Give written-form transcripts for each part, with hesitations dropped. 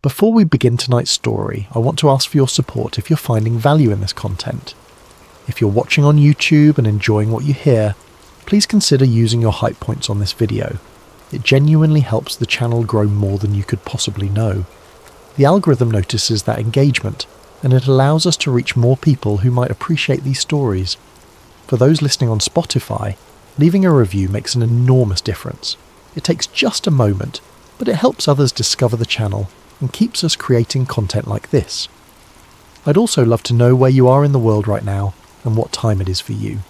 Before we begin tonight's story, I want to ask for your support if you're finding value in this content. If you're watching on YouTube and enjoying what you hear, please consider using your hype points on this video. It genuinely helps the channel grow more than you could possibly know. The algorithm notices that engagement, and it allows us to reach more people who might appreciate these stories. For those listening on Spotify, leaving a review makes an enormous difference. It takes just a moment, but it helps others discover the channel and keeps us creating content like this. I'd also love to know where you are in the world right now and what time it is for you.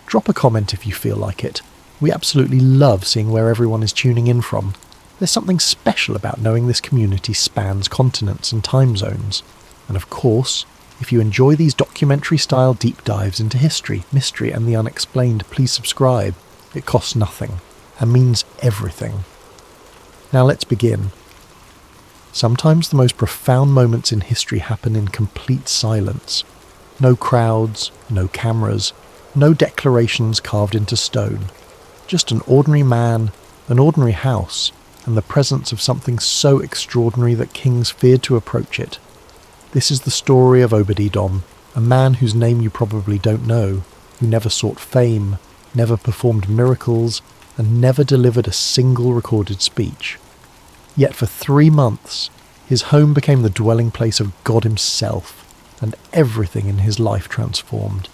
Drop a comment if you feel like it. We absolutely love seeing where everyone is tuning in from. There's something special about knowing this community spans continents and time zones. And of course, if you enjoy these documentary-style deep dives into history, mystery and the unexplained, please subscribe. It costs nothing and means everything. Now let's begin. Sometimes the most profound moments in history happen in complete silence. No crowds, no cameras, no declarations carved into stone. Just an ordinary man, an ordinary house, and the presence of something so extraordinary that kings feared to approach it. This is the story of Obed-Edom, a man whose name you probably don't know, who never sought fame, never performed miracles, and never delivered a single recorded speech. Yet for 3 months, his home became the dwelling place of God himself, and everything in his life transformed.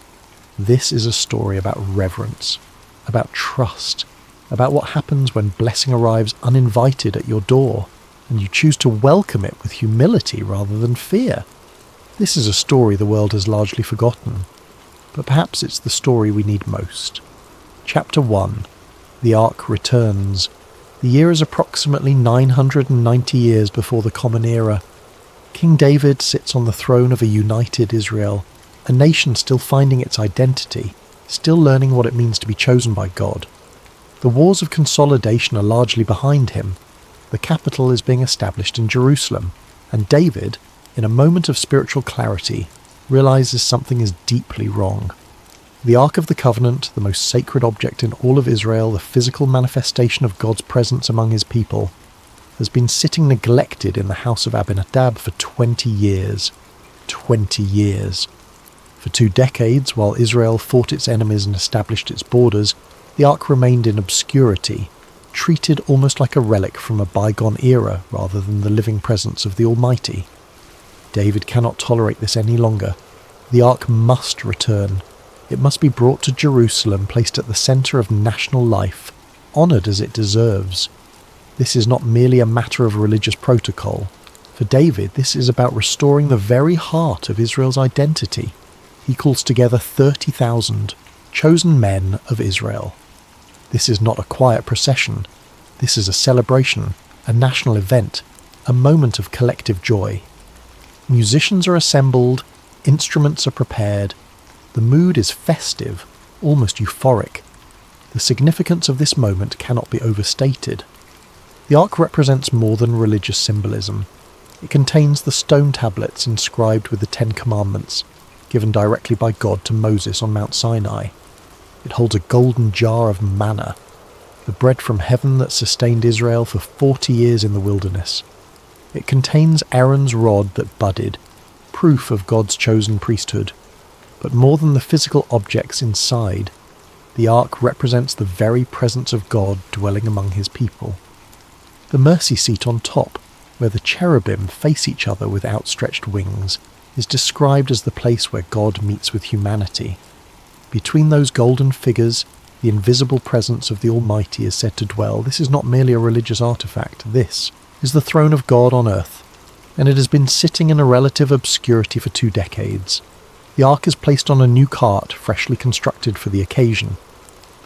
This is a story about reverence, about trust, about what happens when blessing arrives uninvited at your door, and you choose to welcome it with humility rather than fear. This is a story the world has largely forgotten, but perhaps it's the story we need most. Chapter 1. The Ark returns. The year is approximately 990 years before the Common Era. King David sits on the throne of a united Israel, a nation still finding its identity, still learning what it means to be chosen by God. The wars of consolidation are largely behind him. The capital is being established in Jerusalem, and David, in a moment of spiritual clarity, realizes something is deeply wrong. The Ark of the Covenant, the most sacred object in all of Israel, the physical manifestation of God's presence among his people, has been sitting neglected in the house of Abinadab for 20 years. 20 years. For 2 decades, while Israel fought its enemies and established its borders, the Ark remained in obscurity, treated almost like a relic from a bygone era rather than the living presence of the Almighty. David cannot tolerate this any longer. The Ark must return. It must be brought to Jerusalem, placed at the centre of national life, honoured as it deserves. This is not merely a matter of religious protocol. For David, this is about restoring the very heart of Israel's identity. He calls together 30,000 chosen men of Israel. This is not a quiet procession. This is a celebration, a national event, a moment of collective joy. Musicians are assembled, instruments are prepared. The mood is festive, almost euphoric. The significance of this moment cannot be overstated. The Ark represents more than religious symbolism. It contains the stone tablets inscribed with the 10 Commandments, given directly by God to Moses on Mount Sinai. It holds a golden jar of manna, the bread from heaven that sustained Israel for 40 years in the wilderness. It contains Aaron's rod that budded, proof of God's chosen priesthood. But more than the physical objects inside, the Ark represents the very presence of God dwelling among his people. The mercy seat on top, where the cherubim face each other with outstretched wings, is described as the place where God meets with humanity. Between those golden figures, the invisible presence of the Almighty is said to dwell. This is not merely a religious artifact. This is the throne of God on earth, and it has been sitting in a relative obscurity for 2 decades. The Ark is placed on a new cart, freshly constructed for the occasion.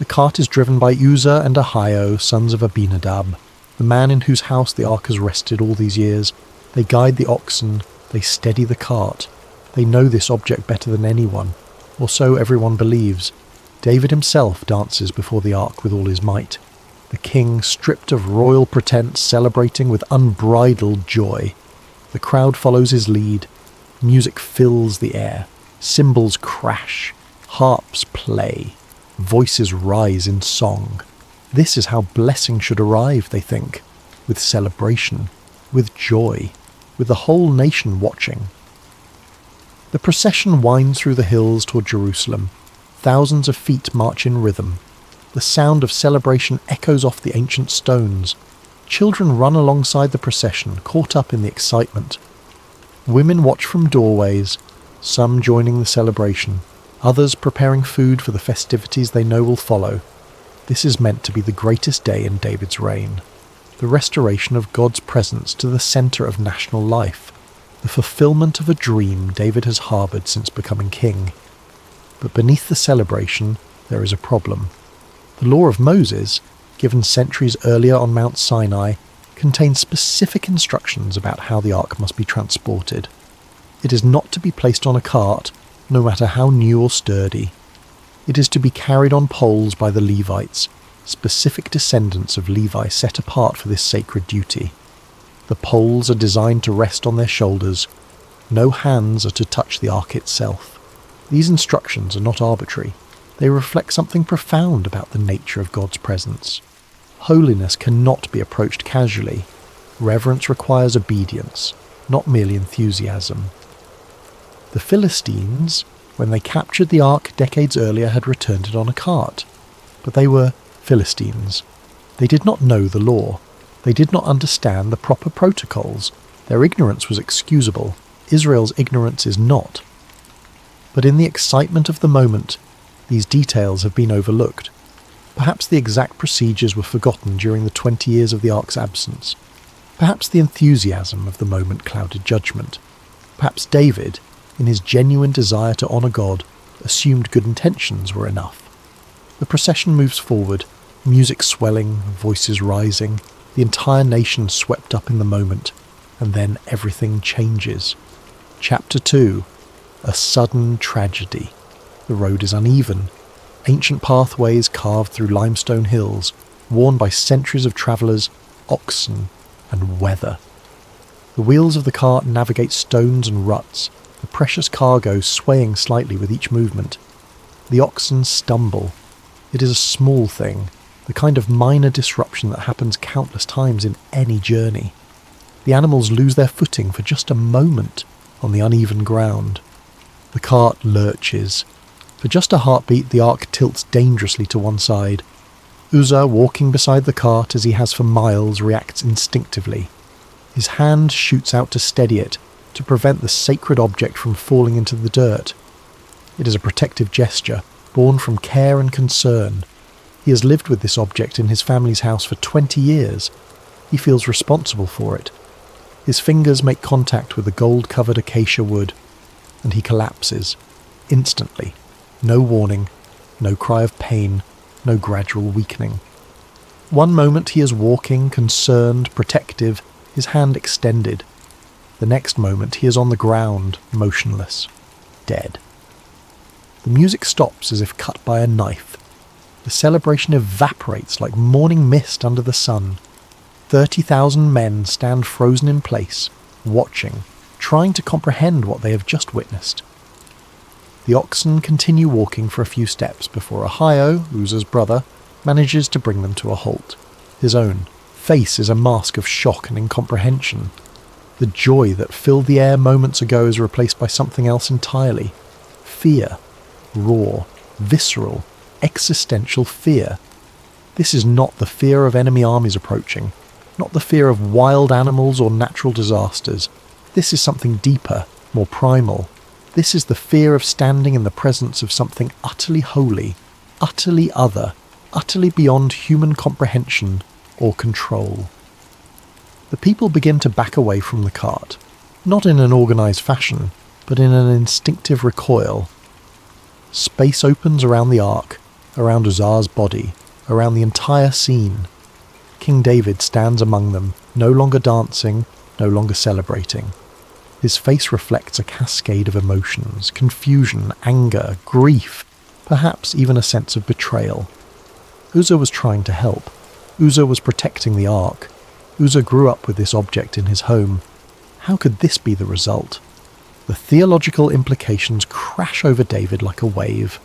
The cart is driven by Uzzah and Ahio, sons of Abinadab, the man in whose house the Ark has rested all these years. They guide the oxen, they steady the cart. They know this object better than anyone, or so everyone believes. David himself dances before the Ark with all his might. The king, stripped of royal pretense, celebrating with unbridled joy. The crowd follows his lead. Music fills the air. Cymbals crash. Harps play. Voices rise in song. This is how blessing should arrive, they think, with celebration, with joy. with the whole nation watching. The procession winds through the hills toward Jerusalem. Thousands of feet march in rhythm. The sound of celebration echoes off the ancient stones. Children run alongside the procession, caught up in the excitement. Women watch from doorways, some joining the celebration, others preparing food for the festivities they know will follow. This is meant to be the greatest day in David's reign, the restoration of God's presence to the centre of national life, the fulfilment of a dream David has harboured since becoming king. But beneath the celebration, there is a problem. The law of Moses, given centuries earlier on Mount Sinai, contains specific instructions about how the ark must be transported. It is not to be placed on a cart, no matter how new or sturdy. It is to be carried on poles by the Levites, specific descendants of Levi set apart for this sacred duty. The poles are designed to rest on their shoulders. No hands are to touch the ark itself. These instructions are not arbitrary. They reflect something profound about the nature of God's presence. Holiness cannot be approached casually. Reverence requires obedience, not merely enthusiasm. The Philistines, when they captured the ark decades earlier, had returned it on a cart. But they were Philistines. They did not know the law. They did not understand the proper protocols. Their ignorance was excusable. Israel's ignorance is not. But in the excitement of the moment, these details have been overlooked. Perhaps the exact procedures were forgotten during the 20 years of the ark's absence. Perhaps the enthusiasm of the moment clouded judgment. Perhaps David, in his genuine desire to honour God, assumed good intentions were enough. The procession moves forward, music swelling, voices rising, the entire nation swept up in the moment, and then everything changes. Chapter 2. A sudden tragedy. The road is uneven. Ancient pathways carved through limestone hills, worn by centuries of travellers, oxen, and weather. The wheels of the cart navigate stones and ruts, the precious cargo swaying slightly with each movement. The oxen stumble. It is a small thing, the kind of minor disruption that happens countless times in any journey. The animals lose their footing for just a moment on the uneven ground. The cart lurches. For just a heartbeat, the ark tilts dangerously to one side. Uzzah, walking beside the cart as he has for miles, reacts instinctively. His hand shoots out to steady it, to prevent the sacred object from falling into the dirt. It is a protective gesture, born from care and concern. He has lived with this object in his family's house for 20 years. He feels responsible for it. His fingers make contact with the gold-covered acacia wood, and he collapses, instantly. No warning, no cry of pain, no gradual weakening. One moment he is walking, concerned, protective, his hand extended. The next moment he is on the ground, motionless, dead. The music stops as if cut by a knife. The celebration evaporates like morning mist under the sun. 30,000 men stand frozen in place, watching, trying to comprehend what they have just witnessed. The oxen continue walking for a few steps before Ahio, Uzzah's brother, manages to bring them to a halt. His own face is a mask of shock and incomprehension. The joy that filled the air moments ago is replaced by something else entirely. Fear. Raw, visceral, existential fear. This is not the fear of enemy armies approaching, not the fear of wild animals or natural disasters. This is something deeper, more primal. This is the fear of standing in the presence of something utterly holy, utterly other, utterly beyond human comprehension or control. The people begin to back away from the cart, not in an organised fashion, but in an instinctive recoil. Space opens around the ark, around Uzzah's body, around the entire scene. King David stands among them, no longer dancing, no longer celebrating. His face reflects a cascade of emotions, confusion, anger, grief, perhaps even a sense of betrayal. Uzzah was trying to help. Uzzah was protecting the ark. Uzzah grew up with this object in his home. How could this be the result? The theological implications crash over David like a wave.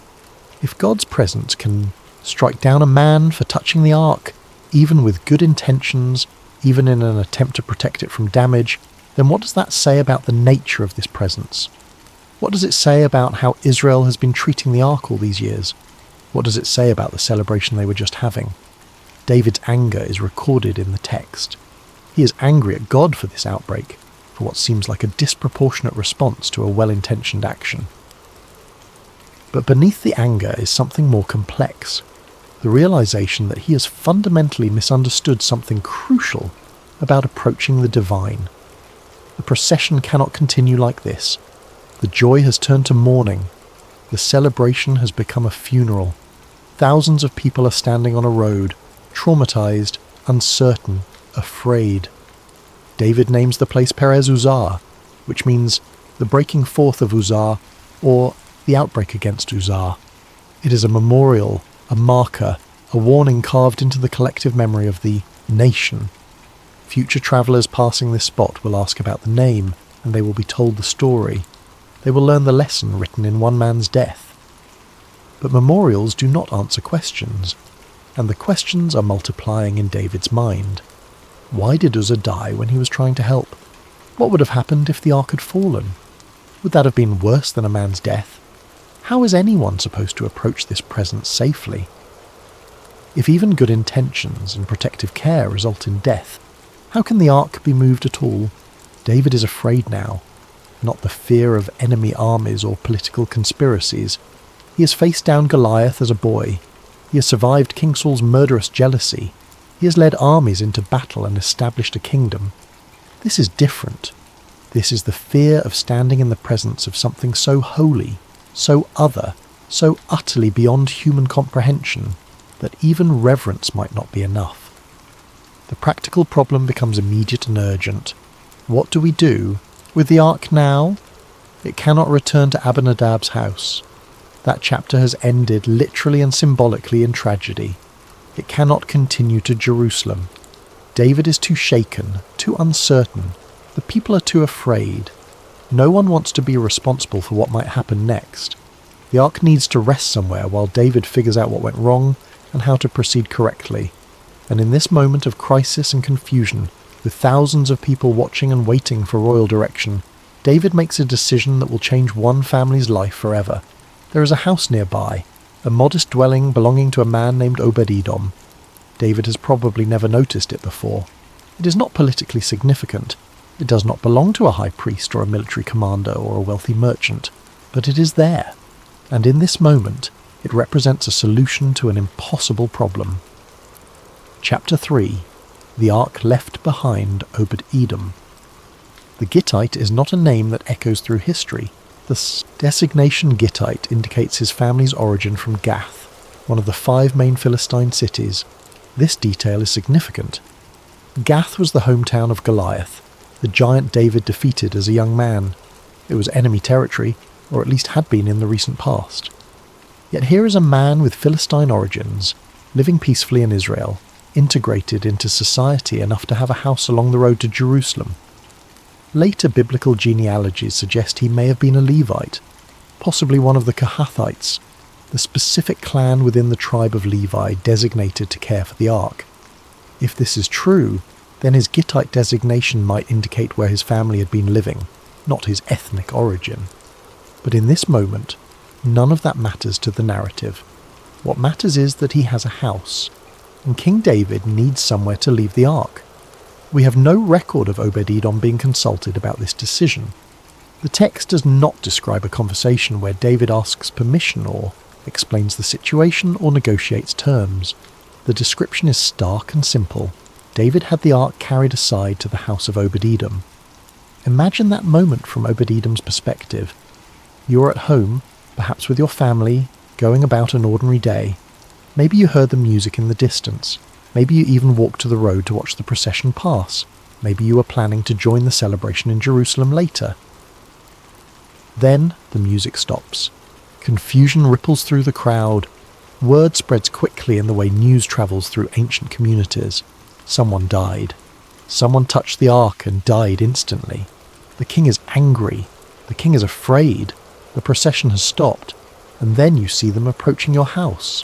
If God's presence can strike down a man for touching the ark, even with good intentions, even in an attempt to protect it from damage, then what does that say about the nature of this presence? What does it say about how Israel has been treating the ark all these years? What does it say about the celebration they were just having? David's anger is recorded in the text. He is angry at God for this outbreak, for what seems like a disproportionate response to a well-intentioned action. But beneath the anger is something more complex, the realization that he has fundamentally misunderstood something crucial about approaching the divine. The procession cannot continue like this. The joy has turned to mourning. The celebration has become a funeral. Thousands of people are standing on a road, traumatized, uncertain, afraid. David names the place Perez Uzzah, which means the breaking forth of Uzzah, or the outbreak against Uzzah. It is a memorial, a marker, a warning carved into the collective memory of the nation. Future travellers passing this spot will ask about the name, and they will be told the story. They will learn the lesson written in one man's death. But memorials do not answer questions, and the questions are multiplying in David's mind. Why did Uzzah die when he was trying to help? What would have happened if the ark had fallen? Would that have been worse than a man's death? How is anyone supposed to approach this presence safely? If even good intentions and protective care result in death, how can the ark be moved at all? David is afraid now, not the fear of enemy armies or political conspiracies. He has faced down Goliath as a boy. He has survived King Saul's murderous jealousy. He has led armies into battle and established a kingdom. This is different. This is the fear of standing in the presence of something so holy, so other, so utterly beyond human comprehension, that even reverence might not be enough. The practical problem becomes immediate and urgent. What do we do with the ark now? It cannot return to Abinadab's house. That chapter has ended literally and symbolically in tragedy. It cannot continue to Jerusalem. David is too shaken, too uncertain. The people are too afraid. No one wants to be responsible for what might happen next. The ark needs to rest somewhere while David figures out what went wrong and how to proceed correctly. And in this moment of crisis and confusion, with thousands of people watching and waiting for royal direction, David makes a decision that will change one family's life forever. There is a house nearby, a modest dwelling belonging to a man named Obed-Edom. David has probably never noticed it before. It is not politically significant. It does not belong to a high priest or a military commander or a wealthy merchant, but it is there, and in this moment it represents a solution to an impossible problem. Chapter 3. The Ark Left Behind Obed-Edom. The Gittite is not a name that echoes through history. The designation Gittite indicates his family's origin from Gath, one of the 5 main Philistine cities. This detail is significant. Gath was the hometown of Goliath, the giant David defeated as a young man. It was enemy territory, or at least had been in the recent past. Yet here is a man with Philistine origins, living peacefully in Israel, integrated into society enough to have a house along the road to Jerusalem. Later biblical genealogies suggest he may have been a Levite, possibly one of the Kohathites, the specific clan within the tribe of Levi designated to care for the ark. If this is true, then his Gittite designation might indicate where his family had been living, not his ethnic origin. But in this moment, none of that matters to the narrative. What matters is that he has a house, and King David needs somewhere to leave the ark. We have no record of Obed-Edom being consulted about this decision. The text does not describe a conversation where David asks permission or explains the situation or negotiates terms. The description is stark and simple. David had the ark carried aside to the house of Obed-Edom. Imagine that moment from Obed-Edom's perspective. You are at home, perhaps with your family, going about an ordinary day. Maybe you heard the music in the distance. Maybe you even walked to the road to watch the procession pass. Maybe you were planning to join the celebration in Jerusalem later. Then the music stops. Confusion ripples through the crowd. Word spreads quickly in the way news travels through ancient communities. Someone died. Someone touched the ark and died instantly. The king is angry. The king is afraid. The procession has stopped. And then you see them approaching your house.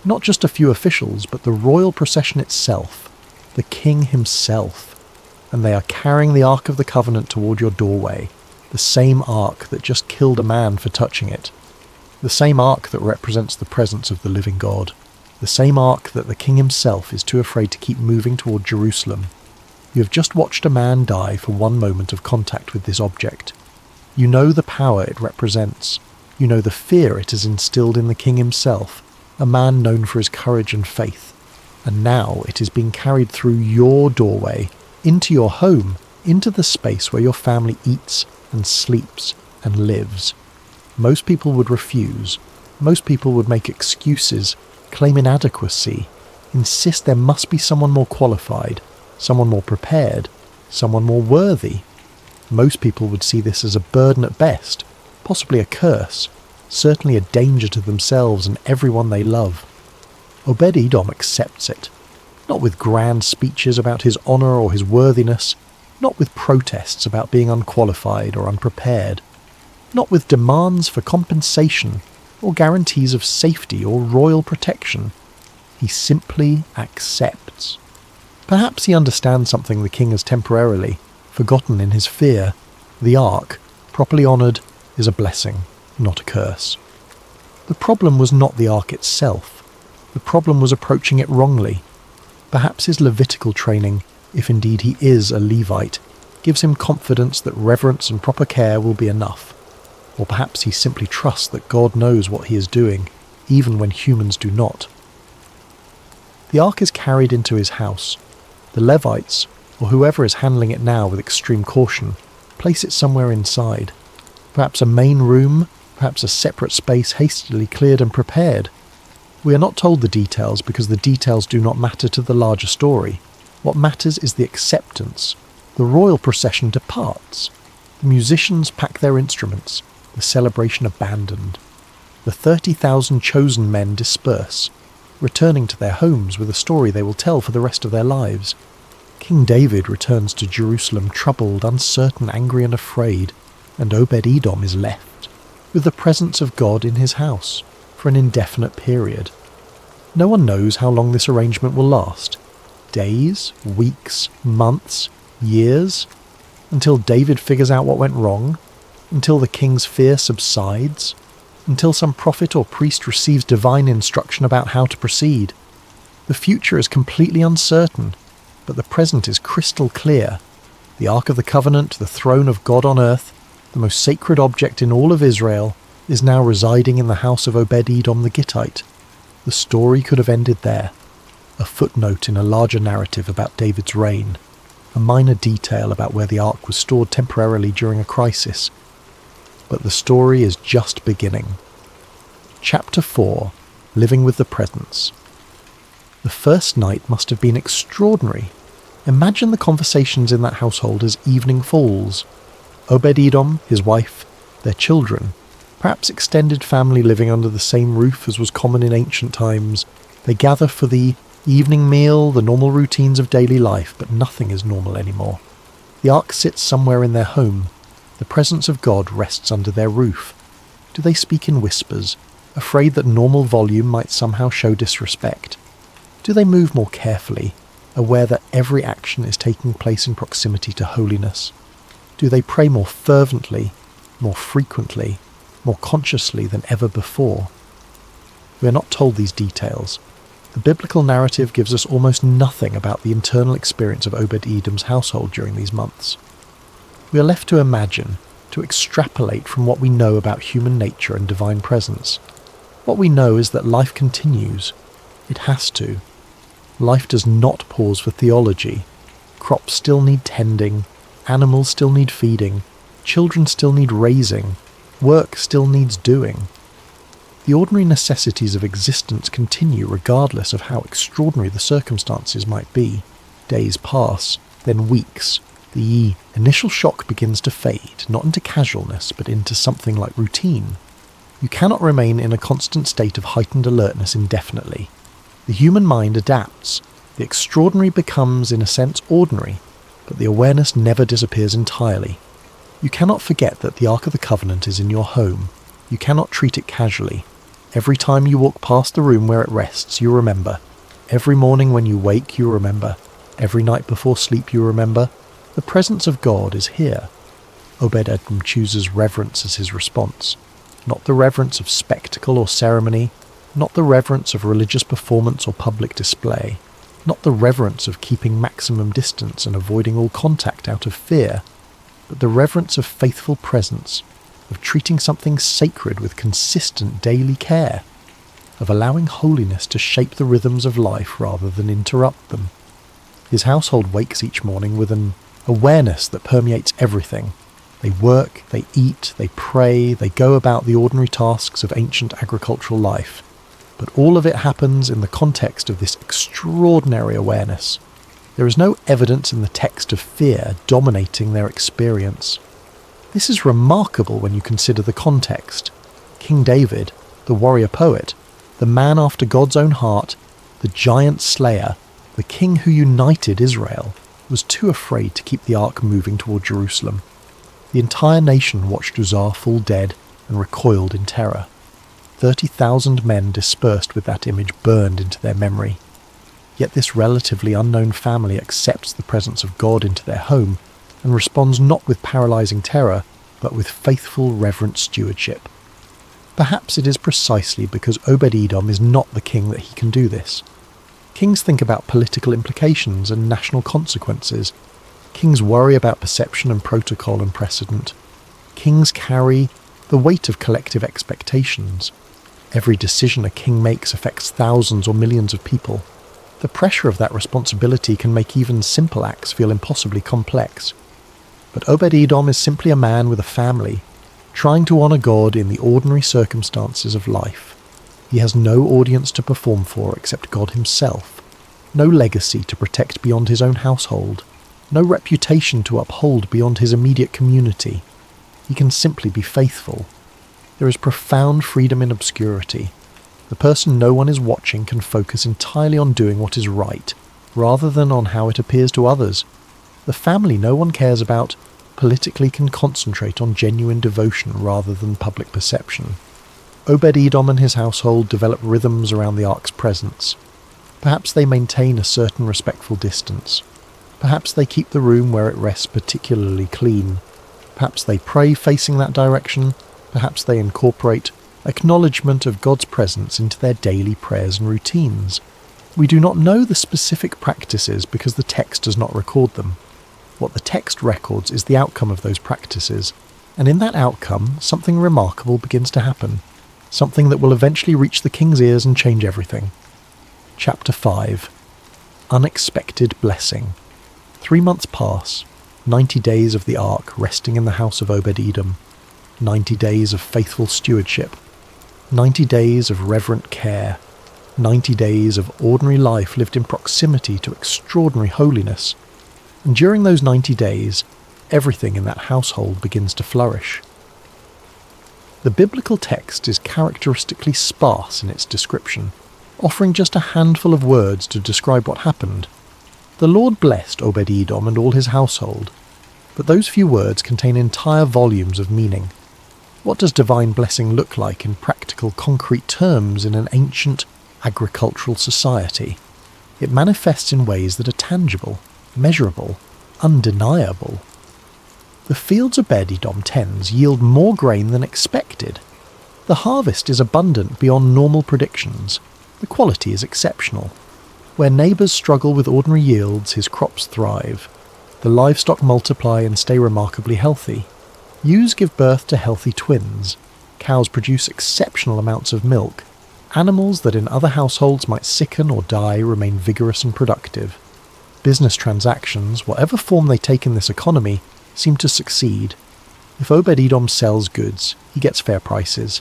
Not just a few officials, but the royal procession itself. The king himself. and they are carrying the Ark of the Covenant toward your doorway, the same Ark that just killed a man for touching it, the same Ark that represents the presence of the living God, the same Ark that the king himself is too afraid to keep moving toward Jerusalem. You have just watched a man die for one moment of contact with this object. You know the power it represents. You know the fear it has instilled in the king himself, a man known for his courage and faith. And now it is being carried through your doorway, into your home, into the space where your family eats and sleeps and lives. Most people would refuse. Most people would make excuses, claim inadequacy, insist there must be someone more qualified, someone more prepared, someone more worthy. Most people would see this as a burden at best, possibly a curse, certainly a danger to themselves and everyone they love. Obed-Edom accepts it, not with grand speeches about his honour or his worthiness, not with protests about being unqualified or unprepared, not with demands for compensation or guarantees of safety or royal protection. He simply accepts. Perhaps he understands something the king has temporarily forgotten in his fear. The Ark, properly honoured, is a blessing, not a curse. The problem was not the Ark itself. The problem was approaching it wrongly. Perhaps his Levitical training, if indeed he is a Levite, gives him confidence that reverence and proper care will be enough. Or perhaps he simply trusts that God knows what he is doing, even when humans do not. The Ark is carried into his house. The Levites, or whoever is handling it now with extreme caution, place it somewhere inside. Perhaps a main room, perhaps a separate space hastily cleared and prepared. We are not told the details because the details do not matter to the larger story. What matters is the acceptance. The royal procession departs. The musicians pack their instruments. The celebration abandoned. The 30,000 chosen men disperse, returning to their homes with a story they will tell for the rest of their lives. King David returns to Jerusalem troubled, uncertain, angry and afraid, and Obed-Edom is left, with the presence of God in his house, for an indefinite period. No one knows how long this arrangement will last. Days, weeks, months, years, until David figures out what went wrong, until the king's fear subsides, until some prophet or priest receives divine instruction about how to proceed. The future is completely uncertain, but the present is crystal clear. The Ark of the Covenant, the throne of God on earth, the most sacred object in all of Israel, is now residing in the house of Obed-Edom the Gittite. The story could have ended there. A footnote in a larger narrative about David's reign. A minor detail about where the Ark was stored temporarily during a crisis. But the story is just beginning. Chapter 4. Living with the Presence. The first night must have been extraordinary. Imagine the conversations in that household as evening falls. Obed-Edom, his wife, their children, perhaps extended family living under the same roof as was common in ancient times. They gather for the evening meal, the normal routines of daily life, but nothing is normal anymore. The Ark sits somewhere in their home. The presence of God rests under their roof. Do they speak in whispers, afraid that normal volume might somehow show disrespect? Do they move more carefully, aware that every action is taking place in proximity to holiness? Do they pray more fervently, more frequently, more consciously than ever before? We are not told these details. The biblical narrative gives us almost nothing about the internal experience of Obed-Edom's household during these months. We are left to imagine, to extrapolate from what we know about human nature and divine presence. What we know is that life continues. It has to. Life does not pause for theology. Crops still need tending, animals still need feeding, children still need raising, work still needs doing. The ordinary necessities of existence continue regardless of how extraordinary the circumstances might be. Days pass, then weeks. The initial shock begins to fade, not into casualness, but into something like routine. You cannot remain in a constant state of heightened alertness indefinitely. The human mind adapts. The extraordinary becomes, in a sense, ordinary, but the awareness never disappears entirely. You cannot forget that the Ark of the Covenant is in your home. You cannot treat it casually. Every time you walk past the room where it rests, you remember. Every morning when you wake, you remember. Every night before sleep, you remember. The presence of God is here. Obed-Edom chooses reverence as his response, not the reverence of spectacle or ceremony, not the reverence of religious performance or public display, not the reverence of keeping maximum distance and avoiding all contact out of fear, but the reverence of faithful presence, of treating something sacred with consistent daily care, of allowing holiness to shape the rhythms of life rather than interrupt them. His household wakes each morning with an awareness that permeates everything. They work, they eat, they pray, they go about the ordinary tasks of ancient agricultural life. But all of it happens in the context of this extraordinary awareness. There is no evidence in the text of fear dominating their experience. This is remarkable when you consider the context. King David, the warrior poet, the man after God's own heart, the giant slayer, the king who united Israel, was too afraid to keep the ark moving toward Jerusalem. The entire nation watched Uzzah fall dead and recoiled in terror. 30,000 men dispersed with that image burned into their memory. Yet this relatively unknown family accepts the presence of God into their home and responds not with paralyzing terror, but with faithful, reverent stewardship. Perhaps it is precisely because Obed-Edom is not the king that he can do this. Kings think about political implications and national consequences. Kings worry about perception and protocol and precedent. Kings carry the weight of collective expectations. Every decision a king makes affects thousands or millions of people. The pressure of that responsibility can make even simple acts feel impossibly complex. But Obed-Edom is simply a man with a family, trying to honour God in the ordinary circumstances of life. He has no audience to perform for except God himself, no legacy to protect beyond his own household, no reputation to uphold beyond his immediate community. He can simply be faithful. There is profound freedom in obscurity. The person no one is watching can focus entirely on doing what is right, rather than on how it appears to others. The family no one cares about politically can concentrate on genuine devotion rather than public perception. Obed-Edom and his household develop rhythms around the ark's presence. Perhaps they maintain a certain respectful distance. Perhaps they keep the room where it rests particularly clean. Perhaps they pray facing that direction. Perhaps they incorporate acknowledgement of God's presence into their daily prayers and routines. We do not know the specific practices because the text does not record them. What the text records is the outcome of those practices, and in that outcome, something remarkable begins to happen. Something that will eventually reach the king's ears and change everything. Chapter 5. Unexpected Blessing. 3 months pass, 90 days of the ark resting in the house of Obed-Edom, 90 days of faithful stewardship, 90 days of reverent care, 90 days of ordinary life lived in proximity to extraordinary holiness. And during those 90 days, everything in that household begins to flourish. The biblical text is characteristically sparse in its description, offering just a handful of words to describe what happened. The Lord blessed Obed-Edom and all his household, but those few words contain entire volumes of meaning. What does divine blessing look like in practical, concrete terms in an ancient agricultural society? It manifests in ways that are tangible, measurable, undeniable. The fields Obed-Edom tends yield more grain than expected. The harvest is abundant beyond normal predictions. The quality is exceptional. Where neighbours struggle with ordinary yields, his crops thrive. The livestock multiply and stay remarkably healthy. Ewes give birth to healthy twins. Cows produce exceptional amounts of milk. Animals that in other households might sicken or die remain vigorous and productive. Business transactions, whatever form they take in this economy, seem to succeed. If Obed-Edom sells goods, he gets fair prices.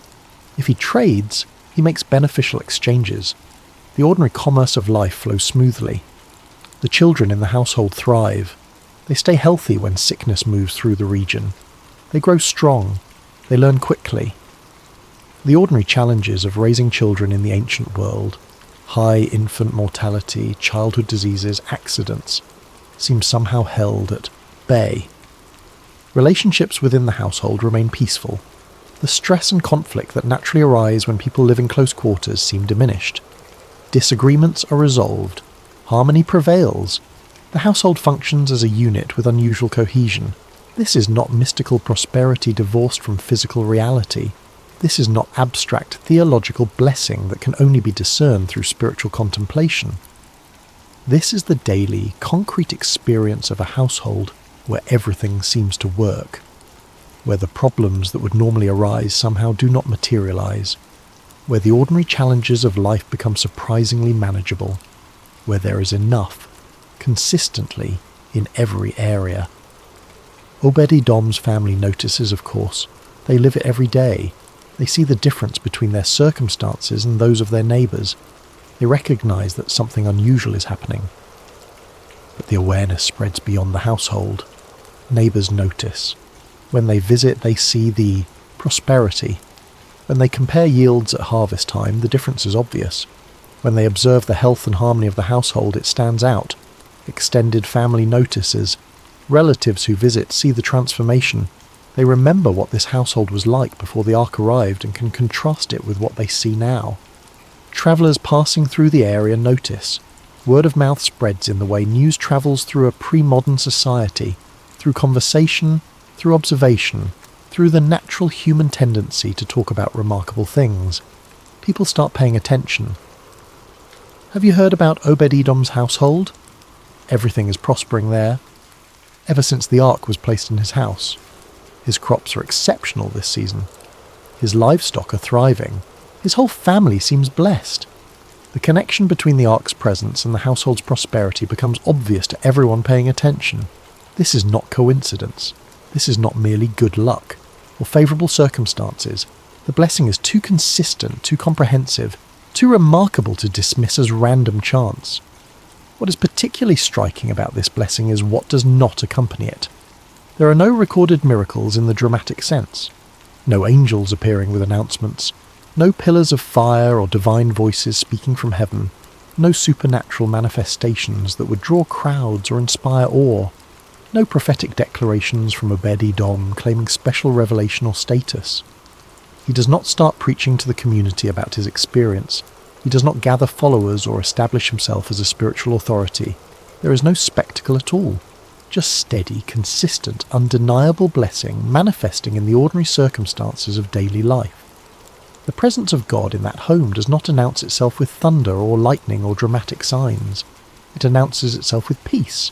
If he trades, he makes beneficial exchanges. The ordinary commerce of life flows smoothly. The children in the household thrive. They stay healthy when sickness moves through the region. They grow strong. They learn quickly. The ordinary challenges of raising children in the ancient world, high infant mortality, childhood diseases, accidents, seem somehow held at bay. Relationships within the household remain peaceful. The stress and conflict that naturally arise when people live in close quarters seem diminished. Disagreements are resolved. Harmony prevails. The household functions as a unit with unusual cohesion. This is not mystical prosperity divorced from physical reality. This is not abstract theological blessing that can only be discerned through spiritual contemplation. This is the daily, concrete experience of a household where everything seems to work, where the problems that would normally arise somehow do not materialize, where the ordinary challenges of life become surprisingly manageable, where there is enough, consistently, in every area. Obed-Edom's family notices, of course. They live it every day. They see the difference between their circumstances and those of their neighbours. They recognise that something unusual is happening. But the awareness spreads beyond the household. Neighbours notice. When they visit, they see the prosperity. When they compare yields at harvest time, the difference is obvious. When they observe the health and harmony of the household, it stands out. Extended family notices. Relatives who visit see the transformation. They remember what this household was like before the ark arrived and can contrast it with what they see now. Travellers passing through the area notice. Word of mouth spreads in the way news travels through a pre-modern society, through conversation, through observation, through the natural human tendency to talk about remarkable things. People start paying attention. Have you heard about Obed-Edom's household? Everything is prospering there. Ever since the ark was placed in his house. His crops are exceptional this season. His livestock are thriving. His whole family seems blessed. The connection between the ark's presence and the household's prosperity becomes obvious to everyone paying attention. This is not coincidence. This is not merely good luck or favourable circumstances. The blessing is too consistent, too comprehensive, too remarkable to dismiss as random chance. What is particularly striking about this blessing is what does not accompany it. There are no recorded miracles in the dramatic sense, no angels appearing with announcements, no pillars of fire or divine voices speaking from heaven, no supernatural manifestations that would draw crowds or inspire awe, no prophetic declarations from Obed-Edom claiming special revelation or status. He does not start preaching to the community about his experience. He does not gather followers or establish himself as a spiritual authority. There is no spectacle at all. Just steady, consistent, undeniable blessing manifesting in the ordinary circumstances of daily life. The presence of God in that home does not announce itself with thunder or lightning or dramatic signs. It announces itself with peace,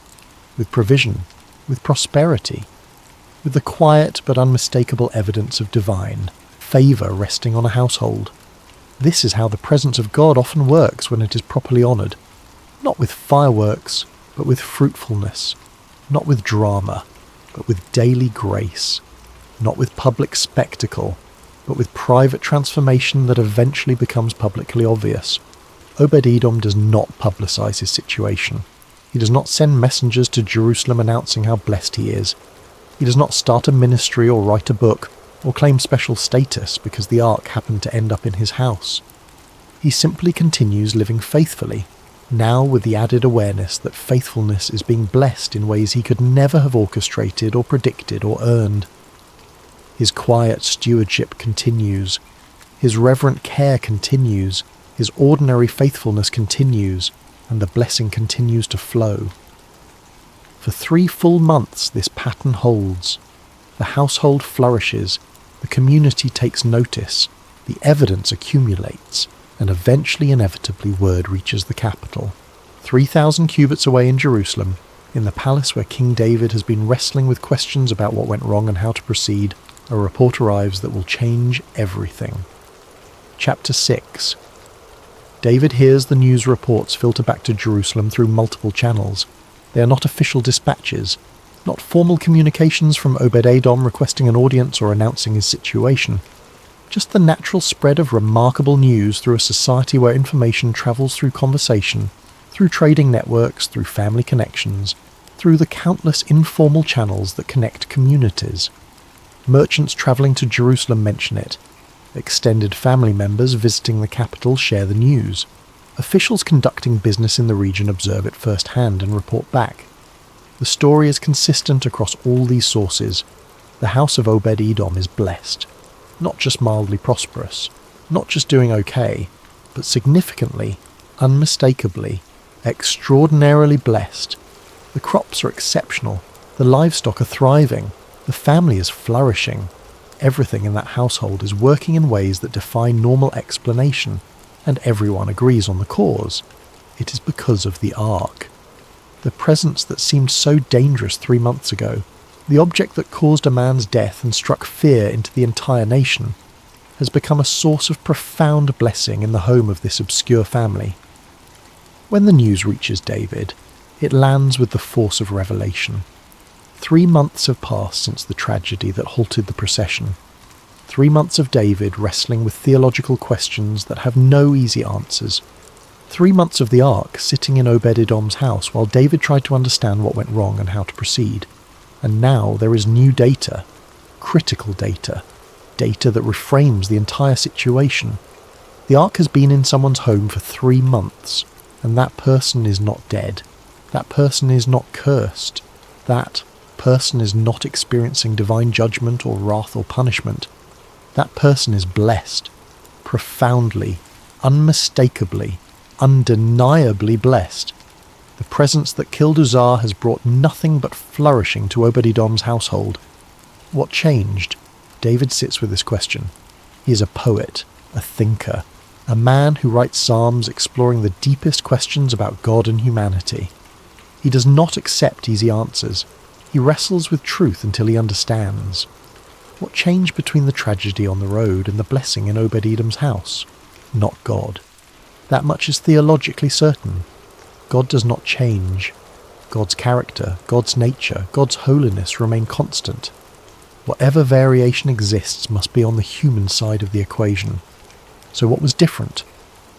with provision, with prosperity, with the quiet but unmistakable evidence of divine favour resting on a household. This is how the presence of God often works when it is properly honoured, not with fireworks, but with fruitfulness. Not with drama, but with daily grace. Not with public spectacle, but with private transformation that eventually becomes publicly obvious. Obed-Edom does not publicise his situation. He does not send messengers to Jerusalem announcing how blessed he is. He does not start a ministry or write a book, or claim special status because the ark happened to end up in his house. He simply continues living faithfully, now with the added awareness that faithfulness is being blessed in ways he could never have orchestrated or predicted or earned. His quiet stewardship continues. His reverent care continues. His ordinary faithfulness continues, and the blessing continues to flow. For 3 full months this pattern holds. The household flourishes, the community takes notice, the evidence accumulates, and eventually inevitably word reaches the capital. 3,000 cubits away in Jerusalem, in the palace where King David has been wrestling with questions about what went wrong and how to proceed, a report arrives that will change everything. Chapter 6. David hears the news reports filter back to Jerusalem through multiple channels. They are not official dispatches, not formal communications from Obed-Edom requesting an audience or announcing his situation. Just the natural spread of remarkable news through a society where information travels through conversation, through trading networks, through family connections, through the countless informal channels that connect communities. Merchants travelling to Jerusalem mention it. Extended family members visiting the capital share the news. Officials conducting business in the region observe it firsthand and report back. The story is consistent across all these sources. The house of Obed-Edom is blessed. Not just mildly prosperous, not just doing okay, but significantly, unmistakably, extraordinarily blessed. The crops are exceptional, the livestock are thriving, the family is flourishing. Everything in that household is working in ways that defy normal explanation, and everyone agrees on the cause. It is because of the Ark. The presence that seemed so dangerous 3 months ago, the object that caused a man's death and struck fear into the entire nation, has become a source of profound blessing in the home of this obscure family. When the news reaches David, it lands with the force of revelation. 3 months have passed since the tragedy that halted the procession. 3 months of David wrestling with theological questions that have no easy answers. 3 months of the Ark sitting in Obed-Edom's house while David tried to understand what went wrong and how to proceed. And now there is new data, critical data, data that reframes the entire situation. The Ark has been in someone's home for 3 months, and that person is not dead. That person is not cursed. That person is not experiencing divine judgment or wrath or punishment. That person is blessed, profoundly, unmistakably, undeniably blessed. The presence that killed Uzzah has brought nothing but flourishing to Obed-Edom's household. What changed? David sits with this question. He is a poet, a thinker, a man who writes psalms exploring the deepest questions about God and humanity. He does not accept easy answers. He wrestles with truth until he understands. What changed between the tragedy on the road and the blessing in Obed-Edom's house? Not God. That much is theologically certain. God does not change. God's character, God's nature, God's holiness remain constant. Whatever variation exists must be on the human side of the equation. So what was different?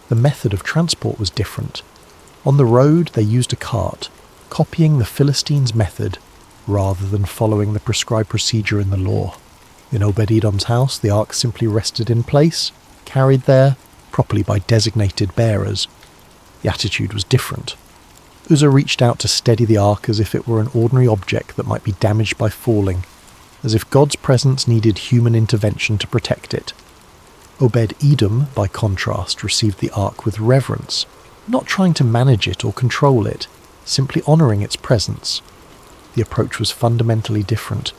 The method of transport was different. On the road they used a cart, copying the Philistines' method, rather than following the prescribed procedure in the law. In Obed-Edom's house, the Ark simply rested in place, carried there, properly by designated bearers. The attitude was different. Uzzah reached out to steady the Ark as if it were an ordinary object that might be damaged by falling, as if God's presence needed human intervention to protect it. Obed-Edom, by contrast, received the Ark with reverence, not trying to manage it or control it, simply honouring its presence. The approach was fundamentally different.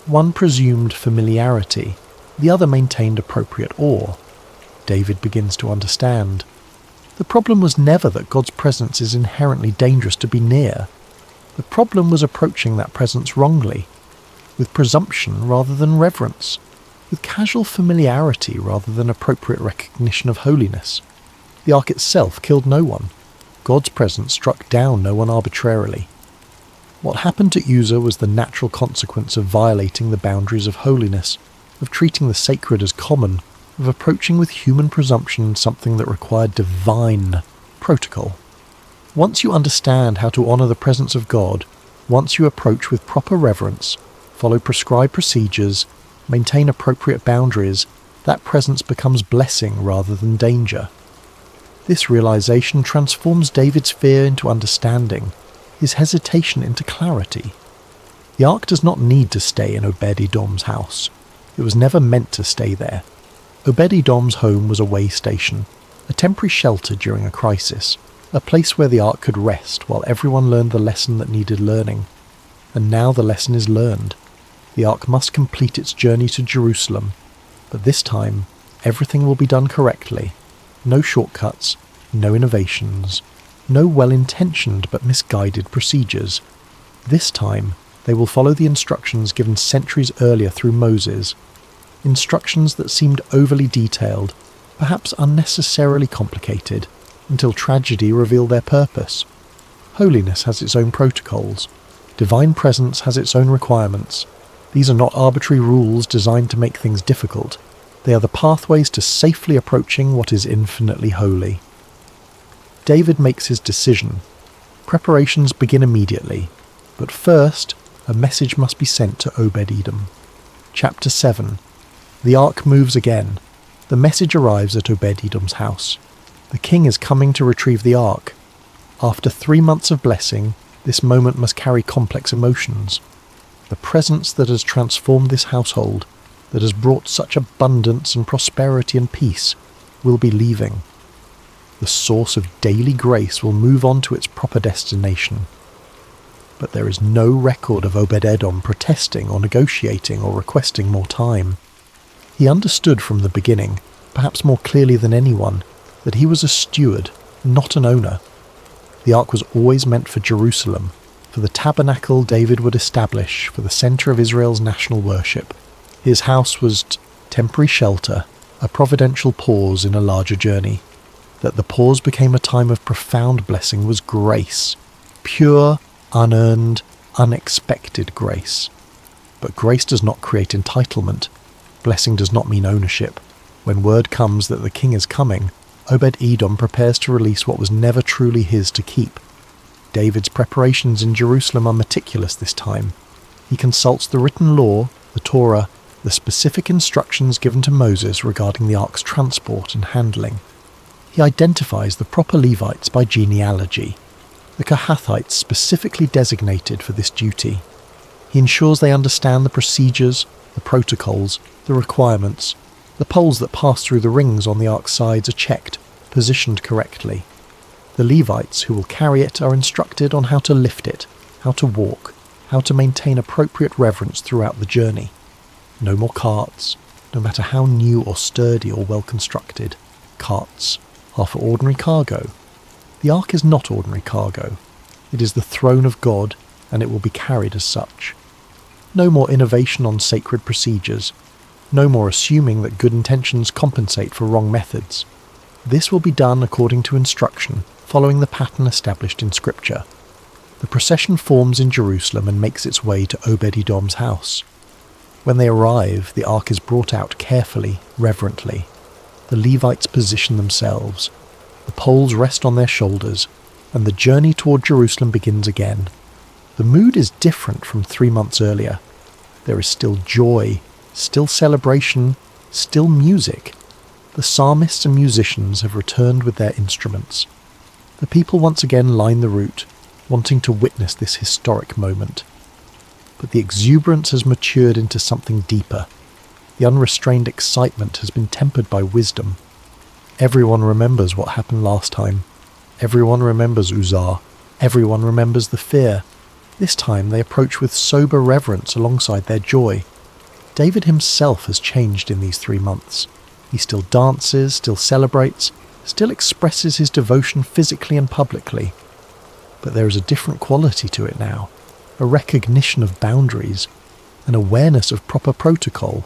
One presumed familiarity, the other maintained appropriate awe. David begins to understand. The problem was never that God's presence is inherently dangerous to be near. The problem was approaching that presence wrongly, with presumption rather than reverence, with casual familiarity rather than appropriate recognition of holiness. The Ark itself killed no one. God's presence struck down no one arbitrarily. What happened to Uzzah was the natural consequence of violating the boundaries of holiness, of treating the sacred as common, of approaching with human presumption something that required divine protocol. Once you understand how to honour the presence of God, once you approach with proper reverence, follow prescribed procedures, maintain appropriate boundaries, that presence becomes blessing rather than danger. This realization transforms David's fear into understanding, his hesitation into clarity. The Ark does not need to stay in Obed-Edom's house. It was never meant to stay there. Obed-Edom's home was a way station, a temporary shelter during a crisis, a place where the Ark could rest while everyone learned the lesson that needed learning. And now the lesson is learned. The Ark must complete its journey to Jerusalem, but this time everything will be done correctly. No shortcuts, no innovations, no well-intentioned but misguided procedures. This time, they will follow the instructions given centuries earlier through Moses, instructions that seemed overly detailed, perhaps unnecessarily complicated, until tragedy revealed their purpose. Holiness has its own protocols. Divine presence has its own requirements. These are not arbitrary rules designed to make things difficult. They are the pathways to safely approaching what is infinitely holy. David makes his decision. Preparations begin immediately, but first, a message must be sent to Obed-Edom. Chapter 7. The Ark moves again. The message arrives at Obed-Edom's house. The king is coming to retrieve the Ark. After 3 months of blessing, this moment must carry complex emotions. The presence that has transformed this household, that has brought such abundance and prosperity and peace, will be leaving. The source of daily grace will move on to its proper destination. but there is no record of Obed-Edom protesting or negotiating or requesting more time. He understood from the beginning, perhaps more clearly than anyone, that he was a steward, not an owner. The ark was always meant for Jerusalem, for the tabernacle David would establish, for the centre of Israel's national worship. His house was temporary shelter, a providential pause in a larger journey. That the pause became a time of profound blessing was grace, pure, unearned, unexpected grace. But grace does not create entitlement. Blessing does not mean ownership. When word comes that the king is coming, Obed-Edom prepares to release what was never truly his to keep. David's preparations in Jerusalem are meticulous this time. He consults the written law, the Torah, the specific instructions given to Moses regarding the ark's transport and handling. He identifies the proper Levites by genealogy, the Kohathites specifically designated for this duty. He ensures they understand the procedures, the protocols, the requirements. The poles that pass through the rings on the ark's sides are checked, positioned correctly. The Levites who will carry it are instructed on how to lift it, how to walk, how to maintain appropriate reverence throughout the journey. No more carts, no matter how new or sturdy or well constructed. Carts are for ordinary cargo. The ark is not ordinary cargo. It is the throne of God, and it will be carried as such. No more innovation on sacred procedures. No more assuming that good intentions compensate for wrong methods. This will be done according to instruction, following the pattern established in Scripture. The procession forms in Jerusalem and makes its way to Obed-Edom's house. When they arrive, the ark is brought out carefully, reverently. The Levites position themselves. The poles rest on their shoulders, and the journey toward Jerusalem begins again. The mood is different from 3 months earlier. There is still joy, still celebration, still music. The psalmists and musicians have returned with their instruments. The people once again line the route, wanting to witness this historic moment. But the exuberance has matured into something deeper. The unrestrained excitement has been tempered by wisdom. Everyone remembers what happened last time. Everyone remembers Uzzah. Everyone remembers the fear. This time they approach with sober reverence alongside their joy. David himself has changed in these 3 months. He still dances, still celebrates, still expresses his devotion physically and publicly. But there is a different quality to it now, a recognition of boundaries, an awareness of proper protocol.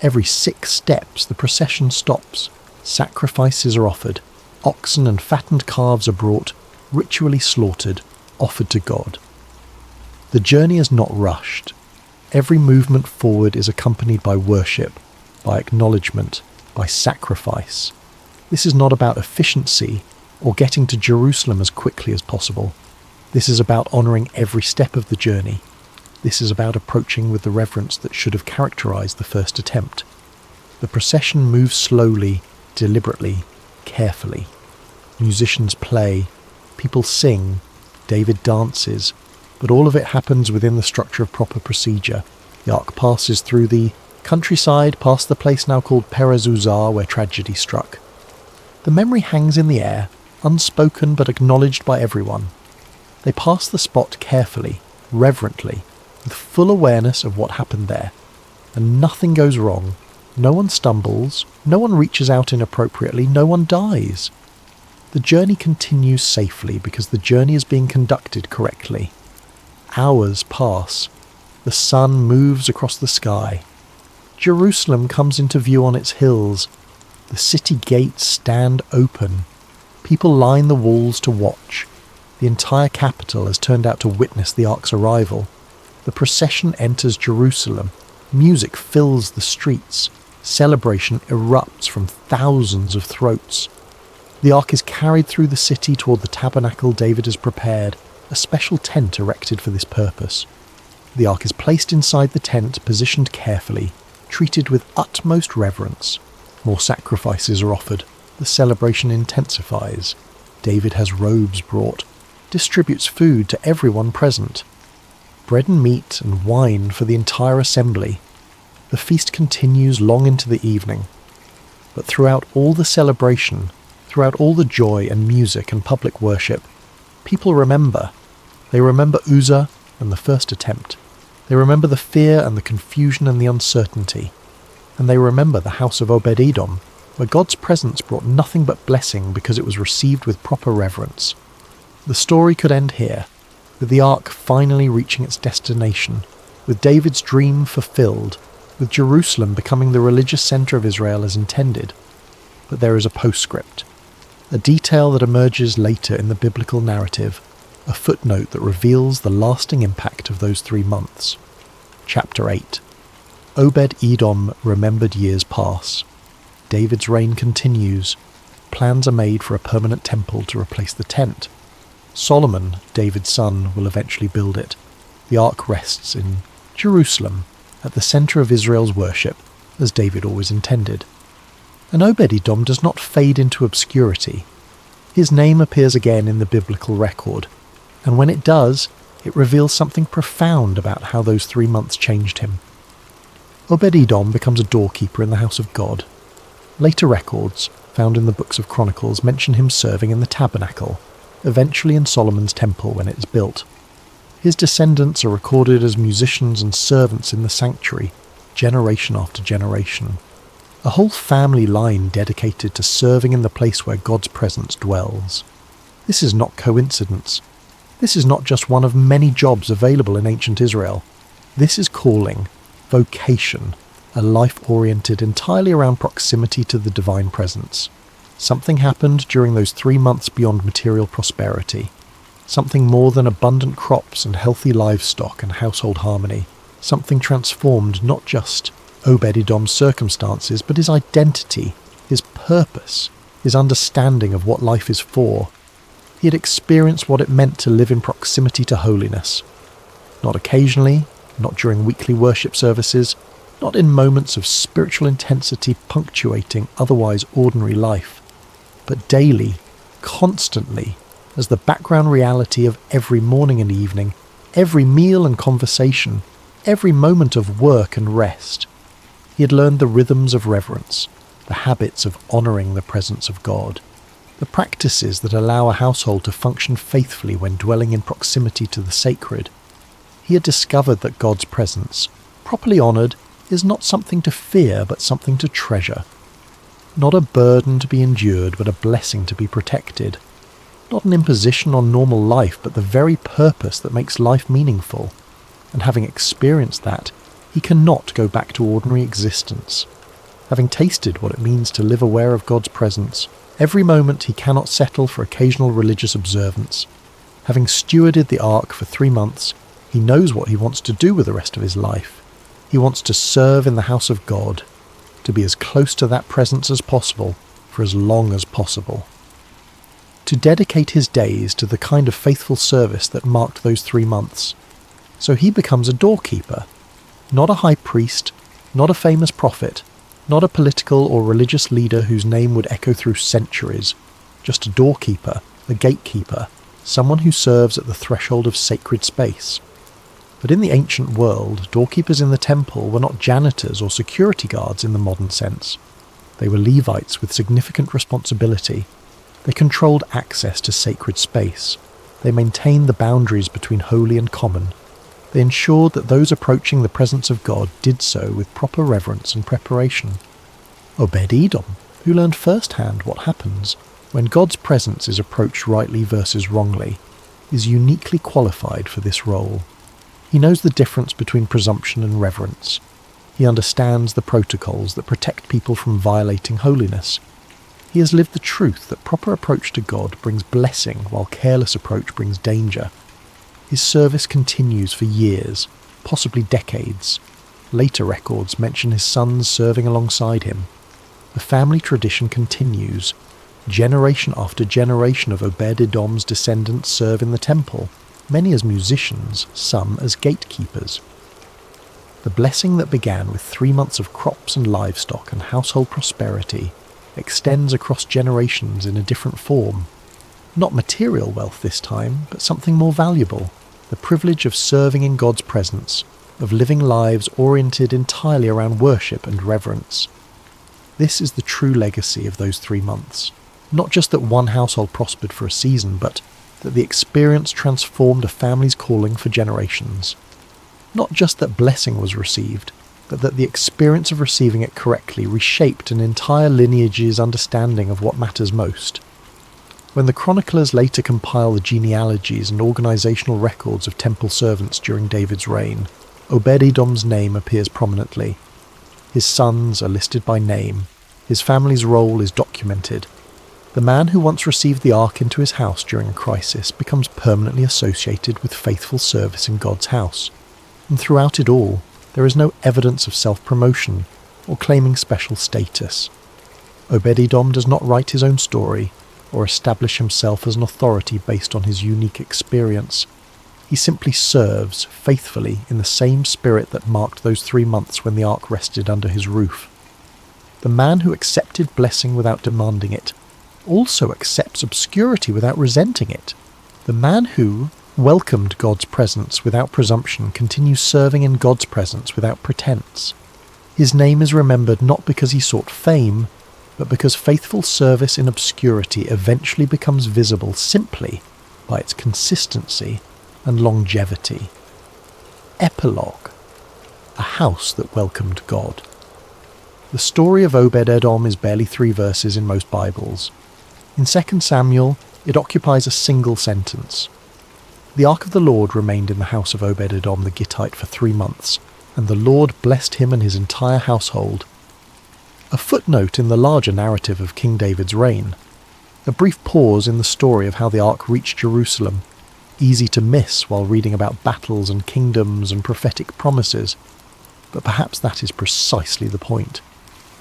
Every 6 steps the procession stops, sacrifices are offered, oxen and fattened calves are brought, ritually slaughtered, offered to God. The journey is not rushed. Every movement forward is accompanied by worship, by acknowledgement, by sacrifice. This is not about efficiency or getting to Jerusalem as quickly as possible. This is about honouring every step of the journey. This is about approaching with the reverence that should have characterised the first attempt. The procession moves slowly, deliberately, carefully. Musicians play, people sing, David dances, but all of it happens within the structure of proper procedure. The ark passes through the countryside, past the place now called Perez Uzzah, where tragedy struck. The memory hangs in the air, unspoken but acknowledged by everyone. They pass the spot carefully, reverently, with full awareness of what happened there. And nothing goes wrong. No one stumbles, no one reaches out inappropriately, no one dies. The journey continues safely because the journey is being conducted correctly. Hours pass. The sun moves across the sky. Jerusalem comes into view on its hills. The city gates stand open. People line the walls to watch. The entire capital has turned out to witness the ark's arrival. The procession enters Jerusalem. Music fills the streets. Celebration erupts from thousands of throats. The ark is carried through the city toward the tabernacle David has prepared, a special tent erected for this purpose. The ark is placed inside the tent, positioned carefully, treated with utmost reverence. More sacrifices are offered. The celebration intensifies. David has robes brought, distributes food to everyone present. Bread and meat and wine for the entire assembly. The feast continues long into the evening. But throughout all the celebration, throughout all the joy and music and public worship, people remember. They remember Uzzah, and the first attempt. They remember the fear and the confusion and the uncertainty. And they remember the house of Obed-Edom, where God's presence brought nothing but blessing because it was received with proper reverence. The story could end here, with the ark finally reaching its destination, with David's dream fulfilled, with Jerusalem becoming the religious centre of Israel as intended. But there is a postscript, a detail that emerges later in the biblical narrative, a footnote that reveals the lasting impact of those 3 months. Chapter 8. Obed-Edom remembered years pass. David's reign continues. Plans are made for a permanent temple to replace the tent. Solomon, David's son, will eventually build it. The ark rests in Jerusalem, at the centre of Israel's worship, as David always intended. And Obed-Edom does not fade into obscurity. His name appears again in the biblical record, and when it does, it reveals something profound about how those 3 months changed him. Obed-Edom becomes a doorkeeper in the house of God. Later records, found in the books of Chronicles, mention him serving in the tabernacle, eventually in Solomon's temple when it is built. His descendants are recorded as musicians and servants in the sanctuary, generation after generation. A whole family line dedicated to serving in the place where God's presence dwells. This is not coincidence. This is not just one of many jobs available in ancient Israel. This is calling, vocation, a life oriented entirely around proximity to the divine presence. Something happened during those 3 months beyond material prosperity. Something more than abundant crops and healthy livestock and household harmony. Something transformed not just Obed-Edom's circumstances, but his identity, his purpose, his understanding of what life is for. He had experienced what it meant to live in proximity to holiness. Not occasionally, not during weekly worship services, not in moments of spiritual intensity punctuating otherwise ordinary life, but daily, constantly, as the background reality of every morning and evening, every meal and conversation, every moment of work and rest. He had learned the rhythms of reverence, the habits of honouring the presence of God, the practices that allow a household to function faithfully when dwelling in proximity to the sacred. He had discovered that God's presence, properly honoured, is not something to fear but something to treasure. Not a burden to be endured but a blessing to be protected. Not an imposition on normal life but the very purpose that makes life meaningful. And having experienced that, he cannot go back to ordinary existence. Having tasted what it means to live aware of God's presence, every moment he cannot settle for occasional religious observance. Having stewarded the ark for 3 months, he knows what he wants to do with the rest of his life. He wants to serve in the house of God, to be as close to that presence as possible for as long as possible. To dedicate his days to the kind of faithful service that marked those 3 months. So he becomes a doorkeeper, not a high priest, not a famous prophet, not a political or religious leader whose name would echo through centuries, just a doorkeeper, a gatekeeper, someone who serves at the threshold of sacred space. But in the ancient world, doorkeepers in the temple were not janitors or security guards in the modern sense. They were Levites with significant responsibility. They controlled access to sacred space. They maintained the boundaries between holy and common. They ensured that those approaching the presence of God did so with proper reverence and preparation. Obed-Edom, who learned firsthand what happens when God's presence is approached rightly versus wrongly, is uniquely qualified for this role. He knows the difference between presumption and reverence. He understands the protocols that protect people from violating holiness. He has lived the truth that proper approach to God brings blessing while careless approach brings danger. His service continues for years, possibly decades. Later records mention his sons serving alongside him. The family tradition continues. Generation after generation of Obed-Edom's descendants serve in the temple, many as musicians, some as gatekeepers. The blessing that began with 3 months of crops and livestock and household prosperity extends across generations in a different form. Not material wealth this time, but something more valuable, the privilege of serving in God's presence, of living lives oriented entirely around worship and reverence. This is the true legacy of those 3 months. Not just that one household prospered for a season, but that the experience transformed a family's calling for generations. Not just that blessing was received, but that the experience of receiving it correctly reshaped an entire lineage's understanding of what matters most. When the chroniclers later compile the genealogies and organisational records of temple servants during David's reign, Obed-Edom's name appears prominently. His sons are listed by name. His family's role is documented. The man who once received the ark into his house during a crisis becomes permanently associated with faithful service in God's house. And throughout it all, there is no evidence of self-promotion or claiming special status. Obed-Edom does not write his own story or establish himself as an authority based on his unique experience. He simply serves faithfully in the same spirit that marked those 3 months when the ark rested under his roof. The man who accepted blessing without demanding it also accepts obscurity without resenting it. The man who welcomed God's presence without presumption continues serving in God's presence without pretense. His name is remembered not because he sought fame, but because faithful service in obscurity eventually becomes visible simply by its consistency and longevity. Epilogue: a house that welcomed God. The story of Obed-Edom is barely 3 verses in most Bibles. In 2 Samuel, it occupies a single sentence. The ark of the Lord remained in the house of Obed-Edom the Gittite for 3 months, and the Lord blessed him and his entire household. A footnote in the larger narrative of King David's reign. A brief pause in the story of how the ark reached Jerusalem, easy to miss while reading about battles and kingdoms and prophetic promises. But perhaps that is precisely the point.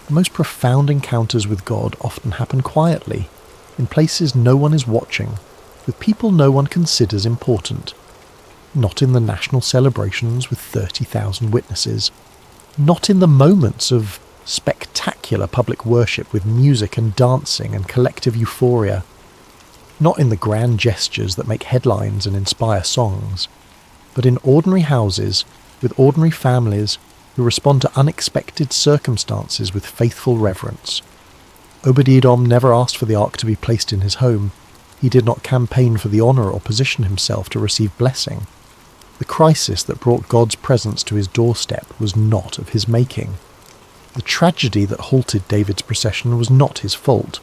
The most profound encounters with God often happen quietly, in places no one is watching, with people no one considers important. Not in the national celebrations with 30,000 witnesses. Not in the moments of spectacular public worship with music and dancing and collective euphoria. Not in the grand gestures that make headlines and inspire songs, but in ordinary houses with ordinary families who respond to unexpected circumstances with faithful reverence. Obed-Edom never asked for the ark to be placed in his home. He did not campaign for the honour or position himself to receive blessing. The crisis that brought God's presence to his doorstep was not of his making. The tragedy that halted David's procession was not his fault.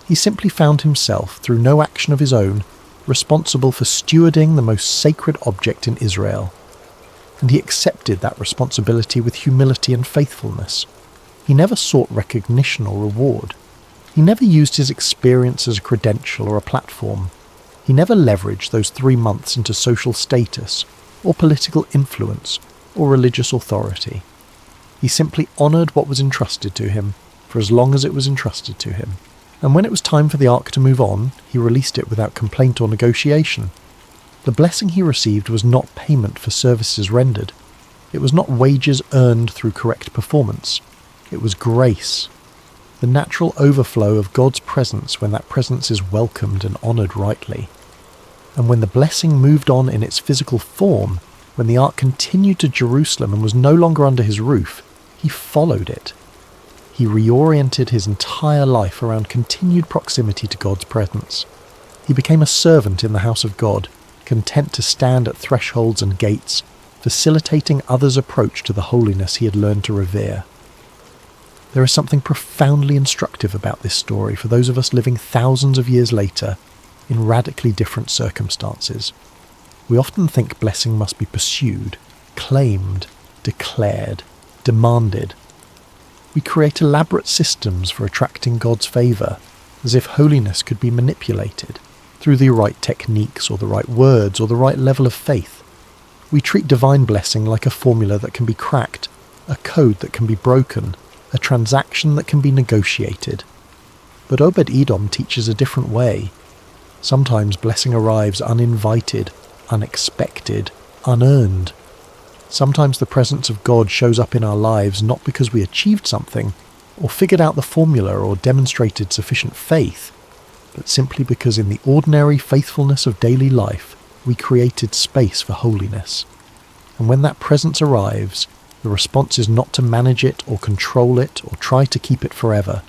He simply found himself, through no action of his own, responsible for stewarding the most sacred object in Israel. And he accepted that responsibility with humility and faithfulness. He never sought recognition or reward. He never used his experience as a credential or a platform. He never leveraged those 3 months into social status, or political influence, or religious authority. He simply honoured what was entrusted to him, for as long as it was entrusted to him. And when it was time for the ark to move on, he released it without complaint or negotiation. The blessing he received was not payment for services rendered. It was not wages earned through correct performance. It was grace. The natural overflow of God's presence when that presence is welcomed and honoured rightly. And when the blessing moved on in its physical form, when the ark continued to Jerusalem and was no longer under his roof, he followed it. He reoriented his entire life around continued proximity to God's presence. He became a servant in the house of God, content to stand at thresholds and gates, facilitating others' approach to the holiness he had learned to revere. There is something profoundly instructive about this story for those of us living thousands of years later in radically different circumstances. We often think blessing must be pursued, claimed, declared, demanded. We create elaborate systems for attracting God's favour, as if holiness could be manipulated through the right techniques or the right words or the right level of faith. We treat divine blessing like a formula that can be cracked, a code that can be broken, a transaction that can be negotiated. But Obed-Edom teaches a different way. Sometimes blessing arrives uninvited, unexpected, unearned. Sometimes the presence of God shows up in our lives not because we achieved something, or figured out the formula or demonstrated sufficient faith, but simply because in the ordinary faithfulness of daily life, we created space for holiness. And when that presence arrives, the response is not to manage it or control it or try to keep it forever.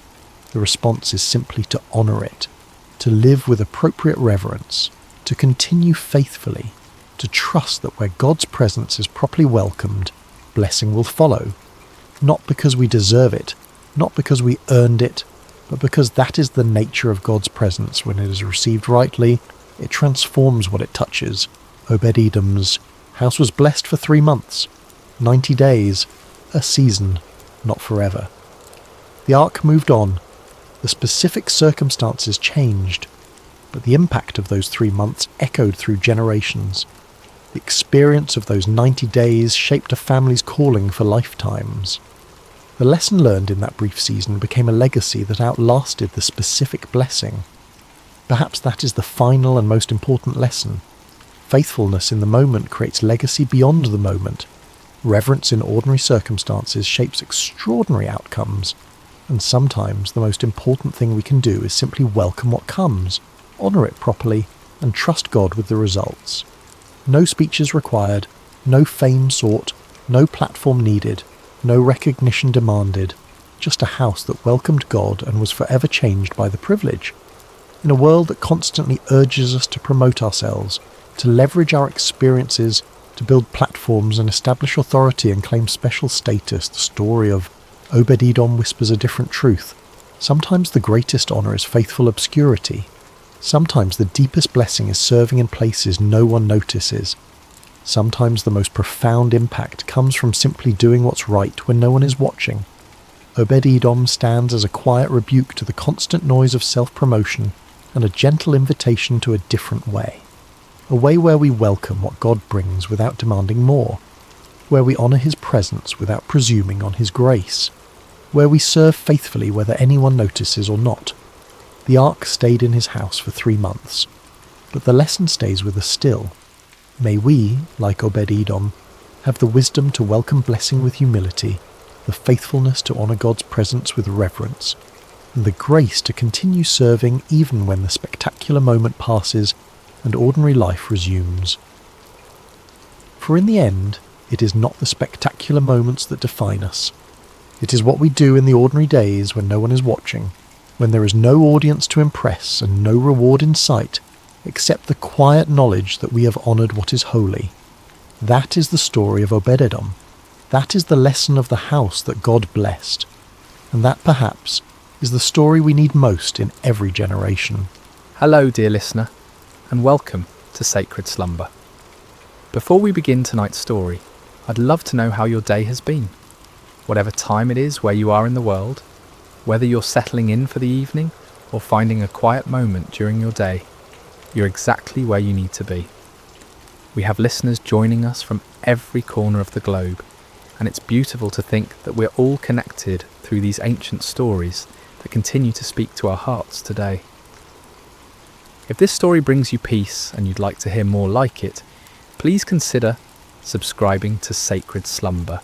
The response is simply to honour it, to live with appropriate reverence, to continue faithfully, to trust that where God's presence is properly welcomed, blessing will follow, not because we deserve it, not because we earned it, but because that is the nature of God's presence. When it is received rightly, it transforms what it touches. Obed-Edom's house was blessed for 3 months, 90 days, a season, not forever. The ark moved on. The specific circumstances changed, but the impact of those 3 months echoed through generations. The experience of those 90 days shaped a family's calling for lifetimes. The lesson learned in that brief season became a legacy that outlasted the specific blessing. Perhaps that is the final and most important lesson. Faithfulness in the moment creates legacy beyond the moment. Reverence in ordinary circumstances shapes extraordinary outcomes. And sometimes the most important thing we can do is simply welcome what comes, honour it properly, and trust God with the results. No speeches required, no fame sought, no platform needed, no recognition demanded, just a house that welcomed God and was forever changed by the privilege. In a world that constantly urges us to promote ourselves, to leverage our experiences, to build platforms and establish authority and claim special status, the story of Obed-Edom whispers a different truth. Sometimes the greatest honour is faithful obscurity. Sometimes the deepest blessing is serving in places no one notices. Sometimes the most profound impact comes from simply doing what's right when no one is watching. Obed-Edom stands as a quiet rebuke to the constant noise of self-promotion and a gentle invitation to a different way. A way where we welcome what God brings without demanding more, where we honour his presence without presuming on his grace, where we serve faithfully whether anyone notices or not. The ark stayed in his house for 3 months, but the lesson stays with us still. May we, like Obed-Edom, have the wisdom to welcome blessing with humility, the faithfulness to honour God's presence with reverence, and the grace to continue serving even when the spectacular moment passes and ordinary life resumes. For in the end, it is not the spectacular moments that define us. It is what we do in the ordinary days when no one is watching, when there is no audience to impress and no reward in sight, except the quiet knowledge that we have honoured what is holy. That is the story of Obed-Edom. That is the lesson of the house that God blessed. And that, perhaps, is the story we need most in every generation. Hello, dear listener, and welcome to Sacred Slumber. Before we begin tonight's story, I'd love to know how your day has been. Whatever time it is where you are in the world, whether you're settling in for the evening or finding a quiet moment during your day, you're exactly where you need to be. We have listeners joining us from every corner of the globe, and it's beautiful to think that we're all connected through these ancient stories that continue to speak to our hearts today. If this story brings you peace and you'd like to hear more like it, please consider subscribing to Sacred Slumber.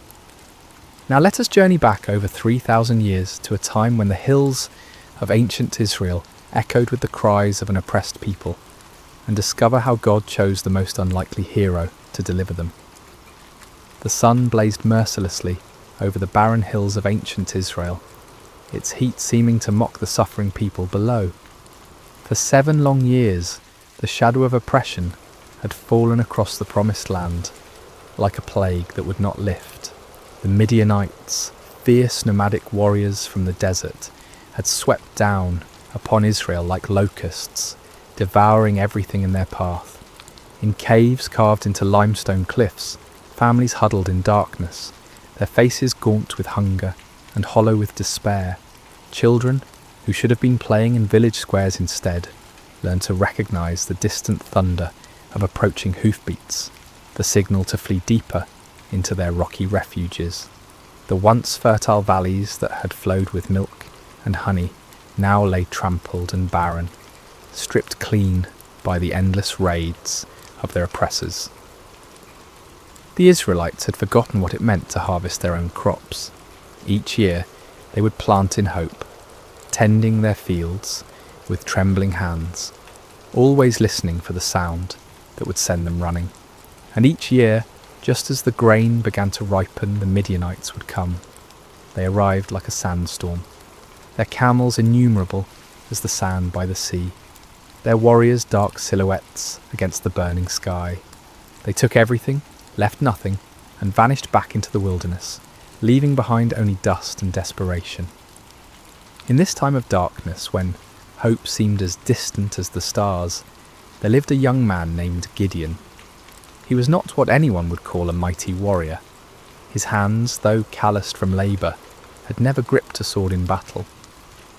Now let us journey back over 3,000 years to a time when the hills of ancient Israel echoed with the cries of an oppressed people, and discover how God chose the most unlikely hero to deliver them. The sun blazed mercilessly over the barren hills of ancient Israel, its heat seeming to mock the suffering people below. For 7 long years, the shadow of oppression had fallen across the promised land, like a plague that would not lift. The Midianites, fierce nomadic warriors from the desert, had swept down upon Israel like locusts, devouring everything in their path. In caves carved into limestone cliffs, families huddled in darkness, their faces gaunt with hunger and hollow with despair. Children, who should have been playing in village squares instead, learned to recognise the distant thunder of approaching hoofbeats, the signal to flee deeper into their rocky refuges. The once fertile valleys that had flowed with milk and honey now lay trampled and barren, stripped clean by the endless raids of their oppressors. The Israelites had forgotten what it meant to harvest their own crops. Each year they would plant in hope, tending their fields with trembling hands, always listening for the sound that would send them running. And each year, just as the grain began to ripen, the Midianites would come. They arrived like a sandstorm, their camels innumerable as the sand by the sea. their warriors dark silhouettes against the burning sky. They took everything, left nothing, and vanished back into the wilderness, leaving behind only dust and desperation. In this time of darkness, when hope seemed as distant as the stars, there lived a young man named Gideon. He was not what anyone would call a mighty warrior. His hands, though calloused from labour, had never gripped a sword in battle.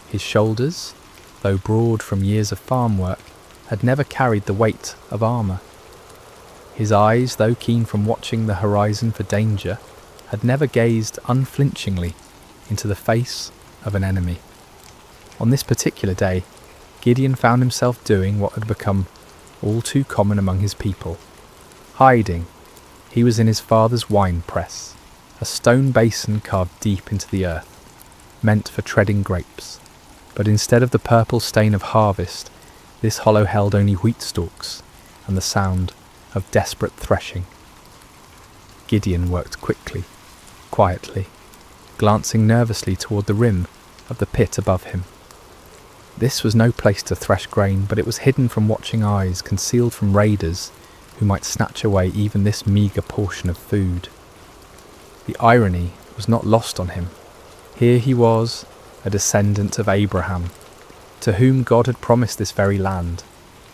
His shoulders, though broad from years of farm work, had never carried the weight of armour. His eyes, though keen from watching the horizon for danger, had never gazed unflinchingly into the face of an enemy. On this particular day, Gideon found himself doing what had become all too common among his people. Hiding. He was in his father's wine press, a stone basin carved deep into the earth, meant for treading grapes. But instead of the purple stain of harvest, this hollow held only wheat stalks and the sound of desperate threshing. Gideon worked quickly, quietly, glancing nervously toward the rim of the pit above him. This was no place to thresh grain, but it was hidden from watching eyes, concealed from raiders who might snatch away even this meagre portion of food. The irony was not lost on him. Here he was, a descendant of Abraham, to whom God had promised this very land,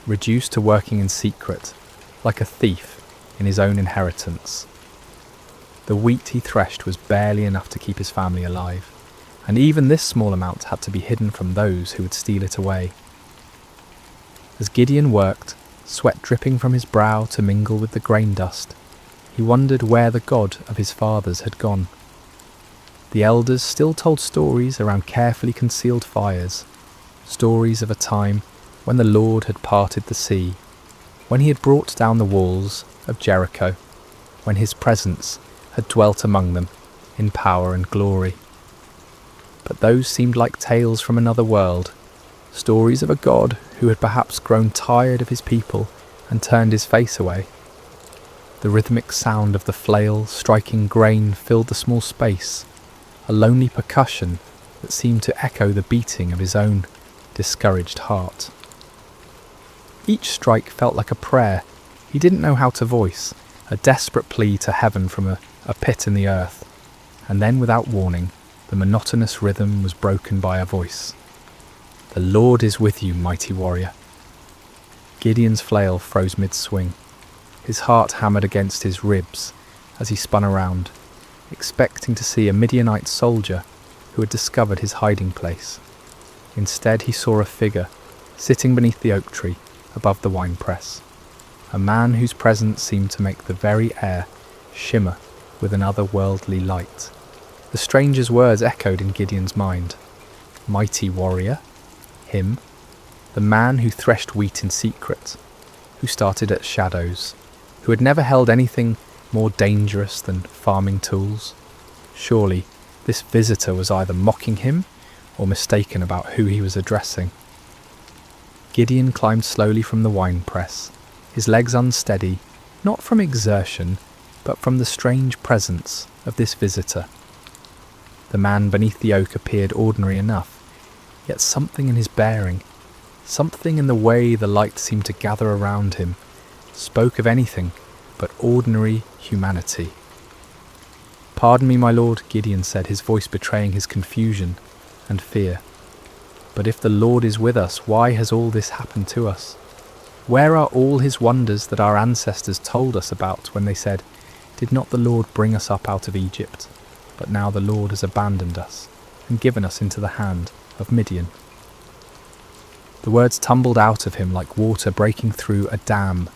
reduced to working in secret, like a thief in his own inheritance. The wheat he threshed was barely enough to keep his family alive, and even this small amount had to be hidden from those who would steal it away. As Gideon worked, sweat dripping from his brow to mingle with the grain dust, he wondered where the God of his fathers had gone. The elders still told stories around carefully concealed fires, stories of a time when the Lord had parted the sea, when he had brought down the walls of Jericho, when his presence had dwelt among them in power and glory. But those seemed like tales from another world, stories of a God who had perhaps grown tired of his people and turned his face away. The rhythmic sound of the flail striking grain filled the small space, a lonely percussion that seemed to echo the beating of his own discouraged heart. Each strike felt like a prayer he didn't know how to voice, a desperate plea to heaven from a pit in the earth, and then without warning, the monotonous rhythm was broken by a voice. "The Lord is with you, mighty warrior." Gideon's flail froze mid-swing. His heart hammered against his ribs as he spun around, expecting to see a Midianite soldier who had discovered his hiding place. Instead, he saw a figure sitting beneath the oak tree above the winepress, a man whose presence seemed to make the very air shimmer with an otherworldly light. The stranger's words echoed in Gideon's mind. Mighty warrior? Him? The man who threshed wheat in secret, who started at shadows, who had never held anything more dangerous than farming tools? Surely this visitor was either mocking him or mistaken about who he was addressing. Gideon climbed slowly from the winepress, his legs unsteady, not from exertion, but from the strange presence of this visitor. The man beneath the oak appeared ordinary enough, yet something in his bearing, something in the way the light seemed to gather around him, spoke of anything but ordinary humanity. "Pardon me, my lord," Gideon said, his voice betraying his confusion and fear. "But if the Lord is with us, why has all this happened to us? Where are all his wonders that our ancestors told us about when they said, 'Did not the Lord bring us up out of Egypt? But now the Lord has abandoned us and given us into the hand of Midian.'" The words tumbled out of him like water breaking through a dam.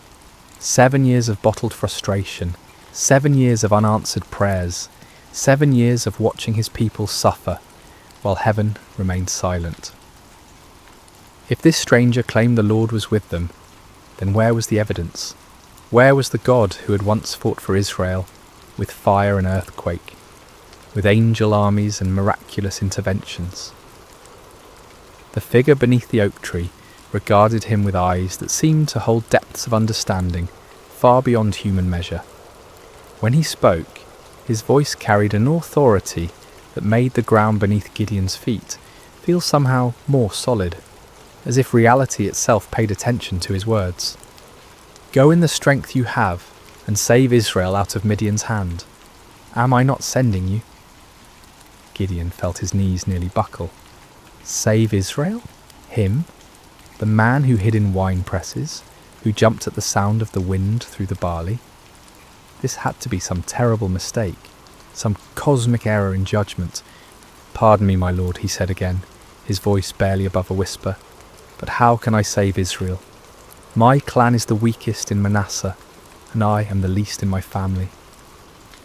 7 years of bottled frustration, 7 years of unanswered prayers, 7 years of watching his people suffer, while heaven remained silent. If this stranger claimed the Lord was with them, then where was the evidence? Where was the God who had once fought for Israel with fire and earthquake, with angel armies and miraculous interventions? The figure beneath the oak tree regarded him with eyes that seemed to hold depths of understanding far beyond human measure. When he spoke, his voice carried an authority that made the ground beneath Gideon's feet feel somehow more solid. as if reality itself paid attention to his words. "Go in the strength you have and save Israel out of Midian's hand. Am I not sending you?" Gideon felt his knees nearly buckle. Save Israel? Him? The man who hid in wine presses, who jumped at the sound of the wind through the barley? This had to be some terrible mistake, some cosmic error in judgment. "Pardon me, my lord," he said again, his voice barely above a whisper, "but how can I save Israel? My clan is the weakest in Manasseh, and I am the least in my family."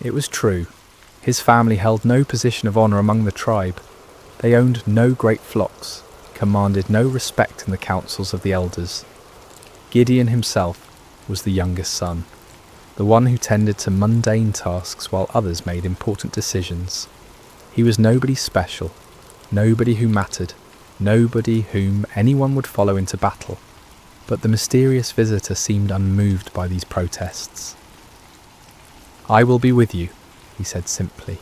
It was true. His family held no position of honour among the tribe. They owned no great flocks, commanded no respect in the councils of the elders. Gideon himself was the youngest son, the one who tended to mundane tasks while others made important decisions. He was nobody special, nobody who mattered, nobody whom anyone would follow into battle. But the mysterious visitor seemed unmoved by these protests. "I will be with you," he said simply,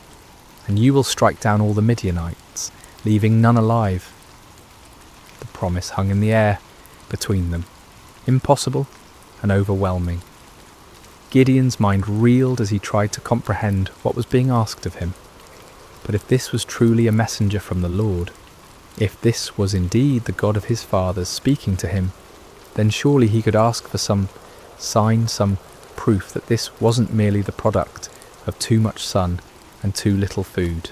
"and you will strike down all the Midianites, leaving none alive." The promise hung in the air between them, impossible and overwhelming. Gideon's mind reeled as he tried to comprehend what was being asked of him. But if this was truly a messenger from the Lord, if this was indeed the God of his fathers speaking to him, then surely he could ask for some sign, some proof that this wasn't merely the product of too much sun and too little food.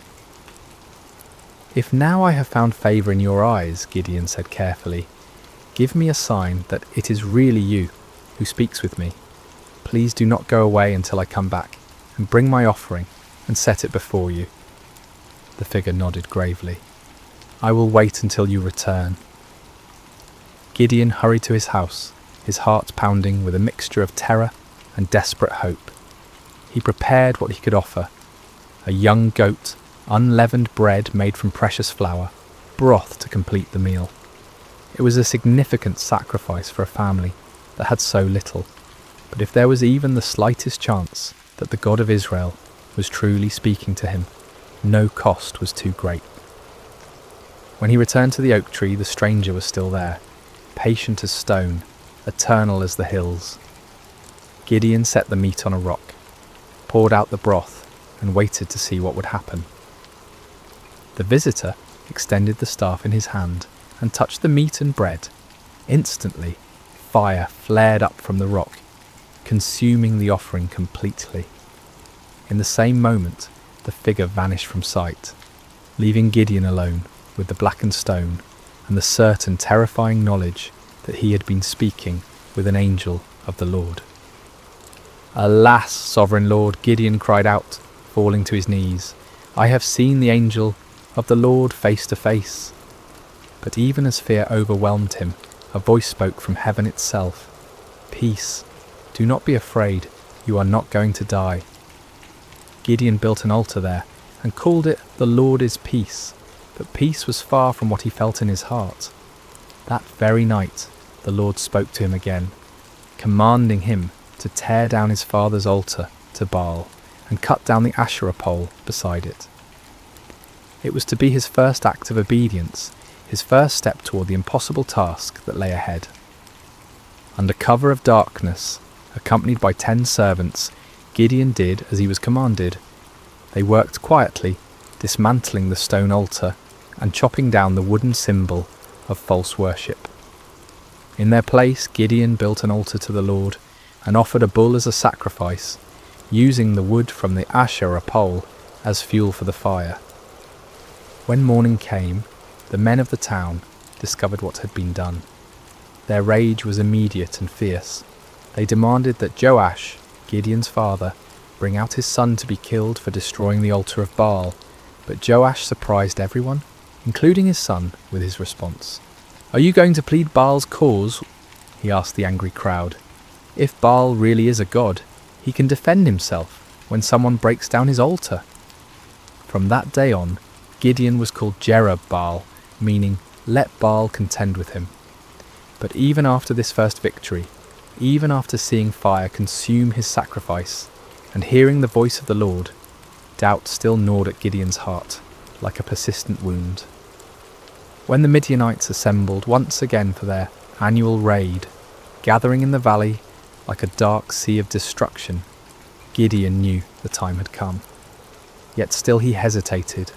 "If now I have found favour in your eyes," Gideon said carefully, "give me a sign that it is really you who speaks with me. Please do not go away until I come back, and bring my offering and set it before you." The figure nodded gravely. "I will wait until you return." Gideon hurried to his house, his heart pounding with a mixture of terror and desperate hope. He prepared what he could offer: a young goat, unleavened bread made from precious flour, broth to complete the meal. It was a significant sacrifice for a family that had so little, but if there was even the slightest chance that the God of Israel was truly speaking to him, no cost was too great. When he returned to the oak tree, the stranger was still there, patient as stone, eternal as the hills. Gideon set the meat on a rock, poured out the broth, and waited to see what would happen. The visitor extended the staff in his hand and touched the meat and bread. Instantly, fire flared up from the rock, consuming the offering completely. In the same moment, the figure vanished from sight, leaving Gideon alone with the blackened stone and the certain terrifying knowledge that he had been speaking with an angel of the Lord. "Alas, sovereign Lord," Gideon cried out, falling to his knees, "I have seen the angel of the Lord face to face." But even as fear overwhelmed him, a voice spoke from heaven itself. "Peace, do not be afraid, you are not going to die." Gideon built an altar there and called it "The Lord is Peace," but peace was far from what he felt in his heart. That very night, the Lord spoke to him again, commanding him to tear down his father's altar to Baal and cut down the Asherah pole beside it. It was to be his first act of obedience, his first step toward the impossible task that lay ahead. Under cover of darkness, accompanied by 10 servants, Gideon did as he was commanded. They worked quietly, dismantling the stone altar and chopping down the wooden symbol of false worship. In their place, Gideon built an altar to the Lord and offered a bull as a sacrifice, using the wood from the Asherah pole as fuel for the fire. When morning came, the men of the town discovered what had been done. Their rage was immediate and fierce. They demanded that Joash, Gideon's father, bring out his son to be killed for destroying the altar of Baal, but Joash surprised everyone, including his son, with his response. "Are you going to plead Baal's cause?" he asked the angry crowd. "If Baal really is a god, he can defend himself when someone breaks down his altar." From that day on, Gideon was called Jerub-Baal, meaning "let Baal contend with him." But even after this first victory, even after seeing fire consume his sacrifice and hearing the voice of the Lord, doubt still gnawed at Gideon's heart like a persistent wound. When the Midianites assembled once again for their annual raid, gathering in the valley like a dark sea of destruction, Gideon knew the time had come. Yet still he hesitated,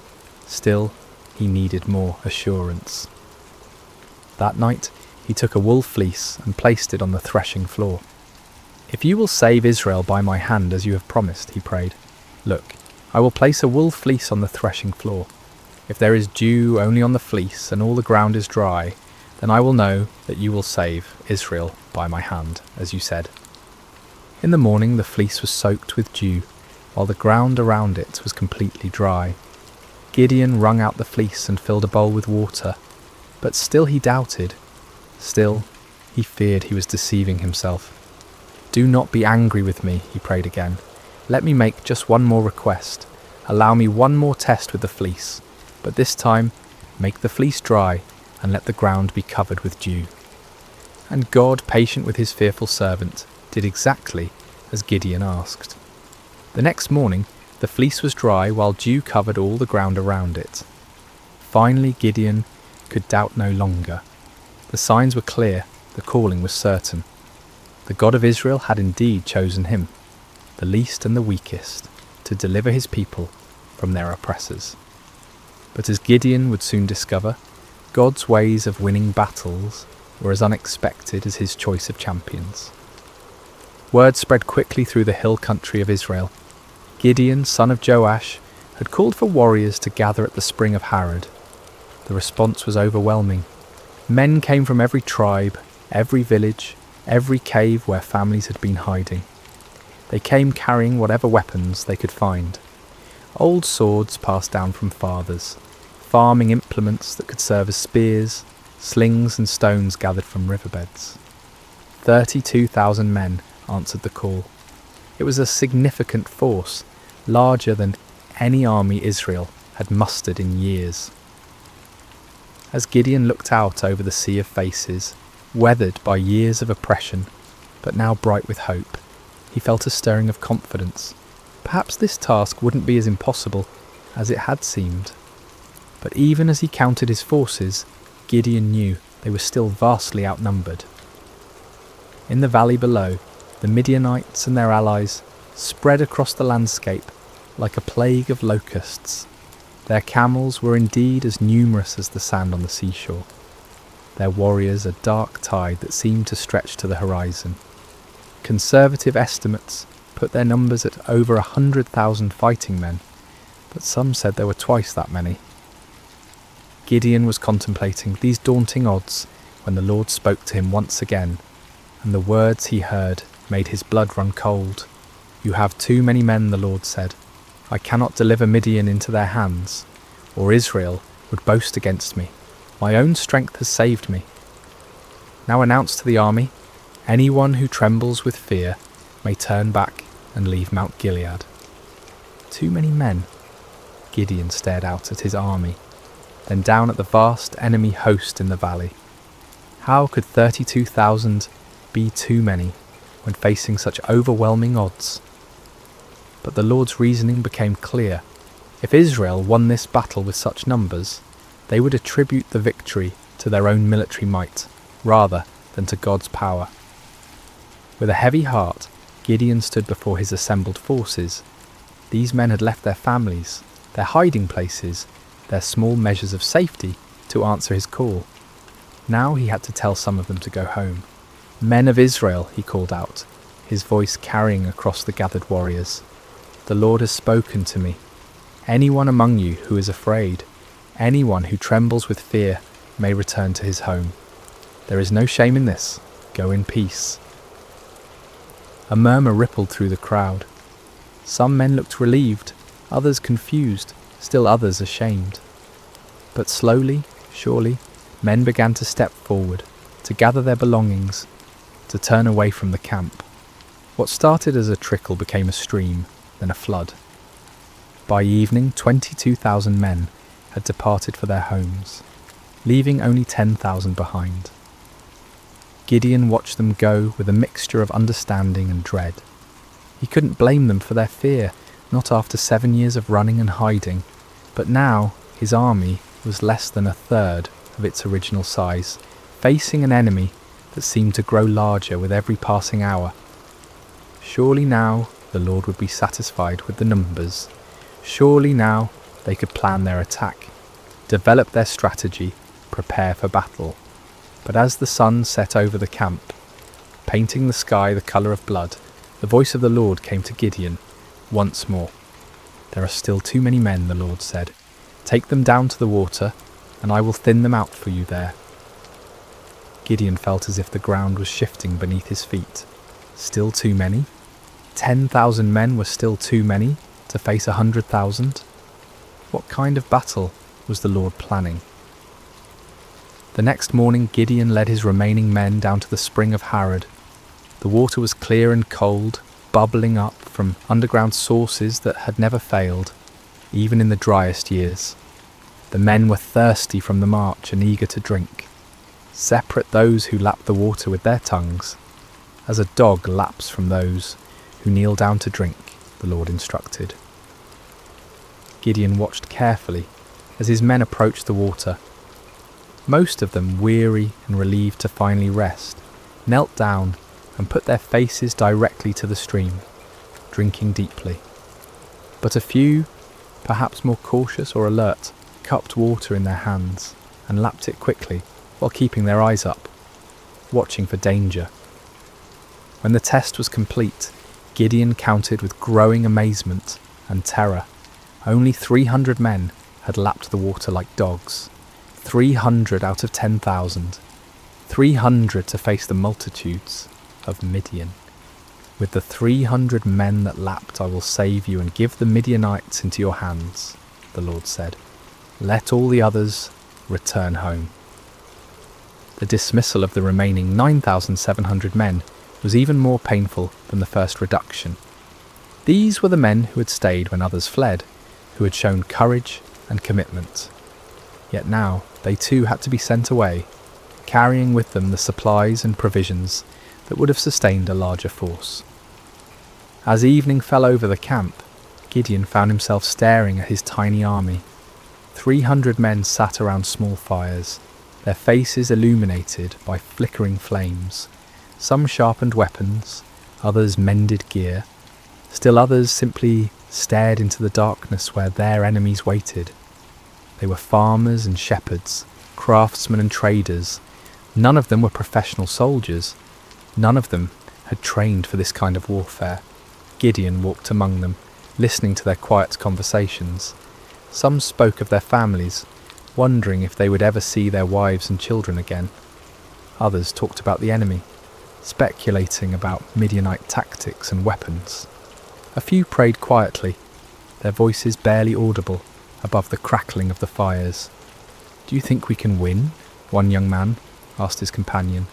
still he needed more assurance. That night he took a wool fleece and placed it on the threshing floor. "If you will save Israel by my hand as you have promised," he prayed, "look, I will place a wool fleece on the threshing floor. If there is dew only on the fleece and all the ground is dry, then I will know that you will save Israel by my hand, as you said." In the morning the fleece was soaked with dew, while the ground around it was completely dry. Gideon wrung out the fleece and filled a bowl with water, but still he doubted. Still, he feared he was deceiving himself. "Do not be angry with me," he prayed again. "Let me make just one more request. Allow me one more test with the fleece, but this time make the fleece dry and let the ground be covered with dew." And God, patient with his fearful servant, did exactly as Gideon asked. The next morning, the fleece was dry while dew covered all the ground around it. Finally, Gideon could doubt no longer. The signs were clear, the calling was certain. The God of Israel had indeed chosen him, the least and the weakest, to deliver his people from their oppressors. But as Gideon would soon discover, God's ways of winning battles were as unexpected as his choice of champions. Word spread quickly through the hill country of Israel. Gideon, son of Joash, had called for warriors to gather at the spring of Harod. The response was overwhelming. Men came from every tribe, every village, every cave where families had been hiding. They came carrying whatever weapons they could find. Old swords passed down from fathers, farming implements that could serve as spears, slings and stones gathered from riverbeds. 32,000 men answered the call. It was a significant force, larger than any army Israel had mustered in years. As Gideon looked out over the sea of faces, weathered by years of oppression, but now bright with hope, he felt a stirring of confidence. Perhaps this task wouldn't be as impossible as it had seemed. But even as he counted his forces, Gideon knew they were still vastly outnumbered. In the valley below, the Midianites and their allies spread across the landscape like a plague of locusts. Their camels were indeed as numerous as the sand on the seashore. Their warriors a dark tide that seemed to stretch to the horizon. Conservative estimates put their numbers at over 100,000 fighting men, but some said there were twice that many. Gideon was contemplating these daunting odds when the Lord spoke to him once again, and the words he heard made his blood run cold. "You have too many men," the Lord said. "I cannot deliver Midian into their hands, or Israel would boast against me. My own strength has saved me. Now announce to the army, anyone who trembles with fear may turn back and leave Mount Gilead." Too many men? Gideon stared out at his army, then down at the vast enemy host in the valley. How could 32,000 be too many when facing such overwhelming odds? But the Lord's reasoning became clear. If Israel won this battle with such numbers, they would attribute the victory to their own military might, rather than to God's power. With a heavy heart, Gideon stood before his assembled forces. These men had left their families, their hiding places, their small measures of safety to answer his call. Now he had to tell some of them to go home. "Men of Israel," he called out, his voice carrying across the gathered warriors. "The Lord has spoken to me. Anyone among you who is afraid, anyone who trembles with fear, may return to his home. There is no shame in this. Go in peace." A murmur rippled through the crowd. Some men looked relieved, others confused, still others ashamed. But slowly, surely, men began to step forward, to gather their belongings, to turn away from the camp. What started as a trickle became a stream, then a flood. By evening, 22,000 men had departed for their homes, leaving only 10,000 behind. Gideon watched them go with a mixture of understanding and dread. He couldn't blame them for their fear, not after 7 years of running and hiding, but now his army was less than a third of its original size, facing an enemy that seemed to grow larger with every passing hour. Surely now the Lord would be satisfied with the numbers. Surely now they could plan their attack, develop their strategy, prepare for battle. But as the sun set over the camp, painting the sky the colour of blood, the voice of the Lord came to Gideon once more. "There are still too many men," the Lord said. "Take them down to the water, and I will thin them out for you there." Gideon felt as if the ground was shifting beneath his feet. Still too many? 10,000 men were still too many to face 100,000? What kind of battle was the Lord planning? The next morning Gideon led his remaining men down to the spring of Harod. The water was clear and cold, bubbling up from underground sources that had never failed, even in the driest years. The men were thirsty from the march and eager to drink. Separate those who lapped the water with their tongues, as a dog laps from those who kneel down to drink, the Lord instructed. Gideon watched carefully as his men approached the water. Most of them, weary and relieved to finally rest, knelt down and put their faces directly to the stream, drinking deeply. But a few, perhaps more cautious or alert, cupped water in their hands and lapped it quickly while keeping their eyes up, watching for danger. When the test was complete, Gideon counted with growing amazement and terror. Only 300 men had lapped the water like dogs. 300 out of 10,000. 300 to face the multitudes of Midian. "With the 300 men that lapped I will save you and give the Midianites into your hands," the Lord said. "Let all the others return home." The dismissal of the remaining 9,700 men was even more painful than the first reduction. These were the men who had stayed when others fled, who had shown courage and commitment. Yet now they too had to be sent away, carrying with them the supplies and provisions that would have sustained a larger force. As evening fell over the camp, Gideon found himself staring at his tiny army. 300 men sat around small fires, their faces illuminated by flickering flames. Some sharpened weapons, others mended gear, still others simply stared into the darkness where their enemies waited. They were farmers and shepherds, craftsmen and traders. None of them were professional soldiers. None of them had trained for this kind of warfare. Gideon walked among them, listening to their quiet conversations. Some spoke of their families, wondering if they would ever see their wives and children again. Others talked about the enemy, speculating about Midianite tactics and weapons. A few prayed quietly, their voices barely audible above the crackling of the fires. "Do you think we can win?" one young man asked his companion,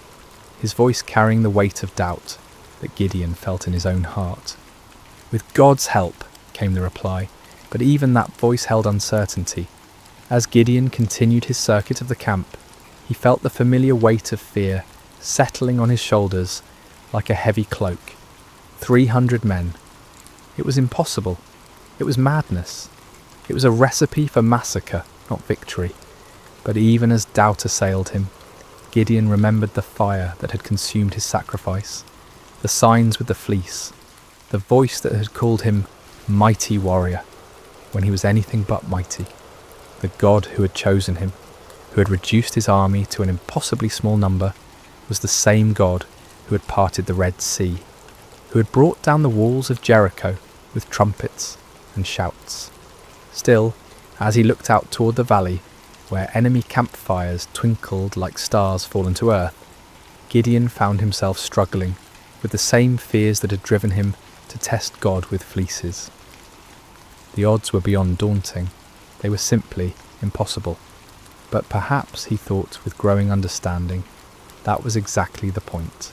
his voice carrying the weight of doubt that Gideon felt in his own heart. "With God's help," came the reply, but even that voice held uncertainty. As Gideon continued his circuit of the camp, he felt the familiar weight of fear settling on his shoulders like a heavy cloak. 300 men. It was impossible. It was madness. It was a recipe for massacre, not victory. But even as doubt assailed him, Gideon remembered the fire that had consumed his sacrifice, the signs with the fleece, the voice that had called him mighty warrior when he was anything but mighty. The God who had chosen him, who had reduced his army to an impossibly small number, was the same God who had parted the Red Sea, who had brought down the walls of Jericho with trumpets and shouts. Still, as he looked out toward the valley, where enemy campfires twinkled like stars fallen to earth, Gideon found himself struggling with the same fears that had driven him to test God with fleeces. The odds were beyond daunting. They were simply impossible. But perhaps, he thought with growing understanding, that was exactly the point.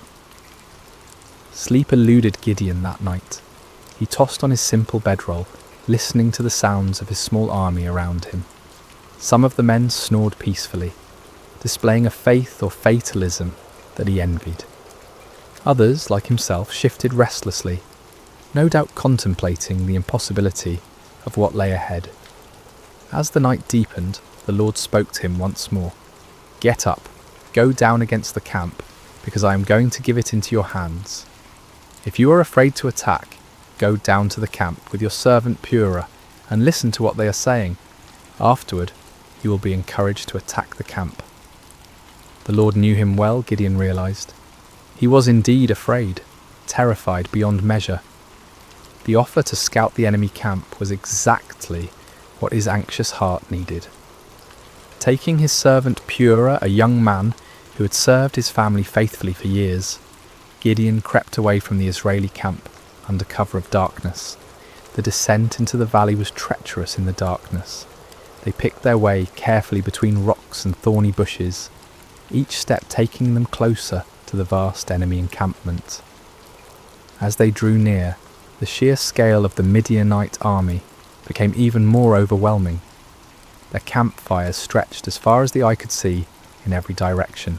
Sleep eluded Gideon that night. He tossed on his simple bedroll, listening to the sounds of his small army around him. Some of the men snored peacefully, displaying a faith or fatalism that he envied. Others, like himself, shifted restlessly, no doubt contemplating the impossibility of what lay ahead. As the night deepened, the Lord spoke to him once more. Get up, go down against the camp, because I am going to give it into your hands. If you are afraid to attack, go down to the camp with your servant Purah and listen to what they are saying. Afterward, you will be encouraged to attack the camp." The Lord knew him well, Gideon realised. He was indeed afraid, terrified beyond measure. The offer to scout the enemy camp was exactly what his anxious heart needed. Taking his servant Purah, a young man who had served his family faithfully for years, Gideon crept away from the Israeli camp under cover of darkness. The descent into the valley was treacherous in the darkness. They picked their way carefully between rocks and thorny bushes, each step taking them closer to the vast enemy encampment. As they drew near, the sheer scale of the Midianite army became even more overwhelming. Their campfires stretched as far as the eye could see in every direction,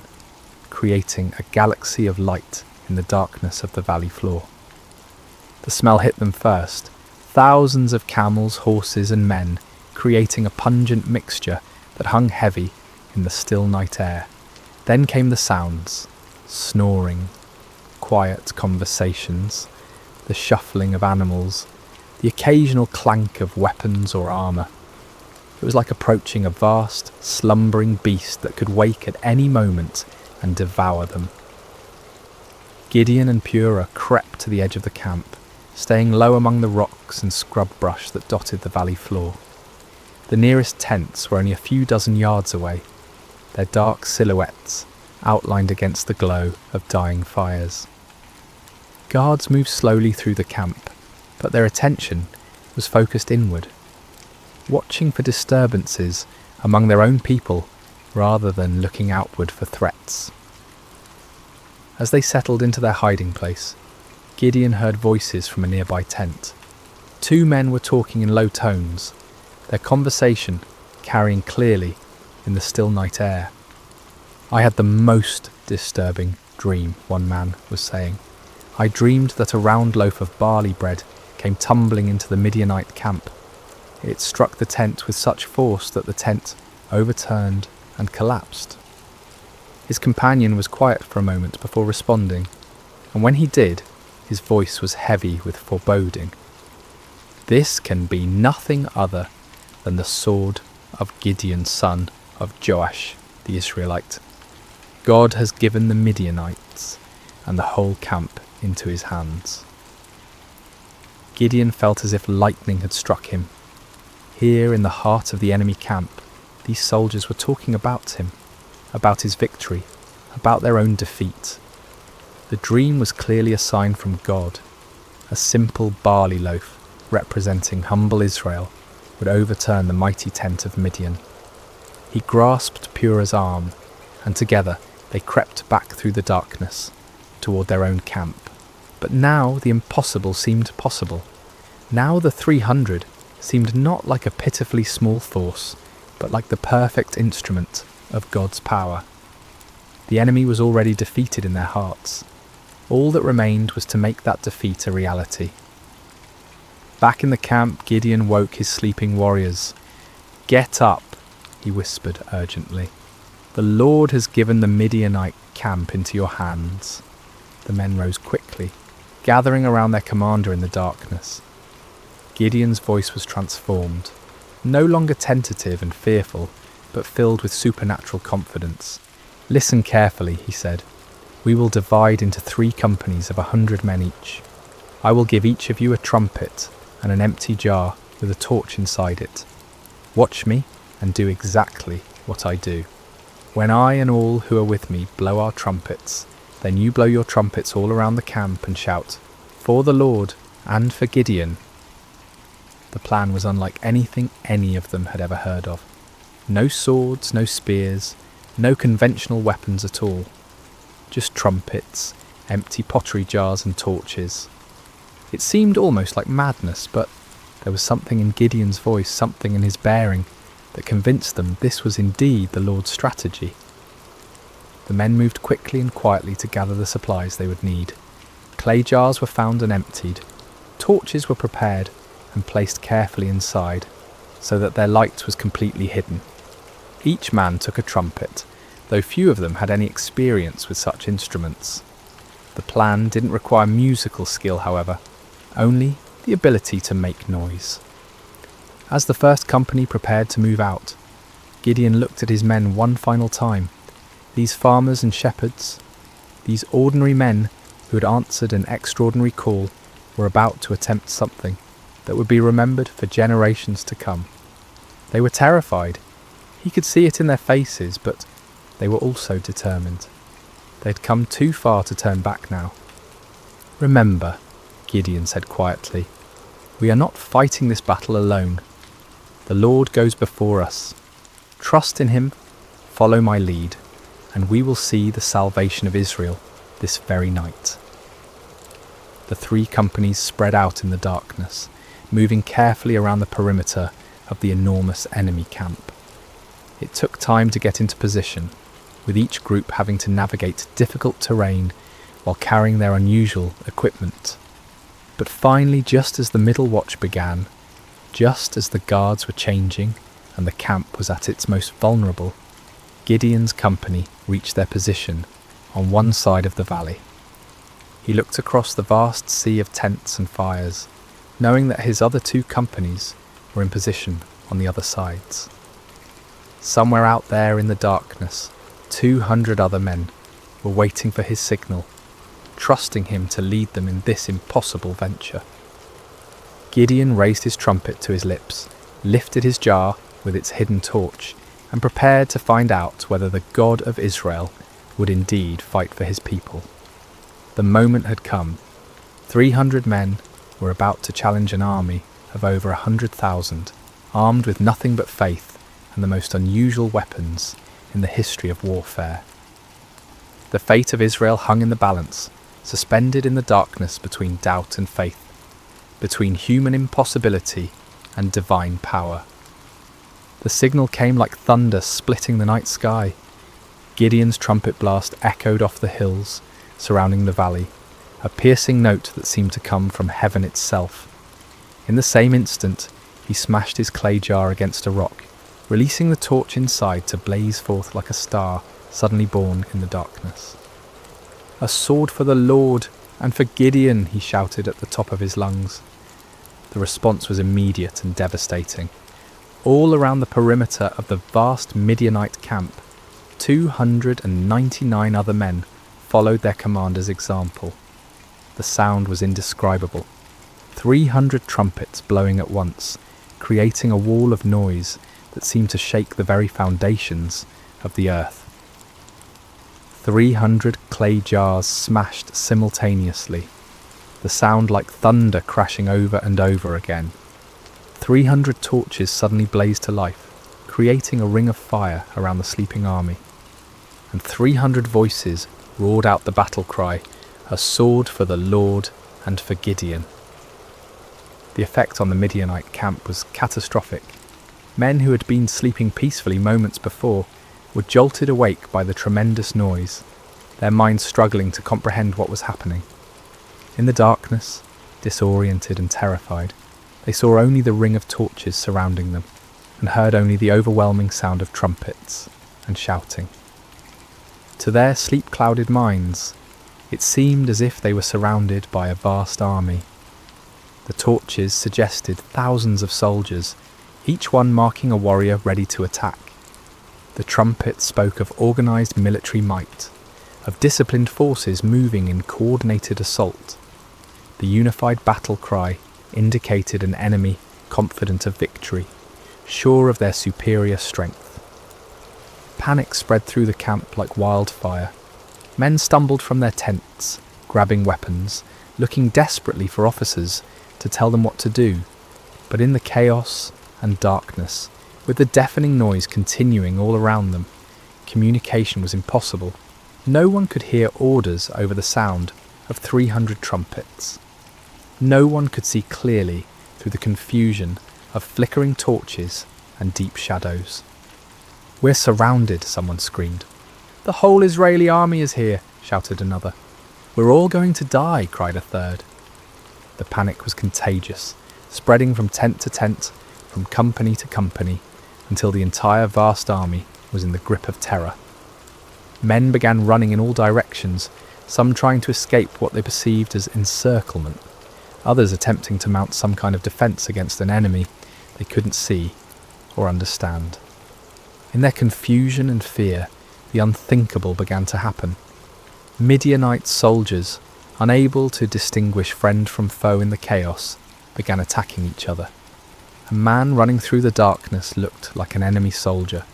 creating a galaxy of light in the darkness of the valley floor. The smell hit them first, thousands of camels, horses and men, creating a pungent mixture that hung heavy in the still night air. Then came the sounds, snoring, quiet conversations, the shuffling of animals, the occasional clank of weapons or armour. It was like approaching a vast, slumbering beast that could wake at any moment and devour them. Gideon and Purah crept to the edge of the camp, staying low among the rocks and scrub brush that dotted the valley floor. The nearest tents were only a few dozen yards away, their dark silhouettes outlined against the glow of dying fires. Guards moved slowly through the camp, but their attention was focused inward, watching for disturbances among their own people rather than looking outward for threats. As they settled into their hiding place, Gideon heard voices from a nearby tent. Two men were talking in low tones, their conversation carrying clearly in the still night air. "I had the most disturbing dream," one man was saying. "I dreamed that a round loaf of barley bread came tumbling into the Midianite camp. It struck the tent with such force that the tent overturned and collapsed." His companion was quiet for a moment before responding, and when he did, his voice was heavy with foreboding. "This can be nothing other than the sword of Gideon, son of Joash, the Israelite. God has given the Midianites and the whole camp into his hands." Gideon felt as if lightning had struck him. Here in the heart of the enemy camp, these soldiers were talking about him, about his victory, about their own defeat. The dream was clearly a sign from God. A simple barley loaf, representing humble Israel, would overturn the mighty tent of Midian. He grasped Purah's arm, and together they crept back through the darkness, toward their own camp. But now the impossible seemed possible. Now the 300 seemed not like a pitifully small force, but like the perfect instrument of God's power. The enemy was already defeated in their hearts. All that remained was to make that defeat a reality. Back in the camp, Gideon woke his sleeping warriors. "Get up," he whispered urgently. "The Lord has given the Midianite camp into your hands." The men rose quickly, gathering around their commander in the darkness. Gideon's voice was transformed, no longer tentative and fearful, but filled with supernatural confidence. "Listen carefully," he said. "We will divide into 3 companies of 100 men each. I will give each of you a trumpet and an empty jar with a torch inside it. Watch me and do exactly what I do. When I and all who are with me blow our trumpets, then you blow your trumpets all around the camp and shout, 'For the Lord and for Gideon.'" The plan was unlike anything any of them had ever heard of. No swords, no spears, no conventional weapons at all. Just trumpets, empty pottery jars and torches. It seemed almost like madness, but there was something in Gideon's voice, something in his bearing, that convinced them this was indeed the Lord's strategy. The men moved quickly and quietly to gather the supplies they would need. Clay jars were found and emptied. Torches were prepared and placed carefully inside, so that their light was completely hidden. Each man took a trumpet, though few of them had any experience with such instruments. The plan didn't require musical skill, however, only the ability to make noise. As the first company prepared to move out, Gideon looked at his men one final time. These farmers and shepherds, these ordinary men who had answered an extraordinary call, were about to attempt something that would be remembered for generations to come. They were terrified. He could see it in their faces, but they were also determined. They'd come too far to turn back now. "Remember," Gideon said quietly, "we are not fighting this battle alone. The Lord goes before us. Trust in him, follow my lead, and we will see the salvation of Israel this very night." The three companies spread out in the darkness, moving carefully around the perimeter of the enormous enemy camp. It took time to get into position, with each group having to navigate difficult terrain while carrying their unusual equipment. But finally, just as the middle watch began, just as the guards were changing and the camp was at its most vulnerable, Gideon's company reached their position on one side of the valley. He looked across the vast sea of tents and fires, knowing that his other two companies were in position on the other sides. Somewhere out there in the darkness, 200 other men were waiting for his signal, trusting him to lead them in this impossible venture. Gideon raised his trumpet to his lips, lifted his jar with its hidden torch, and prepared to find out whether the God of Israel would indeed fight for his people. The moment had come. 300 men were about to challenge an army of over 100,000, armed with nothing but faith and the most unusual weapons in the history of warfare. The fate of Israel hung in the balance, suspended in the darkness between doubt and faith, between human impossibility and divine power. The signal came like thunder splitting the night sky. Gideon's trumpet blast echoed off the hills surrounding the valley, a piercing note that seemed to come from heaven itself. In the same instant, he smashed his clay jar against a rock, releasing the torch inside to blaze forth like a star suddenly born in the darkness. "A sword for the Lord and for Gideon," he shouted at the top of his lungs. The response was immediate and devastating. All around the perimeter of the vast Midianite camp, 299 other men followed their commander's example. The sound was indescribable. 300 trumpets blowing at once, creating a wall of noise that seemed to shake the very foundations of the earth. 300 clay jars smashed simultaneously, the sound like thunder crashing over and over again. 300 torches suddenly blazed to life, creating a ring of fire around the sleeping army. And 300 voices roared out the battle cry, "A sword for the Lord and for Gideon." The effect on the Midianite camp was catastrophic. Men who had been sleeping peacefully moments before were jolted awake by the tremendous noise, their minds struggling to comprehend what was happening. In the darkness, disoriented and terrified, they saw only the ring of torches surrounding them, and heard only the overwhelming sound of trumpets and shouting. To their sleep-clouded minds, it seemed as if they were surrounded by a vast army. The torches suggested thousands of soldiers, each one marking a warrior ready to attack. The trumpets spoke of organised military might, of disciplined forces moving in coordinated assault. The unified battle cry indicated an enemy confident of victory, sure of their superior strength. Panic spread through the camp like wildfire. Men stumbled from their tents, grabbing weapons, looking desperately for officers to tell them what to do. But in the chaos and darkness, with the deafening noise continuing all around them, communication was impossible. No one could hear orders over the sound of 300 trumpets. No one could see clearly through the confusion of flickering torches and deep shadows. "We're surrounded," someone screamed. "The whole Israeli army is here," shouted another. "We're all going to die," cried a third. The panic was contagious, spreading from tent to tent, from company to company, until the entire vast army was in the grip of terror. Men began running in all directions, some trying to escape what they perceived as encirclement, others attempting to mount some kind of defence against an enemy they couldn't see or understand. In their confusion and fear, the unthinkable began to happen. Midianite soldiers, unable to distinguish friend from foe in the chaos, began attacking each other. A man running through the darkness looked like an enemy soldier.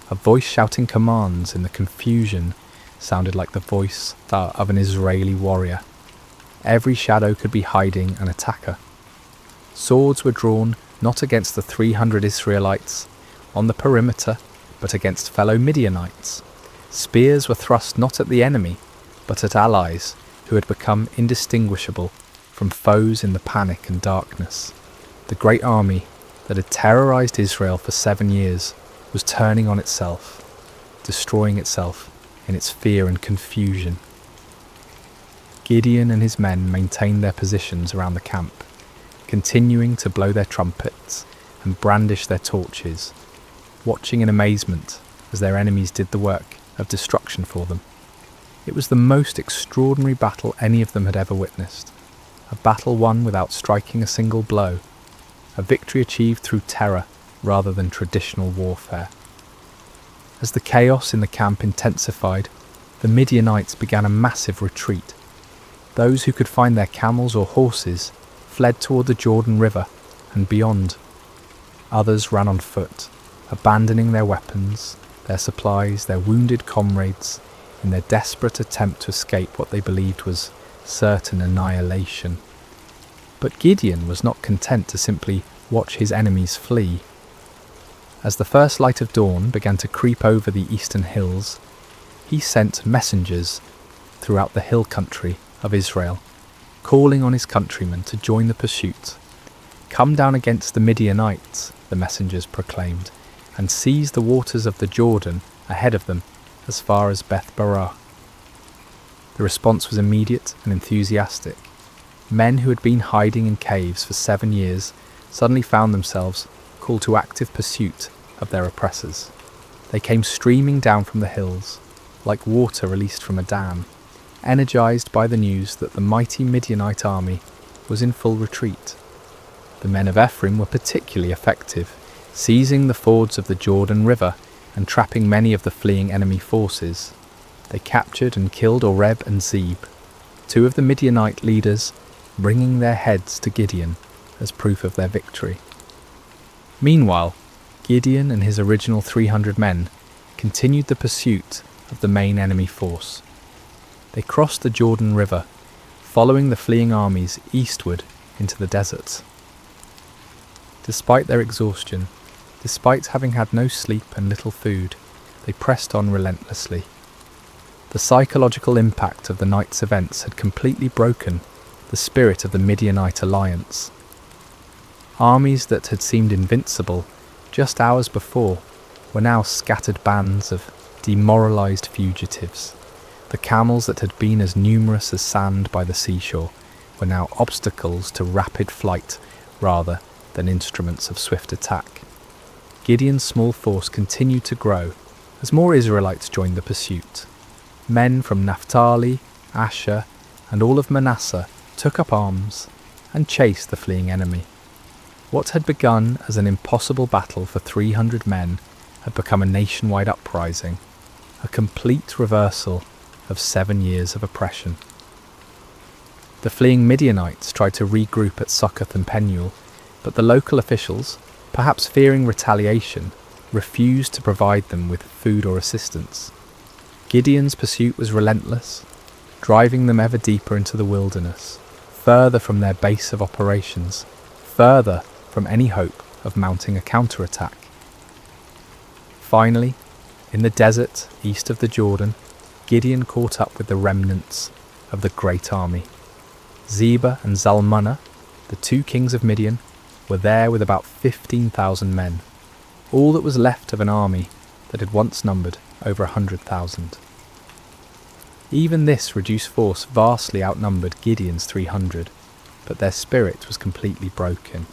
A voice shouting commands in the confusion sounded like the voice of an Israeli warrior. Every shadow could be hiding an attacker. Swords were drawn not against the 300 Israelites on the perimeter, but against fellow Midianites. Spears were thrust not at the enemy, but at allies who had become indistinguishable from foes in the panic and darkness. The great army that had terrorized Israel for 7 years was turning on itself, destroying itself in its fear and confusion. Gideon and his men maintained their positions around the camp, continuing to blow their trumpets and brandish their torches, watching in amazement as their enemies did the work of destruction for them. It was the most extraordinary battle any of them had ever witnessed, a battle won without striking a single blow, a victory achieved through terror rather than traditional warfare. As the chaos in the camp intensified, the Midianites began a massive retreat. Those who could find their camels or horses fled toward the Jordan River and beyond. Others ran on foot, abandoning their weapons, their supplies, their wounded comrades, in their desperate attempt to escape what they believed was certain annihilation. But Gideon was not content to simply watch his enemies flee. As the first light of dawn began to creep over the eastern hills, he sent messengers throughout the hill country of Israel, calling on his countrymen to join the pursuit. "Come down against the Midianites," the messengers proclaimed, "and seize the waters of the Jordan ahead of them as far as Beth-barah." The response was immediate and enthusiastic. Men who had been hiding in caves for 7 years suddenly found themselves called to active pursuit of their oppressors. They came streaming down from the hills, like water released from a dam, energized by the news that the mighty Midianite army was in full retreat. The men of Ephraim were particularly effective, seizing the fords of the Jordan River and trapping many of the fleeing enemy forces. They captured and killed Oreb and Zeb, 2 of the Midianite leaders, bringing their heads to Gideon as proof of their victory. Meanwhile, Gideon and his original 300 men continued the pursuit of the main enemy force. They crossed the Jordan River, following the fleeing armies eastward into the deserts. Despite their exhaustion, despite having had no sleep and little food, they pressed on relentlessly. The psychological impact of the night's events had completely broken the spirit of the Midianite alliance. Armies that had seemed invincible just hours before were now scattered bands of demoralized fugitives. The camels that had been as numerous as sand by the seashore were now obstacles to rapid flight rather than instruments of swift attack. Gideon's small force continued to grow as more Israelites joined the pursuit. Men from Naphtali, Asher, and all of Manasseh took up arms and chased the fleeing enemy. What had begun as an impossible battle for 300 men had become a nationwide uprising, a complete reversal of 7 years of oppression. The fleeing Midianites tried to regroup at Succoth and Penuel, but the local officials, perhaps fearing retaliation, refused to provide them with food or assistance. Gideon's pursuit was relentless, driving them ever deeper into the wilderness, further from their base of operations, further from any hope of mounting a counterattack. Finally, in the desert east of the Jordan, Gideon caught up with the remnants of the great army. Zebah and Zalmunna, the 2 kings of Midian, were there with about 15,000 men, all that was left of an army that had once numbered over 100,000. Even this reduced force vastly outnumbered Gideon's 300, but their spirit was completely broken.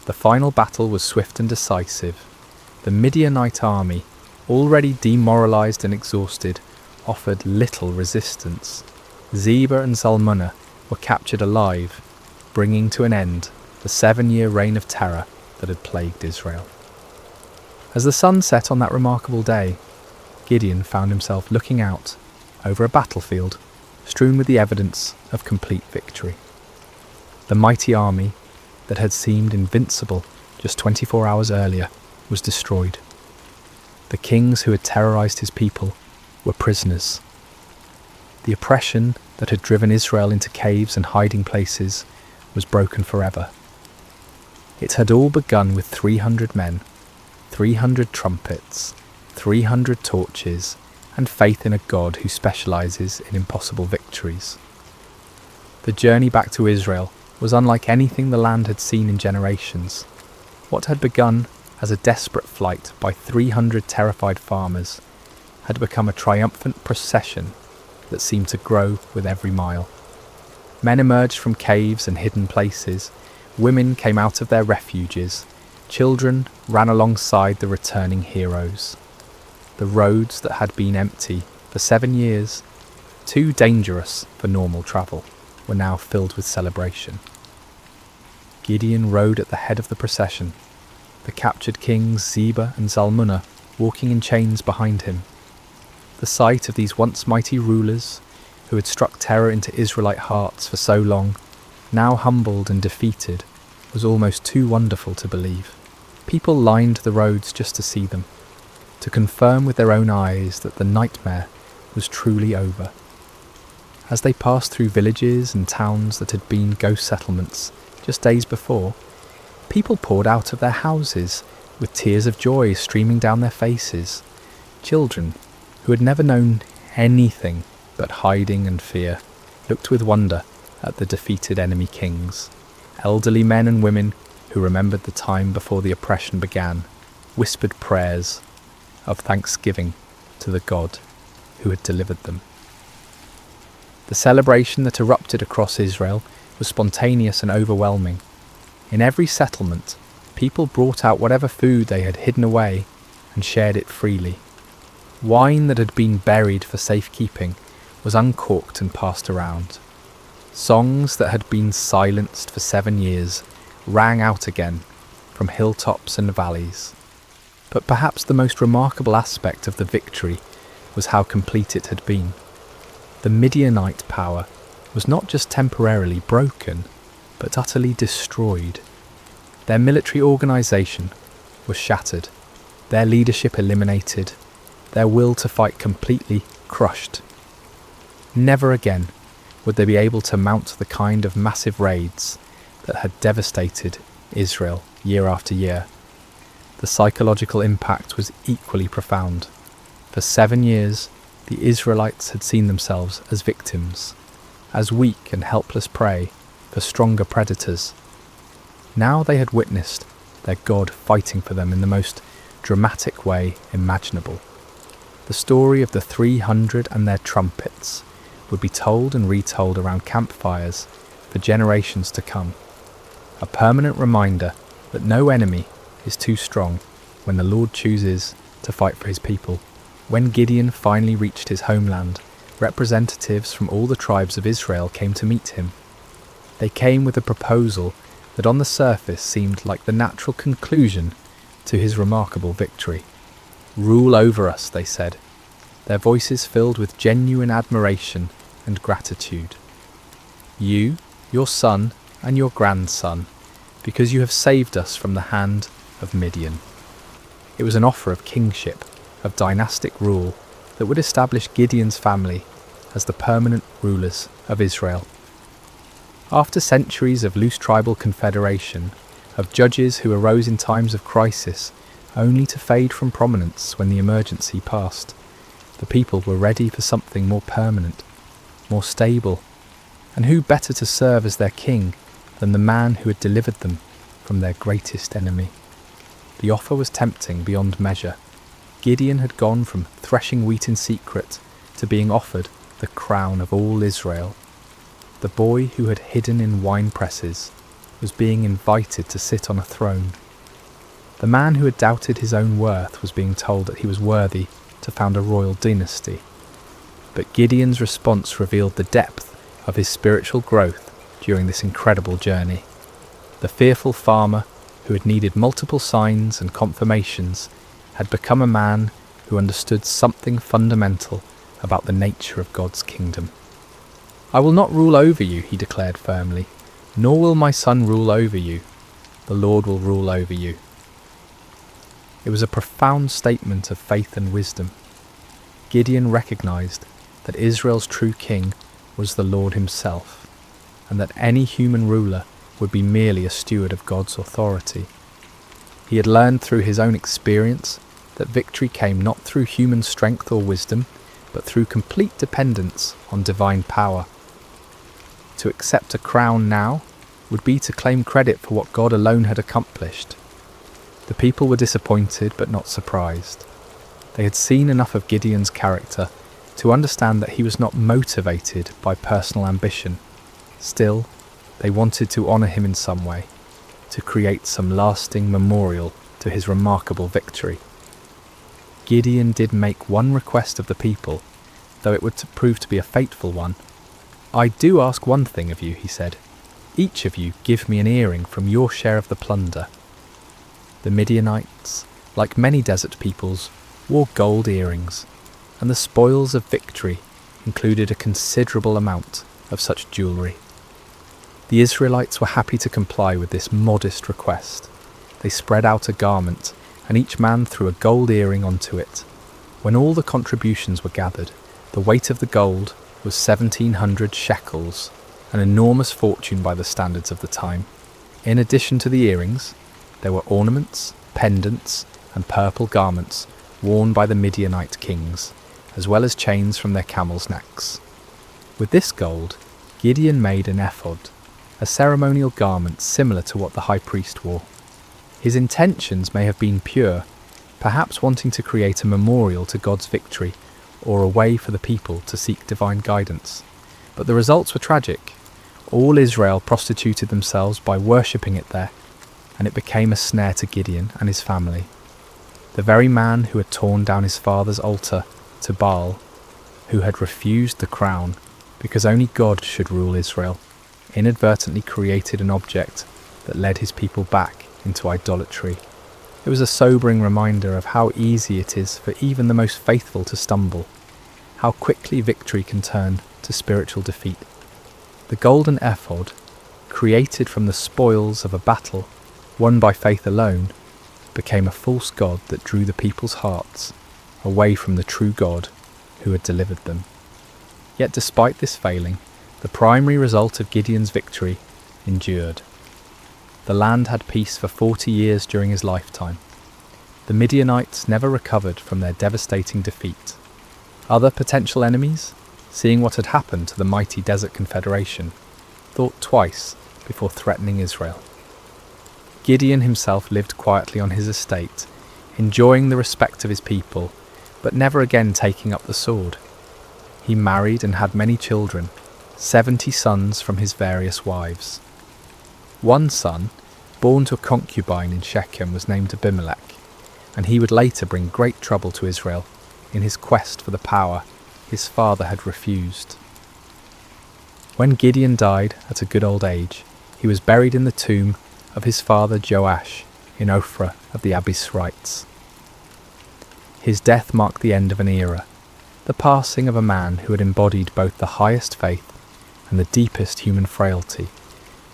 The final battle was swift and decisive. The Midianite army, already demoralized and exhausted, offered little resistance. Zebah and Zalmunna were captured alive, bringing to an end the 7-year reign of terror that had plagued Israel. As the sun set on that remarkable day, Gideon found himself looking out over a battlefield strewn with the evidence of complete victory. The mighty army that had seemed invincible just 24 hours earlier was destroyed. The kings who had terrorized his people were prisoners. The oppression that had driven Israel into caves and hiding places was broken forever. It had all begun with 300 men, 300 trumpets, 300 torches, and faith in a God who specializes in impossible victories. The journey back to Israel was unlike anything the land had seen in generations. What had begun as a desperate flight by 300 terrified farmers had become a triumphant procession that seemed to grow with every mile. Men emerged from caves and hidden places, women came out of their refuges, children ran alongside the returning heroes. The roads that had been empty for 7 years, too dangerous for normal travel, were now filled with celebration. Gideon rode at the head of the procession, the captured kings Zebah and Zalmunna walking in chains behind him. The sight of these once mighty rulers, who had struck terror into Israelite hearts for so long, now humbled and defeated, was almost too wonderful to believe. People lined the roads just to see them, to confirm with their own eyes that the nightmare was truly over. As they passed through villages and towns that had been ghost settlements just days before, people poured out of their houses with tears of joy streaming down their faces. Children, who had never known anything but hiding and fear, looked with wonder at the defeated enemy kings. Elderly men and women who remembered the time before the oppression began whispered prayers of thanksgiving to the God who had delivered them. The celebration that erupted across Israel was spontaneous and overwhelming. In every settlement, people brought out whatever food they had hidden away and shared it freely. Wine that had been buried for safekeeping was uncorked and passed around. Songs that had been silenced for 7 years rang out again from hilltops and valleys. But perhaps the most remarkable aspect of the victory was how complete it had been. The Midianite power was not just temporarily broken, but utterly destroyed. Their military organisation was shattered, their leadership eliminated, their will to fight completely crushed. Never again would they be able to mount the kind of massive raids that had devastated Israel year after year. The psychological impact was equally profound. For 7 years, the Israelites had seen themselves as victims, as weak and helpless prey for stronger predators. Now they had witnessed their God fighting for them in the most dramatic way imaginable. The story of the 300 and their trumpets would be told and retold around campfires for generations to come. A permanent reminder that no enemy is too strong when the Lord chooses to fight for his people. When Gideon finally reached his homeland, representatives from all the tribes of Israel came to meet him. They came with a proposal that on the surface seemed like the natural conclusion to his remarkable victory. "Rule over us," they said, their voices filled with genuine admiration and gratitude. "You, your son, and your grandson, because you have saved us from the hand of Midian." It was an offer of kingship, of dynastic rule that would establish Gideon's family as the permanent rulers of Israel. After centuries of loose tribal confederation, of judges who arose in times of crisis only to fade from prominence when the emergency passed, the people were ready for something more permanent, more stable, and who better to serve as their king than the man who had delivered them from their greatest enemy? The offer was tempting beyond measure. Gideon had gone from threshing wheat in secret to being offered the crown of all Israel. The boy who had hidden in wine presses was being invited to sit on a throne. The man who had doubted his own worth was being told that he was worthy to found a royal dynasty. but Gideon's response revealed the depth of his spiritual growth during this incredible journey. The fearful farmer, who had needed multiple signs and confirmations, had become a man who understood something fundamental about the nature of God's kingdom. "I will not rule over you," he declared firmly, "nor will my son rule over you. The Lord will rule over you." It was a profound statement of faith and wisdom. Gideon recognized that Israel's true king was the Lord himself, and that any human ruler would be merely a steward of God's authority. He had learned through his own experience that victory came not through human strength or wisdom, but through complete dependence on divine power. To accept a crown now would be to claim credit for what God alone had accomplished. The people were disappointed but not surprised. They had seen enough of Gideon's character to understand that he was not motivated by personal ambition. Still, they wanted to honour him in some way, to create some lasting memorial to his remarkable victory. Gideon did make one request of the people, though it would prove to be a fateful one. "I do ask one thing of you," he said. "Each of you give me an earring from your share of the plunder." The Midianites, like many desert peoples, wore gold earrings, and the spoils of victory included a considerable amount of such jewellery. The Israelites were happy to comply with this modest request. They spread out a garment, and each man threw a gold earring onto it. When all the contributions were gathered, the weight of the gold was 1,700 shekels, an enormous fortune by the standards of the time. In addition to the earrings, there were ornaments, pendants, and purple garments worn by the Midianite kings, as well as chains from their camels' necks. With this gold, Gideon made an ephod, a ceremonial garment similar to what the high priest wore. His intentions may have been pure, perhaps wanting to create a memorial to God's victory, or a way for the people to seek divine guidance. But the results were tragic. All Israel prostituted themselves by worshipping it there, and it became a snare to Gideon and his family. The very man who had torn down his father's altar to Baal, who had refused the crown because only God should rule Israel, inadvertently created an object that led his people back into idolatry. It was a sobering reminder of how easy it is for even the most faithful to stumble, how quickly victory can turn to spiritual defeat. The golden ephod, created from the spoils of a battle won by faith alone, became a false god that drew the people's hearts away from the true God who had delivered them. Yet despite this failing, the primary result of Gideon's victory endured. The land had peace for 40 years during his lifetime. The Midianites never recovered from their devastating defeat. Other potential enemies, seeing what had happened to the mighty Desert Confederation, thought twice before threatening Israel. Gideon himself lived quietly on his estate, enjoying the respect of his people, but never again taking up the sword. He married and had many children, 70 sons from his various wives. One son, born to a concubine in Shechem, was named Abimelech, and he would later bring great trouble to Israel in his quest for the power his father had refused. When Gideon died at a good old age, he was buried in the tomb of his father Joash in Ophrah of the Abiezrites. His death marked the end of an era, the passing of a man who had embodied both the highest faith and the deepest human frailty.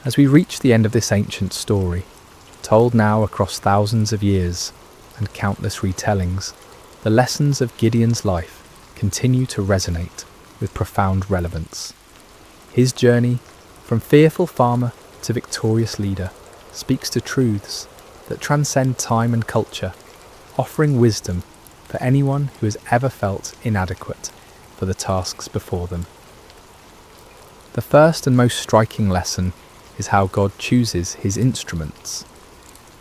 As we reach the end of this ancient story, told now across thousands of years and countless retellings, the lessons of Gideon's life continue to resonate with profound relevance. His journey from fearful farmer to victorious leader speaks to truths that transcend time and culture, offering wisdom for anyone who has ever felt inadequate for the tasks before them. The first and most striking lesson is how God chooses his instruments.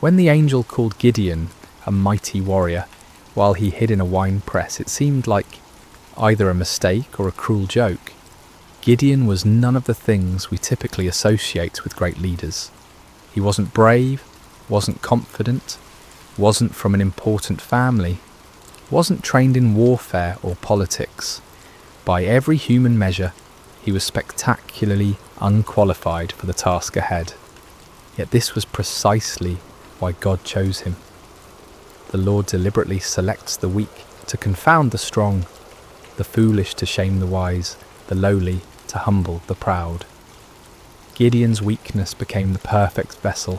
When the angel called Gideon a mighty warrior while he hid in a wine press, it seemed like either a mistake or a cruel joke. Gideon was none of the things we typically associate with great leaders. He wasn't brave, wasn't confident, wasn't from an important family, wasn't trained in warfare or politics. By every human measure, he was spectacularly unqualified for the task ahead. Yet this was precisely why God chose him. The Lord deliberately selects the weak to confound the strong, the foolish to shame the wise, the lowly to humble the proud. Gideon's weakness became the perfect vessel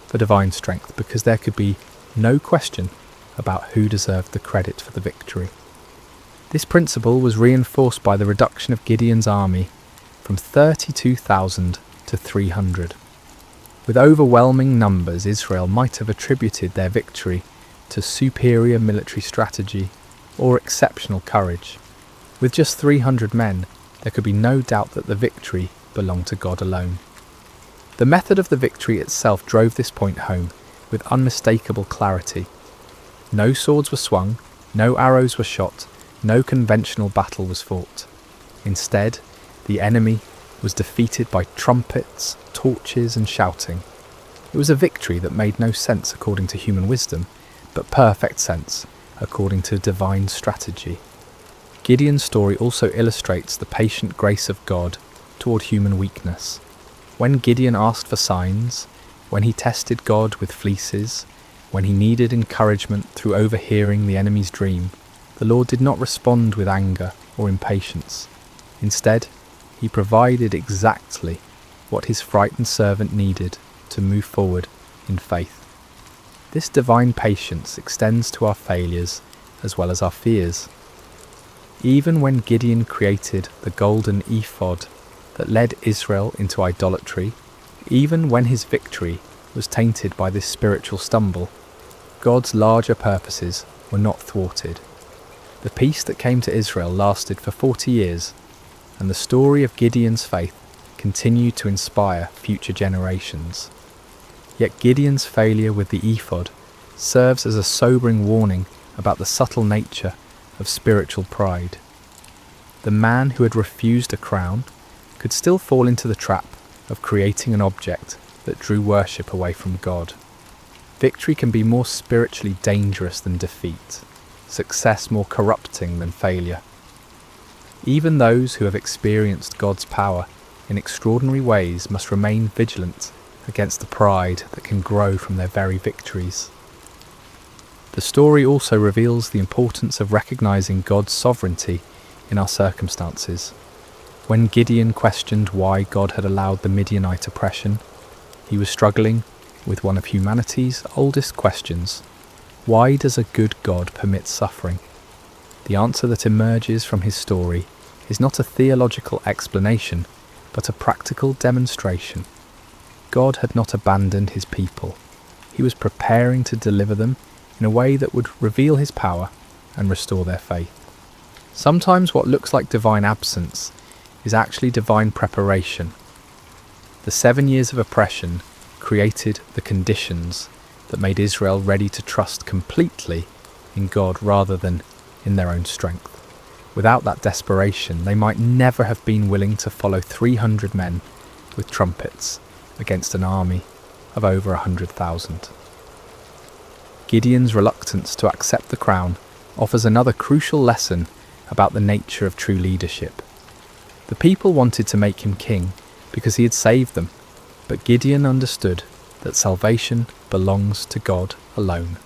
for divine strength because there could be no question about who deserved the credit for the victory. This principle was reinforced by the reduction of Gideon's army from 32,000 to 300. With overwhelming numbers, Israel might have attributed their victory to superior military strategy or exceptional courage. With just 300 men, there could be no doubt that the victory belonged to God alone. The method of the victory itself drove this point home with unmistakable clarity. No swords were swung, no arrows were shot, no conventional battle was fought. Instead, the enemy was defeated by trumpets, torches, and shouting. It was a victory that made no sense according to human wisdom, but perfect sense according to divine strategy. Gideon's story also illustrates the patient grace of God toward human weakness. When Gideon asked for signs, when he tested God with fleeces, when he needed encouragement through overhearing the enemy's dream, the Lord did not respond with anger or impatience. Instead, he provided exactly what his frightened servant needed to move forward in faith. This divine patience extends to our failures as well as our fears. Even when Gideon created the golden ephod that led Israel into idolatry, even when his victory was tainted by this spiritual stumble, God's larger purposes were not thwarted. The peace that came to Israel lasted for 40 years, and the story of Gideon's faith continued to inspire future generations. Yet Gideon's failure with the ephod serves as a sobering warning about the subtle nature of spiritual pride. The man who had refused a crown could still fall into the trap of creating an object that drew worship away from God. Victory can be more spiritually dangerous than defeat, success more corrupting than failure. Even those who have experienced God's power in extraordinary ways must remain vigilant against the pride that can grow from their very victories. The story also reveals the importance of recognizing God's sovereignty in our circumstances. When Gideon questioned why God had allowed the Midianite oppression, he was struggling with one of humanity's oldest questions. Why does a good God permit suffering? The answer that emerges from his story is not a theological explanation, but a practical demonstration. God had not abandoned his people. He was preparing to deliver them in a way that would reveal his power and restore their faith. Sometimes what looks like divine absence is actually divine preparation. The 7 years of oppression created the conditions that made Israel ready to trust completely in God rather than in their own strength. Without that desperation, they might never have been willing to follow 300 men with trumpets against an army of over 100,000. Gideon's reluctance to accept the crown offers another crucial lesson about the nature of true leadership. The people wanted to make him king because he had saved them, but Gideon understood that salvation belongs to God alone.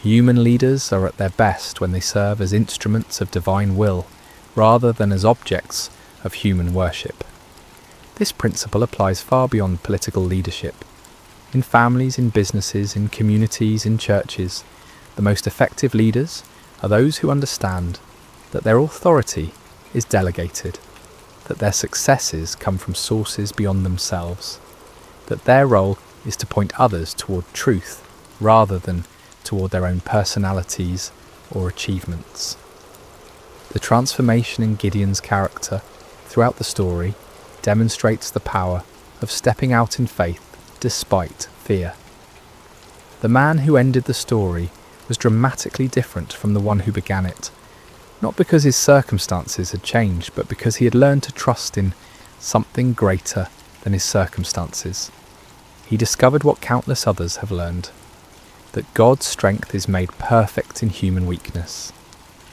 Human leaders are at their best when they serve as instruments of divine will rather than as objects of human worship. This principle applies far beyond political leadership. In families, in businesses, in communities, in churches, the most effective leaders are those who understand that their authority is delegated, that their successes come from sources beyond themselves, that their role is to point others toward truth rather than toward their own personalities or achievements. The transformation in Gideon's character throughout the story demonstrates the power of stepping out in faith despite fear. The man who ended the story was dramatically different from the one who began it, not because his circumstances had changed, but because he had learned to trust in something greater than his circumstances. He discovered what countless others have learned, that God's strength is made perfect in human weakness,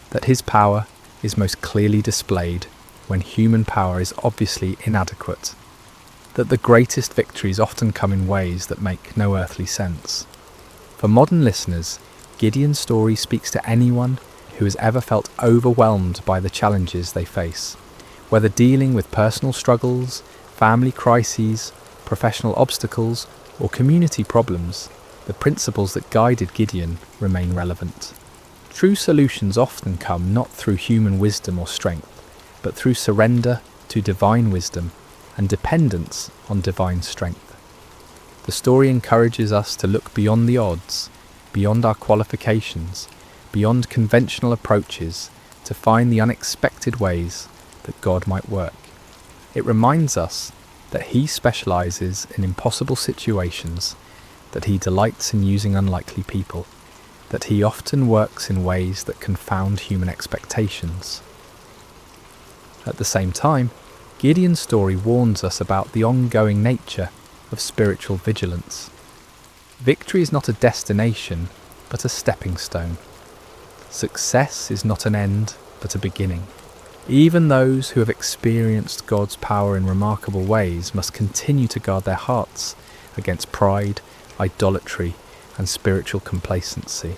that his power is most clearly displayed when human power is obviously inadequate, that the greatest victories often come in ways that make no earthly sense. For modern listeners, Gideon's story speaks to anyone who has ever felt overwhelmed by the challenges they face, whether dealing with personal struggles, family crises, professional obstacles, or community problems. The principles that guided Gideon remain relevant. True solutions often come not through human wisdom or strength, but through surrender to divine wisdom and dependence on divine strength. The story encourages us to look beyond the odds, beyond our qualifications, beyond conventional approaches, to find the unexpected ways that God might work. It reminds us that He specializes in impossible situations, that He delights in using unlikely people, that He often works in ways that confound human expectations. At the same time, Gideon's story warns us about the ongoing nature of spiritual vigilance. Victory is not a destination, but a stepping stone. Success is not an end, but a beginning. Even those who have experienced God's power in remarkable ways must continue to guard their hearts against pride, idolatry, and spiritual complacency.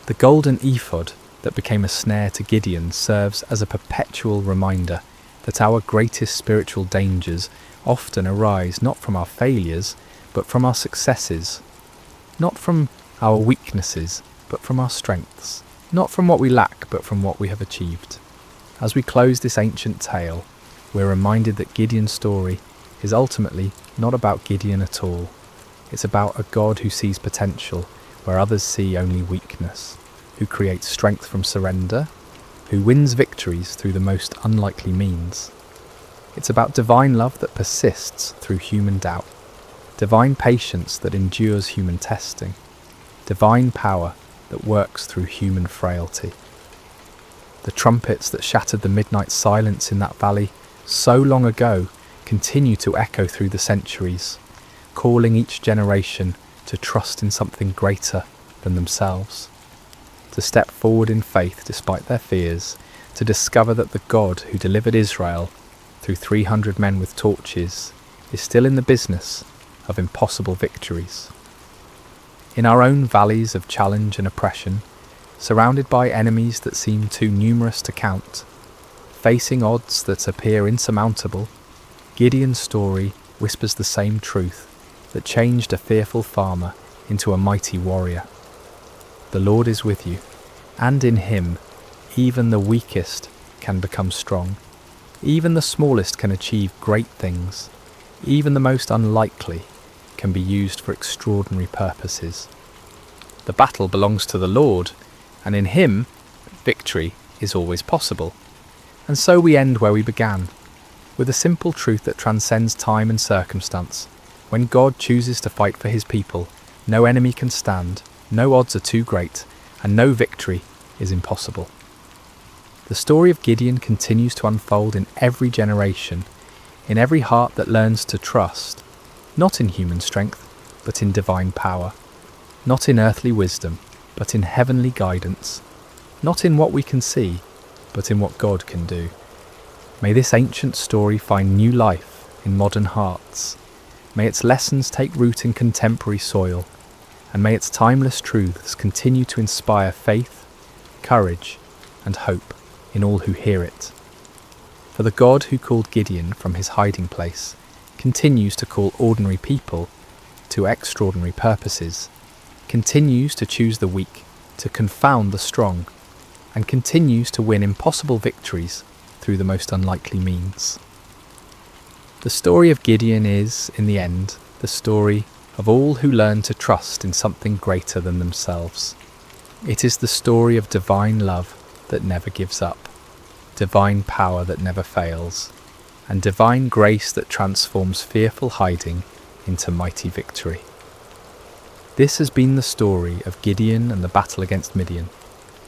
The golden ephod that became a snare to Gideon serves as a perpetual reminder that our greatest spiritual dangers often arise not from our failures, but from our successes, not from our weaknesses, but from our strengths, not from what we lack, but from what we have achieved. As we close this ancient tale, we're reminded that Gideon's story is ultimately not about Gideon at all. It's about a God who sees potential where others see only weakness, who creates strength from surrender, who wins victories through the most unlikely means. It's about divine love that persists through human doubt, divine patience that endures human testing, divine power that works through human frailty. The trumpets that shattered the midnight silence in that valley so long ago continue to echo through the centuries, calling each generation to trust in something greater than themselves, to step forward in faith despite their fears, to discover that the God who delivered Israel through 300 men with torches is still in the business of impossible victories. In our own valleys of challenge and oppression, surrounded by enemies that seem too numerous to count, facing odds that appear insurmountable, Gideon's story whispers the same truth that changed a fearful farmer into a mighty warrior. The Lord is with you, and in Him even the weakest can become strong. Even the smallest can achieve great things. Even the most unlikely can be used for extraordinary purposes. The battle belongs to the Lord, and in Him, victory is always possible. And so we end where we began, with a simple truth that transcends time and circumstance. When God chooses to fight for His people, no enemy can stand, no odds are too great, and no victory is impossible. The story of Gideon continues to unfold in every generation, in every heart that learns to trust, not in human strength, but in divine power, not in earthly wisdom, but in heavenly guidance, not in what we can see, but in what God can do. May this ancient story find new life in modern hearts. May its lessons take root in contemporary soil, and may its timeless truths continue to inspire faith, courage, and hope in all who hear it. For the God who called Gideon from his hiding place continues to call ordinary people to extraordinary purposes, continues to choose the weak to confound the strong, and continues to win impossible victories through the most unlikely means. The story of Gideon is, in the end, the story of all who learn to trust in something greater than themselves. It is the story of divine love that never gives up, divine power that never fails, and divine grace that transforms fearful hiding into mighty victory. This has been the story of Gideon and the battle against Midian,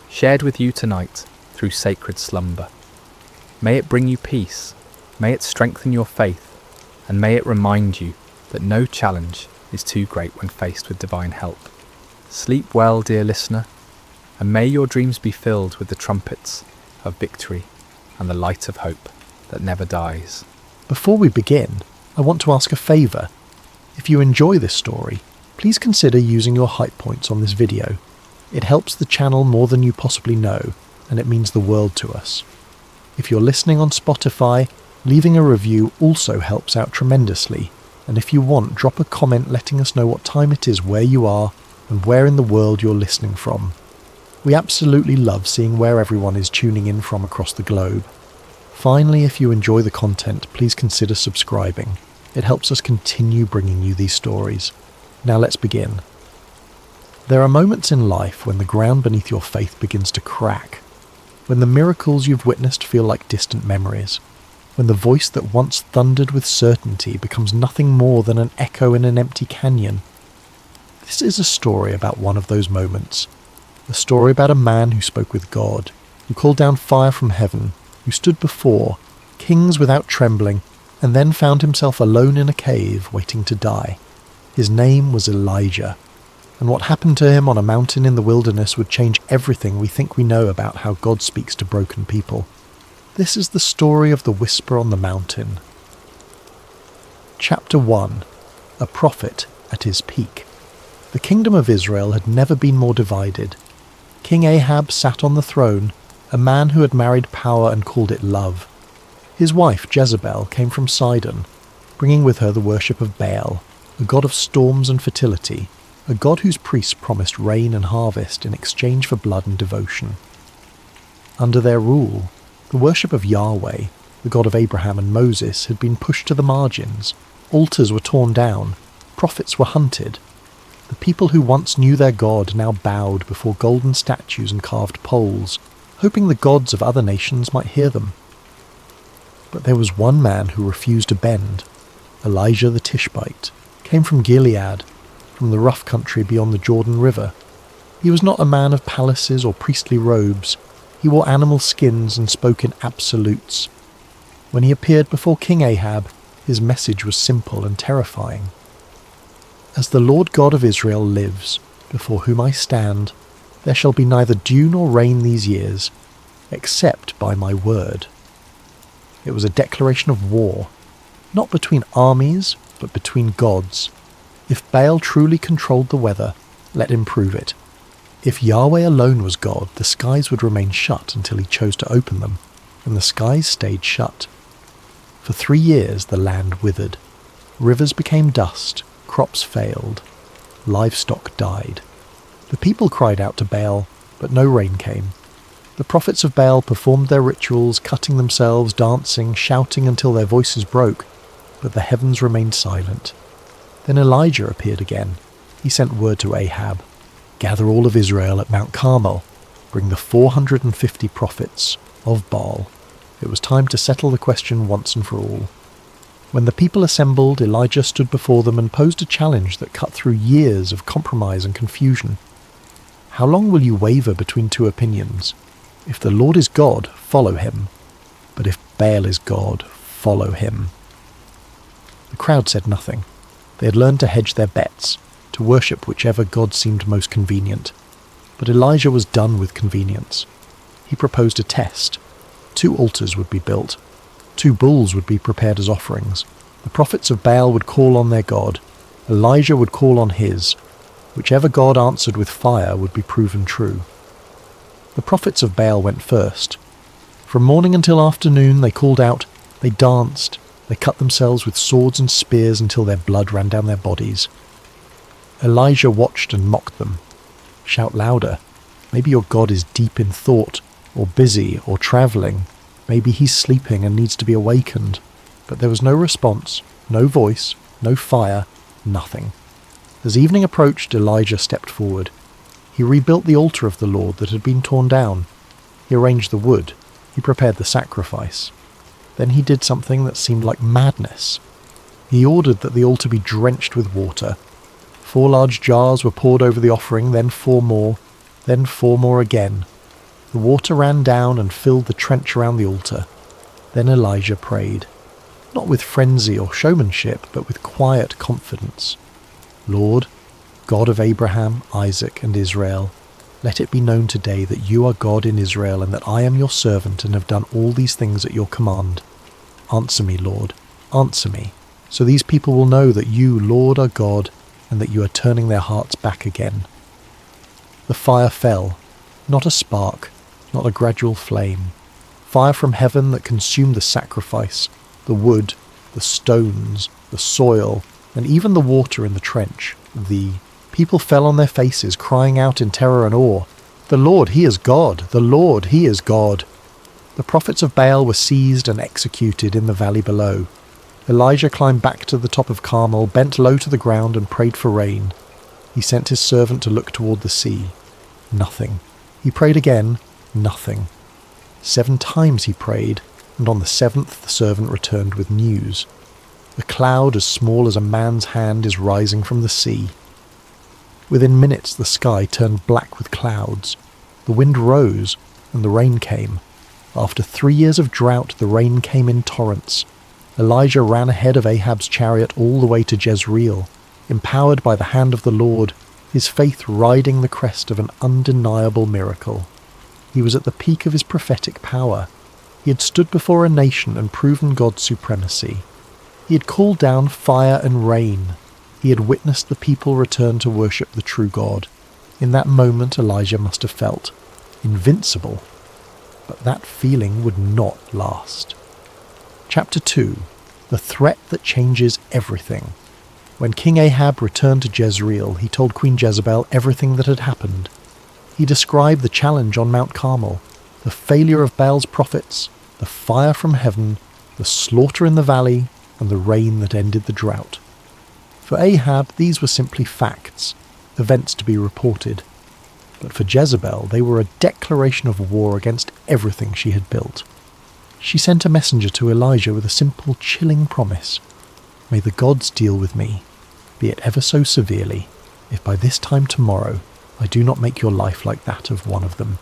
shared with you tonight through sacred slumber. May it bring you peace, may it strengthen your faith, and may it remind you that no challenge is too great when faced with divine help. Sleep well, dear listener, and may your dreams be filled with the trumpets of victory and the light of hope that never dies. Before we begin, I want to ask a favour. If you enjoy this story, please consider using your hype points on this video. It helps the channel more than you possibly know, and it means the world to us. If you're listening on Spotify, leaving a review also helps out tremendously, and if you want, drop a comment letting us know what time it is where you are and where in the world you're listening from. We absolutely love seeing where everyone is tuning in from across the globe. Finally, if you enjoy the content, please consider subscribing. It helps us continue bringing you these stories. Now let's begin. There are moments in life when the ground beneath your faith begins to crack, when the miracles you've witnessed feel like distant memories, when the voice that once thundered with certainty becomes nothing more than an echo in an empty canyon. This is a story about one of those moments. A story about a man who spoke with God, who called down fire from heaven, who stood before kings without trembling, and then found himself alone in a cave waiting to die. His name was Elijah, and what happened to him on a mountain in the wilderness would change everything we think we know about how God speaks to broken people. This is the story of the whisper on the mountain. Chapter 1. A prophet at his peak. The kingdom of Israel had never been more divided. King Ahab sat on the throne, a man who had married power and called it love. His wife Jezebel came from Sidon, bringing with her the worship of Baal, a god of storms and fertility, a god whose priests promised rain and harvest in exchange for blood and devotion. Under their rule, the worship of Yahweh, the God of Abraham and Moses, had been pushed to the margins. Altars were torn down. Prophets were hunted. The people who once knew their God now bowed before golden statues and carved poles, hoping the gods of other nations might hear them. But there was one man who refused to bend. Elijah the Tishbite came from Gilead, from the rough country beyond the Jordan River. He was not a man of palaces or priestly robes. He wore animal skins and spoke in absolutes. When he appeared before King Ahab, his message was simple and terrifying. As the Lord God of Israel lives, before whom I stand, there shall be neither dew nor rain these years, except by my word. It was a declaration of war, not between armies, but between gods. If Baal truly controlled the weather, let him prove it. If Yahweh alone was God, the skies would remain shut until he chose to open them, and the skies stayed shut. For 3 years the land withered. Rivers became dust, crops failed, livestock died. The people cried out to Baal, but no rain came. The prophets of Baal performed their rituals, cutting themselves, dancing, shouting until their voices broke, but the heavens remained silent. Then Elijah appeared again. He sent word to Ahab, "Gather all of Israel at Mount Carmel. Bring the 450 prophets of Baal." It was time to settle the question once and for all. When the people assembled, Elijah stood before them and posed a challenge that cut through years of compromise and confusion. How long will you waver between two opinions? If the Lord is God, follow him. But if Baal is God, follow him. The crowd said nothing. They had learned to hedge their bets, to worship whichever god seemed most convenient. But Elijah was done with convenience. He proposed a test. 2 altars would be built. 2 bulls would be prepared as offerings. The prophets of Baal would call on their god. Elijah would call on his. Whichever god answered with fire would be proven true. The prophets of Baal went first. From morning until afternoon they called out, they danced, they cut themselves with swords and spears until their blood ran down their bodies. Elijah watched and mocked them. "Shout louder. Maybe your God is deep in thought, or busy, or travelling. Maybe he's sleeping and needs to be awakened." But there was no response, no voice, no fire, nothing. As evening approached, Elijah stepped forward. He rebuilt the altar of the Lord that had been torn down. He arranged the wood. He prepared the sacrifice. Then he did something that seemed like madness. He ordered that the altar be drenched with water. 4 large jars were poured over the offering, then 4 more, then 4 more again. The water ran down and filled the trench around the altar. Then Elijah prayed, not with frenzy or showmanship, but with quiet confidence. "Lord, God of Abraham, Isaac, and Israel, let it be known today that you are God in Israel and that I am your servant and have done all these things at your command. Answer me, Lord, answer me, so these people will know that you, Lord, are God and that you are turning their hearts back again." The fire fell, not a spark, not a gradual flame. Fire from heaven that consumed the sacrifice, the wood, the stones, the soil, and even the water in the trench. The people fell on their faces, crying out in terror and awe, "The Lord, he is God! The Lord, he is God!" The prophets of Baal were seized and executed in the valley below. Elijah climbed back to the top of Carmel, bent low to the ground and prayed for rain. He sent his servant to look toward the sea. Nothing. He prayed again. Nothing. 7 times he prayed, and on the 7th the servant returned with news. A cloud as small as a man's hand is rising from the sea. Within minutes the sky turned black with clouds. The wind rose, and the rain came. After 3 years of drought, the rain came in torrents. Elijah ran ahead of Ahab's chariot all the way to Jezreel, empowered by the hand of the Lord, his faith riding the crest of an undeniable miracle. He was at the peak of his prophetic power. He had stood before a nation and proven God's supremacy. He had called down fire and rain. He had witnessed the people return to worship the true God. In that moment, Elijah must have felt invincible. But that feeling would not last. Chapter 2. The threat that changes everything. When King Ahab returned to Jezreel, he told Queen Jezebel everything that had happened. He described the challenge on Mount Carmel, the failure of Baal's prophets, the fire from heaven, the slaughter in the valley, and the rain that ended the drought. For Ahab, these were simply facts, events to be reported. But for Jezebel, they were a declaration of war against everything she had built. She sent a messenger to Elijah with a simple, chilling promise. "May the gods deal with me, be it ever so severely, if by this time tomorrow I do not make your life like that of one of them."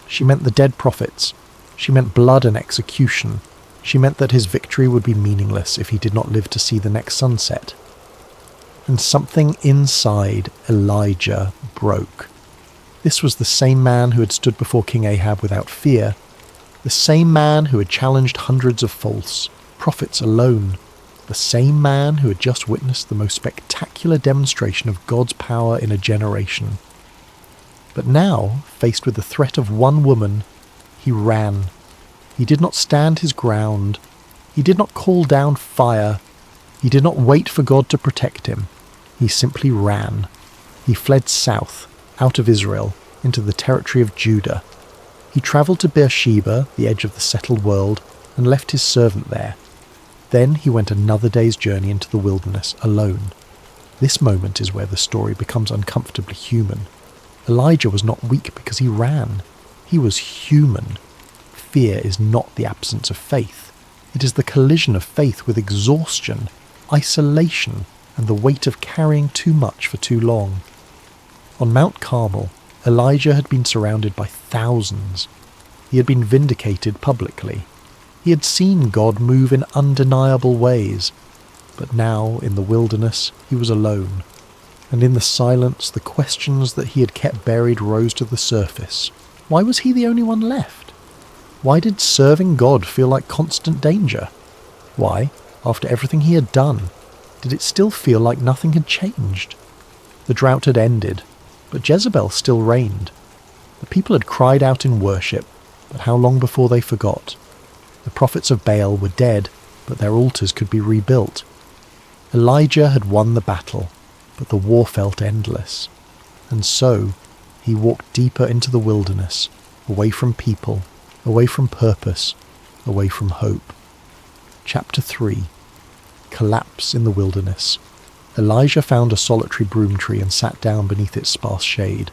She meant the dead prophets. She meant blood and execution. She meant that his victory would be meaningless if he did not live to see the next sunset. And something inside Elijah broke. This was the same man who had stood before King Ahab without fear, the same man who had challenged hundreds of false prophets alone, the same man who had just witnessed the most spectacular demonstration of God's power in a generation. But now, faced with the threat of one woman, he ran. He did not stand his ground. He did not call down fire. He did not wait for God to protect him. He simply ran. He fled south, out of Israel, into the territory of Judah. He travelled to Beersheba, the edge of the settled world, and left his servant there. Then he went another day's journey into the wilderness, alone. This moment is where the story becomes uncomfortably human. Elijah was not weak because he ran. He was human. Fear is not the absence of faith. It is the collision of faith with exhaustion, isolation, and the weight of carrying too much for too long. On Mount Carmel, Elijah had been surrounded by thousands. He had been vindicated publicly. He had seen God move in undeniable ways. But now, in the wilderness, he was alone. And in the silence, the questions that he had kept buried rose to the surface. Why was he the only one left? Why did serving God feel like constant danger? Why, after everything he had done, did it still feel like nothing had changed? The drought had ended, but Jezebel still reigned. The people had cried out in worship, but how long before they forgot? The prophets of Baal were dead, but their altars could be rebuilt. Elijah had won the battle, but the war felt endless. And so, he walked deeper into the wilderness, away from people, away from purpose, away from hope. Chapter 3. Collapse in the wilderness. Elijah found a solitary broom tree and sat down beneath its sparse shade.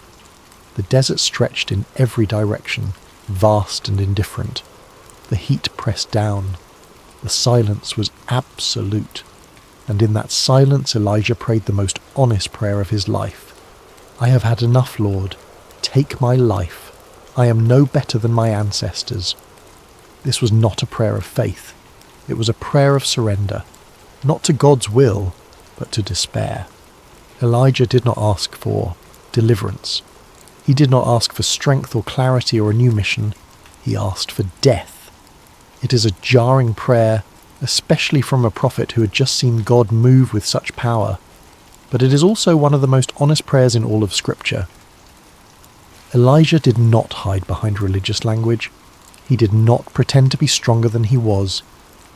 The desert stretched in every direction, vast and indifferent. The heat pressed down. The silence was absolute. And in that silence Elijah prayed the most honest prayer of his life. "I have had enough, Lord. Take my life. I am no better than my ancestors." This was not a prayer of faith. It was a prayer of surrender, not to God's will, but to despair. Elijah did not ask for deliverance. He He did not ask for strength or clarity or a new mission. He asked for death. It is a jarring prayer, especially from a prophet who had just seen God move with such power. But it is also one of the most honest prayers in all of Scripture. Elijah did not hide behind religious language. He did not pretend to be stronger than he was.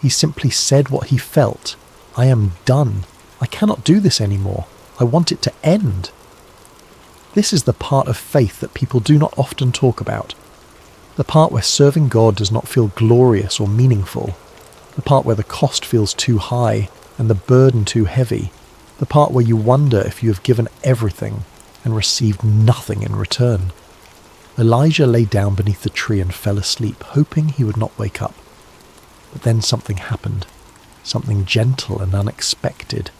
He simply said what he felt. I am done. I cannot do this anymore. I want it to end. This is the part of faith that people do not often talk about. The part where serving God does not feel glorious or meaningful. The part where the cost feels too high and the burden too heavy. The part where you wonder if you have given everything and received nothing in return. Elijah lay down beneath the tree and fell asleep, hoping he would not wake up. But then something happened. Something gentle and unexpected.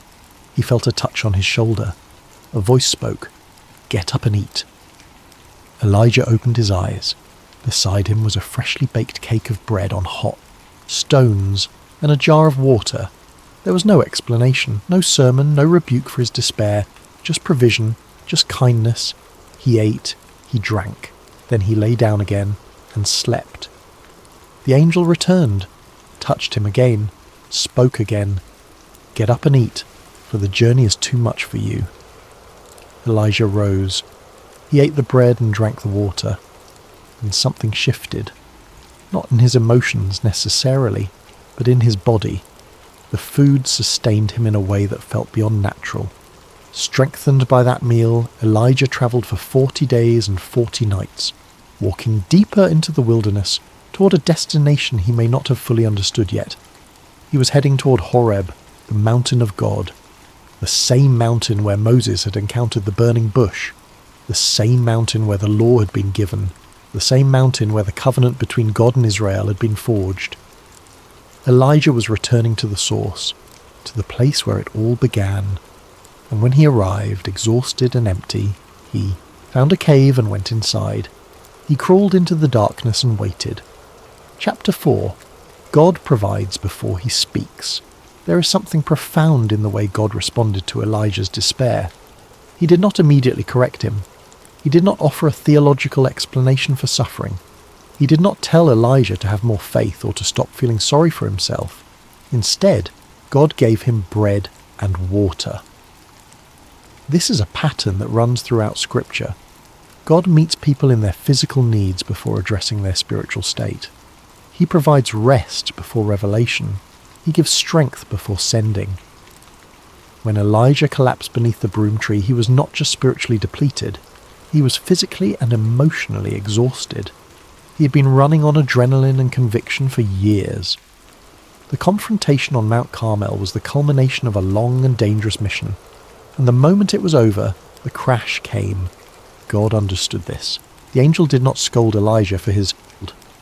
He felt a touch on his shoulder. A voice spoke. "Get up and eat." Elijah opened his eyes. Beside him was a freshly baked cake of bread on hot stones and a jar of water. There was no explanation, no sermon, no rebuke for his despair, just provision, just kindness. He ate, he drank, then he lay down again and slept. The angel returned, touched him again, spoke again. "Get up and eat, for the journey is too much for you." Elijah rose. He ate the bread and drank the water, and something shifted. Not in his emotions necessarily, but in his body. The food sustained him in a way that felt beyond natural. Strengthened by that meal, Elijah travelled for 40 days and 40 nights, walking deeper into the wilderness toward a destination he may not have fully understood yet. He was heading toward Horeb, the mountain of God, the same mountain where Moses had encountered the burning bush, the same mountain where the law had been given, the same mountain where the covenant between God and Israel had been forged. Elijah was returning to the source, to the place where it all began. And when he arrived, exhausted and empty, he found a cave and went inside. He crawled into the darkness and waited. Chapter 4. God provides before he speaks. There is something profound in the way God responded to Elijah's despair. He did not immediately correct him. He did not offer a theological explanation for suffering. He did not tell Elijah to have more faith or to stop feeling sorry for himself. Instead, God gave him bread and water. This is a pattern that runs throughout Scripture. God meets people in their physical needs before addressing their spiritual state. He provides rest before revelation. He gives strength before sending. When Elijah collapsed beneath the broom tree, he was not just spiritually depleted. He was physically and emotionally exhausted. He had been running on adrenaline and conviction for years. The confrontation on Mount Carmel was the culmination of a long and dangerous mission. And the moment it was over, the crash came. God understood this. The angel did not scold Elijah for his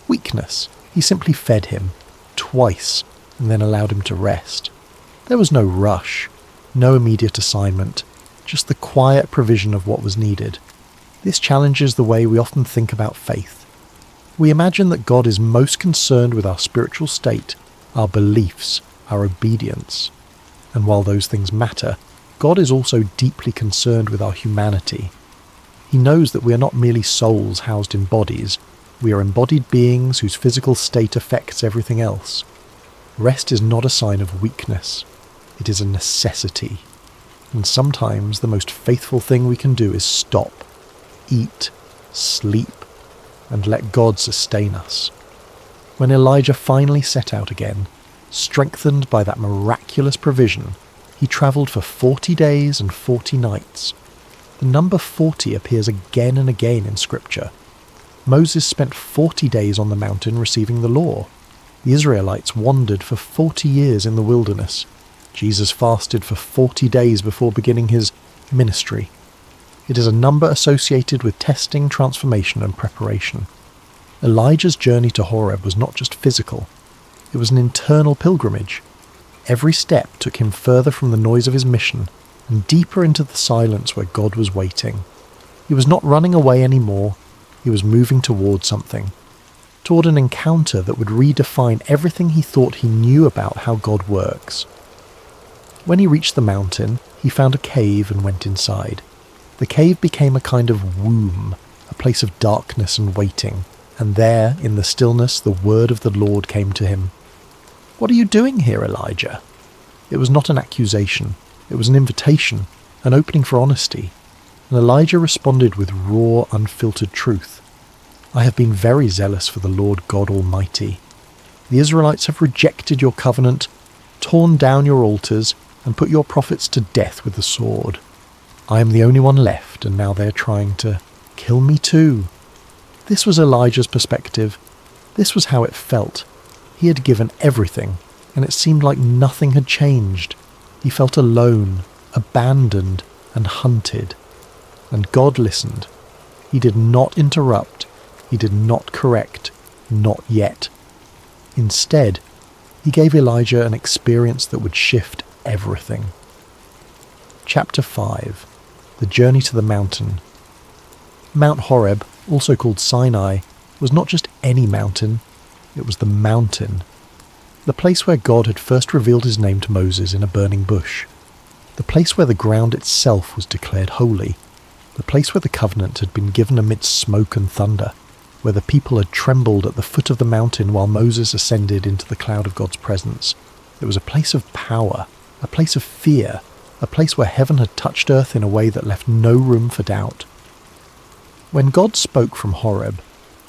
weakness. He simply fed him, twice, and then allowed him to rest. There was no rush, no immediate assignment, just the quiet provision of what was needed. This challenges the way we often think about faith. We imagine that God is most concerned with our spiritual state, our beliefs, our obedience. And while those things matter, God is also deeply concerned with our humanity. He knows that we are not merely souls housed in bodies. We are embodied beings whose physical state affects everything else. Rest is not a sign of weakness. It is a necessity. And sometimes the most faithful thing we can do is stop, eat, sleep, and let God sustain us. When Elijah finally set out again, strengthened by that miraculous provision, he travelled for 40 days and 40 nights. The number 40 appears again and again in Scripture. Moses spent 40 days on the mountain receiving the law. The Israelites wandered for 40 years in the wilderness. Jesus fasted for 40 days before beginning his ministry. It is a number associated with testing, transformation, and preparation. Elijah's journey to Horeb was not just physical. It was an internal pilgrimage. Every step took him further from the noise of his mission and deeper into the silence where God was waiting. He was not running away anymore. He was moving toward something, toward an encounter that would redefine everything he thought he knew about how God works. When he reached the mountain, he found a cave and went inside. The cave became a kind of womb, place of darkness and waiting, and there, in the stillness, the word of the Lord came to him. "What are you doing here, Elijah?" It was not an accusation. It was an invitation, an opening for honesty. And Elijah responded with raw, unfiltered truth. "I have been very zealous for the Lord God Almighty. The Israelites have rejected your covenant, torn down your altars, and put your prophets to death with the sword. I am the only one left, and now they are trying to kill me too." This was Elijah's perspective. This was how it felt. He had given everything, and it seemed like nothing had changed. He felt alone, abandoned, and hunted. And God listened. He did not interrupt. He did not correct. Not yet. Instead, he gave Elijah an experience that would shift everything. Chapter 5. The Journey to the Mountain. Mount Horeb, also called Sinai, was not just any mountain. It was the mountain. The place where God had first revealed his name to Moses in a burning bush. The place where the ground itself was declared holy. The place where the covenant had been given amidst smoke and thunder. Where the people had trembled at the foot of the mountain while Moses ascended into the cloud of God's presence. It was a place of power, a place of fear, a place where heaven had touched earth in a way that left no room for doubt. When God spoke from Horeb,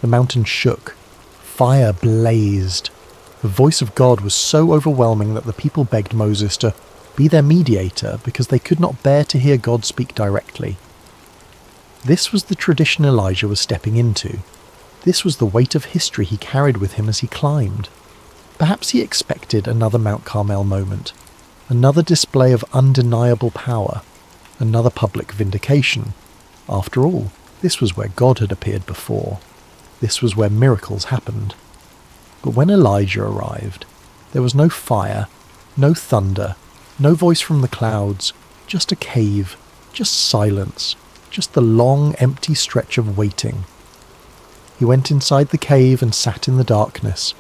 the mountain shook. Fire blazed. The voice of God was so overwhelming that the people begged Moses to be their mediator because they could not bear to hear God speak directly. This was the tradition Elijah was stepping into. This was the weight of history he carried with him as he climbed. Perhaps he expected another Mount Carmel moment, another display of undeniable power, another public vindication. After all, this was where God had appeared before. This was where miracles happened. But when Elijah arrived, there was no fire, no thunder, no voice from the clouds, just a cave, just silence, just the long, empty stretch of waiting. He went inside the cave and sat in the darkness.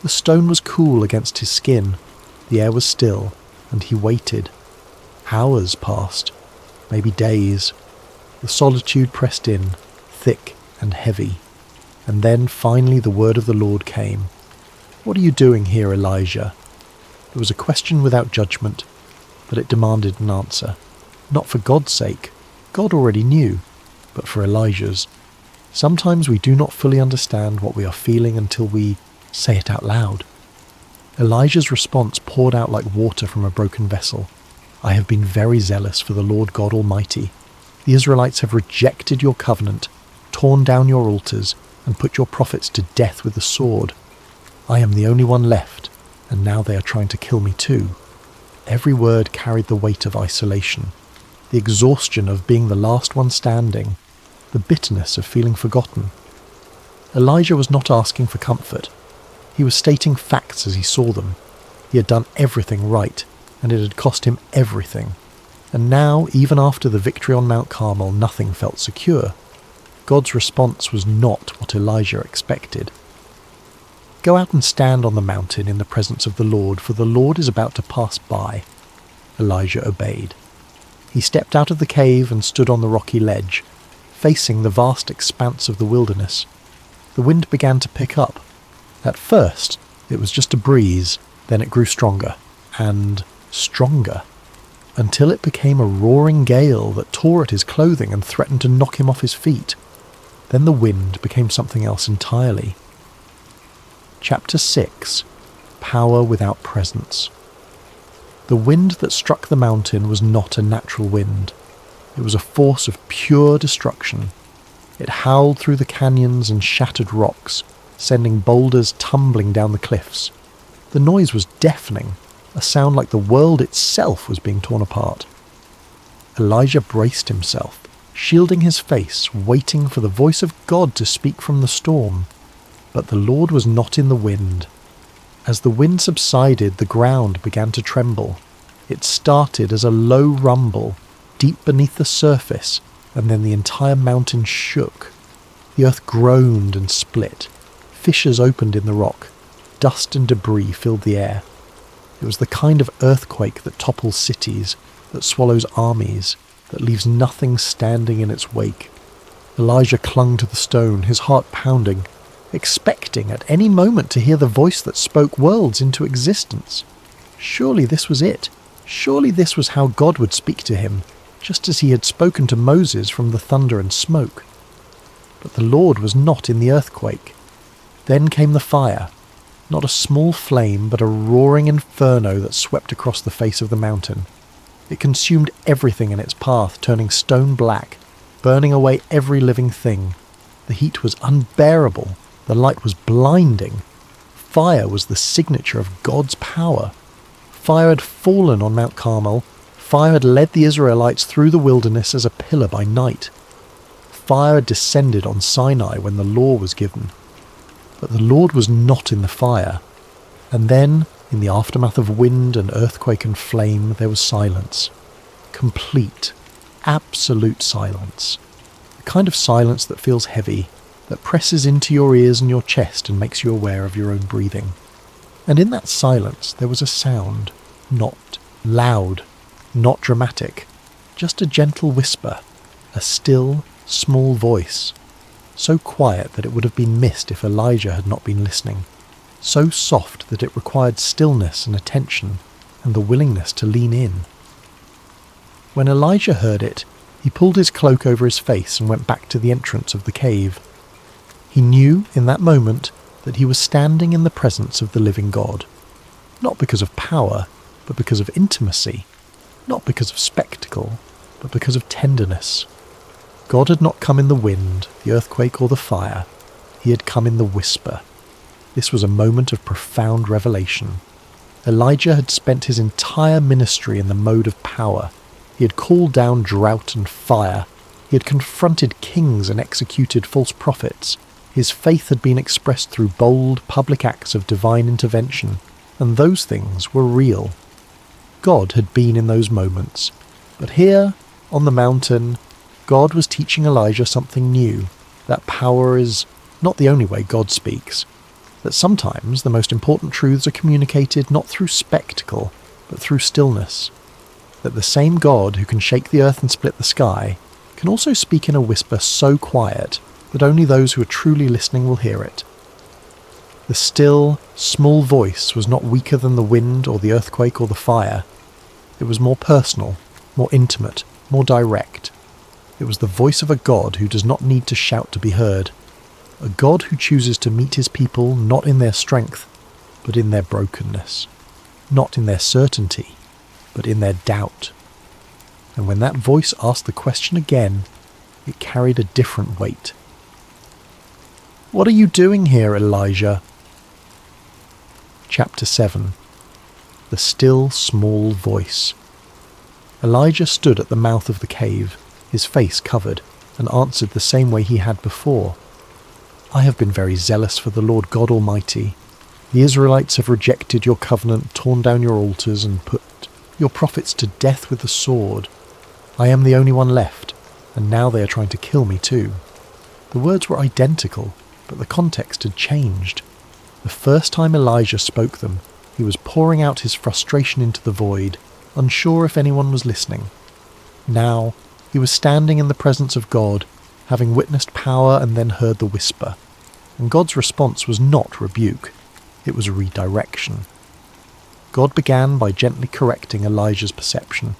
The stone was cool against his skin, the air was still, and he waited. Hours passed, maybe days. The solitude pressed in, thick and heavy. And then finally the word of the Lord came. "What are you doing here, Elijah?" It was a question without judgment, but it demanded an answer. Not for God's sake. God already knew, but for Elijah's. Sometimes we do not fully understand what we are feeling until we say it out loud. Elijah's response poured out like water from a broken vessel. "I have been very zealous for the Lord God Almighty. The Israelites have rejected your covenant, torn down your altars, and put your prophets to death with the sword. I am the only one left, and now they are trying to kill me too." Every word carried the weight of isolation, the exhaustion of being the last one standing, the bitterness of feeling forgotten. Elijah was not asking for comfort. He was stating facts as he saw them. He had done everything right, and it had cost him everything. And now, even after the victory on Mount Carmel, nothing felt secure. God's response was not what Elijah expected. "Go out and stand on the mountain in the presence of the Lord, for the Lord is about to pass by." Elijah obeyed. He stepped out of the cave and stood on the rocky ledge, facing the vast expanse of the wilderness. The wind began to pick up. At first, it was just a breeze, then it grew stronger, and stronger, until it became a roaring gale that tore at his clothing and threatened to knock him off his feet. Then the wind became something else entirely. Chapter 6. Power without presence. The wind that struck the mountain was not a natural wind. It was a force of pure destruction. It howled through the canyons and shattered rocks, sending boulders tumbling down the cliffs. The noise was deafening, a sound like the world itself was being torn apart. Elijah braced himself, shielding his face, waiting for the voice of God to speak from the storm. But the Lord was not in the wind. As the wind subsided, the ground began to tremble. It started as a low rumble, deep beneath the surface, and then the entire mountain shook. The earth groaned and split. Fissures opened in the rock. Dust and debris filled the air. It was the kind of earthquake that topples cities, that swallows armies, that leaves nothing standing in its wake. Elijah clung to the stone, his heart pounding, expecting at any moment to hear the voice that spoke worlds into existence. Surely this was it. Surely this was how God would speak to him, just as he had spoken to Moses from the thunder and smoke. But the Lord was not in the earthquake. Then came the fire, not a small flame, but a roaring inferno that swept across the face of the mountain. It consumed everything in its path, turning stone black, burning away every living thing. The heat was unbearable. The light was blinding. Fire was the signature of God's power. Fire had fallen on Mount Carmel. Fire had led the Israelites through the wilderness as a pillar by night. Fire had descended on Sinai when the law was given. But the Lord was not in the fire. And then, in the aftermath of wind and earthquake and flame, there was silence. Complete, absolute silence. The kind of silence that feels heavy, that presses into your ears and your chest and makes you aware of your own breathing. And in that silence there was a sound, not loud, not dramatic, just a gentle whisper, a still, small voice, so quiet that it would have been missed if Elijah had not been listening, so soft that it required stillness and attention and the willingness to lean in. When Elijah heard it, he pulled his cloak over his face and went back to the entrance of the cave. He knew in that moment that he was standing in the presence of the living God, not because of power, but because of intimacy, not because of spectacle, but because of tenderness. God had not come in the wind, the earthquake, or the fire. He had come in the whisper. This was a moment of profound revelation. Elijah had spent his entire ministry in the mode of power. He had called down drought and fire. He had confronted kings and executed false prophets. His faith had been expressed through bold, public acts of divine intervention, and those things were real. God had been in those moments. But here, on the mountain, God was teaching Elijah something new, that power is not the only way God speaks, that sometimes the most important truths are communicated not through spectacle, but through stillness, that the same God who can shake the earth and split the sky can also speak in a whisper so quiet that only those who are truly listening will hear it. The still, small voice was not weaker than the wind or the earthquake or the fire. It was more personal, more intimate, more direct. It was the voice of a God who does not need to shout to be heard, a God who chooses to meet his people not in their strength, but in their brokenness, not in their certainty, but in their doubt. And when that voice asked the question again, it carried a different weight. "What are you doing here, Elijah?" Chapter 7. The Still Small Voice. Elijah stood at the mouth of the cave, his face covered, and answered the same way he had before. "I have been very zealous for the Lord God Almighty. The Israelites have rejected your covenant, torn down your altars, and put your prophets to death with the sword. I am the only one left, and now they are trying to kill me too." The words were identical, but the context had changed. The first time Elijah spoke them, he was pouring out his frustration into the void, unsure if anyone was listening. Now, he was standing in the presence of God, having witnessed power and then heard the whisper. And God's response was not rebuke, it was redirection. God began by gently correcting Elijah's perception.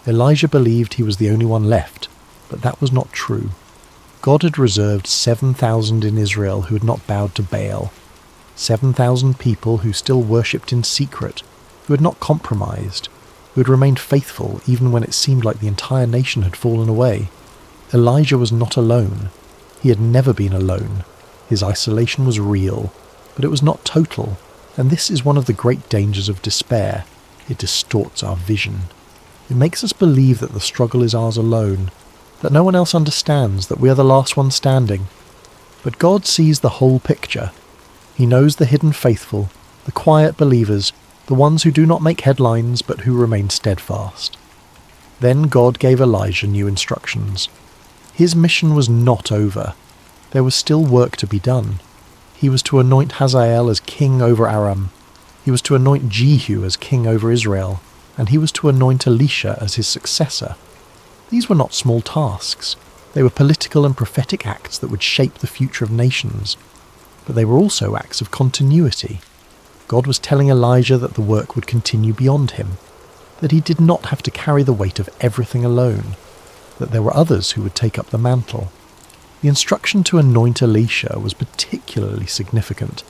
Elijah believed he was the only one left, but that was not true. God had reserved 7,000 in Israel who had not bowed to Baal, 7,000 people who still worshipped in secret, who had not compromised, who had remained faithful even when it seemed like the entire nation had fallen away. Elijah was not alone. He had never been alone. His isolation was real, but it was not total, and this is one of the great dangers of despair. It distorts our vision. It makes us believe that the struggle is ours alone, that no one else understands, that we are the last one standing. But God sees the whole picture. He knows the hidden faithful, the quiet believers, the ones who do not make headlines but who remain steadfast. Then God gave Elijah new instructions. His mission was not over. There was still work to be done. He was to anoint Hazael as king over Aram. He was to anoint Jehu as king over Israel, and he was to anoint Elisha as his successor. These were not small tasks. They were political and prophetic acts that would shape the future of nations, but they were also acts of continuity. God was telling Elijah that the work would continue beyond him, that he did not have to carry the weight of everything alone, that there were others who would take up the mantle. The instruction to anoint Elisha was particularly significant.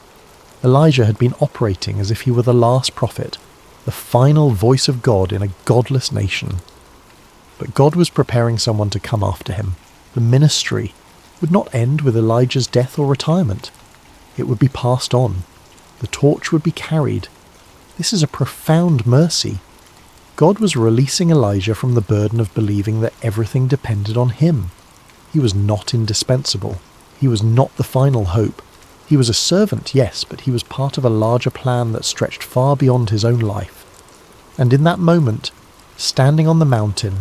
Elijah had been operating as if he were the last prophet, the final voice of God in a godless nation. But God was preparing someone to come after him. The ministry would not end with Elijah's death or retirement. It would be passed on. The torch would be carried. This is a profound mercy. God was releasing Elijah from the burden of believing that everything depended on him. He was not indispensable. He was not the final hope. He was a servant, yes, but he was part of a larger plan that stretched far beyond his own life. And in that moment, standing on the mountain,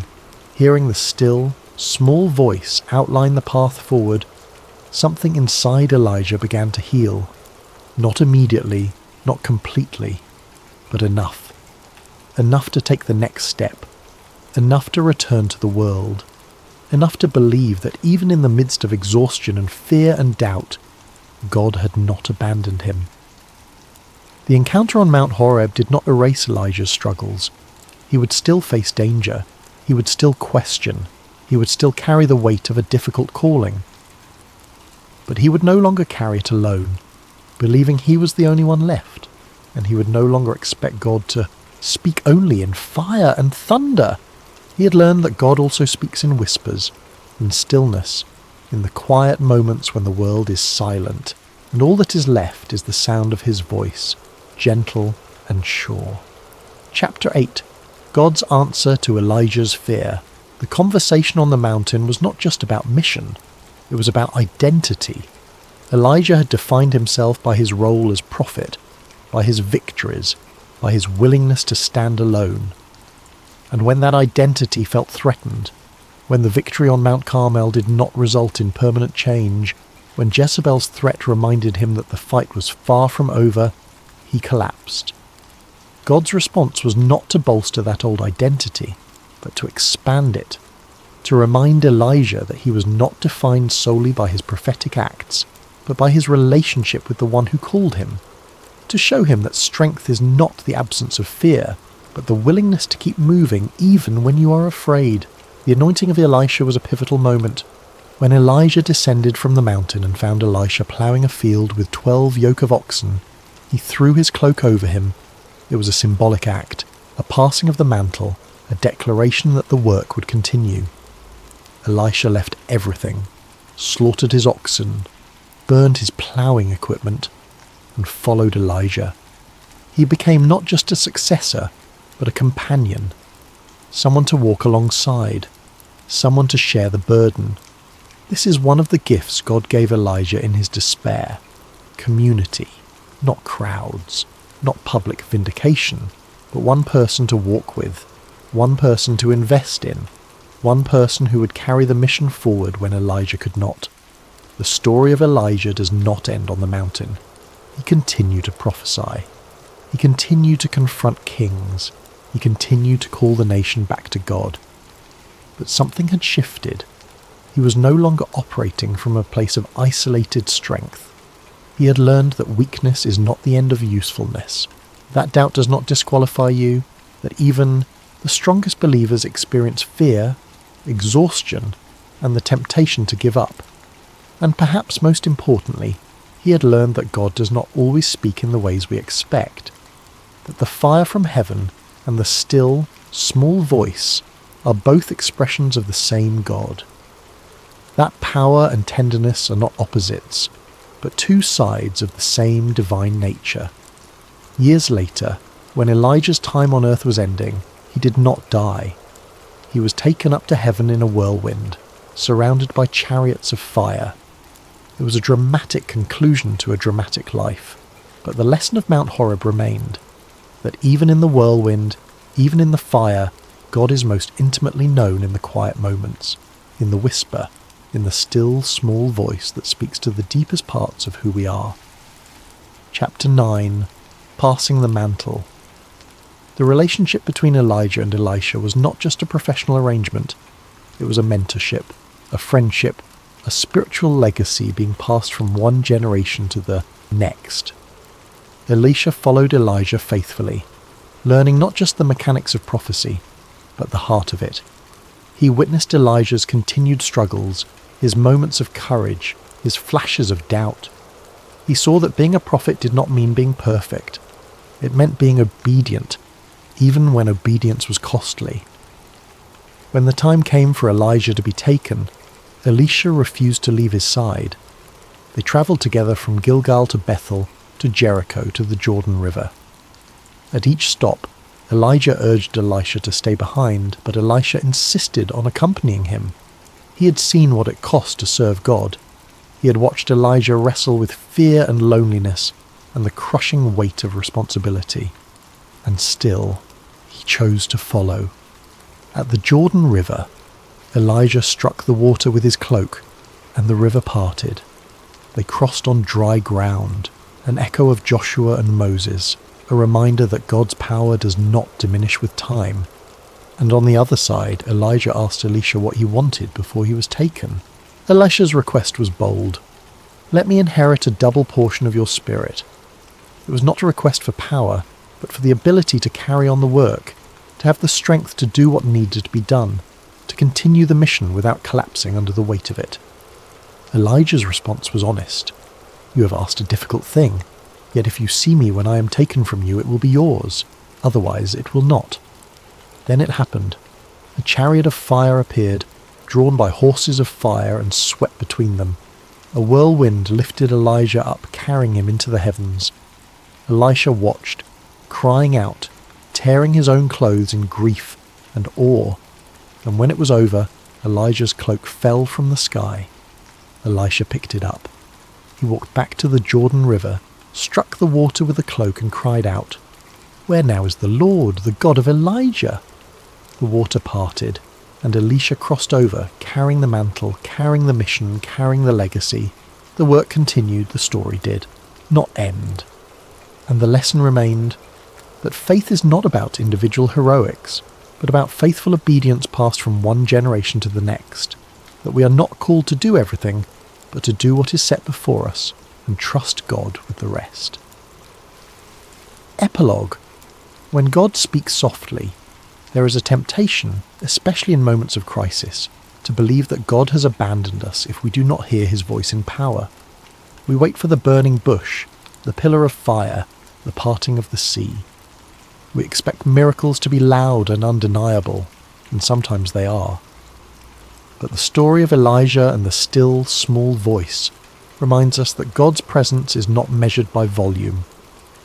hearing the still, small voice outline the path forward, something inside Elijah began to heal. Not immediately, not completely, but enough. Enough to take the next step. Enough to return to the world. Enough to believe that even in the midst of exhaustion and fear and doubt, God had not abandoned him. The encounter on Mount Horeb did not erase Elijah's struggles. He would still face danger. He would still question. He would still carry the weight of a difficult calling. But he would no longer carry it alone, believing he was the only one left, and he would no longer expect God to speak only in fire and thunder. He had learned that God also speaks in whispers, in stillness, in the quiet moments when the world is silent, and all that is left is the sound of his voice, gentle and sure. Chapter 8. God's answer to Elijah's fear. The conversation on the mountain was not just about mission, it was about identity. Elijah had defined himself by his role as prophet, by his victories, by his willingness to stand alone. And when that identity felt threatened, when the victory on Mount Carmel did not result in permanent change, when Jezebel's threat reminded him that the fight was far from over, he collapsed. God's response was not to bolster that old identity, but to expand it, to remind Elijah that he was not defined solely by his prophetic acts, but by his relationship with the one who called him, to show him that strength is not the absence of fear, but the willingness to keep moving even when you are afraid. The anointing of Elisha was a pivotal moment. When Elijah descended from the mountain and found Elisha ploughing a field with 12 yoke of oxen, he threw his cloak over him. It was a symbolic act, a passing of the mantle, a declaration that the work would continue. Elisha left everything, slaughtered his oxen, burned his ploughing equipment, and followed Elijah. He became not just a successor, but a companion, someone to walk alongside, someone to share the burden. This is one of the gifts God gave Elijah in his despair. Community, not crowds, not public vindication, but one person to walk with, one person to invest in, one person who would carry the mission forward when Elijah could not. The story of Elijah does not end on the mountain. He continued to prophesy. He continued to confront kings. He continued to call the nation back to God. But something had shifted. He was no longer operating from a place of isolated strength. He had learned that weakness is not the end of usefulness. That doubt does not disqualify you, that even the strongest believers experience fear, exhaustion, and the temptation to give up. And perhaps most importantly, he had learned that God does not always speak in the ways we expect, that the fire from heaven and the still, small voice are both expressions of the same God. That power and tenderness are not opposites, but two sides of the same divine nature. Years later, when Elijah's time on earth was ending, he did not die. He was taken up to heaven in a whirlwind, surrounded by chariots of fire. It was a dramatic conclusion to a dramatic life, but the lesson of Mount Horeb remained, that even in the whirlwind, even in the fire, God is most intimately known in the quiet moments, in the whisper, in the still, small voice that speaks to the deepest parts of who we are. Chapter 9. Passing the Mantle. The relationship between Elijah and Elisha was not just a professional arrangement, it was a mentorship. a friendship, a spiritual legacy being passed from one generation to the next. Elisha followed Elijah faithfully, learning not just the mechanics of prophecy, but the heart of it. He witnessed Elijah's continued struggles, his moments of courage, his flashes of doubt. He saw that being a prophet did not mean being perfect. It meant being obedient, even when obedience was costly. When the time came for Elijah to be taken, Elisha refused to leave his side. They travelled together from Gilgal to Bethel to Jericho to the Jordan River. At each stop, Elijah urged Elisha to stay behind, but Elisha insisted on accompanying him. He had seen what it cost to serve God. He had watched Elijah wrestle with fear and loneliness and the crushing weight of responsibility. And still, he chose to follow. At the Jordan River, Elijah struck the water with his cloak, and the river parted. They crossed on dry ground, an echo of Joshua and Moses, a reminder that God's power does not diminish with time. And on the other side, Elijah asked Elisha what he wanted before he was taken. Elisha's request was bold. "Let me inherit a double portion of your spirit." It was not a request for power, but for the ability to carry on the work, to have the strength to do what needed to be done, to continue the mission without collapsing under the weight of it. Elijah's response was honest. "You have asked a difficult thing, yet if you see me when I am taken from you, it will be yours. Otherwise it will not." Then it happened. A chariot of fire appeared, drawn by horses of fire, and swept between them. A whirlwind lifted Elijah up, carrying him into the heavens. Elisha watched, crying out, tearing his own clothes in grief and awe. And when it was over, Elijah's cloak fell from the sky. Elisha picked it up. He walked back to the Jordan River, struck the water with the cloak, and cried out, "Where now is the Lord, the God of Elijah?" The water parted, and Elisha crossed over, carrying the mantle, carrying the mission, carrying the legacy. The work continued, the story did, not end. And the lesson remained that faith is not about individual heroics, but about faithful obedience passed from one generation to the next, that we are not called to do everything, but to do what is set before us and trust God with the rest. Epilogue. When God speaks softly, there is a temptation, especially in moments of crisis, to believe that God has abandoned us if we do not hear his voice in power. We wait for the burning bush, the pillar of fire, the parting of the sea. We expect miracles to be loud and undeniable, and sometimes they are. But the story of Elijah and the still, small voice reminds us that God's presence is not measured by volume,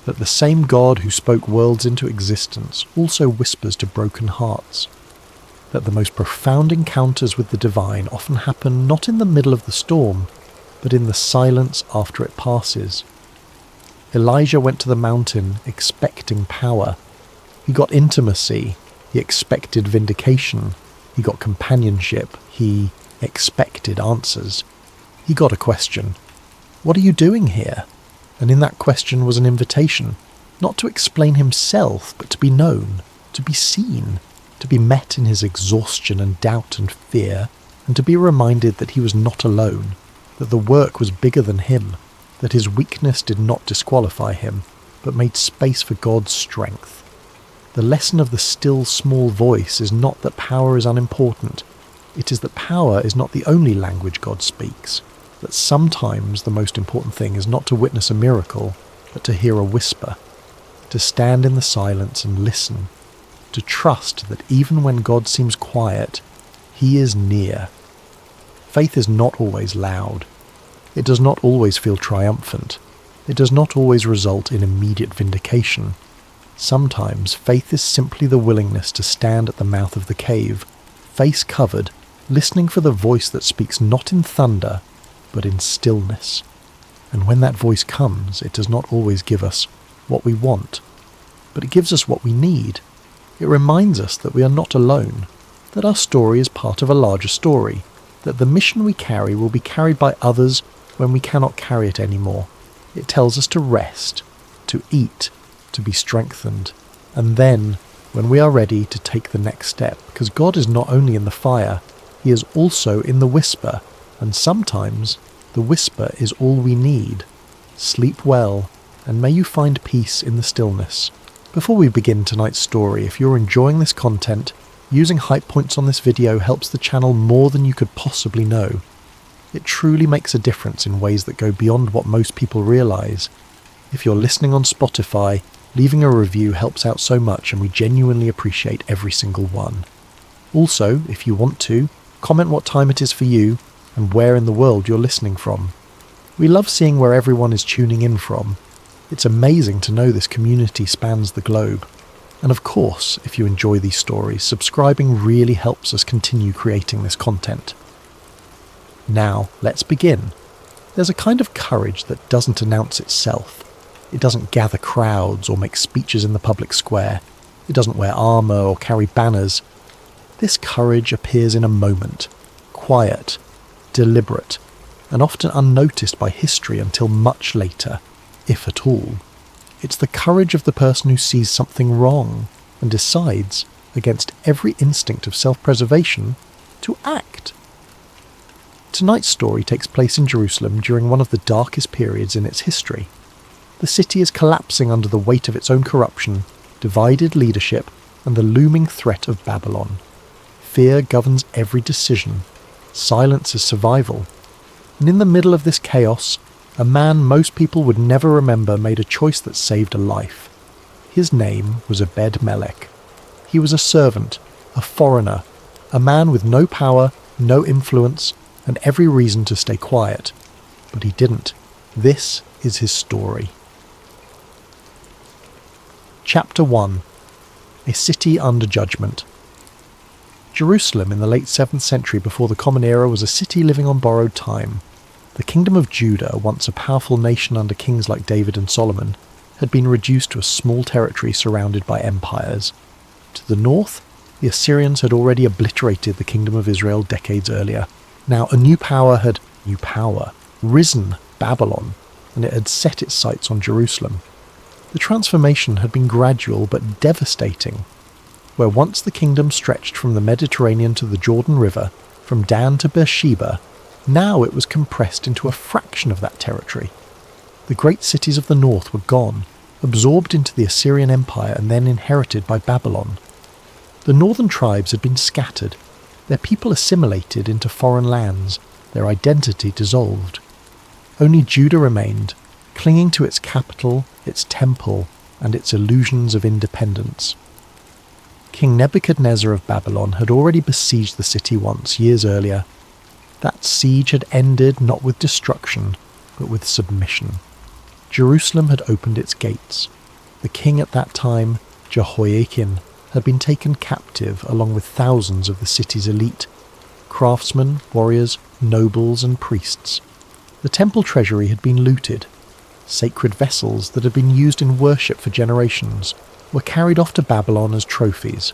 that the same God who spoke worlds into existence also whispers to broken hearts, that the most profound encounters with the divine often happen not in the middle of the storm, but in the silence after it passes. Elijah went to the mountain expecting power. He got intimacy. He expected vindication. He got companionship. He expected answers. He got a question. "What are you doing here?" And in that question was an invitation, not to explain himself, but to be known, to be seen, to be met in his exhaustion and doubt and fear, and to be reminded that he was not alone, that the work was bigger than him, that his weakness did not disqualify him, but made space for God's strength. The lesson of the still small voice is not that power is unimportant. It is that power is not the only language God speaks, that sometimes the most important thing is not to witness a miracle, but to hear a whisper, to stand in the silence and listen, to trust that even when God seems quiet, he is near. Faith is not always loud. It does not always feel triumphant. It does not always result in immediate vindication. Sometimes faith is simply the willingness to stand at the mouth of the cave, face covered, listening for the voice that speaks not in thunder, but in stillness. And when that voice comes, it does not always give us what we want, but it gives us what we need. It reminds us that we are not alone, that our story is part of a larger story, that the mission we carry will be carried by others when we cannot carry it anymore. It tells us to rest, to eat, to be strengthened, and then, when we are ready, to take the next step, because God is not only in the fire, He is also in the whisper, and sometimes the whisper is all we need. Sleep well, and may you find peace in the stillness. Before we begin tonight's story, if you're enjoying this content, using hype points on this video helps the channel more than you could possibly know. It truly makes a difference in ways that go beyond what most people realise. If you're listening on Spotify, leaving a review helps out so much, and we genuinely appreciate every single one. Also, if you want to, comment what time it is for you and where in the world you're listening from. We love seeing where everyone is tuning in from. It's amazing to know this community spans the globe. And of course, if you enjoy these stories, subscribing really helps us continue creating this content. Now, let's begin. There's a kind of courage that doesn't announce itself. It doesn't gather crowds or make speeches in the public square. It doesn't wear armour or carry banners. This courage appears in a moment, quiet, deliberate, and often unnoticed by history until much later, if at all. It's the courage of the person who sees something wrong and decides, against every instinct of self-preservation, to act. Tonight's story takes place in Jerusalem during one of the darkest periods in its history. The city is collapsing under the weight of its own corruption, divided leadership, and the looming threat of Babylon. Fear governs every decision. Silence is survival. And in the middle of this chaos, a man most people would never remember made a choice that saved a life. His name was Obed-Melech. He was a servant, a foreigner, a man with no power, no influence, and every reason to stay quiet. But he didn't. This is his story. Chapter 1. A City Under Judgment. Jerusalem in the late 7th century before the Common Era was a city living on borrowed time. The kingdom of Judah, once a powerful nation under kings like David and Solomon, had been reduced to a small territory surrounded by empires. To the north, the Assyrians had already obliterated the kingdom of Israel decades earlier. Now a new power had risen, Babylon, and it had set its sights on Jerusalem. The transformation had been gradual but devastating. Where once the kingdom stretched from the Mediterranean to the Jordan River, from Dan to Beersheba, now it was compressed into a fraction of that territory. The great cities of the north were gone, absorbed into the Assyrian Empire and then inherited by Babylon. The northern tribes had been scattered, their people assimilated into foreign lands, their identity dissolved. Only Judah remained, clinging to its capital, its temple, and its illusions of independence. King Nebuchadnezzar of Babylon had already besieged the city once, years earlier. That siege had ended not with destruction, but with submission. Jerusalem had opened its gates. The king at that time, Jehoiakim, had been taken captive along with thousands of the city's elite, craftsmen, warriors, nobles and priests. The temple treasury had been looted. Sacred vessels that had been used in worship for generations were carried off to Babylon as trophies.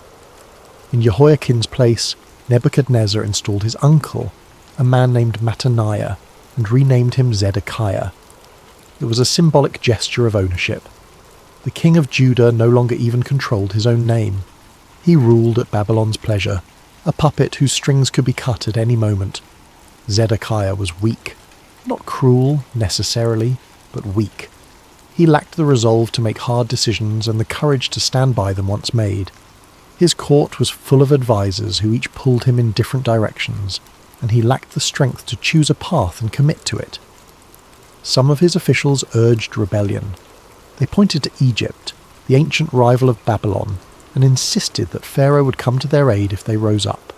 In Jehoiakim's place, Nebuchadnezzar installed his uncle, a man named Mattaniah, and renamed him Zedekiah. It was a symbolic gesture of ownership. The king of Judah no longer even controlled his own name. He ruled at Babylon's pleasure, a puppet whose strings could be cut at any moment. Zedekiah was weak, not cruel necessarily, but weak. He lacked the resolve to make hard decisions and the courage to stand by them once made. His court was full of advisors who each pulled him in different directions, and he lacked the strength to choose a path and commit to it. Some of his officials urged rebellion. They pointed to Egypt, the ancient rival of Babylon, and insisted that Pharaoh would come to their aid if they rose up.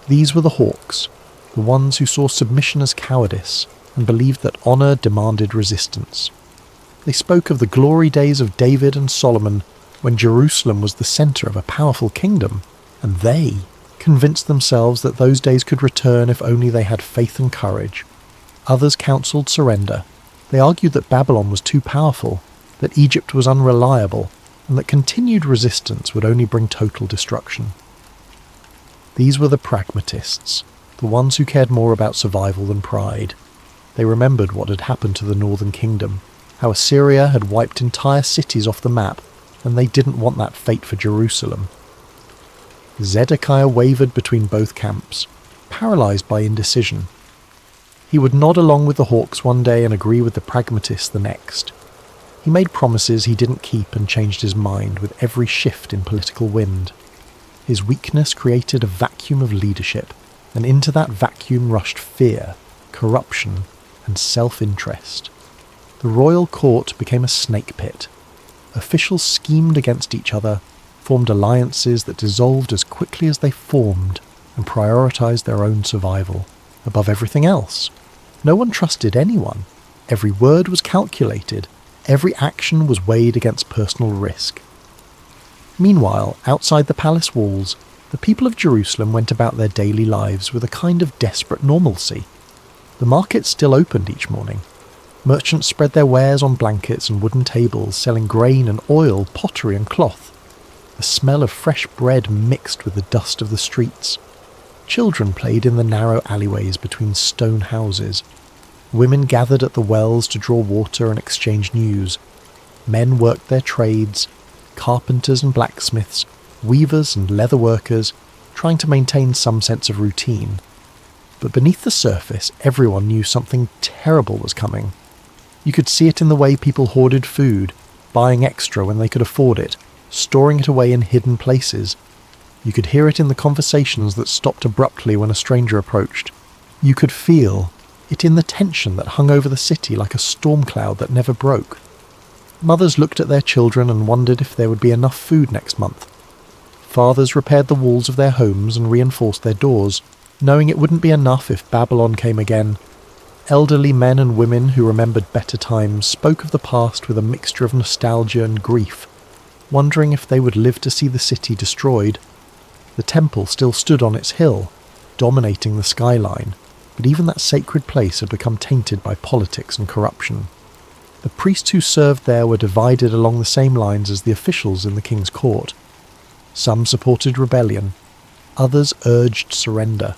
These were the hawks, the ones who saw submission as cowardice and believed that honour demanded resistance. They spoke of the glory days of David and Solomon when Jerusalem was the centre of a powerful kingdom, and they convinced themselves that those days could return if only they had faith and courage. Others counselled surrender. They argued that Babylon was too powerful, that Egypt was unreliable, and that continued resistance would only bring total destruction. These were the pragmatists, the ones who cared more about survival than pride. They remembered what had happened to the northern kingdom, how Assyria had wiped entire cities off the map, and they didn't want that fate for Jerusalem. Zedekiah wavered between both camps. paralysed by indecision. He would nod along with the hawks one day and agree with the pragmatists the next. He made promises he didn't keep and changed his mind with every shift in political wind. His weakness created a vacuum of leadership, and into that vacuum rushed fear, corruption, and self-interest. The royal court became a snake pit. Officials schemed against each other, formed alliances that dissolved as quickly as they formed, and prioritised their own survival above everything else. No one trusted anyone. Every word was calculated. Every action was weighed against personal risk. Meanwhile, outside the palace walls, the people of Jerusalem went about their daily lives with a kind of desperate normalcy. The markets still opened each morning. Merchants spread their wares on blankets and wooden tables, selling grain and oil, pottery and cloth. The smell of fresh bread mixed with the dust of the streets. Children played in the narrow alleyways between stone houses. Women gathered at the wells to draw water and exchange news. Men worked their trades, carpenters and blacksmiths, weavers and leather workers, trying to maintain some sense of routine. But beneath the surface, everyone knew something terrible was coming. You could see it in the way people hoarded food, buying extra when they could afford it, storing it away in hidden places. You could hear it in the conversations that stopped abruptly when a stranger approached. You could feel it in the tension that hung over the city like a storm cloud that never broke. Mothers looked at their children and wondered if there would be enough food next month. Fathers repaired the walls of their homes and reinforced their doors, knowing it wouldn't be enough if Babylon came again. Elderly men and women who remembered better times spoke of the past with a mixture of nostalgia and grief, wondering if they would live to see the city destroyed. The temple still stood on its hill, dominating the skyline, but even that sacred place had become tainted by politics and corruption. The priests who served there were divided along the same lines as the officials in the king's court. Some supported rebellion, others urged surrender.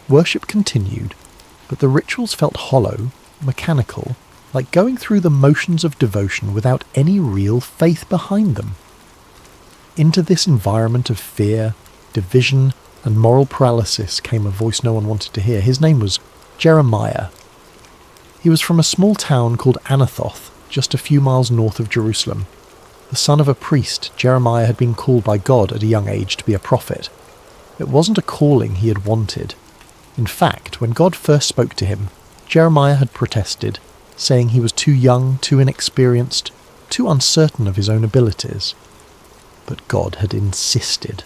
Worship continued, but the rituals felt hollow, mechanical, like going through the motions of devotion without any real faith behind them. Into this environment of fear, division, and moral paralysis came a voice no one wanted to hear. His name was Jeremiah. He was from a small town called Anathoth, just a few miles north of Jerusalem. The son of a priest, Jeremiah had been called by God at a young age to be a prophet. It wasn't a calling he had wanted. In fact, when God first spoke to him, Jeremiah had protested, saying he was too young, too inexperienced, too uncertain of his own abilities. But God had insisted.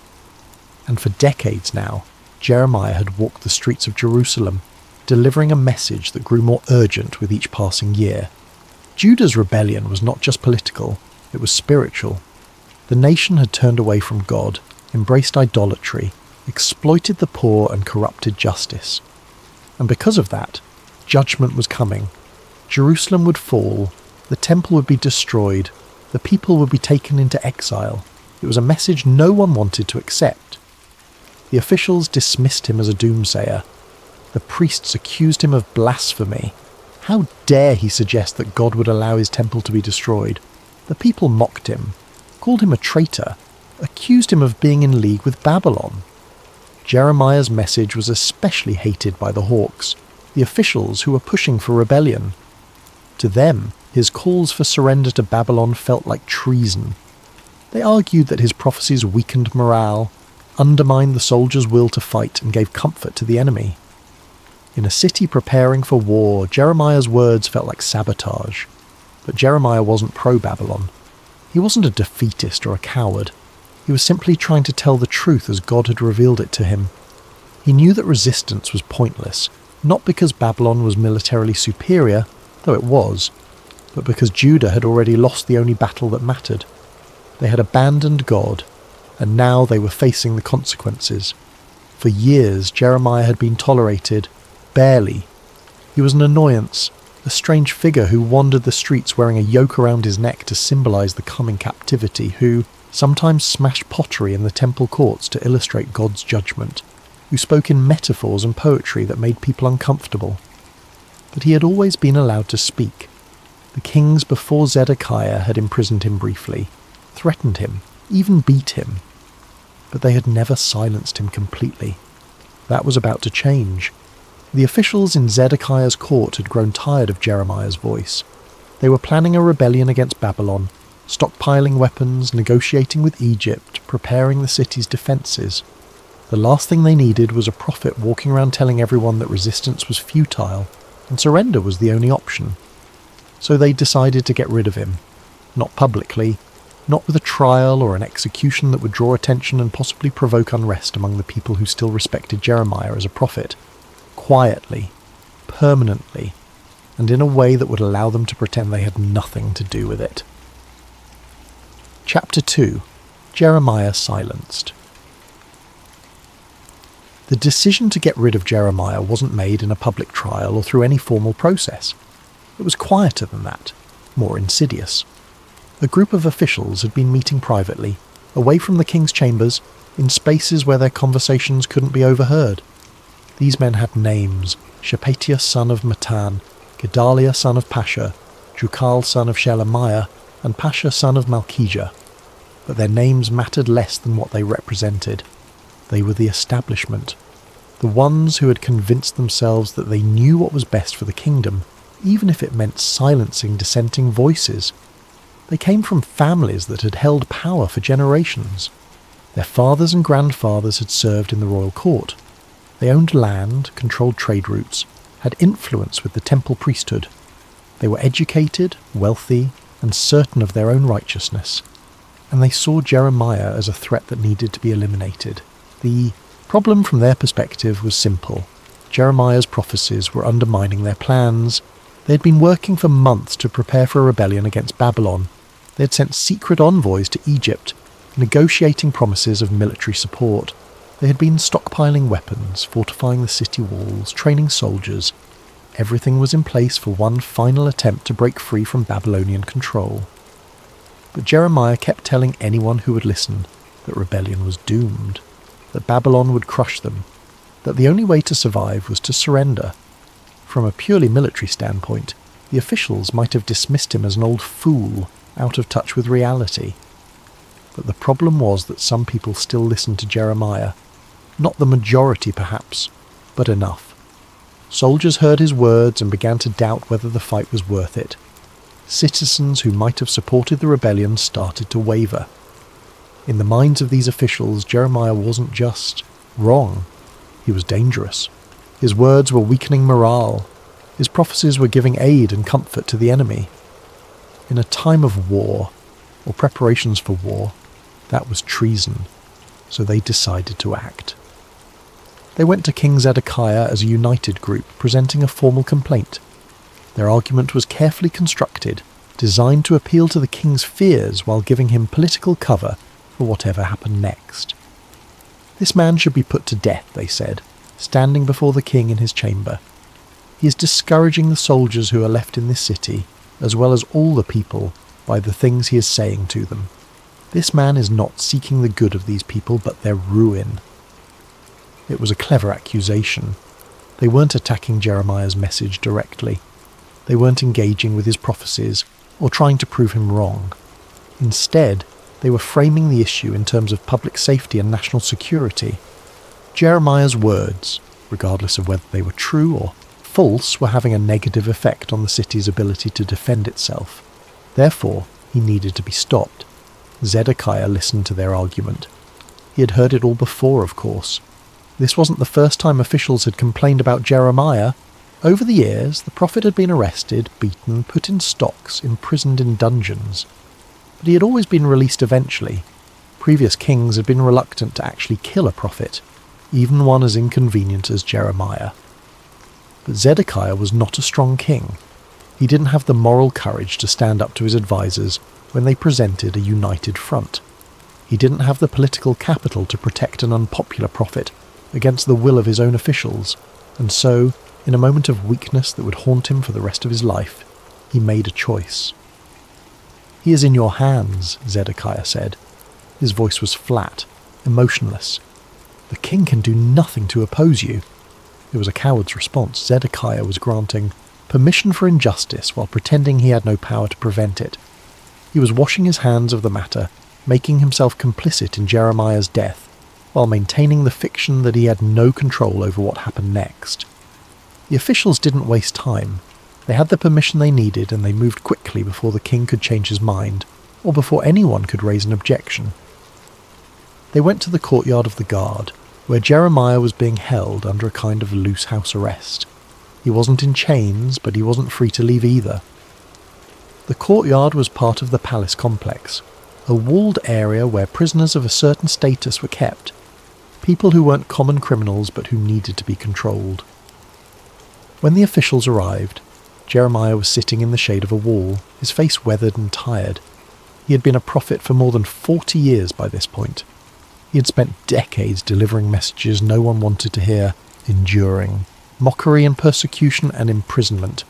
And for decades now, Jeremiah had walked the streets of Jerusalem, delivering a message that grew more urgent with each passing year. Judah's rebellion was not just political, it was spiritual. The nation had turned away from God, embraced idolatry, exploited the poor and corrupted justice. And because of that, judgment was coming. Jerusalem would fall, the temple would be destroyed, the people would be taken into exile. It was a message no one wanted to accept. The officials dismissed him as a doomsayer. The priests accused him of blasphemy. How dare he suggest that God would allow his temple to be destroyed? The people mocked him, called him a traitor, accused him of being in league with Babylon. Jeremiah's message was especially hated by the hawks, the officials who were pushing for rebellion. To them, his calls for surrender to Babylon felt like treason. They argued that his prophecies weakened morale, undermined the soldiers' will to fight, and gave comfort to the enemy. In a city preparing for war, Jeremiah's words felt like sabotage. But Jeremiah wasn't pro-Babylon. He wasn't a defeatist or a coward. He was simply trying to tell the truth as God had revealed it to him. He knew that resistance was pointless, not because Babylon was militarily superior, though it was, but because Judah had already lost the only battle that mattered. They had abandoned God, and now they were facing the consequences. For years, Jeremiah had been tolerated, barely. He was an annoyance, a strange figure who wandered the streets wearing a yoke around his neck to symbolize the coming captivity, who sometimes smashed pottery in the temple courts to illustrate God's judgment, who spoke in metaphors and poetry that made people uncomfortable. But he had always been allowed to speak. The kings before Zedekiah had imprisoned him briefly, threatened him, even beat him. But they had never silenced him completely. That was about to change. The officials in Zedekiah's court had grown tired of Jeremiah's voice. They were planning a rebellion against Babylon, stockpiling weapons, negotiating with Egypt, preparing the city's defences. The last thing they needed was a prophet walking around telling everyone that resistance was futile and surrender was the only option. So they decided to get rid of him. Not publicly, not with a trial or an execution that would draw attention and possibly provoke unrest among the people who still respected Jeremiah as a prophet. Quietly, permanently, and in a way that would allow them to pretend they had nothing to do with it. Chapter 2. Jeremiah Silenced. The decision to get rid of Jeremiah wasn't made in a public trial or through any formal process. It was quieter than that, more insidious. A group of officials had been meeting privately, away from the king's chambers, in spaces where their conversations couldn't be overheard. These men had names: Shephatiah son of Matan, Gedaliah son of Pasha, Jukal son of Shelemiah, and Pasha son of Malchijah. But their names mattered less than what they represented. They were the establishment, the ones who had convinced themselves that they knew what was best for the kingdom, even if it meant silencing dissenting voices. They came from families that had held power for generations. Their fathers and grandfathers had served in the royal court. They owned land, controlled trade routes, had influence with the temple priesthood. They were educated, wealthy, and certain of their own righteousness. And they saw Jeremiah as a threat that needed to be eliminated. The problem from their perspective was simple. Jeremiah's prophecies were undermining their plans. They had been working for months to prepare for a rebellion against Babylon. They had sent secret envoys to Egypt, negotiating promises of military support. They had been stockpiling weapons, fortifying the city walls, training soldiers. Everything was in place for one final attempt to break free from Babylonian control. But Jeremiah kept telling anyone who would listen that rebellion was doomed, that Babylon would crush them, that the only way to survive was to surrender. From a purely military standpoint, the officials might have dismissed him as an old fool, out of touch with reality. But the problem was that some people still listened to Jeremiah. Not the majority, perhaps, but enough. Soldiers heard his words and began to doubt whether the fight was worth it. Citizens who might have supported the rebellion started to waver. In the minds of these officials, Jeremiah wasn't just wrong. He was dangerous. His words were weakening morale. His prophecies were giving aid and comfort to the enemy. In a time of war, or preparations for war, that was treason, so they decided to act. They went to King Zedekiah as a united group, presenting a formal complaint. Their argument was carefully constructed, designed to appeal to the king's fears while giving him political cover for whatever happened next. This man should be put to death, they said, standing before the king in his chamber. He is discouraging the soldiers who are left in this city, as well as all the people, by the things he is saying to them. This man is not seeking the good of these people, but their ruin. It was a clever accusation. They weren't attacking Jeremiah's message directly. They weren't engaging with his prophecies or trying to prove him wrong. Instead, they were framing the issue in terms of public safety and national security. Jeremiah's words, regardless of whether they were true or false, were having a negative effect on the city's ability to defend itself. Therefore, he needed to be stopped. Zedekiah listened to their argument. He had heard it all before, of course. This wasn't the first time officials had complained about Jeremiah. Over the years, the prophet had been arrested, beaten, put in stocks, imprisoned in dungeons. But he had always been released eventually. Previous kings had been reluctant to actually kill a prophet, even one as inconvenient as Jeremiah. But Zedekiah was not a strong king. He didn't have the moral courage to stand up to his advisors when they presented a united front. He didn't have the political capital to protect an unpopular prophet against the will of his own officials, and so, in a moment of weakness that would haunt him for the rest of his life, he made a choice. "He is in your hands," Zedekiah said. His voice was flat, emotionless. "The king can do nothing to oppose you." It was a coward's response. Zedekiah was granting permission for injustice while pretending he had no power to prevent it. He was washing his hands of the matter, making himself complicit in Jeremiah's death. while maintaining the fiction that he had no control over what happened next. The officials didn't waste time. They had the permission they needed, and they moved quickly before the king could change his mind, or before anyone could raise an objection. They went to the courtyard of the guard, where Jeremiah was being held under a kind of loose house arrest. He wasn't in chains, but he wasn't free to leave either. The courtyard was part of the palace complex, a walled area where prisoners of a certain status were kept, people who weren't common criminals but who needed to be controlled. When the officials arrived, Jeremiah was sitting in the shade of a wall, his face weathered and tired. He had been a prophet for more than 40 years by this point. He had spent decades delivering messages no one wanted to hear, enduring mockery and persecution and imprisonment.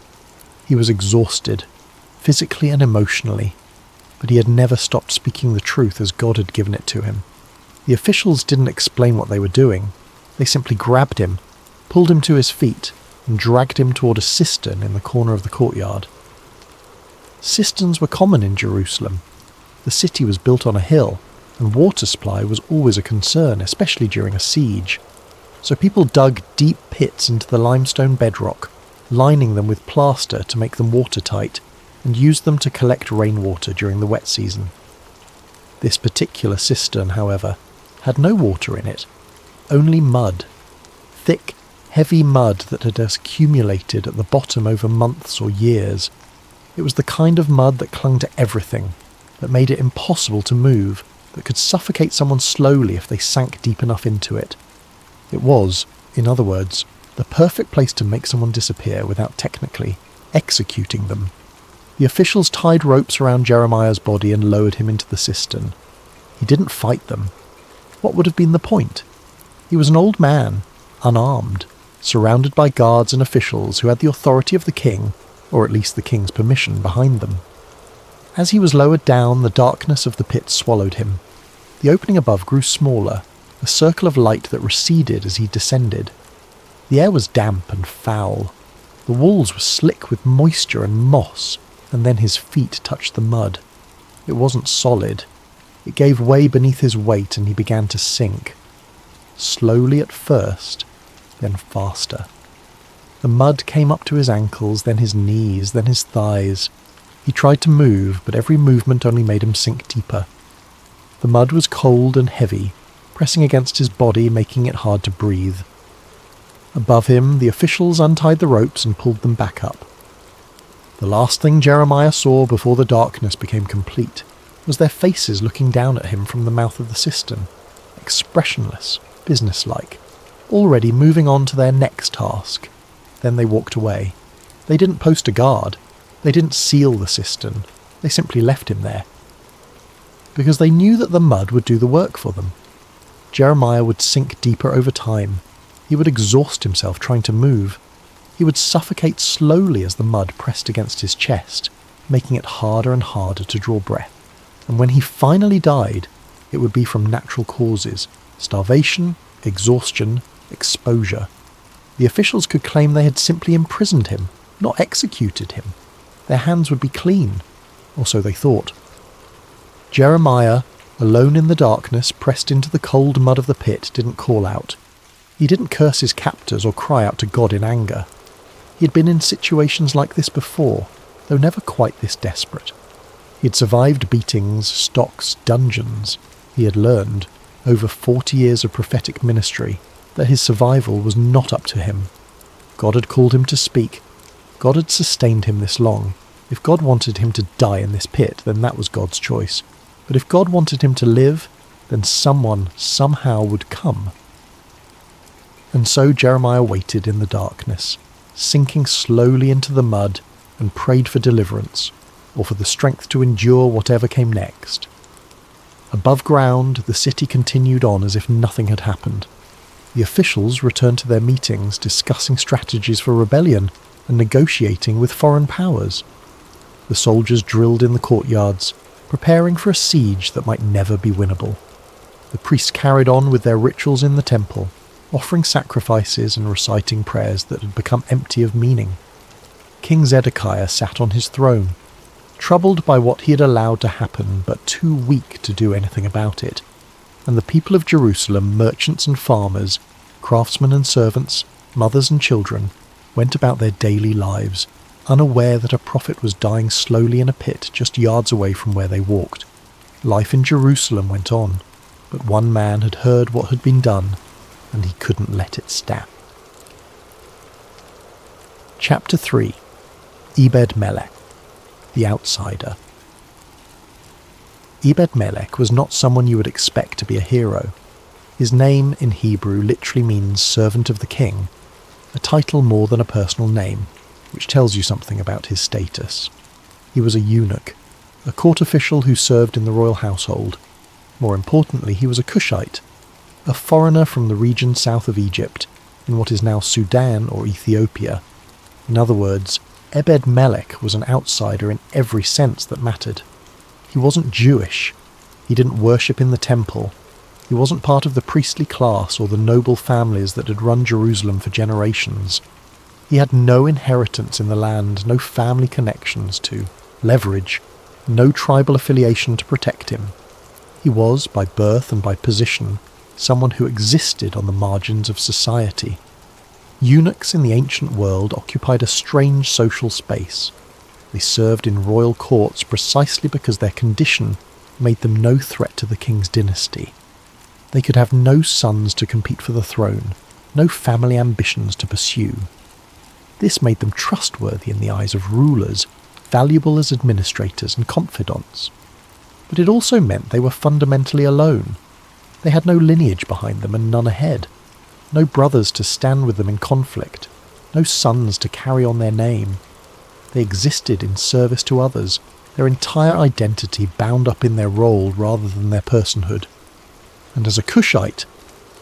He was exhausted, physically and emotionally, but he had never stopped speaking the truth as God had given it to him. The officials didn't explain what they were doing. They simply grabbed him, pulled him to his feet, and dragged him toward a cistern in the corner of the courtyard. Cisterns were common in Jerusalem. The city was built on a hill, and water supply was always a concern, especially during a siege. So people dug deep pits into the limestone bedrock, lining them with plaster to make them watertight, and used them to collect rainwater during the wet season. This particular cistern, however, had no water in it, only mud. Thick, heavy mud that had accumulated at the bottom over months or years. It was the kind of mud that clung to everything, that made it impossible to move, that could suffocate someone slowly if they sank deep enough into it. It was, in other words, the perfect place to make someone disappear without technically executing them. The officials tied ropes around Jeremiah's body and lowered him into the cistern. He didn't fight them. What would have been the point? He was an old man, unarmed, surrounded by guards and officials who had the authority of the king, or at least the king's permission, behind them. As he was lowered down, the darkness of the pit swallowed him. The opening above grew smaller, a circle of light that receded as he descended. The air was damp and foul. The walls were slick with moisture and moss, and then his feet touched the mud. It wasn't solid. It gave way beneath his weight and he began to sink. Slowly at first, then faster. The mud came up to his ankles, then his knees, then his thighs. He tried to move, but every movement only made him sink deeper. The mud was cold and heavy, pressing against his body, making it hard to breathe. Above him, the officials untied the ropes and pulled them back up. The last thing Jeremiah saw before the darkness became complete was their faces looking down at him from the mouth of the cistern, expressionless, businesslike, already moving on to their next task. Then they walked away. They didn't post a guard. They didn't seal the cistern. They simply left him there. Because they knew that the mud would do the work for them. Jeremiah would sink deeper over time. He would exhaust himself trying to move. He would suffocate slowly as the mud pressed against his chest, making it harder and harder to draw breath. And when he finally died, it would be from natural causes: starvation, exhaustion, exposure. The officials could claim they had simply imprisoned him, not executed him. Their hands would be clean, or so they thought. Jeremiah, alone in the darkness, pressed into the cold mud of the pit, didn't call out. He didn't curse his captors or cry out to God in anger. He had been in situations like this before, though never quite this desperate. He had survived beatings, stocks, dungeons. He had learned, over 40 years of prophetic ministry, that his survival was not up to him. God had called him to speak. God had sustained him this long. If God wanted him to die in this pit, then that was God's choice. But if God wanted him to live, then someone, somehow, would come. And so Jeremiah waited in the darkness, sinking slowly into the mud, and prayed for deliverance, or for the strength to endure whatever came next. Above ground, the city continued on as if nothing had happened. The officials returned to their meetings, discussing strategies for rebellion and negotiating with foreign powers. The soldiers drilled in the courtyards, preparing for a siege that might never be winnable. The priests carried on with their rituals in the temple, offering sacrifices and reciting prayers that had become empty of meaning. King Zedekiah sat on his throne, troubled by what he had allowed to happen, but too weak to do anything about it. and the people of Jerusalem, merchants and farmers, craftsmen and servants, mothers and children, went about their daily lives, unaware that a prophet was dying slowly in a pit just yards away from where they walked. Life in Jerusalem went on, but one man had heard what had been done, and he couldn't let it stand. Chapter 3. Obed-Melech, the Outsider. Obed-Melech was not someone you would expect to be a hero. His name in Hebrew literally means servant of the king, a title more than a personal name, which tells you something about his status. He was a eunuch, a court official who served in the royal household. More importantly, he was a Cushite, a foreigner from the region south of Egypt, in what is now Sudan or Ethiopia. In other words, Obed-Melech was an outsider in every sense that mattered. He wasn't Jewish. He didn't worship in the temple. He wasn't part of the priestly class or the noble families that had run Jerusalem for generations. He had no inheritance in the land, no family connections to leverage, no tribal affiliation to protect him. He was, by birth and by position, someone who existed on the margins of society. Eunuchs in the ancient world occupied a strange social space. They served in royal courts precisely because their condition made them no threat to the king's dynasty. They could have no sons to compete for the throne, no family ambitions to pursue. This made them trustworthy in the eyes of rulers, valuable as administrators and confidants. But it also meant they were fundamentally alone. They had no lineage behind them and none ahead. No brothers to stand with them in conflict, no sons to carry on their name. They existed in service to others, their entire identity bound up in their role rather than their personhood. And as a Cushite,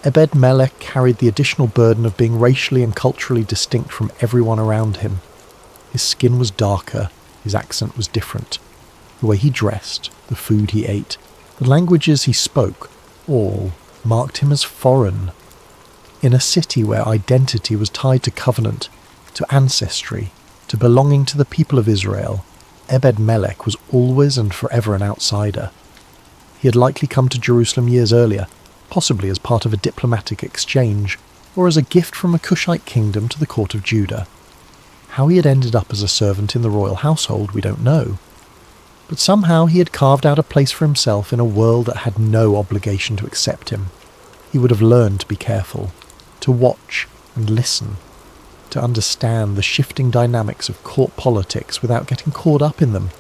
Obed-Melech carried the additional burden of being racially and culturally distinct from everyone around him. His skin was darker, his accent was different. The way he dressed, the food he ate, the languages he spoke, all marked him as foreign. In a city where identity was tied to covenant, to ancestry, to belonging to the people of Israel, Obed-Melech was always and forever an outsider. He had likely come to Jerusalem years earlier, possibly as part of a diplomatic exchange, or as a gift from a Cushite kingdom to the court of Judah. How he had ended up as a servant in the royal household we don't know. But somehow he had carved out a place for himself in a world that had no obligation to accept him. He would have learned to be careful, to watch and listen, to understand the shifting dynamics of court politics without getting caught up in them,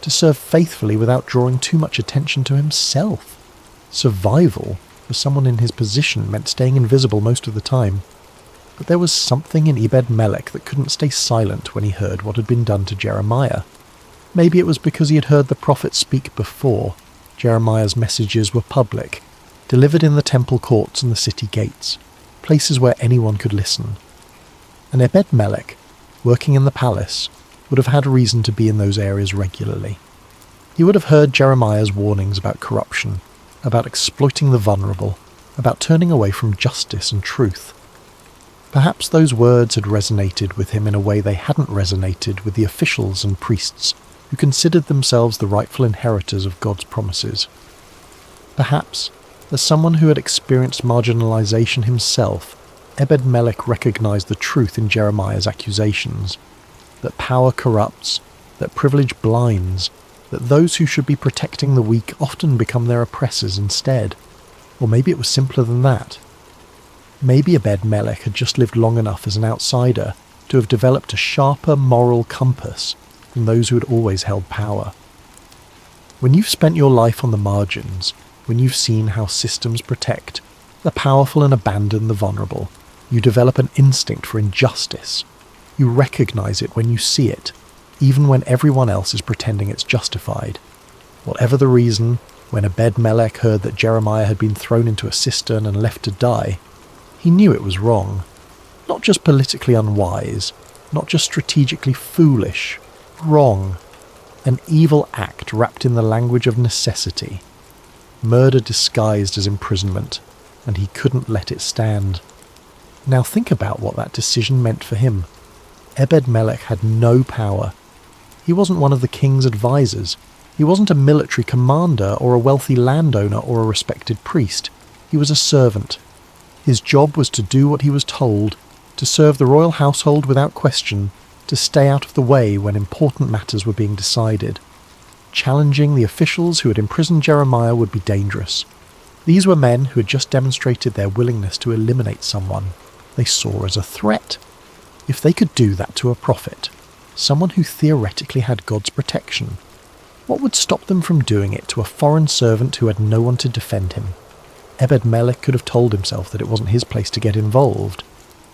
to serve faithfully without drawing too much attention to himself. Survival for someone in his position meant staying invisible most of the time. But there was something in Obed-Melech that couldn't stay silent when he heard what had been done to Jeremiah. Maybe it was because he had heard the prophet speak before. Jeremiah's messages were public, delivered in the temple courts and the city gates, places where anyone could listen. And Obed-Melech, working in the palace, would have had reason to be in those areas regularly. He would have heard Jeremiah's warnings about corruption, about exploiting the vulnerable, about turning away from justice and truth. Perhaps those words had resonated with him in a way they hadn't resonated with the officials and priests who considered themselves the rightful inheritors of God's promises. Perhaps, as someone who had experienced marginalization himself, Obed-Melech recognized the truth in Jeremiah's accusations, that power corrupts, that privilege blinds, that those who should be protecting the weak often become their oppressors instead. Or maybe it was simpler than that. Maybe Obed-Melech had just lived long enough as an outsider to have developed a sharper moral compass than those who had always held power. When you've spent your life on the margins, when you've seen how systems protect the powerful and abandon the vulnerable, you develop an instinct for injustice. You recognize it when you see it, even when everyone else is pretending it's justified. Whatever the reason, when Obed-Melech heard that Jeremiah had been thrown into a cistern and left to die, he knew it was wrong. Not just politically unwise, not just strategically foolish, wrong. An evil act wrapped in the language of necessity. Murder disguised as imprisonment, and he couldn't let it stand. Now think about what that decision meant for him. Obed-Melech had no power. He wasn't one of the king's advisors. He wasn't a military commander or a wealthy landowner or a respected priest. He was a servant. His job was to do what he was told, to serve the royal household without question, to stay out of the way when important matters were being decided. Challenging the officials who had imprisoned Jeremiah would be dangerous. These were men who had just demonstrated their willingness to eliminate someone they saw as a threat. If they could do that to a prophet, someone who theoretically had God's protection, what would stop them from doing it to a foreign servant who had no one to defend him? Obed-Edom could have told himself that it wasn't his place to get involved,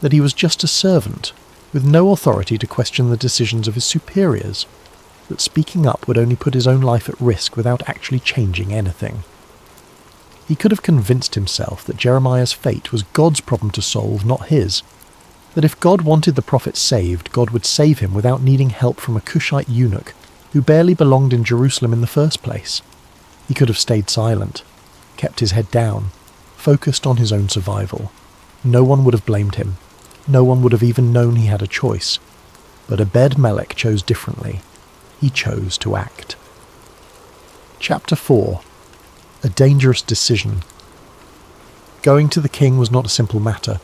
that he was just a servant, with no authority to question the decisions of his superiors, that speaking up would only put his own life at risk without actually changing anything. He could have convinced himself that Jeremiah's fate was God's problem to solve, not his, that if God wanted the prophet saved, God would save him without needing help from a Cushite eunuch who barely belonged in Jerusalem in the first place. He could have stayed silent, kept his head down, focused on his own survival. No one would have blamed him. No one would have even known he had a choice. But Obed-Edom chose differently. He chose to act. Chapter 4. A dangerous decision. Going to the king was not a simple matter.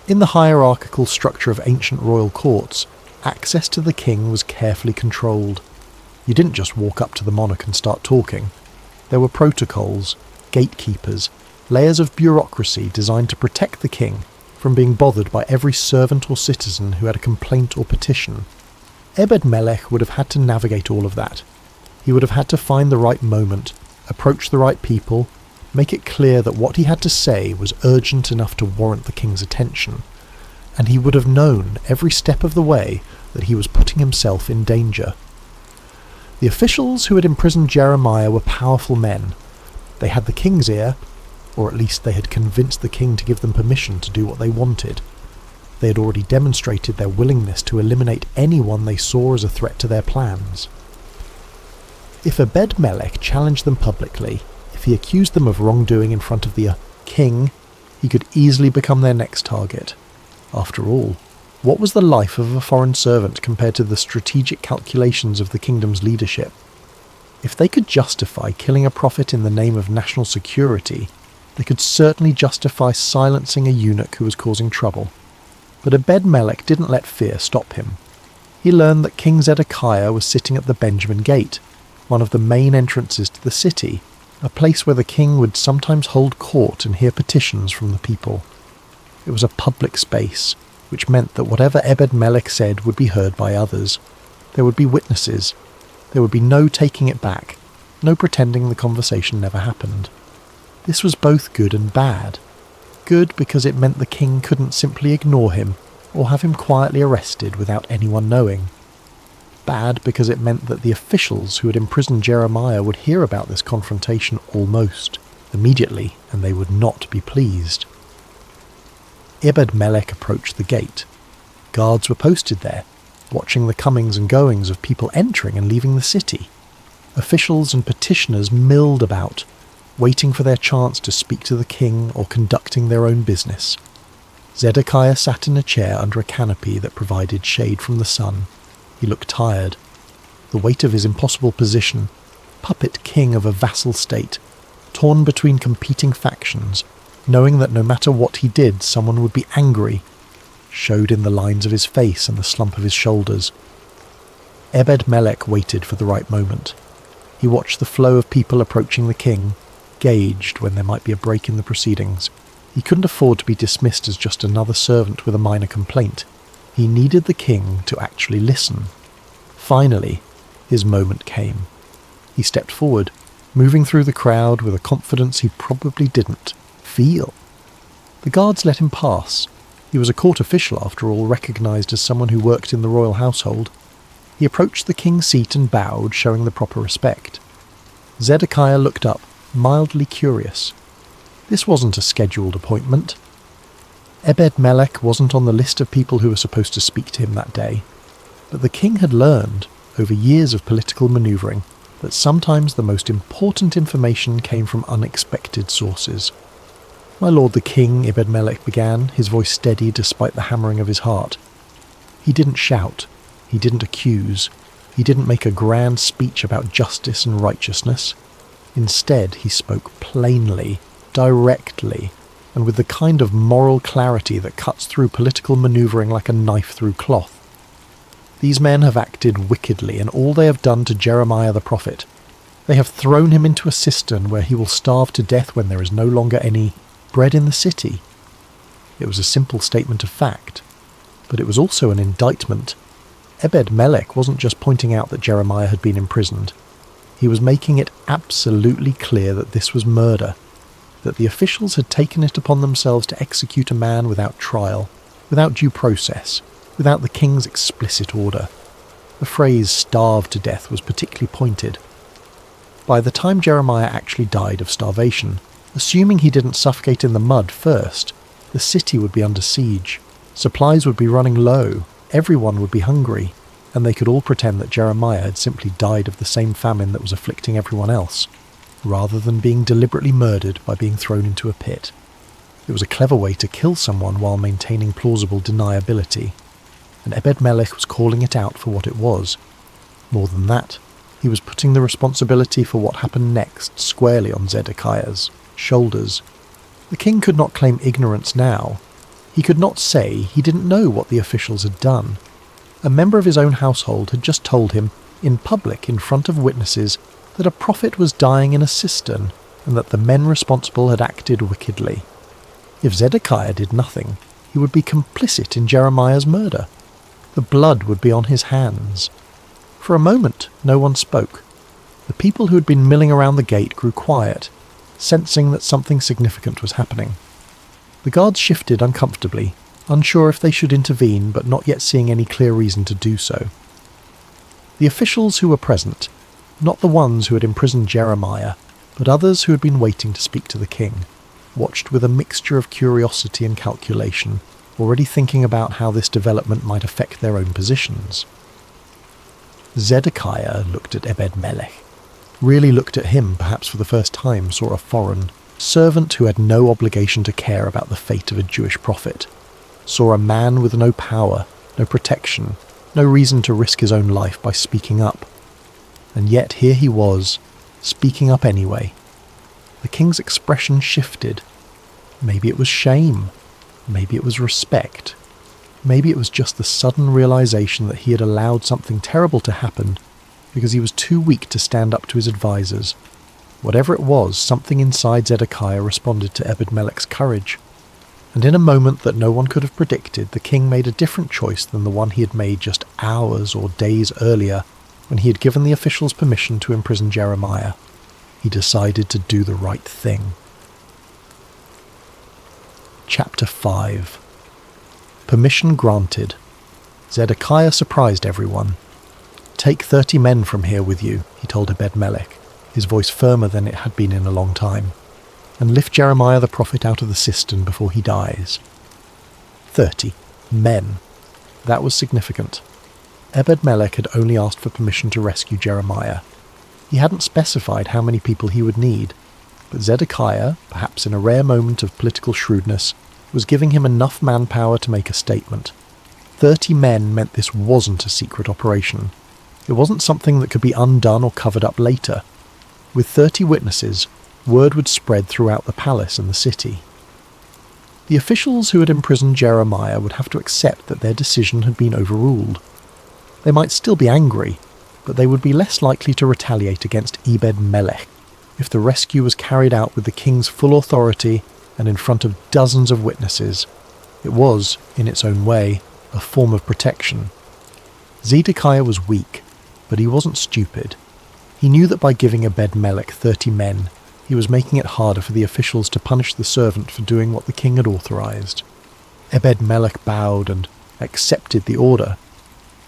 In the hierarchical structure of ancient royal courts, access to the king was carefully controlled. You didn't just walk up to the monarch and start talking. There were protocols, gatekeepers, layers of bureaucracy designed to protect the king from being bothered by every servant or citizen who had a complaint or petition. Obed-Edom would have had to navigate all of that. He would have had to find the right moment, approach the right people, make it clear that what he had to say was urgent enough to warrant the king's attention, and he would have known every step of the way that he was putting himself in danger. The officials who had imprisoned Jeremiah were powerful men. They had the king's ear, or at least they had convinced the king to give them permission to do what they wanted. They had already demonstrated their willingness to eliminate anyone they saw as a threat to their plans. If Obed-Edom challenged them publicly, if he accused them of wrongdoing in front of the king, he could easily become their next target. After all, what was the life of a foreign servant compared to the strategic calculations of the kingdom's leadership? If they could justify killing a prophet in the name of national security, they could certainly justify silencing a eunuch who was causing trouble. But Obed-Edom didn't let fear stop him. He learned that King Zedekiah was sitting at the Benjamin Gate, one of the main entrances to the city, a place where the king would sometimes hold court and hear petitions from the people. It was a public space, which meant that whatever Obed-Edom said would be heard by others. There would be witnesses. There would be no taking it back, no pretending the conversation never happened. This was both good and bad. Good because it meant the king couldn't simply ignore him or have him quietly arrested without anyone knowing. Bad because it meant that the officials who had imprisoned Jeremiah would hear about this confrontation almost immediately, and they would not be pleased. Obed-Edom approached the gate. Guards were posted there, watching the comings and goings of people entering and leaving the city. Officials and petitioners milled about, waiting for their chance to speak to the king or conducting their own business. Zedekiah sat in a chair under a canopy that provided shade from the sun. He looked tired. The weight of his impossible position, puppet king of a vassal state, torn between competing factions, knowing that no matter what he did, someone would be angry, showed in the lines of his face and the slump of his shoulders. Obed-Edom waited for the right moment. He watched the flow of people approaching the king, gauged when there might be a break in the proceedings. He couldn't afford to be dismissed as just another servant with a minor complaint. He needed the king to actually listen. Finally, his moment came. He stepped forward, moving through the crowd with a confidence he probably didn't feel. The guards let him pass. He was a court official, after all, recognized as someone who worked in the royal household. He approached the king's seat and bowed, showing the proper respect. Zedekiah looked up, mildly curious. This wasn't a scheduled appointment. Obed-Edom wasn't on the list of people who were supposed to speak to him that day, but the king had learned, over years of political manoeuvring, that sometimes the most important information came from unexpected sources. "My lord the king," Obed-Edom began, his voice steady despite the hammering of his heart. He didn't shout. He didn't accuse. He didn't make a grand speech about justice and righteousness. Instead, he spoke plainly, directly, and with the kind of moral clarity that cuts through political manoeuvring like a knife through cloth. These men have acted wickedly in all they have done to Jeremiah the prophet. They have thrown him into a cistern where he will starve to death when there is no longer any bread in the city. It was a simple statement of fact, but it was also an indictment. Obed-Melech wasn't just pointing out that Jeremiah had been imprisoned. He was making it absolutely clear that this was murder, that the officials had taken it upon themselves to execute a man without trial, without due process, without the king's explicit order. The phrase "starved to death" was particularly pointed. By the time Jeremiah actually died of starvation, assuming he didn't suffocate in the mud first, the city would be under siege, supplies would be running low, everyone would be hungry, and they could all pretend that Jeremiah had simply died of the same famine that was afflicting everyone else, rather than being deliberately murdered by being thrown into a pit. It was a clever way to kill someone while maintaining plausible deniability, and Obed-Melech was calling it out for what it was. More than that, he was putting the responsibility for what happened next squarely on Zedekiah's shoulders. The king could not claim ignorance now. He could not say he didn't know what the officials had done. A member of his own household had just told him, in public in front of witnesses, that a prophet was dying in a cistern and that the men responsible had acted wickedly. If Zedekiah did nothing, he would be complicit in Jeremiah's murder. The blood would be on his hands. For a moment, no one spoke. The people who had been milling around the gate grew quiet, sensing that something significant was happening. The guards shifted uncomfortably, unsure if they should intervene but not yet seeing any clear reason to do so. The officials who were present, not the ones who had imprisoned Jeremiah, but others who had been waiting to speak to the king, watched with a mixture of curiosity and calculation, already thinking about how this development might affect their own positions. Zedekiah looked at Obed-Melech, really looked at him perhaps for the first time, saw a foreign servant who had no obligation to care about the fate of a Jewish prophet, saw a man with no power, no protection, no reason to risk his own life by speaking up. And yet here he was, speaking up anyway. The king's expression shifted. Maybe it was shame. Maybe it was respect. Maybe it was just the sudden realization that he had allowed something terrible to happen because he was too weak to stand up to his advisors. Whatever it was, something inside Zedekiah responded to Obed-Melech's courage. And in a moment that no one could have predicted, the king made a different choice than the one he had made just hours or days earlier when he had given the officials permission to imprison Jeremiah. He decided to do the right thing. Chapter 5. Permission granted. Zedekiah surprised everyone. "Take 30 men from here with you," he told Obed-Melech, his voice firmer than it had been in a long time, "and lift Jeremiah the prophet out of the cistern before he dies." 30 men. That was significant. Obed-Melech had only asked for permission to rescue Jeremiah. He hadn't specified how many people he would need, but Zedekiah, perhaps in a rare moment of political shrewdness, was giving him enough manpower to make a statement. 30 men meant this wasn't a secret operation. It wasn't something that could be undone or covered up later. With 30 witnesses, word would spread throughout the palace and the city. The officials who had imprisoned Jeremiah would have to accept that their decision had been overruled. They might still be angry, but they would be less likely to retaliate against Obed-Melech if the rescue was carried out with the king's full authority and in front of dozens of witnesses. It was, in its own way, a form of protection. Zedekiah was weak, but he wasn't stupid. He knew that by giving Obed-Melech 30 men, he was making it harder for the officials to punish the servant for doing what the king had authorized. Obed-Melech bowed and accepted the order.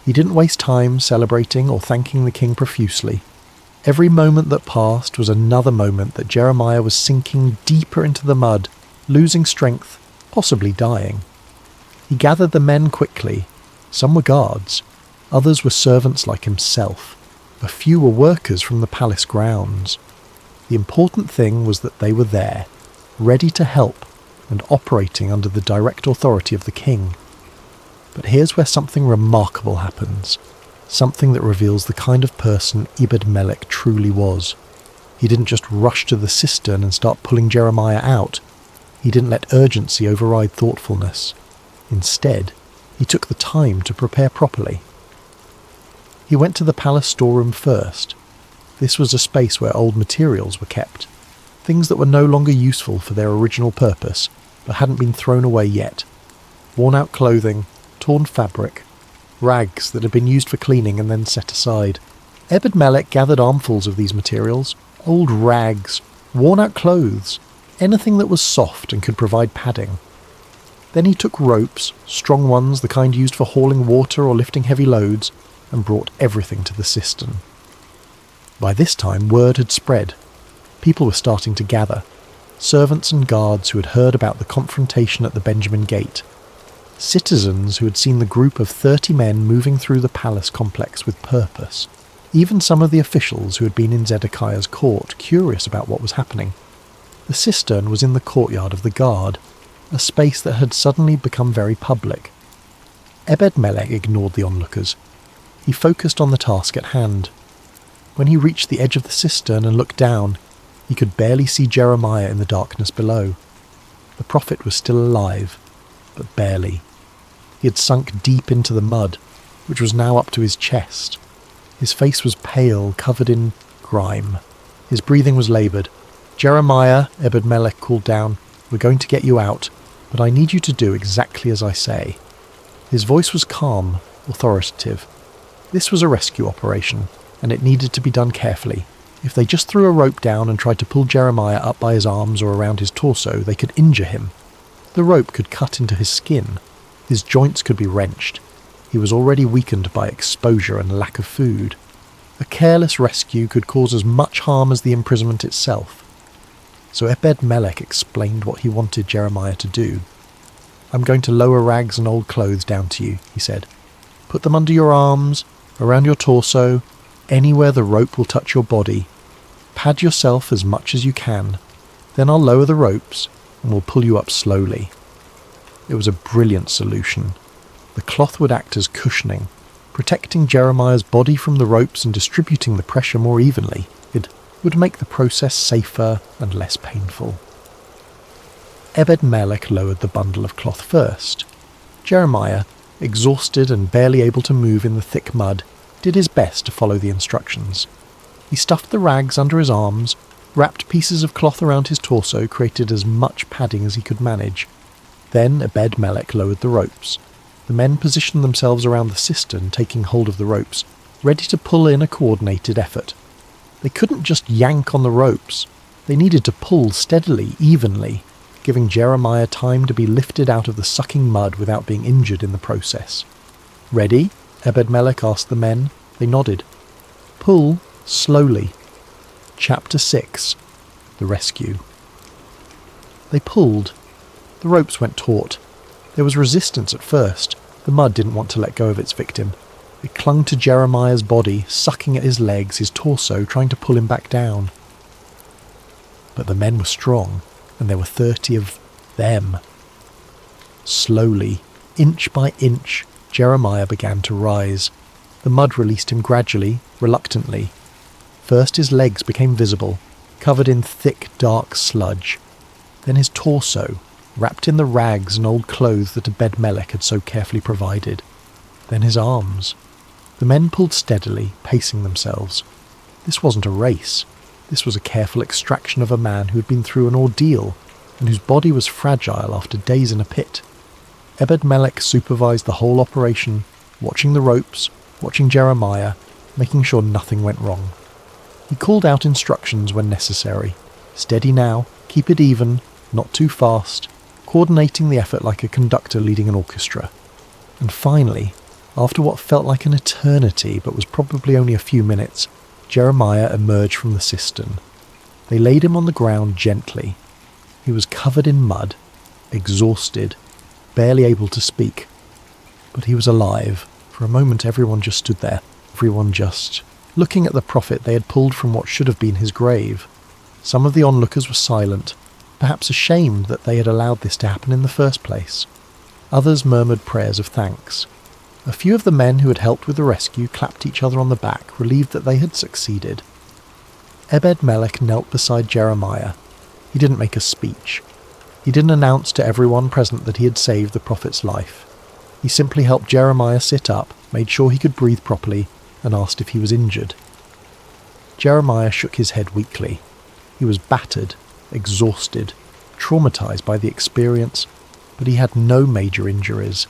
He didn't waste time celebrating or thanking the king profusely. Every moment that passed was another moment that Jeremiah was sinking deeper into the mud, losing strength, possibly dying. He gathered the men quickly. Some were guards, others were servants like himself. A few were workers from the palace grounds. The important thing was that they were there, ready to help and operating under the direct authority of the king. But here's where something remarkable happens. something that reveals the kind of person Obed-Melech truly was. He didn't just rush to the cistern and start pulling Jeremiah out. He didn't let urgency override thoughtfulness. Instead, he took the time to prepare properly. He went to the palace storeroom first. This was a space where old materials were kept, things that were no longer useful for their original purpose, but hadn't been thrown away yet. Worn-out clothing, torn fabric, rags that had been used for cleaning and then set aside. Obed-Melech gathered armfuls of these materials, old rags, worn-out clothes, anything that was soft and could provide padding. Then he took ropes, strong ones, the kind used for hauling water or lifting heavy loads, and brought everything to the cistern. By this time, word had spread. People were starting to gather. Servants and guards who had heard about the confrontation at the Benjamin Gate. Citizens who had seen the group of 30 men moving through the palace complex with purpose. Even some of the officials who had been in Zedekiah's court, curious about what was happening. The cistern was in the courtyard of the guard, a space that had suddenly become very public. Obed-Melech ignored the onlookers. He focused on the task at hand. When he reached the edge of the cistern and looked down, he could barely see Jeremiah in the darkness below. The prophet was still alive, but barely. He had sunk deep into the mud, which was now up to his chest. His face was pale, covered in grime. His breathing was laboured. "Jeremiah," Obed-Melech called down, "we're going to get you out, but I need you to do exactly as I say." His voice was calm, authoritative. This was a rescue operation, and it needed to be done carefully. If they just threw a rope down and tried to pull Jeremiah up by his arms or around his torso, they could injure him. The rope could cut into his skin. His joints could be wrenched. He was already weakened by exposure and lack of food. A careless rescue could cause as much harm as the imprisonment itself. So Obed-Melech explained what he wanted Jeremiah to do. "I'm going to lower rags and old clothes down to you," he said. "Put them under your arms, around your torso, anywhere the rope will touch your body. Pad yourself as much as you can. Then I'll lower the ropes and we'll pull you up slowly." It was a brilliant solution. The cloth would act as cushioning, protecting Jeremiah's body from the ropes and distributing the pressure more evenly. It would make the process safer and less painful. Obed-Melech lowered the bundle of cloth first. Jeremiah, exhausted and barely able to move in the thick mud, did his best to follow the instructions. He stuffed the rags under his arms, wrapped pieces of cloth around his torso, created as much padding as he could manage. Then Obed-Melech lowered the ropes. The men positioned themselves around the cistern, taking hold of the ropes, ready to pull in a coordinated effort. They couldn't just yank on the ropes. They needed to pull steadily, evenly, giving Jeremiah time to be lifted out of the sucking mud without being injured in the process. "Ready?" Obed-Melech asked the men. They nodded. "Pull slowly." Chapter 6. The Rescue. They pulled. The ropes went taut. There was resistance at first. The mud didn't want to let go of its victim. It clung to Jeremiah's body, sucking at his legs, his torso, trying to pull him back down. But the men were strong, and there were 30 of them. Slowly, inch by inch, Jeremiah began to rise. The mud released him gradually, reluctantly. First his legs became visible, covered in thick, dark sludge. Then his torso, wrapped in the rags and old clothes that Obed-Melech had so carefully provided. Then his arms. The men pulled steadily, pacing themselves. This wasn't a race. This was a careful extraction of a man who had been through an ordeal and whose body was fragile after days in a pit. Obed-Melech supervised the whole operation, watching the ropes, watching Jeremiah, making sure nothing went wrong. He called out instructions when necessary. Steady now, keep it even, not too fast, coordinating the effort like a conductor leading an orchestra. And finally, after what felt like an eternity but was probably only a few minutes, Jeremiah emerged from the cistern. They laid him on the ground gently. He was covered in mud, exhausted, barely able to speak. But he was alive. For a moment everyone just stood there. Everyone just looking at the prophet they had pulled from what should have been his grave. Some of the onlookers were silent, perhaps ashamed that they had allowed this to happen in the first place. Others murmured prayers of thanks. A few of the men who had helped with the rescue clapped each other on the back, relieved that they had succeeded. Obed-Melech knelt beside Jeremiah. He didn't make a speech. He didn't announce to everyone present that he had saved the prophet's life. He simply helped Jeremiah sit up, made sure he could breathe properly, and asked if he was injured. Jeremiah shook his head weakly. He was battered, exhausted, traumatized by the experience, but he had no major injuries.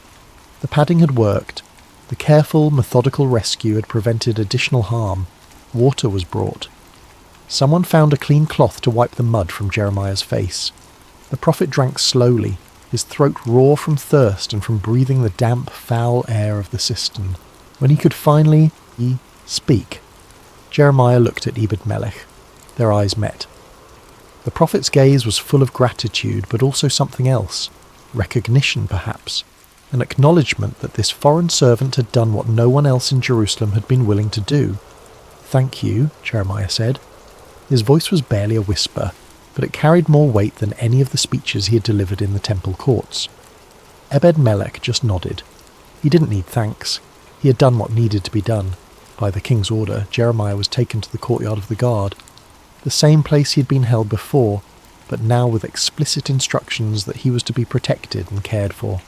The padding had worked. The careful, methodical rescue had prevented additional harm. Water was brought. Someone found a clean cloth to wipe the mud from Jeremiah's face. The prophet drank slowly, his throat raw from thirst and from breathing the damp, foul air of the cistern. When he could finally speak, Jeremiah looked at Obed-Melech. Their eyes met. The prophet's gaze was full of gratitude, but also something else. Recognition, perhaps. An acknowledgement that this foreign servant had done what no one else in Jerusalem had been willing to do. "Thank you," Jeremiah said. His voice was barely a whisper, but it carried more weight than any of the speeches he had delivered in the temple courts. Obed-Melech just nodded. He didn't need thanks. He had done what needed to be done. By the king's order, Jeremiah was taken to the courtyard of the guard, the same place he had been held before, but now with explicit instructions that he was to be protected and cared for.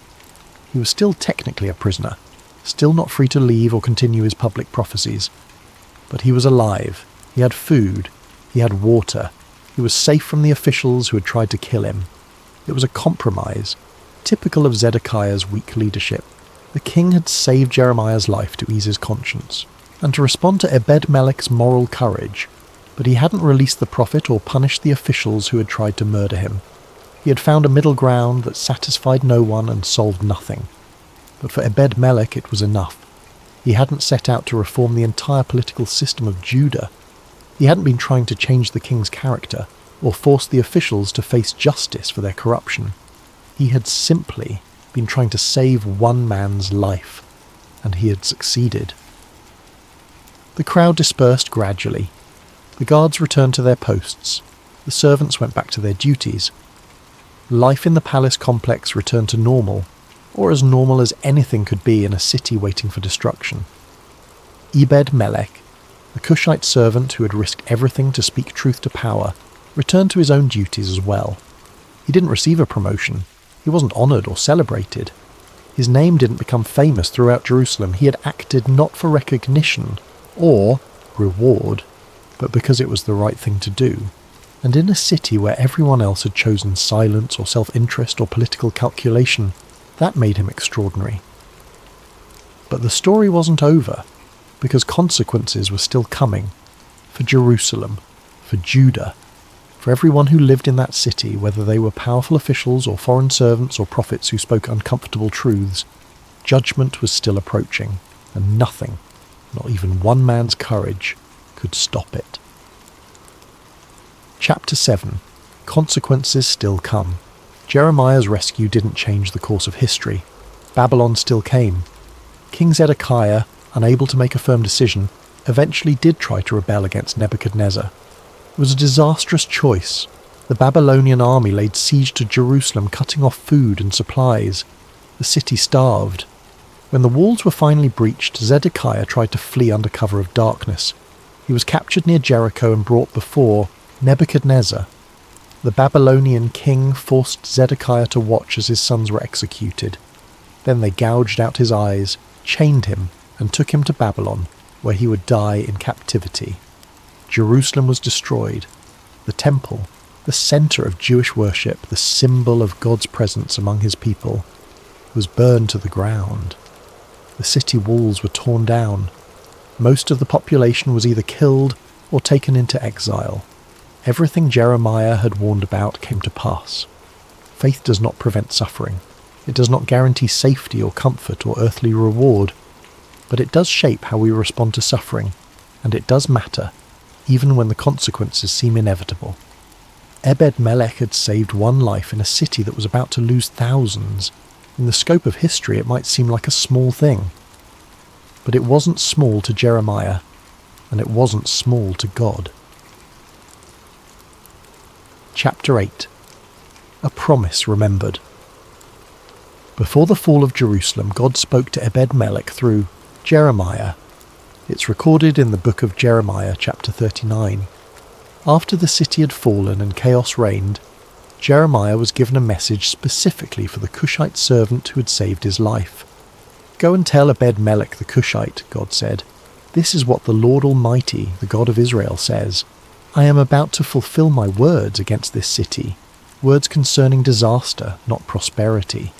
He was still technically a prisoner, still not free to leave or continue his public prophecies. But he was alive, he had food, he had water, he was safe from the officials who had tried to kill him. It was a compromise, typical of Zedekiah's weak leadership. The king had saved Jeremiah's life to ease his conscience, and to respond to Obed-Melech's moral courage, but he hadn't released the prophet or punished the officials who had tried to murder him. He had found a middle ground that satisfied no one and solved nothing. But for Obed-Melech it was enough. He hadn't set out to reform the entire political system of Judah. He hadn't been trying to change the king's character, or force the officials to face justice for their corruption. He had simply been trying to save one man's life, and he had succeeded. The crowd dispersed gradually. The guards returned to their posts. The servants went back to their duties. Life in the palace complex returned to normal, or as normal as anything could be in a city waiting for destruction. Obed-Melech, the Cushite servant who had risked everything to speak truth to power, returned to his own duties as well. He didn't receive a promotion. He wasn't honoured or celebrated. His name didn't become famous throughout Jerusalem. He had acted not for recognition or reward, but because it was the right thing to do. And in a city where everyone else had chosen silence or self-interest or political calculation, that made him extraordinary. But the story wasn't over, because consequences were still coming. For Jerusalem, for Judah, for everyone who lived in that city, whether they were powerful officials or foreign servants or prophets who spoke uncomfortable truths, judgment was still approaching, and nothing, not even one man's courage, could stop it. Chapter 7. Consequences still come. Jeremiah's rescue didn't change the course of history. Babylon still came. King Zedekiah, unable to make a firm decision, eventually did try to rebel against Nebuchadnezzar. It was a disastrous choice. The Babylonian army laid siege to Jerusalem, cutting off food and supplies. The city starved. When the walls were finally breached, Zedekiah tried to flee under cover of darkness. He was captured near Jericho and brought before Nebuchadnezzar. The Babylonian king forced Zedekiah to watch as his sons were executed. Then they gouged out his eyes, chained him, and took him to Babylon, where he would die in captivity. Jerusalem was destroyed. The temple, the centre of Jewish worship, the symbol of God's presence among his people, was burned to the ground. The city walls were torn down. Most of the population was either killed or taken into exile. Everything Jeremiah had warned about came to pass. Faith does not prevent suffering. It does not guarantee safety or comfort or earthly reward. But it does shape how we respond to suffering, and it does matter, even when the consequences seem inevitable. Obed-Melech had saved one life in a city that was about to lose thousands. In the scope of history, it might seem like a small thing. But it wasn't small to Jeremiah, and it wasn't small to God. Chapter 8. A Promise Remembered. Before the fall of Jerusalem, God spoke to Obed-Edom through Jeremiah. It's recorded in the book of Jeremiah, chapter 39. After the city had fallen and chaos reigned, Jeremiah was given a message specifically for the Cushite servant who had saved his life. "Go and tell Obed-Edom the Cushite," God said. "This is what the Lord Almighty, the God of Israel, says. I am about to fulfill my words against this city, words concerning disaster, not prosperity.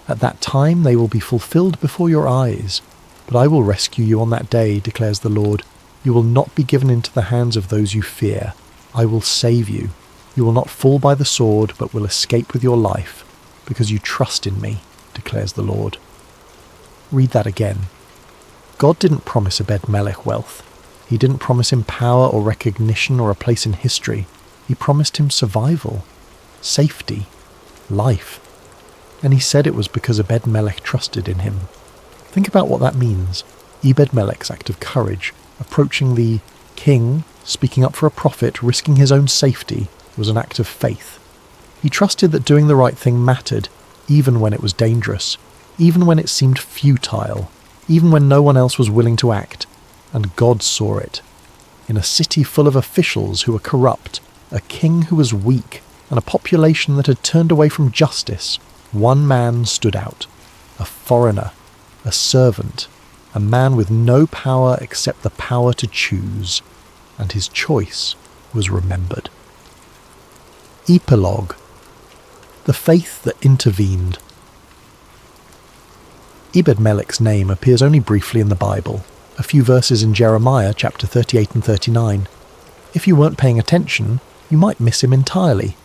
At that time they will be fulfilled before your eyes. But I will rescue you on that day, declares the Lord. You will not be given into the hands of those you fear. I will save you. You will not fall by the sword, but will escape with your life, because you trust in me, declares the Lord." Read that again. God didn't promise Obed-Edom wealth. He didn't promise him power or recognition or a place in history. He promised him survival, safety, life. And he said it was because Obed-Edom trusted in him. Think about what that means. Obed-Edom's act of courage, approaching the king, speaking up for a prophet, risking his own safety, was an act of faith. He trusted that doing the right thing mattered, even when it was dangerous, even when it seemed futile, even when no one else was willing to act. And God saw it. In a city full of officials who were corrupt, a king who was weak, and a population that had turned away from justice, one man stood out. A foreigner, a servant, a man with no power except the power to choose, and his choice was remembered. Epilogue: the faith that intervened. Obed-Edom's name appears only briefly in the Bible, a few verses in Jeremiah chapter 38 and 39. If you weren't paying attention, you might miss him entirely.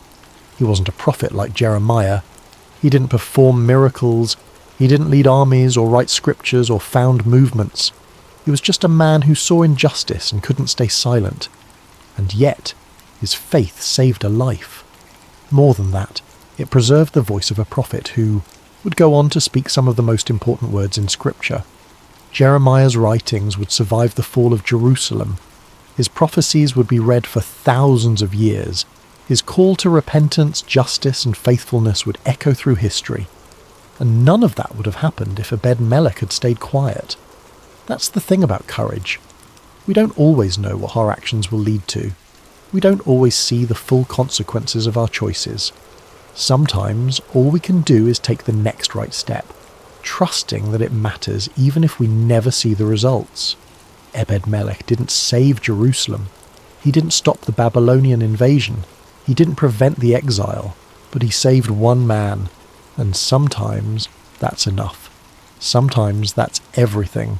He wasn't a prophet like Jeremiah. He didn't perform miracles. He didn't lead armies or write scriptures or found movements. He was just a man who saw injustice and couldn't stay silent. And yet, his faith saved a life. More than that, it preserved the voice of a prophet who would go on to speak some of the most important words in Scripture. Jeremiah's writings would survive the fall of Jerusalem. His prophecies would be read for thousands of years. His call to repentance, justice, and faithfulness would echo through history. And none of that would have happened if Obed-Edom had stayed quiet. That's the thing about courage. We don't always know what our actions will lead to. We don't always see the full consequences of our choices. Sometimes all we can do is take the next right step, trusting that it matters even if we never see the results. Obed-Edom didn't save Jerusalem. He didn't stop the Babylonian invasion. He didn't prevent the exile, but he saved one man. And sometimes that's enough. Sometimes that's everything.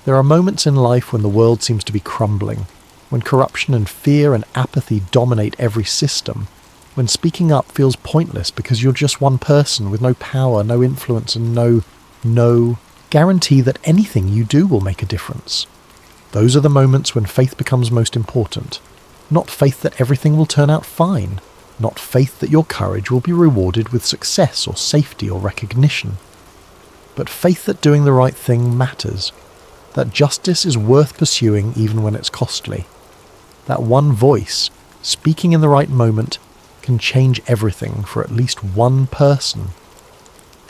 There are moments in life when the world seems to be crumbling, when corruption and fear and apathy dominate every system, when speaking up feels pointless because you're just one person with no power, no influence, and no guarantee that anything you do will make a difference. Those are the moments when faith becomes most important. Not faith that everything will turn out fine. Not faith that your courage will be rewarded with success or safety or recognition. But faith that doing the right thing matters. That justice is worth pursuing even when it's costly. That one voice, speaking in the right moment, can change everything for at least one person.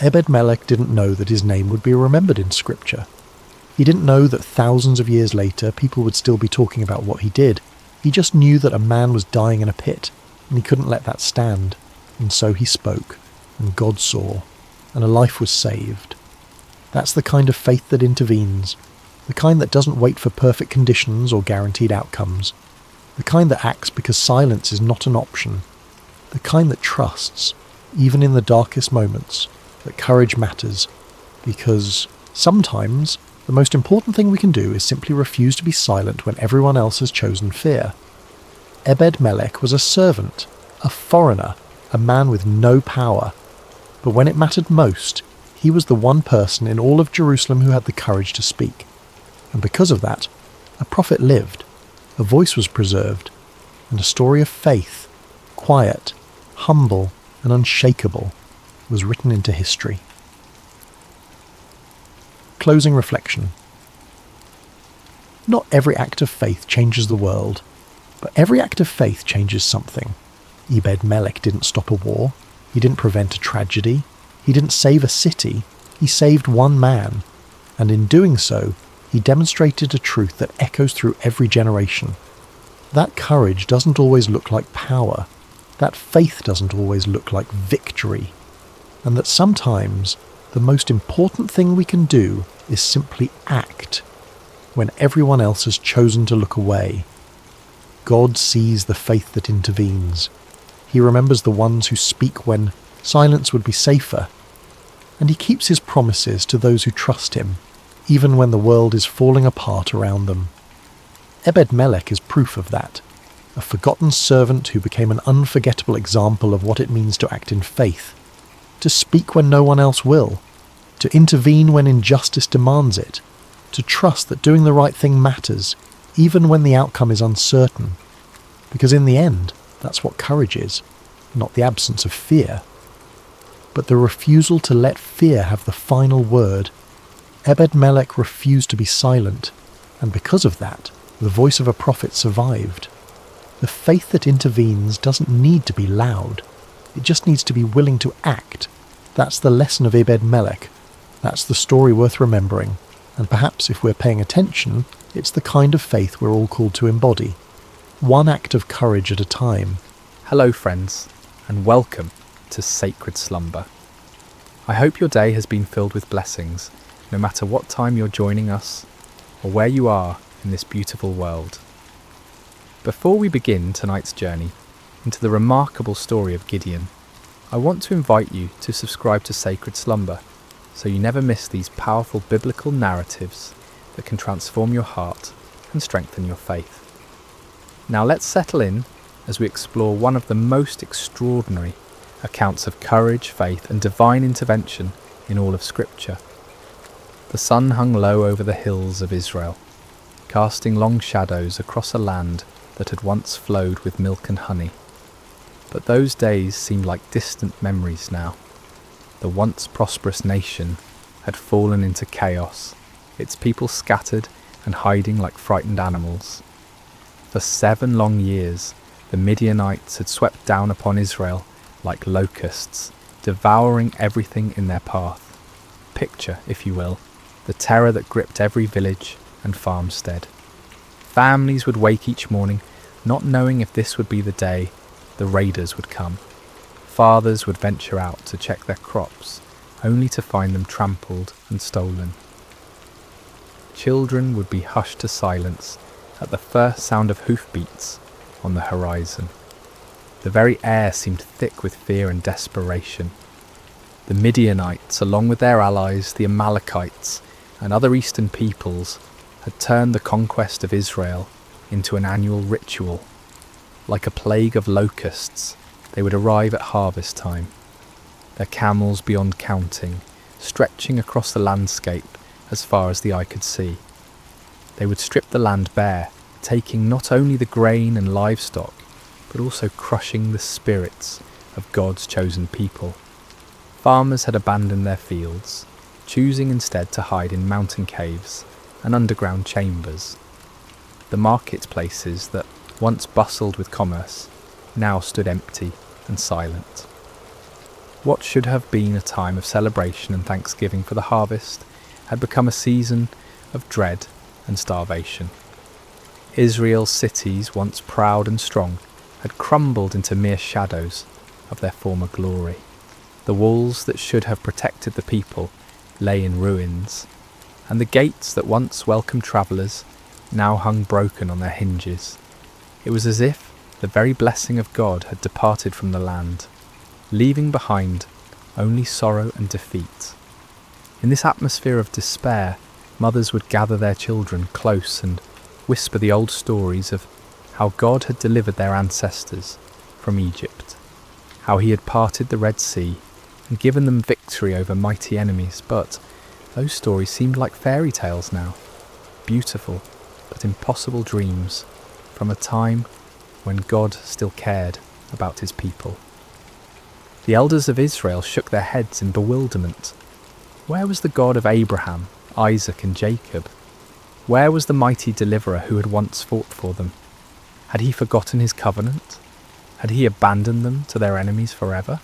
Obed-Edom didn't know that his name would be remembered in Scripture. He didn't know that thousands of years later people would still be talking about what he did. He just knew that a man was dying in a pit, and he couldn't let that stand. And so he spoke, and God saw, and a life was saved. That's the kind of faith that intervenes, the kind that doesn't wait for perfect conditions or guaranteed outcomes, the kind that acts because silence is not an option, the kind that trusts, even in the darkest moments, that courage matters, because sometimes the most important thing we can do is simply refuse to be silent when everyone else has chosen fear. Obed-Edom was a servant, a foreigner, a man with no power, but when it mattered most, he was the one person in all of Jerusalem who had the courage to speak. And because of that, a prophet lived, a voice was preserved, and a story of faith, quiet, humble, and unshakable, was written into history. Closing reflection. Not every act of faith changes the world, but every act of faith changes something. Obed-Edom didn't stop a war. He didn't prevent a tragedy. He didn't save a city, he saved one man, and in doing so, he demonstrated a truth that echoes through every generation. That courage doesn't always look like power, that faith doesn't always look like victory, and that sometimes the most important thing we can do is simply act when everyone else has chosen to look away. God sees the faith that intervenes. He remembers the ones who speak when silence would be safer, and he keeps his promises to those who trust him, even when the world is falling apart around them. Obed-Melech is proof of that, a forgotten servant who became an unforgettable example of what it means to act in faith, to speak when no one else will, to intervene when injustice demands it, to trust that doing the right thing matters, even when the outcome is uncertain, because in the end, that's what courage is, not the absence of fear. But the refusal to let fear have the final word. Obed-Melech refused to be silent, and because of that, the voice of a prophet survived. The faith that intervenes doesn't need to be loud. It just needs to be willing to act. That's the lesson of Obed-Melech. That's the story worth remembering. And perhaps if we're paying attention, it's the kind of faith we're all called to embody. One act of courage at a time. Hello friends, and welcome to Sacred Slumber. I hope your day has been filled with blessings, no matter what time you're joining us or where you are in this beautiful world. Before we begin tonight's journey into the remarkable story of Gideon, I want to invite you to subscribe to Sacred Slumber so you never miss these powerful biblical narratives that can transform your heart and strengthen your faith. Now let's settle in as we explore one of the most extraordinary accounts of courage, faith and divine intervention in all of Scripture. The sun hung low over the hills of Israel, casting long shadows across a land that had once flowed with milk and honey. But those days seemed like distant memories now. The once prosperous nation had fallen into chaos, its people scattered and hiding like frightened animals. For 7 long years, the Midianites had swept down upon Israel like locusts, devouring everything in their path. Picture, if you will, the terror that gripped every village and farmstead. Families would wake each morning not knowing if this would be the day the raiders would come. Fathers would venture out to check their crops, only to find them trampled and stolen. Children would be hushed to silence at the first sound of hoofbeats on the horizon. The very air seemed thick with fear and desperation. The Midianites, along with their allies, the Amalekites, and other eastern peoples, had turned the conquest of Israel into an annual ritual. Like a plague of locusts, they would arrive at harvest time, their camels beyond counting, stretching across the landscape as far as the eye could see. They would strip the land bare, taking not only the grain and livestock, but also crushing the spirits of God's chosen people. Farmers had abandoned their fields, choosing instead to hide in mountain caves and underground chambers. The marketplaces that once bustled with commerce now stood empty and silent. What should have been a time of celebration and thanksgiving for the harvest had become a season of dread and starvation. Israel's cities, once proud and strong, had crumbled into mere shadows of their former glory. The walls that should have protected the people lay in ruins, and the gates that once welcomed travellers now hung broken on their hinges. It was as if the very blessing of God had departed from the land, leaving behind only sorrow and defeat. In this atmosphere of despair, mothers would gather their children close and whisper the old stories of how God had delivered their ancestors from Egypt, how he had parted the Red Sea and given them victory over mighty enemies. But those stories seemed like fairy tales now, beautiful but impossible dreams from a time when God still cared about his people. The elders of Israel shook their heads in bewilderment. Where was the God of Abraham, Isaac and Jacob? Where was the mighty deliverer who had once fought for them? Had he forgotten his covenant? Had he abandoned them to their enemies forever?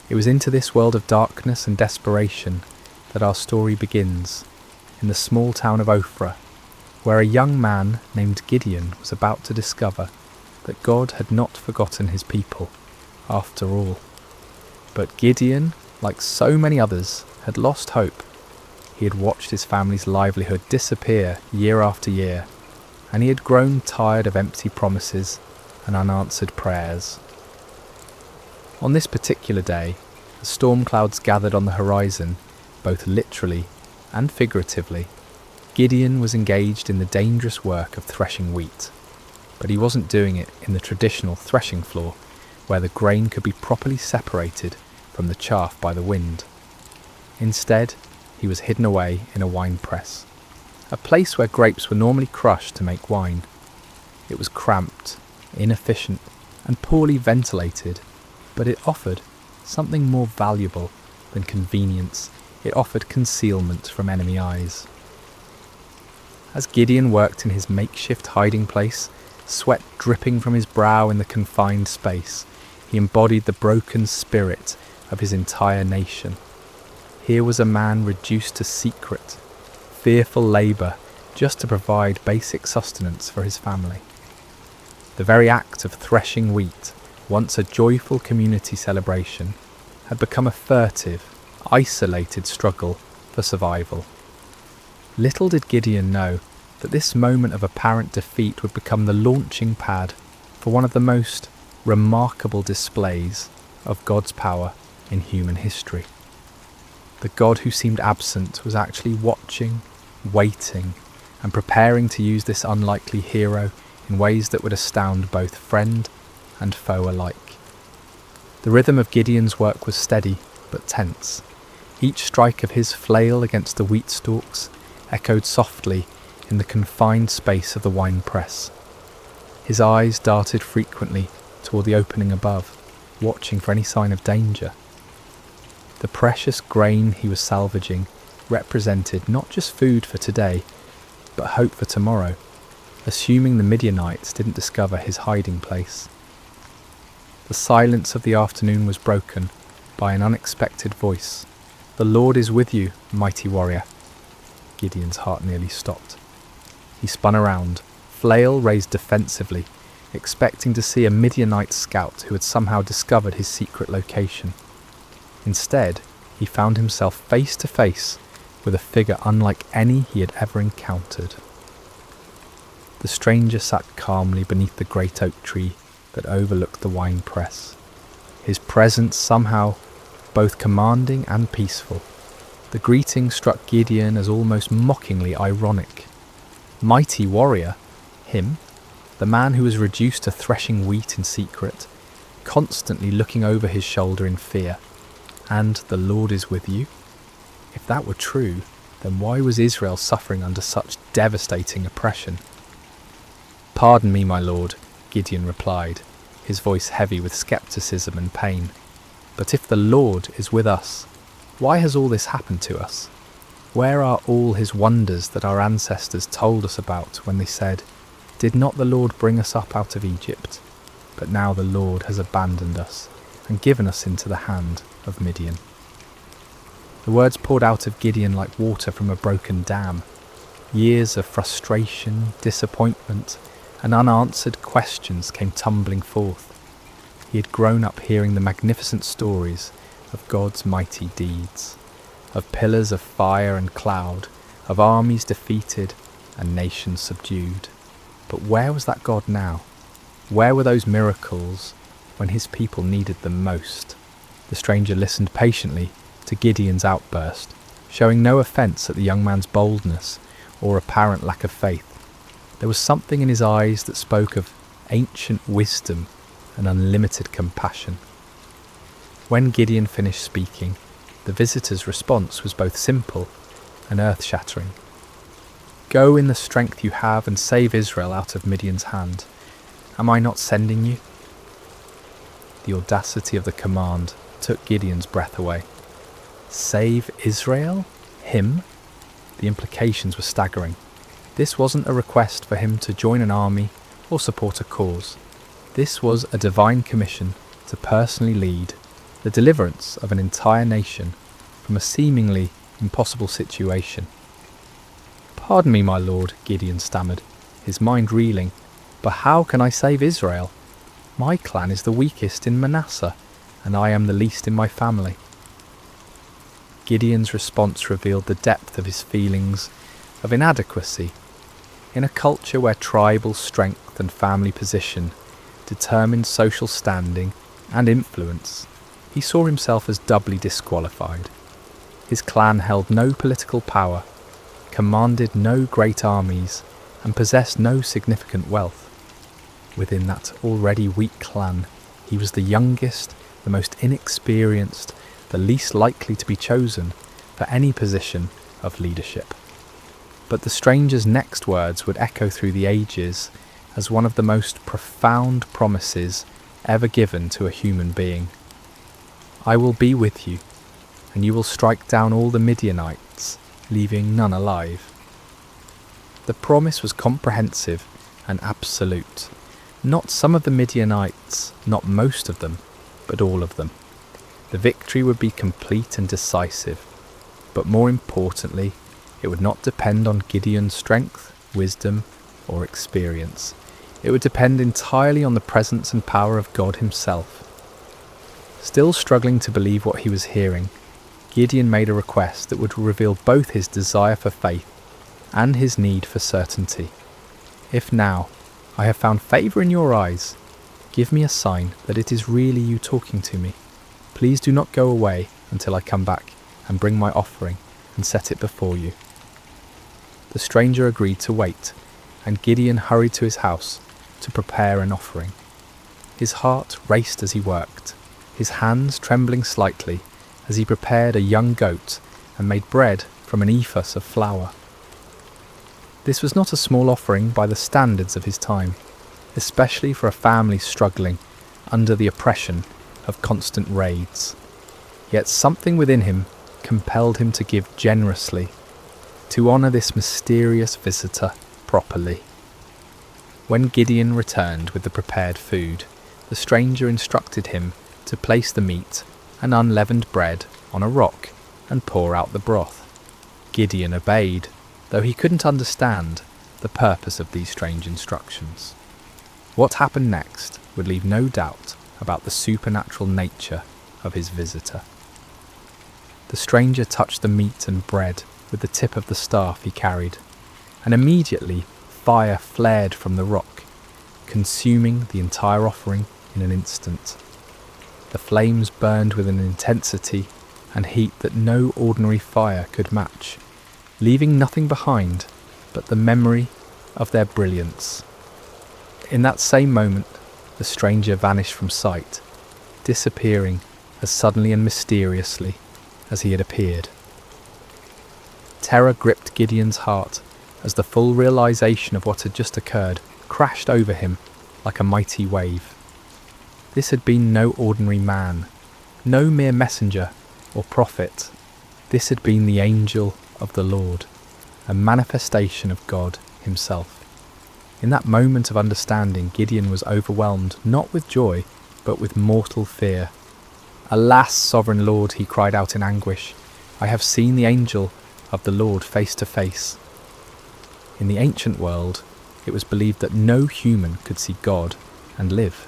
It was into this world of darkness and desperation that our story begins, in the small town of Ophrah, where a young man named Gideon was about to discover that God had not forgotten his people, after all. But Gideon, like so many others, had lost hope. He had watched his family's livelihood disappear year after year, and he had grown tired of empty promises and unanswered prayers. On this particular day, the storm clouds gathered on the horizon, both literally and figuratively. Gideon was engaged in the dangerous work of threshing wheat, but he wasn't doing it in the traditional threshing floor, where the grain could be properly separated from the chaff by the wind. Instead, he was hidden away in a wine press, a place where grapes were normally crushed to make wine. It was cramped, inefficient, and poorly ventilated, but it offered something more valuable than convenience. It offered concealment from enemy eyes. As Gideon worked in his makeshift hiding place, sweat dripping from his brow in the confined space, he embodied the broken spirit of his entire nation. Here was a man reduced to secret, fearful labour just to provide basic sustenance for his family. The very act of threshing wheat, once a joyful community celebration, had become a furtive, isolated struggle for survival. Little did Gideon know that this moment of apparent defeat would become the launching pad for one of the most remarkable displays of God's power in human history. The God who seemed absent was actually watching, waiting, and preparing to use this unlikely hero in ways that would astound both friend and foe alike. The rhythm of Gideon's work was steady but tense. Each strike of his flail against the wheat stalks echoed softly in the confined space of the wine press. His eyes darted frequently toward the opening above, watching for any sign of danger. The precious grain he was salvaging represented not just food for today, but hope for tomorrow, assuming the Midianites didn't discover his hiding place. The silence of the afternoon was broken by an unexpected voice. "The Lord is with you, mighty warrior." Gideon's heart nearly stopped. He spun around, flail raised defensively, expecting to see a Midianite scout who had somehow discovered his secret location. Instead, he found himself face to face with a figure unlike any he had ever encountered. The stranger sat calmly beneath the great oak tree that overlooked the wine press, his presence somehow both commanding and peaceful. The greeting struck Gideon as almost mockingly ironic. Mighty warrior, him, the man who was reduced to threshing wheat in secret, constantly looking over his shoulder in fear. And the Lord is with you? If that were true, then why was Israel suffering under such devastating oppression? "Pardon me, my lord," Gideon replied, his voice heavy with skepticism and pain. "But if the Lord is with us, why has all this happened to us? Where are all his wonders that our ancestors told us about when they said, 'Did not the Lord bring us up out of Egypt?' But now the Lord has abandoned us and given us into the hand of Midian." The words poured out of Gideon like water from a broken dam. Years of frustration, disappointment, and unanswered questions came tumbling forth. He had grown up hearing the magnificent stories of God's mighty deeds, of pillars of fire and cloud, of armies defeated and nations subdued. But where was that God now? Where were those miracles when his people needed them most? The stranger listened patiently to Gideon's outburst, showing no offence at the young man's boldness or apparent lack of faith. There was something in his eyes that spoke of ancient wisdom and unlimited compassion. When Gideon finished speaking, the visitor's response was both simple and earth-shattering. "Go in the strength you have and save Israel out of Midian's hand. Am I not sending you?" The audacity of the command took Gideon's breath away. Save Israel? Him? The implications were staggering. This wasn't a request for him to join an army or support a cause. This was a divine commission to personally lead the deliverance of an entire nation from a seemingly impossible situation. "Pardon me, my lord," Gideon stammered, his mind reeling, "but how can I save Israel? My clan is the weakest in Manasseh, and I am the least in my family." Gideon's response revealed the depth of his feelings of inadequacy. In a culture where tribal strength and family position determined social standing and influence, he saw himself as doubly disqualified. His clan held no political power, commanded no great armies, and possessed no significant wealth. Within that already weak clan, he was the youngest, the most inexperienced, the least likely to be chosen for any position of leadership. But the stranger's next words would echo through the ages as one of the most profound promises ever given to a human being. "I will be with you, and you will strike down all the Midianites, leaving none alive." The promise was comprehensive and absolute. Not some of the Midianites, not most of them, but all of them. The victory would be complete and decisive, but more importantly, it would not depend on Gideon's strength, wisdom, or experience. It would depend entirely on the presence and power of God himself. Still struggling to believe what he was hearing, Gideon made a request that would reveal both his desire for faith and his need for certainty. "If now I have found favour in your eyes, give me a sign that it is really you talking to me. Please do not go away until I come back and bring my offering and set it before you." The stranger agreed to wait, and Gideon hurried to his house to prepare an offering. His heart raced as he worked, his hands trembling slightly as he prepared a young goat and made bread from an ephah of flour. This was not a small offering by the standards of his time, especially for a family struggling under the oppression of constant raids. Yet something within him compelled him to give generously, to honour this mysterious visitor properly. When Gideon returned with the prepared food, the stranger instructed him to place the meat and unleavened bread on a rock and pour out the broth. Gideon obeyed, though he couldn't understand the purpose of these strange instructions. What happened next would leave no doubt about the supernatural nature of his visitor. The stranger touched the meat and bread with the tip of the staff he carried, and immediately fire flared from the rock, consuming the entire offering in an instant. The flames burned with an intensity and heat that no ordinary fire could match, leaving nothing behind but the memory of their brilliance. In that same moment, the stranger vanished from sight, disappearing as suddenly and mysteriously as he had appeared. Terror gripped Gideon's heart as the full realization of what had just occurred crashed over him like a mighty wave. This had been no ordinary man, no mere messenger or prophet. This had been the angel of the Lord, a manifestation of God himself. In that moment of understanding, Gideon was overwhelmed not with joy, but with mortal fear. "Alas, sovereign Lord," he cried out in anguish, "I have seen the angel of the Lord face to face." In the ancient world, it was believed that no human could see God and live.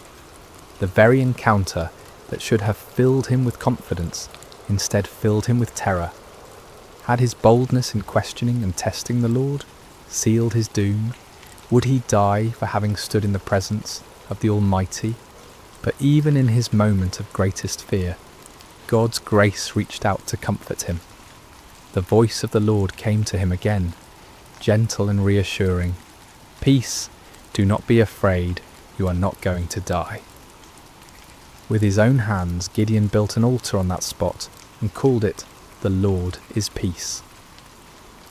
The very encounter that should have filled him with confidence instead filled him with terror. Had his boldness in questioning and testing the Lord sealed his doom? Would he die for having stood in the presence of the Almighty? But even in his moment of greatest fear, God's grace reached out to comfort him. The voice of the Lord came to him again, gentle and reassuring. "Peace, do not be afraid, you are not going to die." With his own hands, Gideon built an altar on that spot and called it "The Lord is Peace."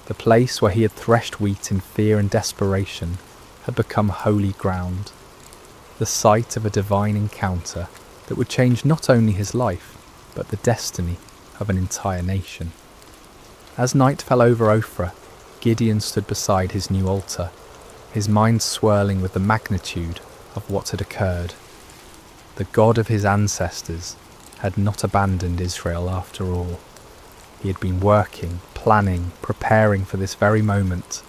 The place where he had threshed wheat in fear and desperation had become holy ground, the site of a divine encounter that would change not only his life, but the destiny of an entire nation. As night fell over Ophrah, Gideon stood beside his new altar, his mind swirling with the magnitude of what had occurred. The God of his ancestors, had not abandoned Israel after all. He had been working, planning, preparing for this very moment,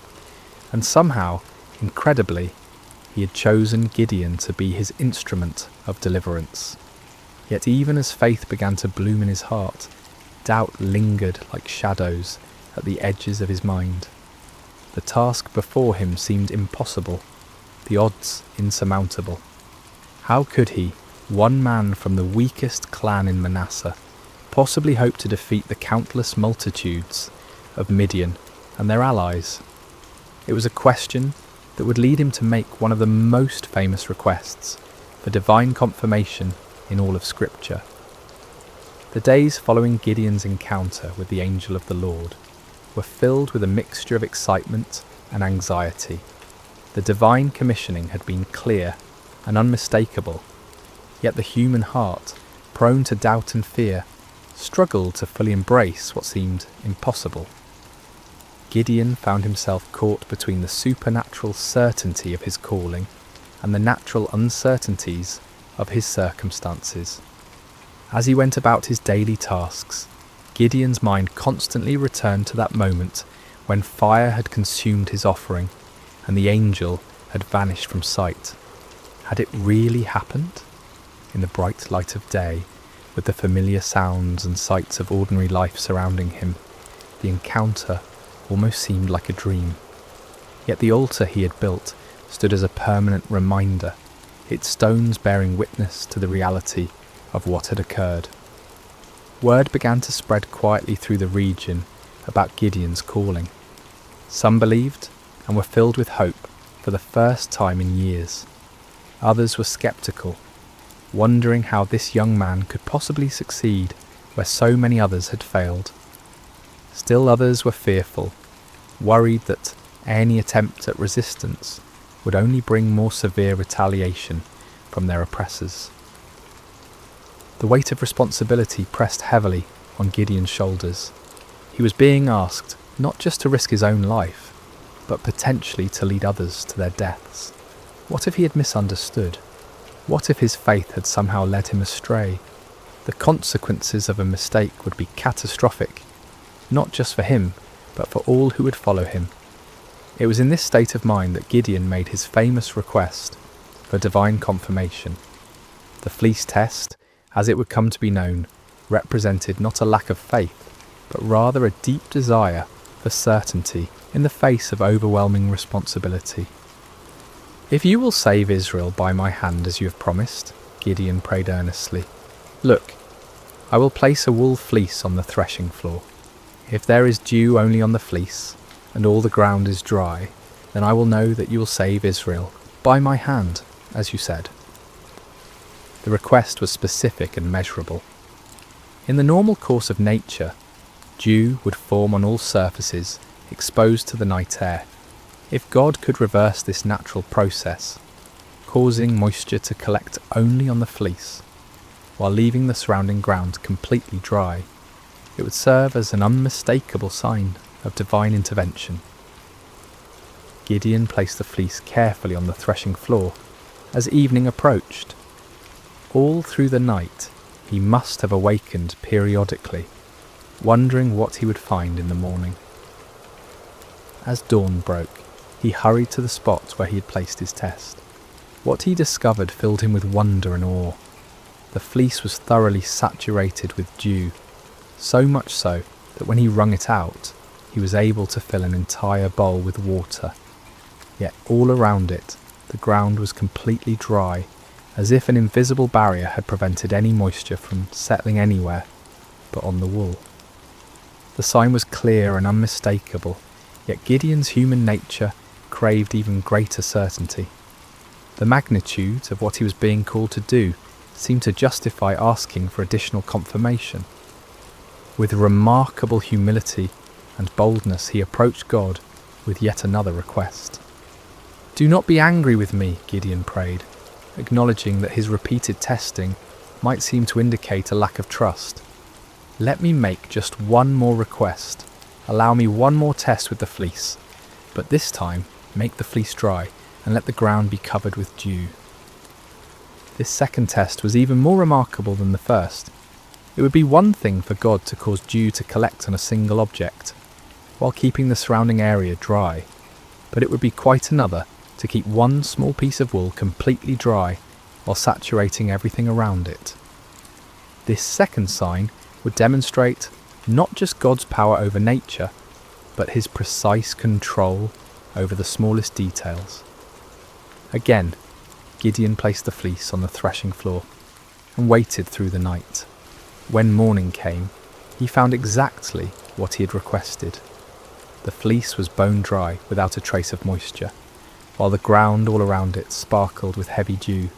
and somehow, incredibly, he had chosen Gideon to be his instrument of deliverance. Yet even as faith began to bloom in his heart, doubt lingered like shadows at the edges of his mind. The task before him seemed impossible, the odds insurmountable. How could he, one man from the weakest clan in Manasseh, possibly hope to defeat the countless multitudes of Midian and their allies? It was a question that would lead him to make one of the most famous requests for divine confirmation in all of Scripture. The days following Gideon's encounter with the angel of the Lord were filled with a mixture of excitement and anxiety. The divine commissioning had been clear and unmistakable, yet the human heart, prone to doubt and fear, struggled to fully embrace what seemed impossible. Gideon found himself caught between the supernatural certainty of his calling and the natural uncertainties of his circumstances. As he went about his daily tasks, Gideon's mind constantly returned to that moment when fire had consumed his offering and the angel had vanished from sight. Had it really happened? In the bright light of day, with the familiar sounds and sights of ordinary life surrounding him, the encounter almost seemed like a dream. Yet the altar he had built stood as a permanent reminder, its stones bearing witness to the reality of what had occurred. Word began to spread quietly through the region about Gideon's calling. Some believed and were filled with hope for the first time in years. Others were sceptical, wondering how this young man could possibly succeed where so many others had failed. Still others were fearful, worried that any attempt at resistance would only bring more severe retaliation from their oppressors. The weight of responsibility pressed heavily on Gideon's shoulders. He was being asked not just to risk his own life, but potentially to lead others to their deaths. What if he had misunderstood? What if his faith had somehow led him astray? The consequences of a mistake would be catastrophic, not just for him, but for all who would follow him. It was in this state of mind that Gideon made his famous request for divine confirmation. The fleece test, as it would come to be known, represented not a lack of faith, but rather a deep desire for certainty in the face of overwhelming responsibility. "If you will save Israel by my hand as you have promised," Gideon prayed earnestly, "look, I will place a wool fleece on the threshing floor. If there is dew only on the fleece, and all the ground is dry, then I will know that you will save Israel by my hand, as you said." The request was specific and measurable. In the normal course of nature, dew would form on all surfaces exposed to the night air. If God could reverse this natural process, causing moisture to collect only on the fleece, while leaving the surrounding ground completely dry, it would serve as an unmistakable sign of divine intervention. Gideon placed the fleece carefully on the threshing floor as evening approached. All through the night, he must have awakened periodically, wondering what he would find in the morning. As dawn broke, he hurried to the spot where he had placed his test. What he discovered filled him with wonder and awe. The fleece was thoroughly saturated with dew, so much so that when he wrung it out, he was able to fill an entire bowl with water. Yet all around it, the ground was completely dry, as if an invisible barrier had prevented any moisture from settling anywhere but on the wool. The sign was clear and unmistakable, yet Gideon's human nature craved even greater certainty. The magnitude of what he was being called to do seemed to justify asking for additional confirmation. With remarkable humility and boldness he approached God with yet another request. "Do not be angry with me," Gideon prayed, acknowledging that his repeated testing might seem to indicate a lack of trust. "Let me make just one more request. Allow me one more test with the fleece, but this time make the fleece dry and let the ground be covered with dew." This second test was even more remarkable than the first. It would be one thing for God to cause dew to collect on a single object, while keeping the surrounding area dry, but it would be quite another to keep one small piece of wool completely dry while saturating everything around it. This second sign would demonstrate not just God's power over nature, but his precise control over the smallest details. Again, Gideon placed the fleece on the threshing floor and waited through the night. When morning came, he found exactly what he had requested. The fleece was bone dry without a trace of moisture, while the ground all around it sparkled with heavy dew.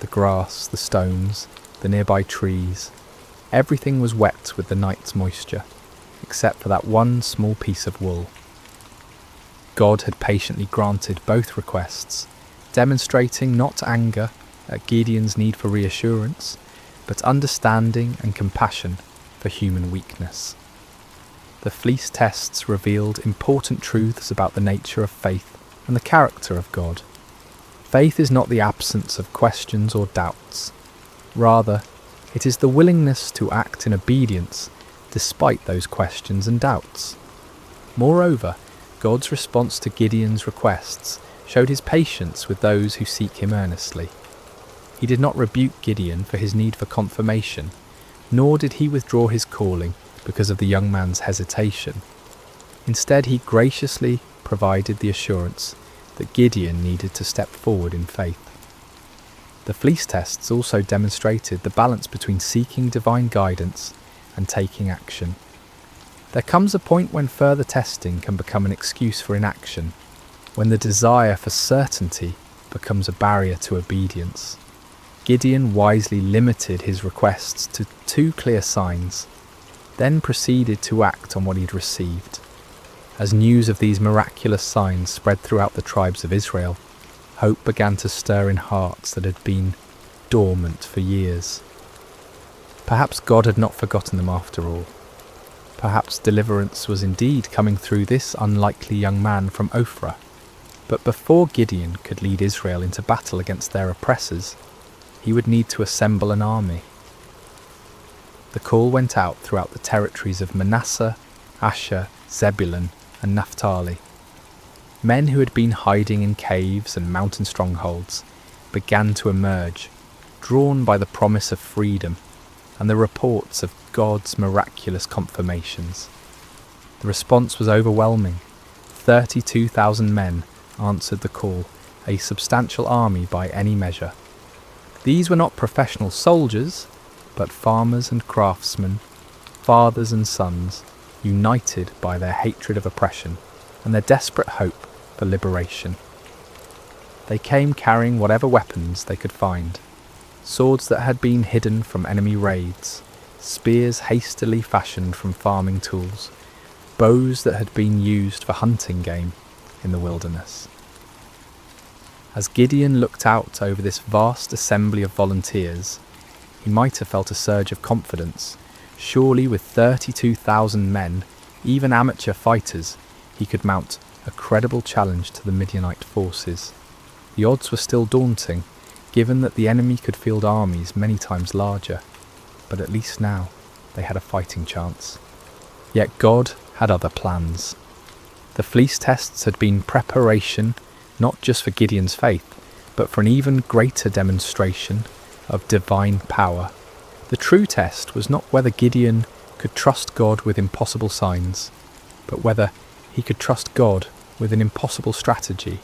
The grass, the stones, the nearby trees, everything was wet with the night's moisture, except for that one small piece of wool. God had patiently granted both requests, demonstrating not anger at Gideon's need for reassurance, but understanding and compassion for human weakness. The fleece tests revealed important truths about the nature of faith and the character of God. Faith is not the absence of questions or doubts. Rather, it is the willingness to act in obedience despite those questions and doubts. Moreover, God's response to Gideon's requests showed his patience with those who seek him earnestly. He did not rebuke Gideon for his need for confirmation, nor did he withdraw his calling because of the young man's hesitation. Instead, he graciously provided the assurance that Gideon needed to step forward in faith. The fleece tests also demonstrated the balance between seeking divine guidance and taking action. There comes a point when further testing can become an excuse for inaction, when the desire for certainty becomes a barrier to obedience. Gideon wisely limited his requests to 2 clear signs, then proceeded to act on what he'd received. As news of these miraculous signs spread throughout the tribes of Israel, hope began to stir in hearts that had been dormant for years. Perhaps God had not forgotten them after all. Perhaps deliverance was indeed coming through this unlikely young man from Ophrah. But before Gideon could lead Israel into battle against their oppressors, he would need to assemble an army. The call went out throughout the territories of Manasseh, Asher, Zebulun, and Naphtali. Men who had been hiding in caves and mountain strongholds began to emerge, drawn by the promise of freedom and the reports of God's miraculous confirmations. The response was overwhelming. 32,000 men answered the call, a substantial army by any measure. These were not professional soldiers, but farmers and craftsmen, fathers and sons, united by their hatred of oppression and their desperate hope for liberation. They came carrying whatever weapons they could find, swords that had been hidden from enemy raids, spears hastily fashioned from farming tools, bows that had been used for hunting game in the wilderness. As Gideon looked out over this vast assembly of volunteers, he might have felt a surge of confidence. Surely with 32,000 men, even amateur fighters, he could mount a credible challenge to the Midianite forces. The odds were still daunting, given that the enemy could field armies many times larger, but at least now they had a fighting chance. Yet God had other plans. The fleece tests had been preparation not just for Gideon's faith, but for an even greater demonstration of divine power. The true test was not whether Gideon could trust God with impossible signs, but whether he could trust God with an impossible strategy.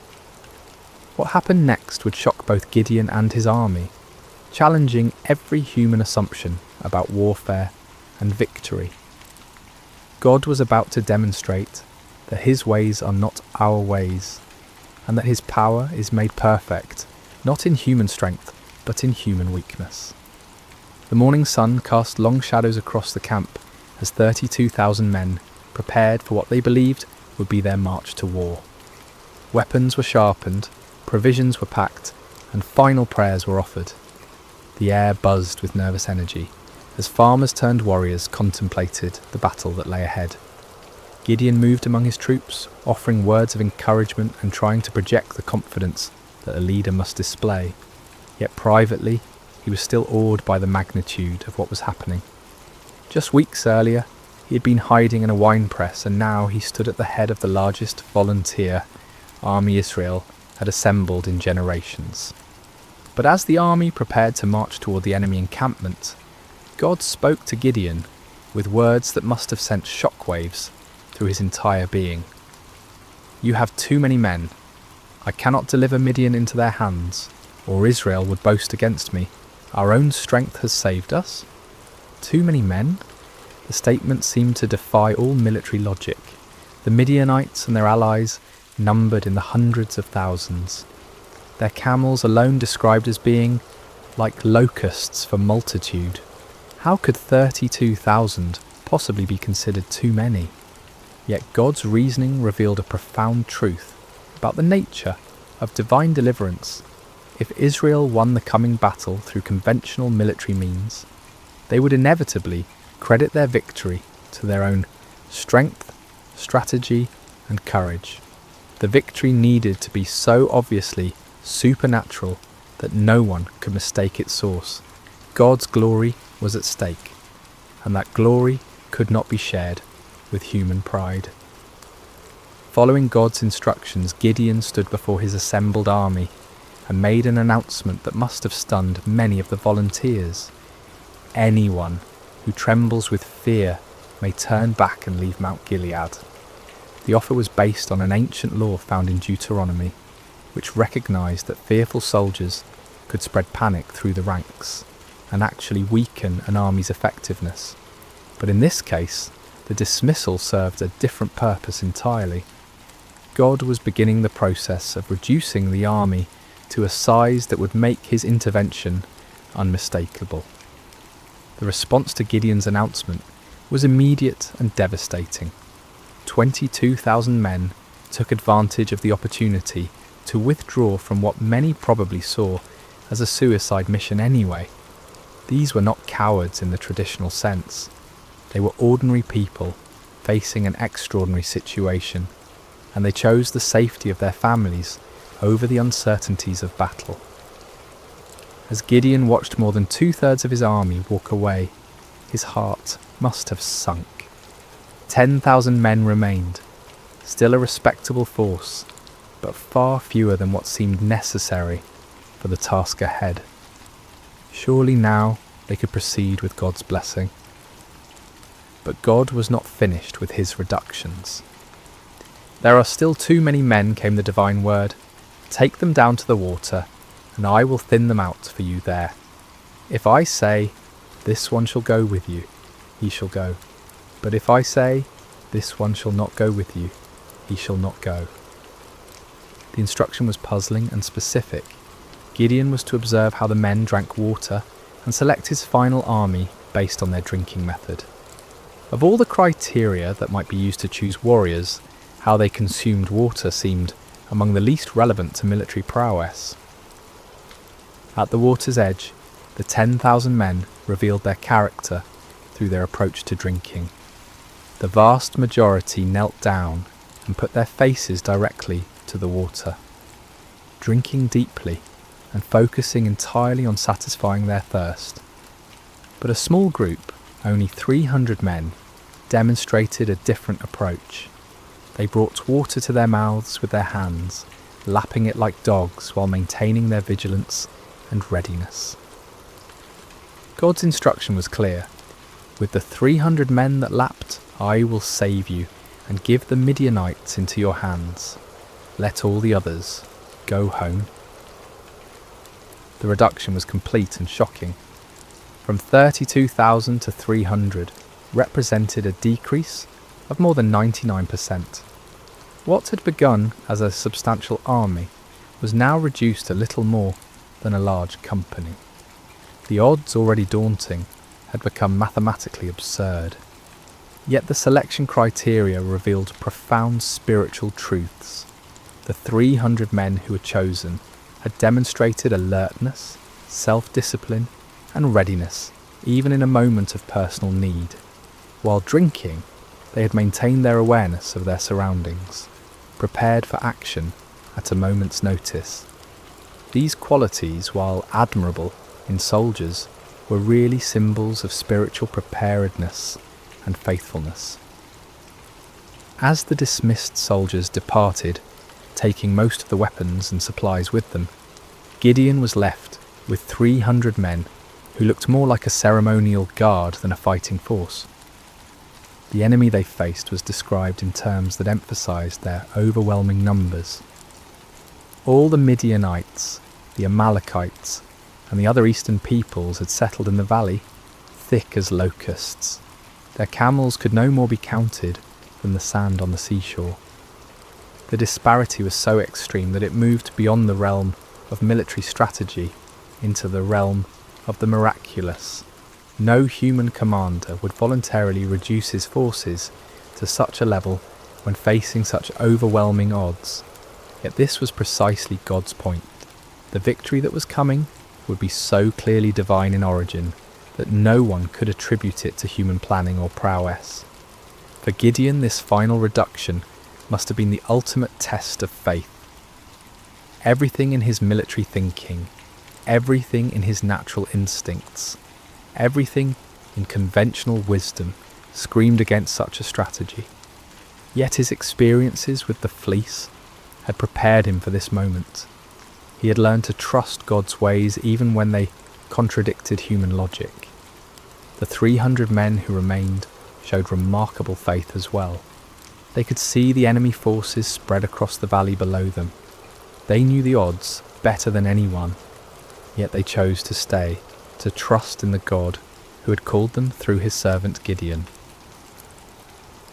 What happened next would shock both Gideon and his army, challenging every human assumption about warfare and victory. God was about to demonstrate that his ways are not our ways, and that his power is made perfect, not in human strength, but in human weakness. The morning sun cast long shadows across the camp as 32,000 men prepared for what they believed would be their march to war. Weapons were sharpened, provisions were packed, and final prayers were offered. The air buzzed with nervous energy as farmers turned warriors contemplated the battle that lay ahead. Gideon moved among his troops, offering words of encouragement and trying to project the confidence that a leader must display. Yet privately, he was still awed by the magnitude of what was happening. Just weeks earlier, he had been hiding in a wine press, and now he stood at the head of the largest volunteer army Israel had assembled in generations. But as the army prepared to march toward the enemy encampment, God spoke to Gideon with words that must have sent shockwaves through his entire being. "You have too many men. I cannot deliver Midian into their hands, or Israel would boast against me. Our own strength has saved us." Too many men? The statement seemed to defy all military logic. The Midianites and their allies numbered in the hundreds of thousands. Their camels alone described as being like locusts for multitude. How could 32,000 possibly be considered too many? Yet God's reasoning revealed a profound truth about the nature of divine deliverance. If Israel won the coming battle through conventional military means, they would inevitably credit their victory to their own strength, strategy, and courage. The victory needed to be so obviously supernatural that no one could mistake its source. God's glory was at stake, and that glory could not be shared with human pride. Following God's instructions, Gideon stood before his assembled army and made an announcement that must have stunned many of the volunteers. Anyone who trembles with fear may turn back and leave Mount Gilead. The offer was based on an ancient law found in Deuteronomy, which recognised that fearful soldiers could spread panic through the ranks and actually weaken an army's effectiveness. But in this case, the dismissal served a different purpose entirely. God was beginning the process of reducing the army to a size that would make his intervention unmistakable. The response to Gideon's announcement was immediate and devastating. 22,000 men took advantage of the opportunity to withdraw from what many probably saw as a suicide mission anyway. These were not cowards in the traditional sense. They were ordinary people facing an extraordinary situation, and they chose the safety of their families over the uncertainties of battle. As Gideon watched more than 2/3 of his army walk away, his heart must have sunk. 10,000 men remained, still a respectable force, but far fewer than what seemed necessary for the task ahead. Surely now they could proceed with God's blessing. But God was not finished with his reductions. "There are still too many men," came the divine word. "Take them down to the water, and I will thin them out for you there. If I say, 'This one shall go with you,' he shall go. But if I say, 'This one shall not go with you,' he shall not go." The instruction was puzzling and specific. Gideon was to observe how the men drank water and select his final army based on their drinking method. Of all the criteria that might be used to choose warriors, how they consumed water seemed among the least relevant to military prowess. At the water's edge, the 10,000 men revealed their character through their approach to drinking. The vast majority knelt down and put their faces directly to the water, drinking deeply and focusing entirely on satisfying their thirst. But a small group, only 300 men, demonstrated a different approach. They brought water to their mouths with their hands, lapping it like dogs while maintaining their vigilance and readiness. God's instruction was clear. "With the 300 men that lapped, I will save you and give the Midianites into your hands. Let all the others go home." The reduction was complete and shocking. From 32,000 to 300 represented a decrease of more than 99%. What had begun as a substantial army was now reduced to little more than a large company. The odds, already daunting, had become mathematically absurd. Yet the selection criteria revealed profound spiritual truths. The 300 men who were chosen had demonstrated alertness, self-discipline, and readiness, even in a moment of personal need. While drinking, they had maintained their awareness of their surroundings, prepared for action at a moment's notice. These qualities, while admirable in soldiers, were really symbols of spiritual preparedness and faithfulness. As the dismissed soldiers departed, taking most of the weapons and supplies with them, Gideon was left with 300 men who looked more like a ceremonial guard than a fighting force. The enemy they faced was described in terms that emphasized their overwhelming numbers. All the Midianites, the Amalekites, and the other eastern peoples had settled in the valley, thick as locusts. Their camels could no more be counted than the sand on the seashore. The disparity was so extreme that it moved beyond the realm of military strategy into the realm of the miraculous. No human commander would voluntarily reduce his forces to such a level when facing such overwhelming odds. Yet this was precisely God's point. The victory that was coming would be so clearly divine in origin that no one could attribute it to human planning or prowess. For Gideon, this final reduction must have been the ultimate test of faith. Everything in his military thinking, everything in his natural instincts, everything in conventional wisdom screamed against such a strategy. Yet his experiences with the fleece had prepared him for this moment. He had learned to trust God's ways even when they contradicted human logic. The 300 men who remained showed remarkable faith as well. They could see the enemy forces spread across the valley below them. They knew the odds better than anyone, yet they chose to stay, to trust in the God who had called them through his servant Gideon.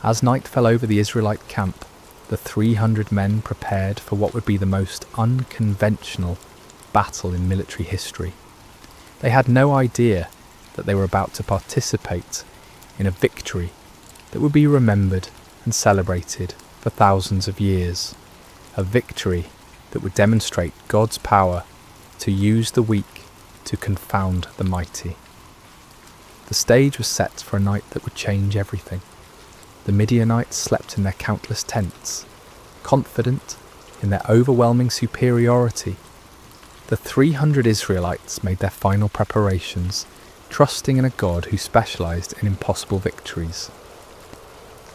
As night fell over the Israelite camp, the 300 men prepared for what would be the most unconventional battle in military history. They had no idea that they were about to participate in a victory that would be remembered and celebrated for thousands of years. A victory that would demonstrate God's power to use the weak to confound the mighty. The stage was set for a night that would change everything. The Midianites slept in their countless tents, confident in their overwhelming superiority. The 300 Israelites made their final preparations, trusting in a God who specialized in impossible victories.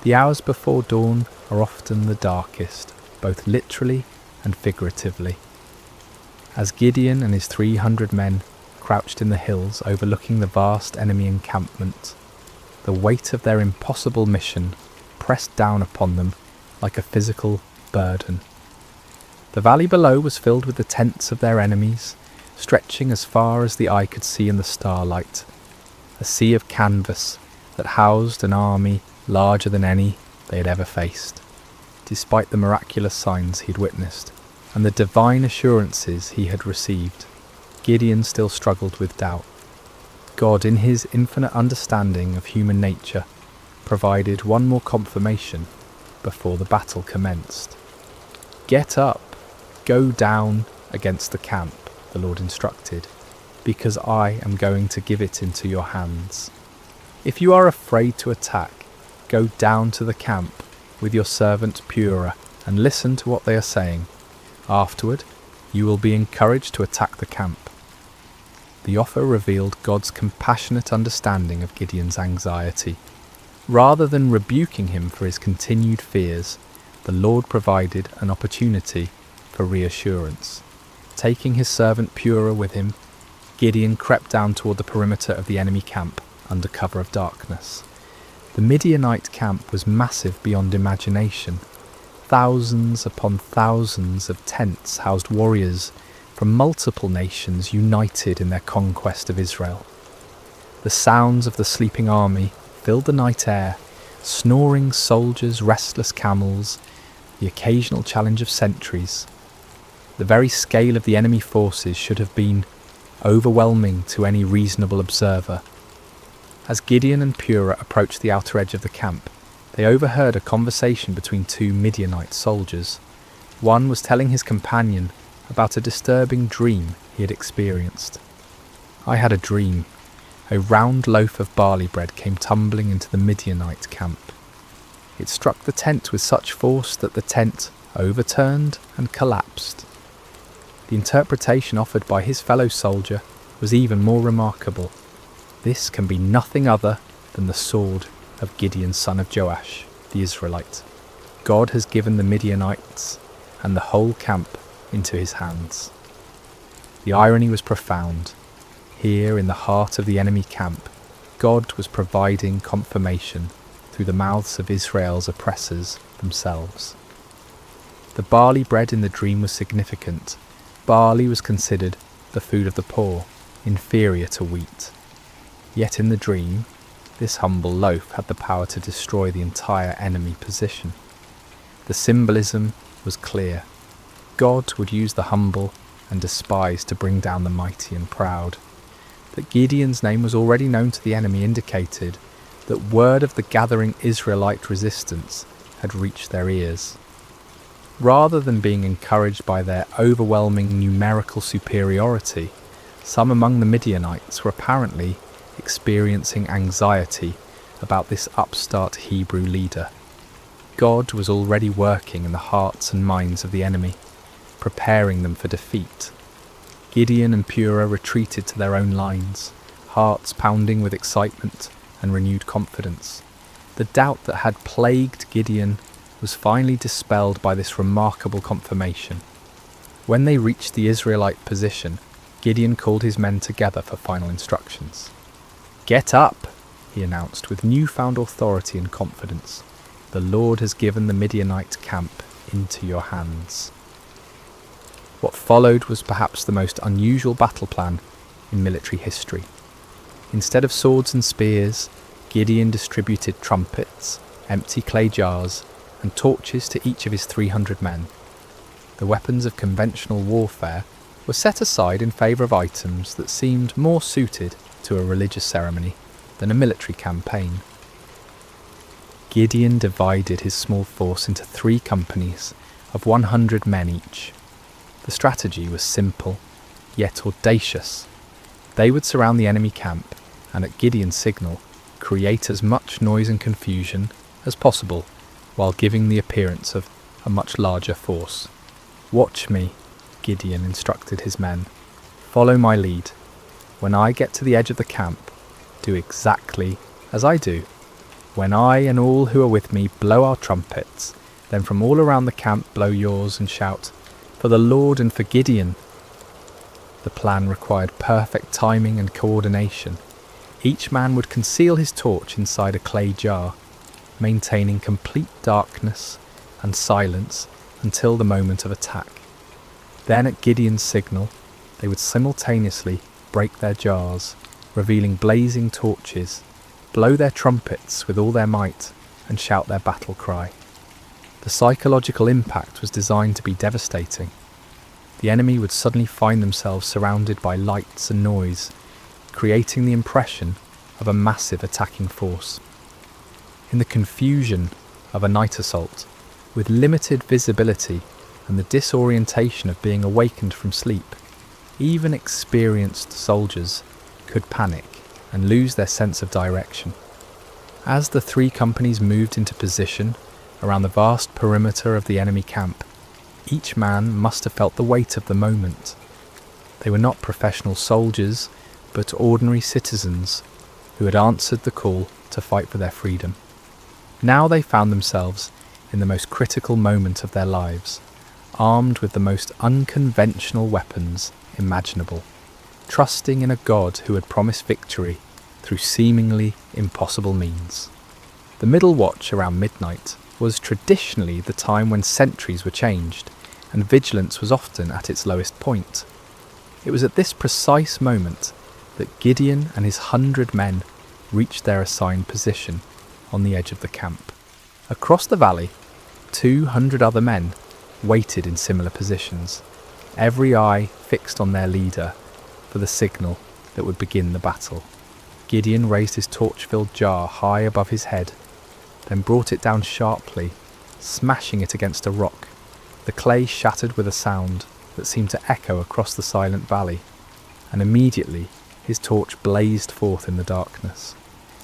The hours before dawn are often the darkest, both literally and figuratively. As Gideon and his 300 men crouched in the hills overlooking the vast enemy encampment, the weight of their impossible mission pressed down upon them like a physical burden. The valley below was filled with the tents of their enemies, stretching as far as the eye could see in the starlight, a sea of canvas that housed an army larger than any they had ever faced. Despite the miraculous signs he had witnessed and the divine assurances he had received, Gideon still struggled with doubt. God, in his infinite understanding of human nature, provided one more confirmation before the battle commenced. "Get up, go down against the camp," the Lord instructed, "because I am going to give it into your hands. If you are afraid to attack, go down to the camp with your servant Purah and listen to what they are saying. Afterward, you will be encouraged to attack the camp." The offer revealed God's compassionate understanding of Gideon's anxiety. Rather than rebuking him for his continued fears, the Lord provided an opportunity for reassurance. Taking his servant Purah with him, Gideon crept down toward the perimeter of the enemy camp under cover of darkness. The Midianite camp was massive beyond imagination. Thousands upon thousands of tents housed warriors from multiple nations united in their conquest of Israel. The sounds of the sleeping army filled the night air, snoring soldiers, restless camels, the occasional challenge of sentries. The very scale of the enemy forces should have been overwhelming to any reasonable observer. As Gideon and Purah approached the outer edge of the camp, they overheard a conversation between two Midianite soldiers. One was telling his companion about a disturbing dream he had experienced. "I had a dream. A round loaf of barley bread came tumbling into the Midianite camp. It struck the tent with such force that the tent overturned and collapsed." The interpretation offered by his fellow soldier was even more remarkable. This can be nothing other than the sword of Gideon, son of Joash, the Israelite. God has given the Midianites and the whole camp into his hands. The irony was profound. Here in the heart of the enemy camp, God was providing confirmation through the mouths of Israel's oppressors themselves. The barley bread in the dream was significant. Barley was considered the food of the poor, inferior to wheat. Yet in the dream, this humble loaf had the power to destroy the entire enemy position. The symbolism was clear. God would use the humble and despised to bring down the mighty and proud. That Gideon's name was already known to the enemy indicated that word of the gathering Israelite resistance had reached their ears. Rather than being encouraged by their overwhelming numerical superiority, some among the Midianites were apparently experiencing anxiety about this upstart Hebrew leader. God was already working in the hearts and minds of the enemy, preparing them for defeat. Gideon and Purah retreated to their own lines, hearts pounding with excitement and renewed confidence. The doubt that had plagued Gideon was finally dispelled by this remarkable confirmation. When they reached the Israelite position, Gideon called his men together for final instructions. "Get up," he announced with newfound authority and confidence. "The Lord has given the Midianite camp into your hands." What followed was perhaps the most unusual battle plan in military history. Instead of swords and spears, Gideon distributed trumpets, empty clay jars, and torches to each of his 300 men. The weapons of conventional warfare were set aside in favour of items that seemed more suited to a religious ceremony than a military campaign. Gideon divided his small force into 3 companies of 100 men each. The strategy was simple, yet audacious. They would surround the enemy camp and at Gideon's signal create as much noise and confusion as possible while giving the appearance of a much larger force. "Watch me," Gideon instructed his men. "Follow my lead. When I get to the edge of the camp, do exactly as I do. When I and all who are with me blow our trumpets, then from all around the camp blow yours and shout, 'For the Lord and for Gideon.'" The plan required perfect timing and coordination. Each man would conceal his torch inside a clay jar, maintaining complete darkness and silence until the moment of attack. Then at Gideon's signal, they would simultaneously break their jars, revealing blazing torches, blow their trumpets with all their might, and shout their battle cry. The psychological impact was designed to be devastating. The enemy would suddenly find themselves surrounded by lights and noise, creating the impression of a massive attacking force. In the confusion of a night assault, with limited visibility and the disorientation of being awakened from sleep, even experienced soldiers could panic and lose their sense of direction. As the 3 companies moved into position around the vast perimeter of the enemy camp, each man must have felt the weight of the moment. They were not professional soldiers, but ordinary citizens who had answered the call to fight for their freedom. Now they found themselves in the most critical moment of their lives, armed with the most unconventional weapons imaginable, trusting in a God who had promised victory through seemingly impossible means. The middle watch around midnight was traditionally the time when sentries were changed and vigilance was often at its lowest point. It was at this precise moment that Gideon and his 100 men reached their assigned position on the edge of the camp. Across the valley, 200 other men waited in similar positions, every eye fixed on their leader for the signal that would begin the battle. Gideon raised his torch-filled jar high above his head, then brought it down sharply, smashing it against a rock. The clay shattered with a sound that seemed to echo across the silent valley, and immediately his torch blazed forth in the darkness.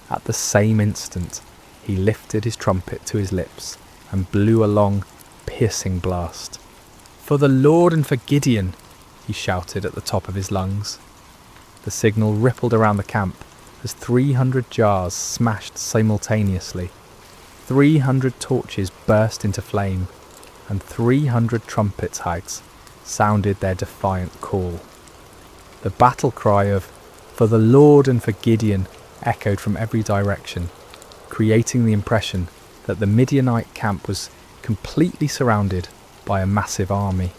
At the same instant, he lifted his trumpet to his lips and blew a long, piercing blast. "For the Lord and for Gideon," he shouted at the top of his lungs. The signal rippled around the camp, as 300 jars smashed simultaneously, 300 torches burst into flame, and 300 trumpet hags sounded their defiant call. The battle cry of "For the Lord and for Gideon" echoed from every direction, creating the impression that the Midianite camp was completely surrounded by a massive army.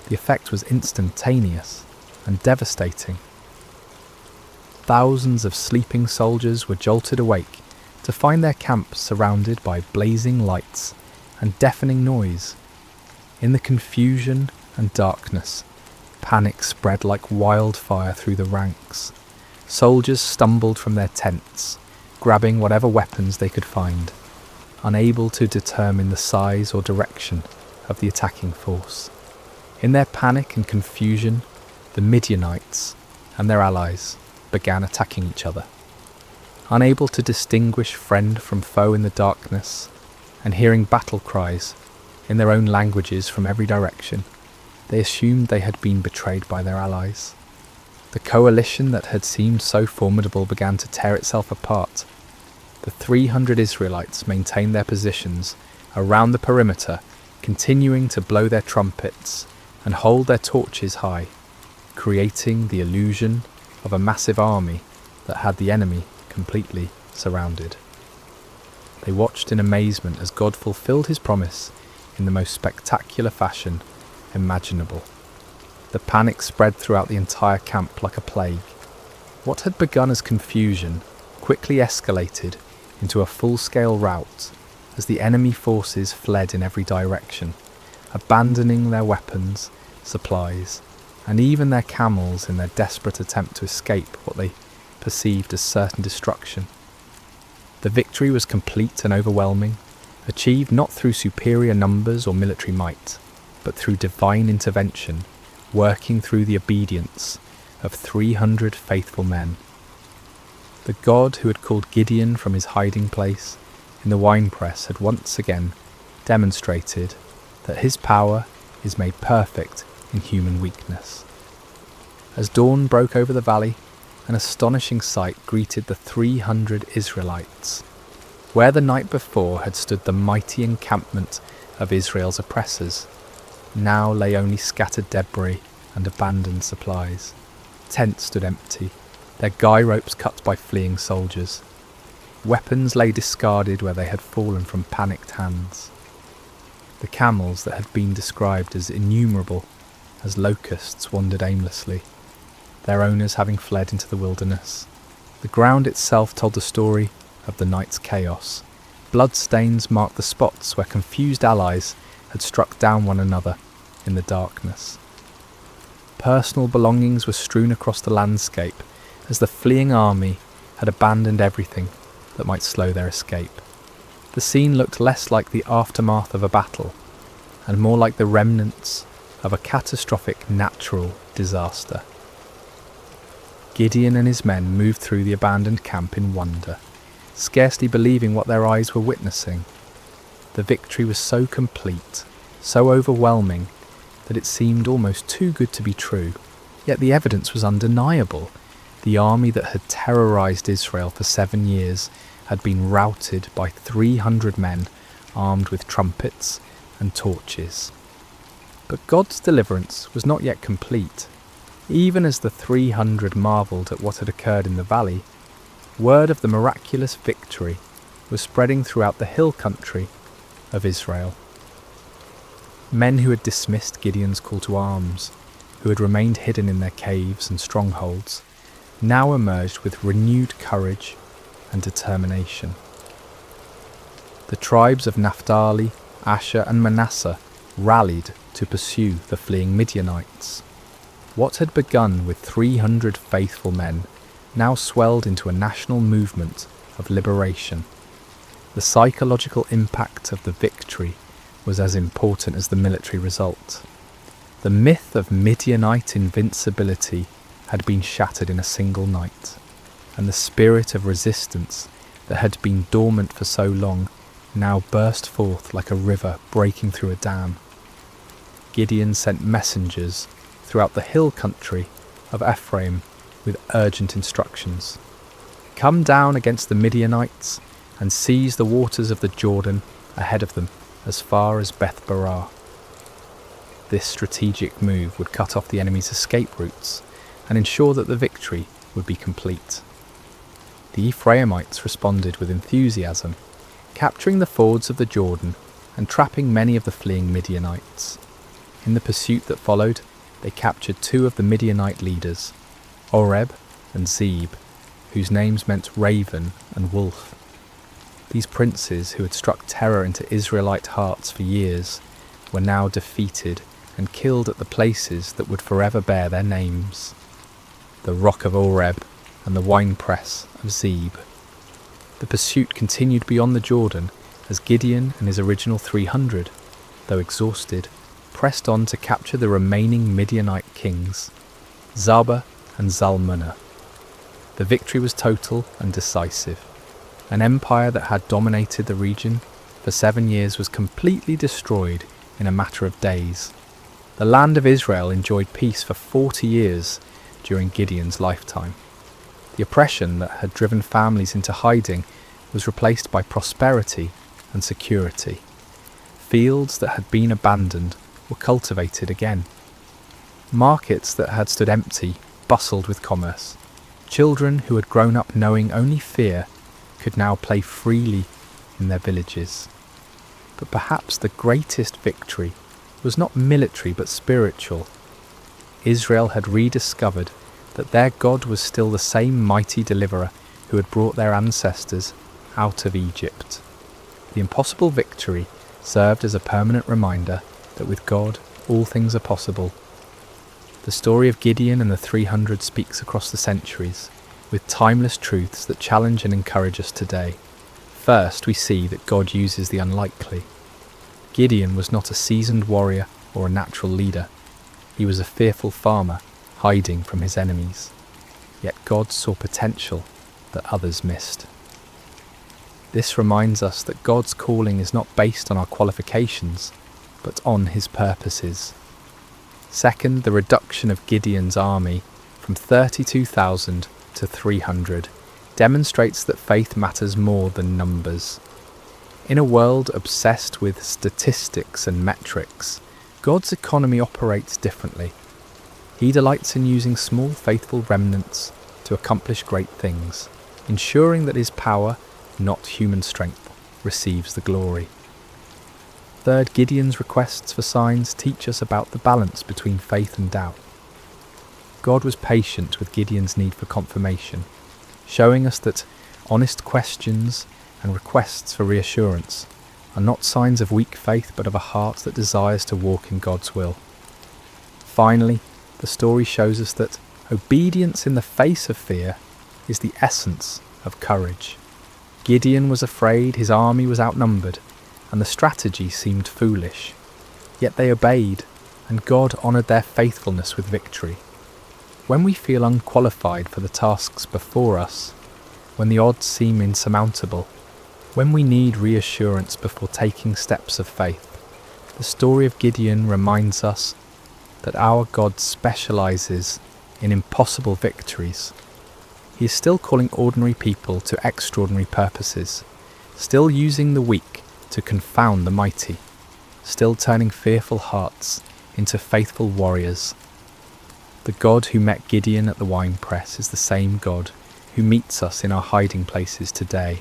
The effect was instantaneous and devastating. Thousands of sleeping soldiers were jolted awake to find their camp surrounded by blazing lights and deafening noise. In the confusion and darkness, panic spread like wildfire through the ranks. Soldiers stumbled from their tents, grabbing whatever weapons they could find, unable to determine the size or direction of the attacking force. In their panic and confusion, the Midianites and their allies began attacking each other. Unable to distinguish friend from foe in the darkness, and hearing battle cries in their own languages from every direction, they assumed they had been betrayed by their allies. The coalition that had seemed so formidable began to tear itself apart. The 300 Israelites maintained their positions around the perimeter, continuing to blow their trumpets and hold their torches high, creating the illusion of a massive army that had the enemy completely surrounded. They watched in amazement as God fulfilled his promise in the most spectacular fashion imaginable. The panic spread throughout the entire camp like a plague. What had begun as confusion quickly escalated into a full-scale rout as the enemy forces fled in every direction, abandoning their weapons, supplies, and even their camels in their desperate attempt to escape what they perceived as certain destruction. The victory was complete and overwhelming, achieved not through superior numbers or military might, but through divine intervention, working through the obedience of 300 faithful men. The God who had called Gideon from his hiding place in the winepress had once again demonstrated that his power is made perfect in human weakness. As dawn broke over the valley, an astonishing sight greeted the 300 Israelites. Where the night before had stood the mighty encampment of Israel's oppressors, now lay only scattered debris and abandoned supplies. Tents stood empty, their guy ropes cut by fleeing soldiers. Weapons lay discarded where they had fallen from panicked hands. The camels that had been described as innumerable as locusts wandered aimlessly, their owners having fled into the wilderness. The ground itself told the story of the night's chaos. Bloodstains marked the spots where confused allies had struck down one another in the darkness. Personal belongings were strewn across the landscape as the fleeing army had abandoned everything that might slow their escape. The scene looked less like the aftermath of a battle and more like the remnants of a catastrophic natural disaster. Gideon and his men moved through the abandoned camp in wonder, scarcely believing what their eyes were witnessing. The victory was so complete, so overwhelming, that it seemed almost too good to be true. Yet the evidence was undeniable. The army that had terrorized Israel for 7 years had been routed by 300 men armed with trumpets and torches. But God's deliverance was not yet complete. Even as the 300 marvelled at what had occurred in the valley, word of the miraculous victory was spreading throughout the hill country of Israel. Men who had dismissed Gideon's call to arms, who had remained hidden in their caves and strongholds, now emerged with renewed courage and determination. The tribes of Naphtali, Asher and Manasseh rallied to pursue the fleeing Midianites. What had begun with 300 faithful men now swelled into a national movement of liberation. The psychological impact of the victory was as important as the military result. The myth of Midianite invincibility had been shattered in a single night, and the spirit of resistance that had been dormant for so long now burst forth like a river breaking through a dam. Gideon sent messengers throughout the hill country of Ephraim with urgent instructions. come down against the Midianites and seize the waters of the Jordan ahead of them as far as Beth-barah. This strategic move would cut off the enemy's escape routes and ensure that the victory would be complete. The Ephraimites responded with enthusiasm, capturing the fords of the Jordan and trapping many of the fleeing Midianites. In the pursuit that followed, they captured two of the Midianite leaders, Oreb and Zeb, whose names meant raven and wolf. These princes, who had struck terror into Israelite hearts for years, were now defeated and killed at the places that would forever bear their names: the rock of Oreb and the winepress of Zeb. The pursuit continued beyond the Jordan as Gideon and his original 300, though exhausted, pressed on to capture the remaining Midianite kings, Zaba and Zalmunna. The victory was total and decisive. An empire that had dominated the region for 7 years was completely destroyed in a matter of days. The land of Israel enjoyed peace for 40 years during Gideon's lifetime. The oppression that had driven families into hiding was replaced by prosperity and security. Fields that had been abandoned were cultivated again. Markets that had stood empty bustled with commerce. Children who had grown up knowing only fear could now play freely in their villages. But perhaps the greatest victory was not military but spiritual. Israel had rediscovered that their God was still the same mighty deliverer who had brought their ancestors out of Egypt. The impossible victory served as a permanent reminder that with God all things are possible. The story of Gideon and the 300 speaks across the centuries, with timeless truths that challenge and encourage us today. First, we see that God uses the unlikely. Gideon was not a seasoned warrior or a natural leader. He was a fearful farmer, hiding from his enemies. Yet God saw potential that others missed. This reminds us that God's calling is not based on our qualifications, but on his purposes. Second, the reduction of Gideon's army from 32,000 to 300 demonstrates that faith matters more than numbers. In a world obsessed with statistics and metrics, God's economy operates differently. He delights in using small faithful remnants to accomplish great things, ensuring that his power, not human strength, receives the glory. Third, Gideon's requests for signs teach us about the balance between faith and doubt. God was patient with Gideon's need for confirmation, showing us that honest questions and requests for reassurance are not signs of weak faith but of a heart that desires to walk in God's will. Finally, the story shows us that obedience in the face of fear is the essence of courage. Gideon was afraid, his army was outnumbered, and the strategy seemed foolish. Yet they obeyed, and God honoured their faithfulness with victory. When we feel unqualified for the tasks before us, when the odds seem insurmountable, when we need reassurance before taking steps of faith, the story of Gideon reminds us that our God specialises in impossible victories. He is still calling ordinary people to extraordinary purposes, still using the weak to confound the mighty, still turning fearful hearts into faithful warriors. The God who met Gideon at the winepress is the same God who meets us in our hiding places today,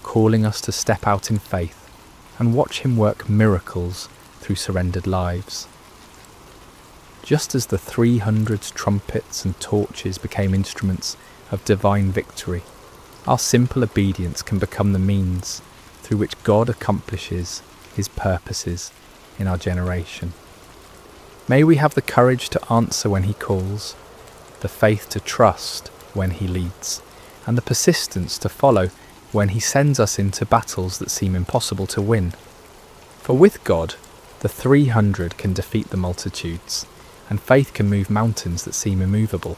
calling us to step out in faith and watch him work miracles through surrendered lives. Just as the 300's trumpets and torches became instruments of divine victory, our simple obedience can become the means through which God accomplishes his purposes in our generation. May we have the courage to answer when he calls, the faith to trust when he leads, and the persistence to follow when he sends us into battles that seem impossible to win. For with God, the 300 can defeat the multitudes, and faith can move mountains that seem immovable.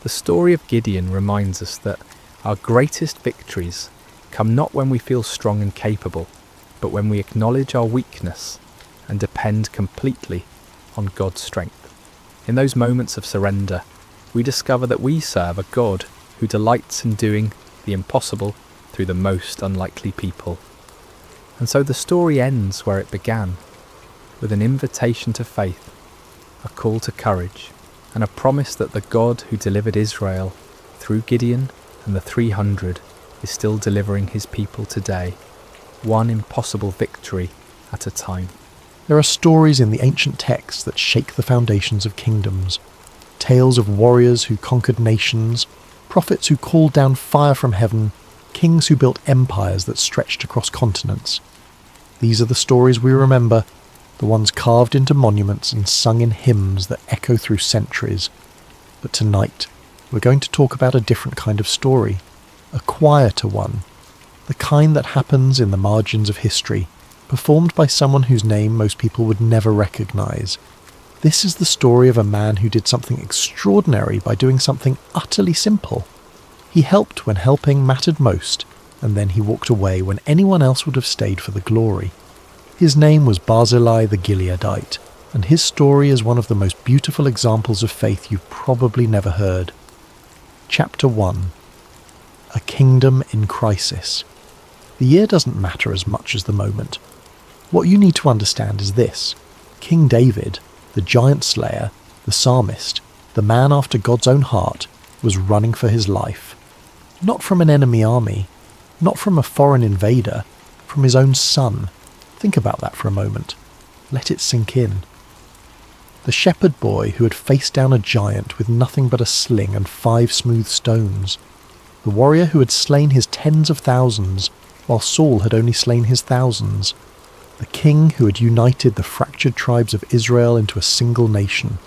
The story of Gideon reminds us that our greatest victories come not when we feel strong and capable, but when we acknowledge our weakness and depend completely on God's strength. In those moments of surrender, we discover that we serve a God who delights in doing the impossible through the most unlikely people. And so the story ends where it began, with an invitation to faith, a call to courage, and a promise that the God who delivered Israel through Gideon and the 300 is still delivering his people today, one impossible victory at a time. There are stories in the ancient texts that shake the foundations of kingdoms. Tales of warriors who conquered nations, prophets who called down fire from heaven, kings who built empires that stretched across continents. These are the stories we remember, the ones carved into monuments and sung in hymns that echo through centuries. But tonight, we're going to talk about a different kind of story, a quieter one, the kind that happens in the margins of history, performed by someone whose name most people would never recognise. This is the story of a man who did something extraordinary by doing something utterly simple. He helped when helping mattered most, and then he walked away when anyone else would have stayed for the glory. His name was Barzillai the Gileadite, and his story is one of the most beautiful examples of faith you've probably never heard. Chapter 1. A Kingdom in Crisis. The year doesn't matter as much as the moment. What you need to understand is this. King David, the giant slayer, the psalmist, the man after God's own heart, was running for his life. Not from an enemy army, not from a foreign invader, from his own son. Think about that for a moment. Let it sink in. The shepherd boy who had faced down a giant with nothing but a sling and 5 smooth stones. The warrior who had slain his tens of thousands, while Saul had only slain his thousands. The king who had united the fractured tribes of Israel into a single nation.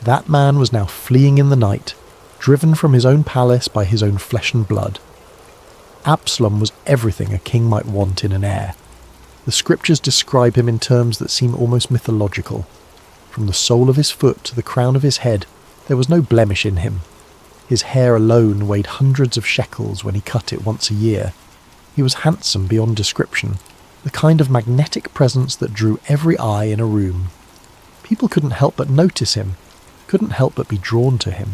That man was now fleeing in the night, driven from his own palace by his own flesh and blood. Absalom was everything a king might want in an heir. The scriptures describe him in terms that seem almost mythological. From the sole of his foot to the crown of his head, there was no blemish in him. His hair alone weighed hundreds of shekels when he cut it once a year. He was handsome beyond description, the kind of magnetic presence that drew every eye in a room. People couldn't help but notice him, couldn't help but be drawn to him.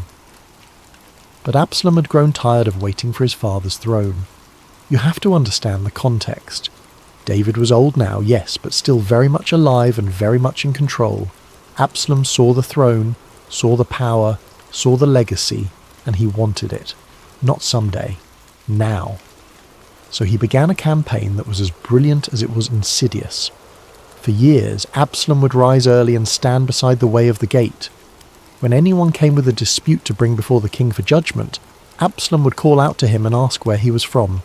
But Absalom had grown tired of waiting for his father's throne. You have to understand the context. David was old now, yes, but still very much alive and very much in control. Absalom saw the throne, saw the power, saw the legacy, and he wanted it. Not someday. Now. So he began a campaign that was as brilliant as it was insidious. For years, Absalom would rise early and stand beside the way of the gate. When anyone came with a dispute to bring before the king for judgment, Absalom would call out to him and ask where he was from.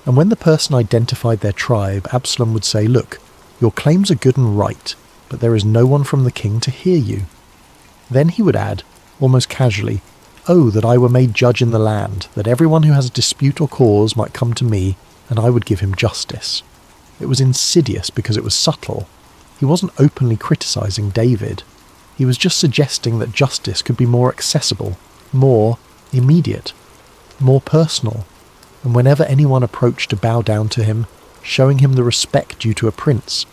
And when the person identified their tribe, Absalom would say, "Look, your claims are good and right, but there is no one from the king to hear you." Then he would add, almost casually, "Oh, that I were made judge in the land, that everyone who has a dispute or cause might come to me, and I would give him justice." It was insidious because it was subtle. He wasn't openly criticizing David. He was just suggesting that justice could be more accessible, more immediate, more personal. And whenever anyone approached to bow down to him, showing him the respect due to a prince,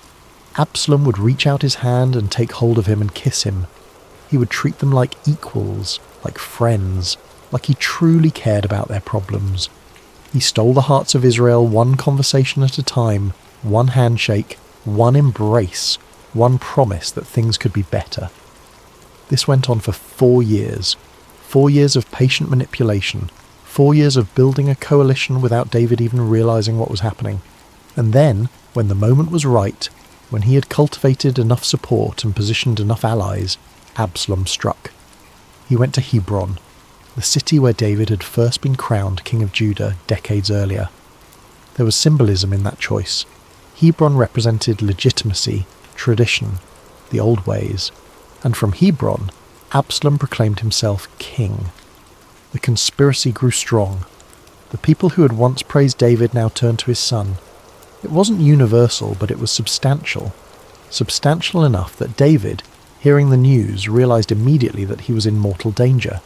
Absalom would reach out his hand and take hold of him and kiss him. He would treat them like equals, like friends, like he truly cared about their problems. He stole the hearts of Israel one conversation at a time, one handshake, one embrace, one promise that things could be better. This went on for 4 years. 4 years of patient manipulation. 4 years of building a coalition without David even realizing what was happening. And then, when the moment was right, when he had cultivated enough support and positioned enough allies, Absalom struck. He went to Hebron, the city where David had first been crowned king of Judah decades earlier. There was symbolism in that choice. Hebron represented legitimacy, tradition, the old ways. And from Hebron, Absalom proclaimed himself king. The conspiracy grew strong. The people who had once praised David now turned to his son. It wasn't universal, but it was substantial. Substantial enough that David, hearing the news, realized immediately that he was in mortal danger.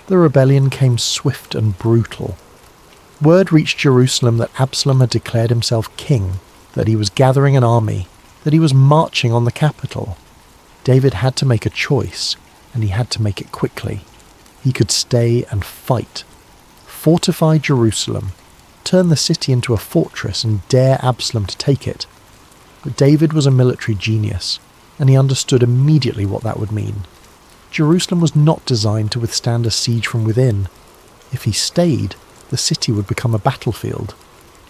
The rebellion came swift and brutal. Word reached Jerusalem that Absalom had declared himself king, that he was gathering an army, that he was marching on the capital. David had to make a choice, and he had to make it quickly. He could stay and fight, fortify Jerusalem, turn the city into a fortress and dare Absalom to take it. But David was a military genius, and he understood immediately what that would mean. Jerusalem was not designed to withstand a siege from within. If he stayed, the city would become a battlefield.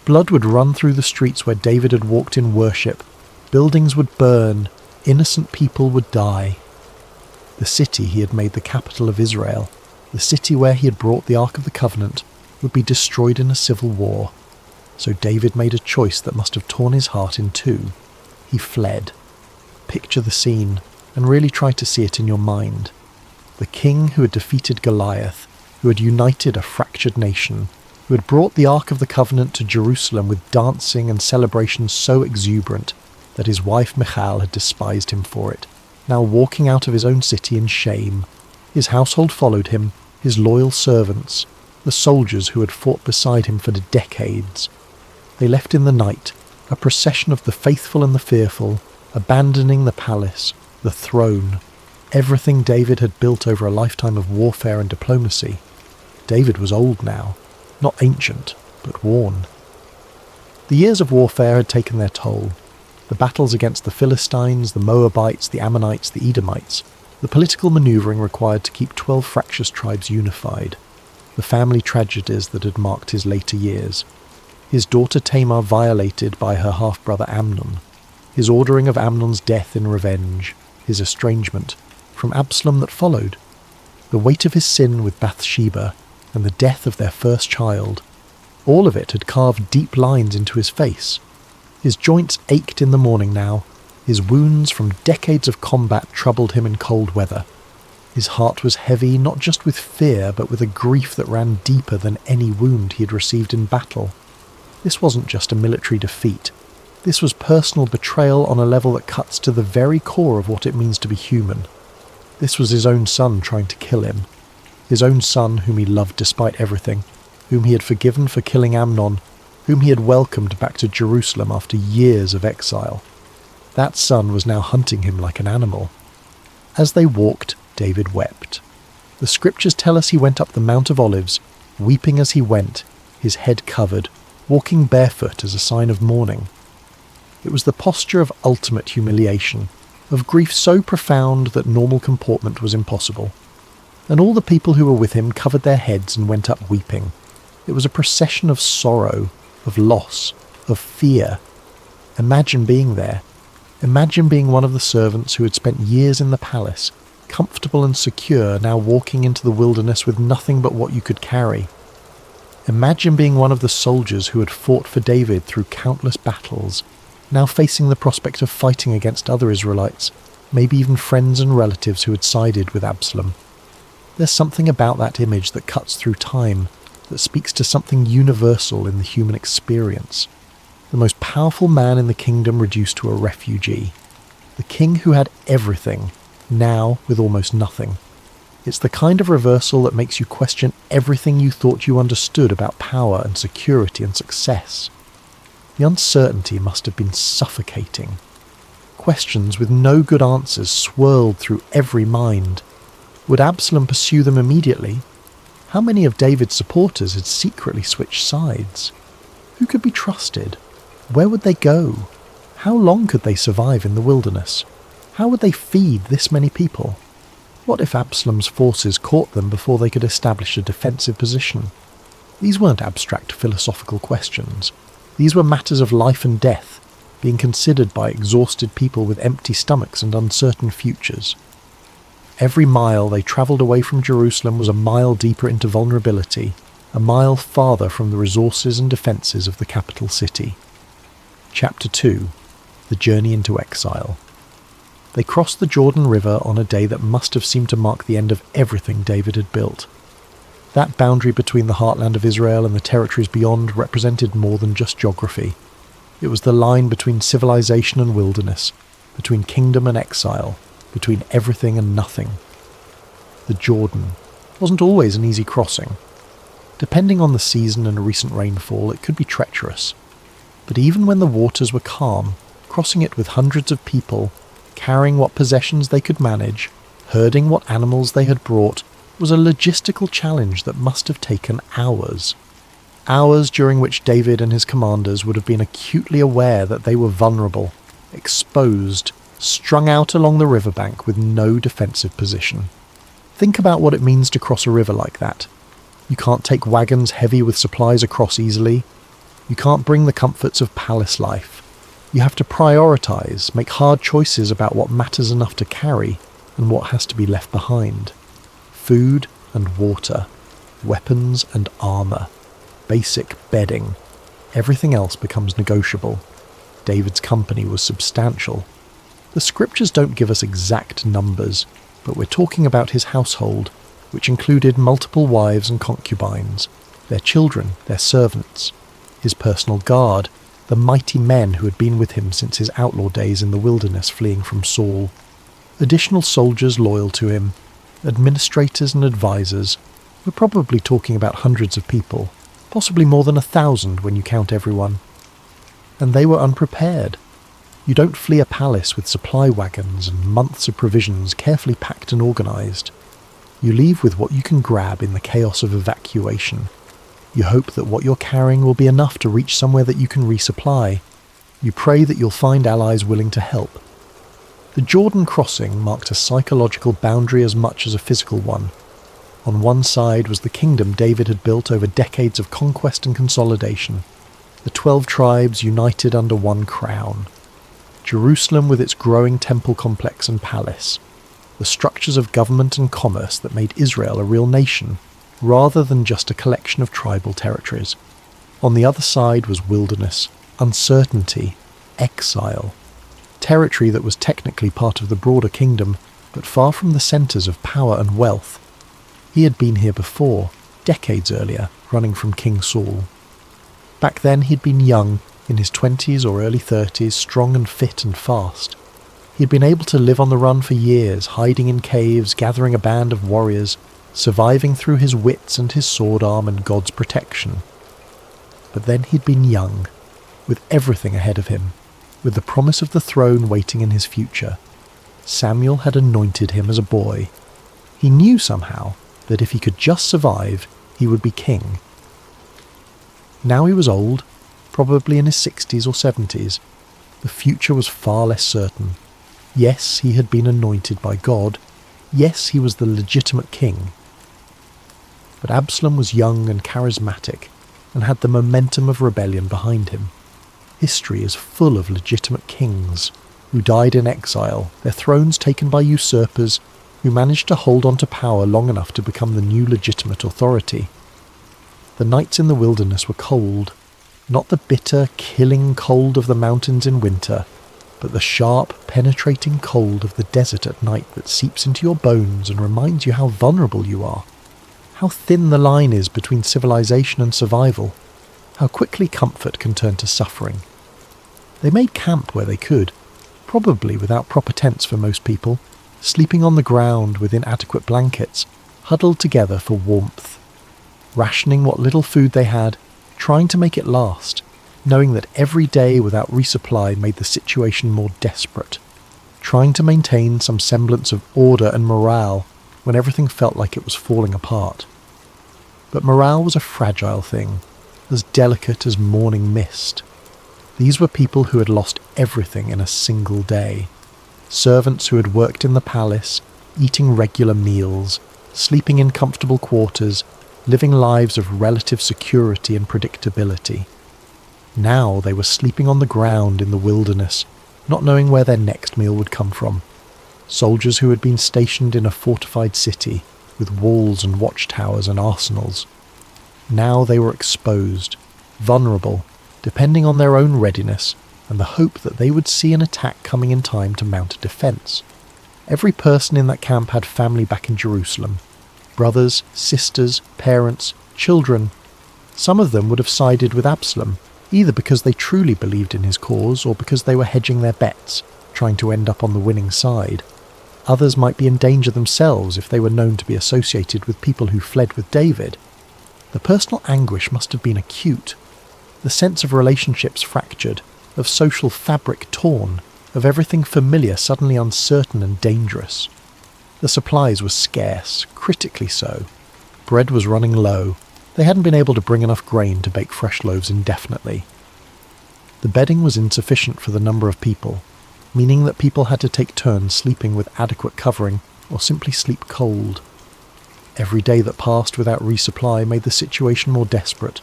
Blood would run through the streets where David had walked in worship, buildings would burn, innocent people would die. The city he had made the capital of Israel, the city where he had brought the Ark of the Covenant, would be destroyed in a civil war. So David made a choice that must have torn his heart in two. He fled. Picture the scene, and really try to see it in your mind. The king who had defeated Goliath, who had united a fractured nation, who had brought the Ark of the Covenant to Jerusalem with dancing and celebrations so exuberant that his wife Michal had despised him for it, now walking out of his own city in shame. His household followed him, his loyal servants, the soldiers who had fought beside him for decades. They left in the night, a procession of the faithful and the fearful, abandoning the palace, the throne, everything David had built over a lifetime of warfare and diplomacy. David was old now, not ancient, but worn. The years of warfare had taken their toll. The battles against the Philistines, the Moabites, the Ammonites, the Edomites, the political manoeuvring required to keep 12 fractious tribes unified, the family tragedies that had marked his later years, his daughter Tamar violated by her half-brother Amnon, his ordering of Amnon's death in revenge, his estrangement from Absalom that followed, the weight of his sin with Bathsheba, and the death of their first child. All of it had carved deep lines into his face. His joints ached in the morning now. His wounds from decades of combat troubled him in cold weather. His heart was heavy not just with fear, but with a grief that ran deeper than any wound he had received in battle. This wasn't just a military defeat. This was personal betrayal on a level that cuts to the very core of what it means to be human. This was his own son trying to kill him. His own son whom he loved despite everything, whom he had forgiven for killing Amnon, whom he had welcomed back to Jerusalem after years of exile. That son was now hunting him like an animal. As they walked, David wept. The scriptures tell us he went up the Mount of Olives, weeping as he went, his head covered, walking barefoot as a sign of mourning. It was the posture of ultimate humiliation, of grief so profound that normal comportment was impossible. And all the people who were with him covered their heads and went up weeping. It was a procession of sorrow, of loss, of fear. Imagine being there. Imagine being one of the servants who had spent years in the palace, comfortable and secure, now walking into the wilderness with nothing but what you could carry. Imagine being one of the soldiers who had fought for David through countless battles, now facing the prospect of fighting against other Israelites, maybe even friends and relatives who had sided with Absalom. There's something about that image that cuts through time, that speaks to something universal in the human experience. The most powerful man in the kingdom reduced to a refugee. The king who had everything, now with almost nothing. It's the kind of reversal that makes you question everything you thought you understood about power and security and success. The uncertainty must have been suffocating. Questions with no good answers swirled through every mind. Would Absalom pursue them immediately? How many of David's supporters had secretly switched sides? Who could be trusted? Where would they go? How long could they survive in the wilderness? How would they feed this many people? What if Absalom's forces caught them before they could establish a defensive position? These weren't abstract philosophical questions. These were matters of life and death, being considered by exhausted people with empty stomachs and uncertain futures. Every mile they travelled away from Jerusalem was a mile deeper into vulnerability, a mile farther from the resources and defences of the capital city. Chapter 2. The Journey into Exile. They crossed the Jordan River on a day that must have seemed to mark the end of everything David had built. That boundary between the heartland of Israel and the territories beyond represented more than just geography. It was the line between civilization and wilderness, between kingdom and exile, between everything and nothing. The Jordan wasn't always an easy crossing. Depending on the season and recent rainfall, it could be treacherous. But even when the waters were calm, crossing it with hundreds of people, carrying what possessions they could manage, herding what animals they had brought, was a logistical challenge that must have taken hours. Hours during which David and his commanders would have been acutely aware that they were vulnerable, exposed, strung out along the riverbank with no defensive position. Think about what it means to cross a river like that. You can't take wagons heavy with supplies across easily. You can't bring the comforts of palace life. You have to prioritise, make hard choices about what matters enough to carry and what has to be left behind. Food and water, weapons and armour, basic bedding. Everything else becomes negotiable. David's company was substantial. The scriptures don't give us exact numbers, but we're talking about his household, which included multiple wives and concubines, their children, their servants, his personal guard, the mighty men who had been with him since his outlaw days in the wilderness fleeing from Saul, additional soldiers loyal to him, administrators and advisors. We're probably talking about hundreds of people, possibly more than 1,000 when you count everyone. And they were unprepared. You don't flee a palace with supply wagons and months of provisions carefully packed and organised. You leave with what you can grab in the chaos of evacuation. You hope that what you're carrying will be enough to reach somewhere that you can resupply. You pray that you'll find allies willing to help. The Jordan crossing marked a psychological boundary as much as a physical one. On one side was the kingdom David had built over decades of conquest and consolidation, the 12 tribes united under one crown. Jerusalem with its growing temple complex and palace, the structures of government and commerce that made Israel a real nation, rather than just a collection of tribal territories. On the other side was wilderness, uncertainty, exile, territory that was technically part of the broader kingdom, but far from the centres of power and wealth. He had been here before, decades earlier, running from King Saul. Back then he'd been young, in his 20s or early 30s, strong and fit and fast. He'd been able to live on the run for years, hiding in caves, gathering a band of warriors, surviving through his wits and his sword arm and God's protection. But then he'd been young, with everything ahead of him, with the promise of the throne waiting in his future. Samuel had anointed him as a boy. He knew somehow that if he could just survive, he would be king. Now he was old, probably in his 60s or 70s. The future was far less certain. Yes, he had been anointed by God. Yes, he was the legitimate king. But Absalom was young and charismatic, and had the momentum of rebellion behind him. History is full of legitimate kings who died in exile, their thrones taken by usurpers who managed to hold on to power long enough to become the new legitimate authority. The nights in the wilderness were cold, not the bitter, killing cold of the mountains in winter, but the sharp, penetrating cold of the desert at night that seeps into your bones and reminds you how vulnerable you are, how thin the line is between civilization and survival, how quickly comfort can turn to suffering. They made camp where they could, probably without proper tents for most people, sleeping on the ground with inadequate blankets, huddled together for warmth, rationing what little food they had, trying to make it last, knowing that every day without resupply made the situation more desperate, trying to maintain some semblance of order and morale when everything felt like it was falling apart. But morale was a fragile thing, as delicate as morning mist. These were people who had lost everything in a single day. Servants who had worked in the palace, eating regular meals, sleeping in comfortable quarters, living lives of relative security and predictability. Now they were sleeping on the ground in the wilderness, not knowing where their next meal would come from. Soldiers who had been stationed in a fortified city, with walls and watchtowers and arsenals. Now they were exposed, vulnerable, depending on their own readiness and the hope that they would see an attack coming in time to mount a defence. Every person in that camp had family back in Jerusalem. Brothers, sisters, parents, children. Some of them would have sided with Absalom, either because they truly believed in his cause or because they were hedging their bets, trying to end up on the winning side. Others might be in danger themselves if they were known to be associated with people who fled with David. The personal anguish must have been acute. The sense of relationships fractured, of social fabric torn, of everything familiar suddenly uncertain and dangerous. The supplies were scarce, critically so. Bread was running low. They hadn't been able to bring enough grain to bake fresh loaves indefinitely. The bedding was insufficient for the number of people, meaning that people had to take turns sleeping with adequate covering or simply sleep cold. Every day that passed without resupply made the situation more desperate.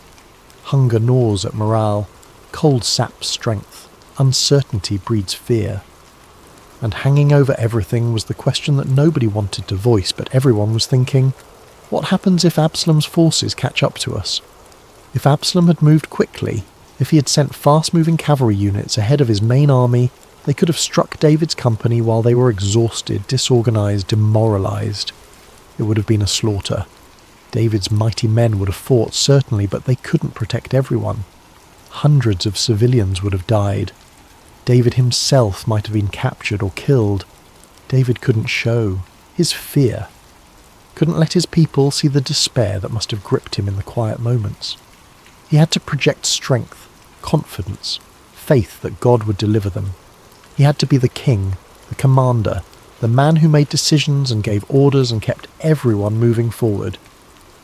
Hunger gnaws at morale, cold saps strength, uncertainty breeds fear. And hanging over everything was the question that nobody wanted to voice, but everyone was thinking, what happens if Absalom's forces catch up to us? If Absalom had moved quickly, if he had sent fast-moving cavalry units ahead of his main army, they could have struck David's company while they were exhausted, disorganized, demoralized. It would have been a slaughter. David's mighty men would have fought, certainly, but they couldn't protect everyone. Hundreds of civilians would have died. David himself might have been captured or killed. David couldn't show his fear. Couldn't let his people see the despair that must have gripped him in the quiet moments. He had to project strength, confidence, faith that God would deliver them. He had to be the king, the commander, the man who made decisions and gave orders and kept everyone moving forward.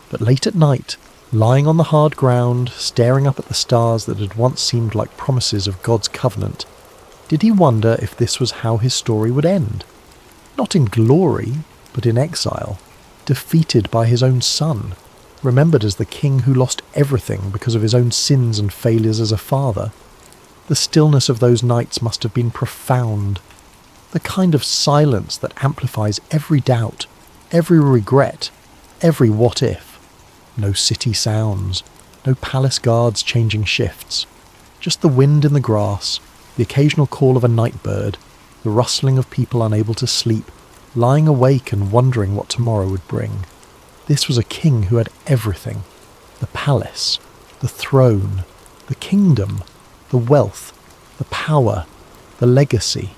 But late at night, lying on the hard ground, staring up at the stars that had once seemed like promises of God's covenant, did he wonder if this was how his story would end? Not in glory, but in exile, defeated by his own son, remembered as the king who lost everything because of his own sins and failures as a father. The stillness of those nights must have been profound, the kind of silence that amplifies every doubt, every regret, every what if. No city sounds, no palace guards changing shifts, just the wind in the grass, the occasional call of a night bird, the rustling of people unable to sleep, lying awake and wondering what tomorrow would bring. This was a king who had everything: the palace, the throne, the kingdom, the wealth, the power, the legacy.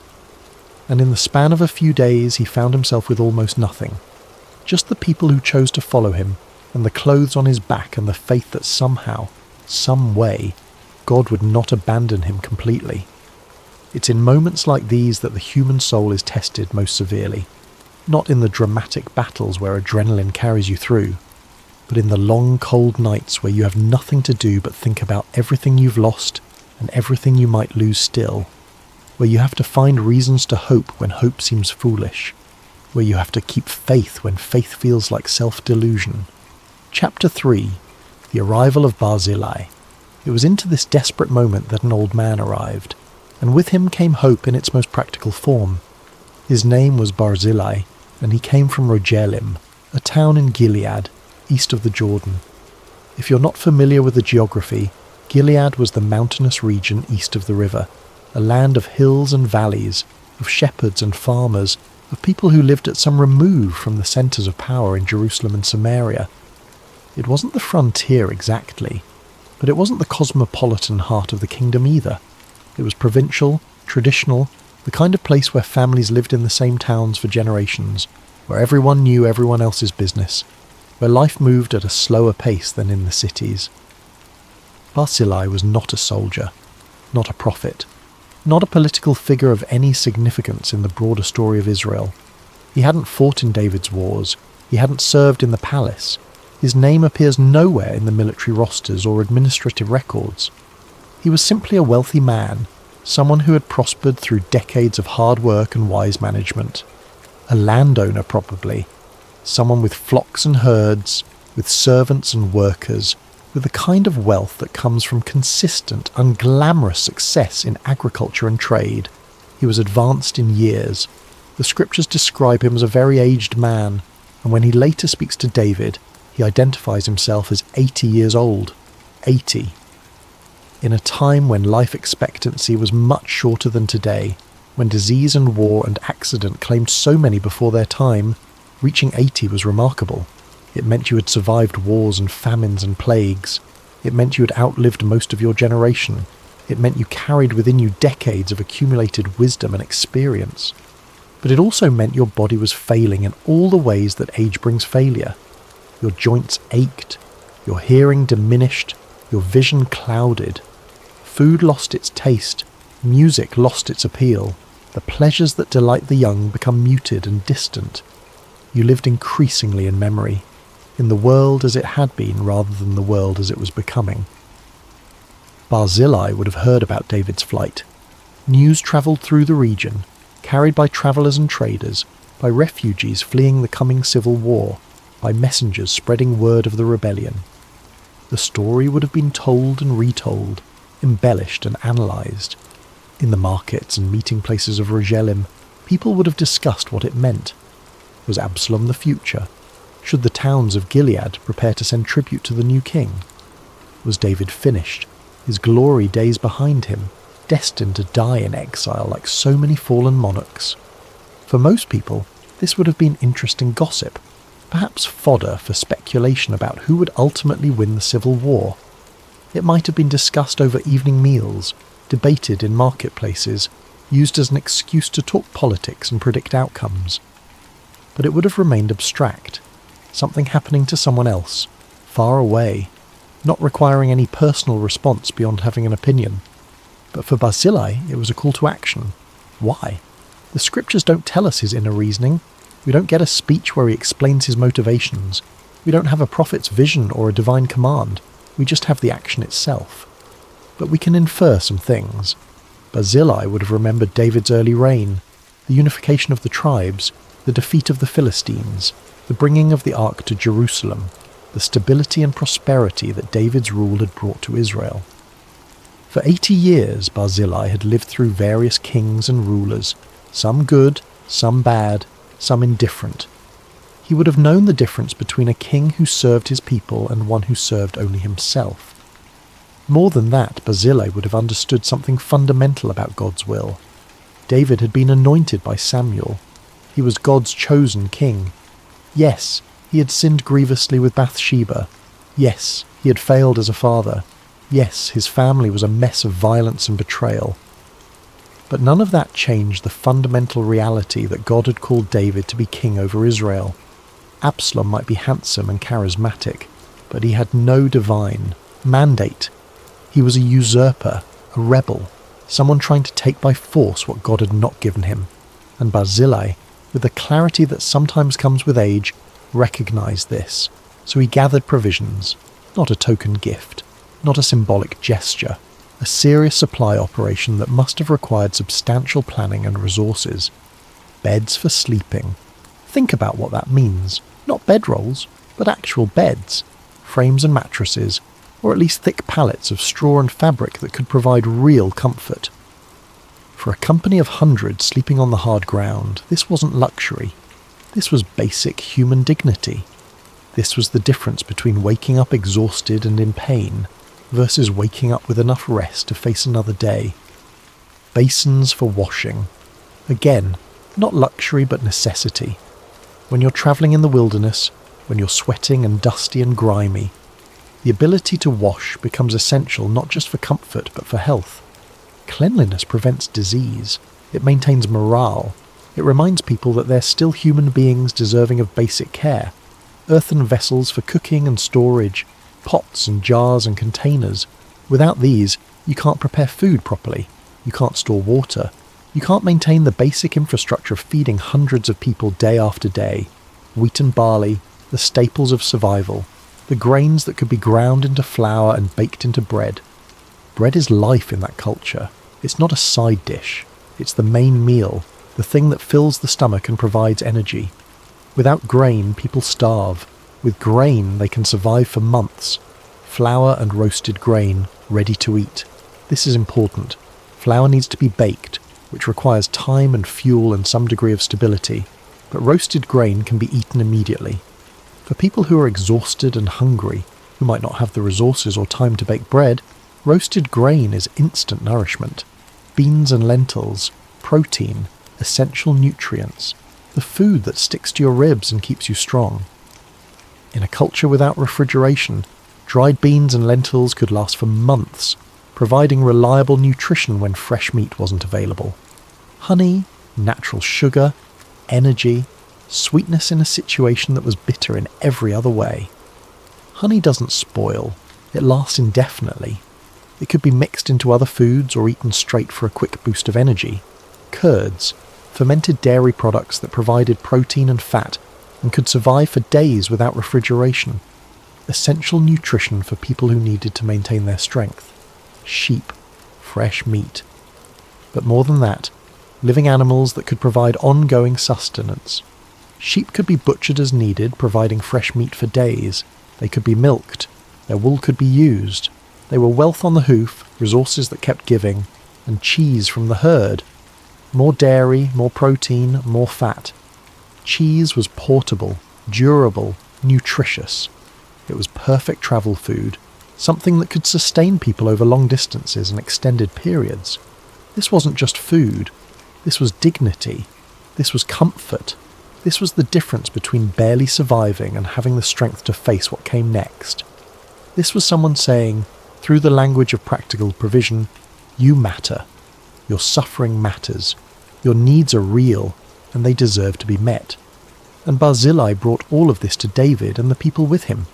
And in the span of a few days he found himself with almost nothing. Just the people who chose to follow him, and the clothes on his back, and the faith that somehow, some way, God would not abandon him completely. It's in moments like these that the human soul is tested most severely. Not in the dramatic battles where adrenaline carries you through, but in the long cold nights where you have nothing to do but think about everything you've lost and everything you might lose still, where you have to find reasons to hope when hope seems foolish, where you have to keep faith when faith feels like self-delusion. Chapter 3. The Arrival of Barzillai. It was into this desperate moment that an old man arrived, and with him came hope in its most practical form. His name was Barzillai, and he came from Rogelim, a town in Gilead, east of the Jordan. If you're not familiar with the geography, Gilead was the mountainous region east of the river, a land of hills and valleys, of shepherds and farmers, of people who lived at some remove from the centres of power in Jerusalem and Samaria. It wasn't the frontier exactly, but it wasn't the cosmopolitan heart of the kingdom either. It was provincial, traditional, the kind of place where families lived in the same towns for generations, where everyone knew everyone else's business, where life moved at a slower pace than in the cities. Barzillai was not a soldier, not a prophet, not a political figure of any significance in the broader story of Israel. He hadn't fought in David's wars, he hadn't served in the palace. His name appears nowhere in the military rosters or administrative records. He was simply a wealthy man, someone who had prospered through decades of hard work and wise management. A landowner, probably. Someone with flocks and herds, with servants and workers, with the kind of wealth that comes from consistent, unglamorous success in agriculture and trade. He was advanced in years. The scriptures describe him as a very aged man, and when he later speaks to David, he identifies himself as 80 years old. 80. In a time when life expectancy was much shorter than today, when disease and war and accident claimed so many before their time, reaching 80 was remarkable. It meant you had survived wars and famines and plagues. It meant you had outlived most of your generation. It meant you carried within you decades of accumulated wisdom and experience. But it also meant your body was failing in all the ways that age brings failure. Your joints ached, your hearing diminished, your vision clouded. Food lost its taste, music lost its appeal. The pleasures that delight the young become muted and distant. You you lived increasingly in memory, in the world as it had been rather than the world as it was becoming. Barzillai would have heard about David's flight. News travelled through the region, carried by travellers and traders, by refugees fleeing the coming civil war, by messengers spreading word of the rebellion. The story would have been told and retold, embellished and analysed. In the markets and meeting places of Rogelim, people would have discussed what it meant. Was Absalom the future? Should the towns of Gilead prepare to send tribute to the new king? Was David finished, his glory days behind him, destined to die in exile like so many fallen monarchs? For most people, this would have been interesting gossip, perhaps fodder for speculation about who would ultimately win the civil war. It might have been discussed over evening meals, debated in marketplaces, used as an excuse to talk politics and predict outcomes. But it would have remained abstract, something happening to someone else, far away, not requiring any personal response beyond having an opinion. But for Barzillai, it was a call to action. Why? The scriptures don't tell us his inner reasoning. We don't get a speech where he explains his motivations. We don't have a prophet's vision or a divine command. We just have the action itself. But we can infer some things. Barzillai would have remembered David's early reign, the unification of the tribes, the defeat of the Philistines, the bringing of the ark to Jerusalem, the stability and prosperity that David's rule had brought to Israel. For 80 years, Barzillai had lived through various kings and rulers, some good, some bad, some indifferent. He would have known the difference between a king who served his people and one who served only himself. More than that, Barzillai would have understood something fundamental about God's will. David had been anointed by Samuel. He was God's chosen king. Yes, he had sinned grievously with Bathsheba. Yes, he had failed as a father. Yes, his family was a mess of violence and betrayal. But none of that changed the fundamental reality that God had called David to be king over Israel. Absalom might be handsome and charismatic, but he had no divine mandate. He was a usurper, a rebel, someone trying to take by force what God had not given him. And Barzillai, with the clarity that sometimes comes with age, recognized this. So he gathered provisions, not a token gift, not a symbolic gesture, a serious supply operation that must have required substantial planning and resources. Beds for sleeping. Think about what that means. Not bedrolls, but actual beds, frames and mattresses, or at least thick pallets of straw and fabric that could provide real comfort. For a company of hundreds sleeping on the hard ground, this wasn't luxury. This was basic human dignity. This was the difference between waking up exhausted and in pain versus waking up with enough rest to face another day. Basins for washing. Again, not luxury but necessity. When you're travelling in the wilderness, when you're sweating and dusty and grimy, the ability to wash becomes essential not just for comfort but for health. Cleanliness prevents disease. It maintains morale. It reminds people that they're still human beings deserving of basic care. Earthen vessels for cooking and storage, pots and jars and containers. Without these, you can't prepare food properly. You can't store water. You can't maintain the basic infrastructure of feeding hundreds of people day after day. Wheat and barley, the staples of survival. The grains that could be ground into flour and baked into bread. Bread is life in that culture. It's not a side dish. It's the main meal, the thing that fills the stomach and provides energy. Without grain, people starve. With grain, they can survive for months. Flour and roasted grain, ready to eat. This is important. Flour needs to be baked, which requires time and fuel and some degree of stability. But roasted grain can be eaten immediately. For people who are exhausted and hungry, who might not have the resources or time to bake bread, roasted grain is instant nourishment. Beans and lentils, protein, essential nutrients, the food that sticks to your ribs and keeps you strong. In a culture without refrigeration, dried beans and lentils could last for months, providing reliable nutrition when fresh meat wasn't available. Honey, natural sugar, energy, sweetness in a situation that was bitter in every other way. Honey doesn't spoil, it lasts indefinitely. It could be mixed into other foods or eaten straight for a quick boost of energy. Curds, fermented dairy products that provided protein and fat, and could survive for days without refrigeration. Essential nutrition for people who needed to maintain their strength. Sheep, fresh meat. But more than that, living animals that could provide ongoing sustenance. Sheep could be butchered as needed, providing fresh meat for days. They could be milked. Their wool could be used. They were wealth on the hoof, resources that kept giving, and cheese from the herd. More dairy, more protein, more fat. Cheese was portable, durable, nutritious. It was perfect travel food, something that could sustain people over long distances and extended periods. This wasn't just food. This was dignity. This was comfort. This was the difference between barely surviving and having the strength to face what came next. This was someone saying, through the language of practical provision, you matter. Your suffering matters. Your needs are real, and they deserve to be met. And Barzillai brought all of this to David and the people with him.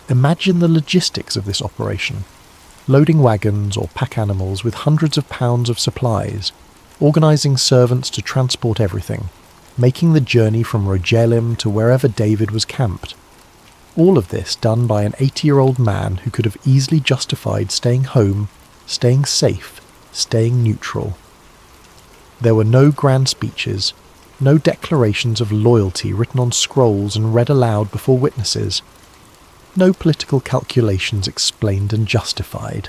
Imagine the logistics of this operation. Loading wagons or pack animals with hundreds of pounds of supplies, organising servants to transport everything, making the journey from Rogelim to wherever David was camped. All of this done by an 80-year-old man who could have easily justified staying home, staying safe, staying neutral. There were no grand speeches, no declarations of loyalty written on scrolls and read aloud before witnesses. No political calculations explained and justified.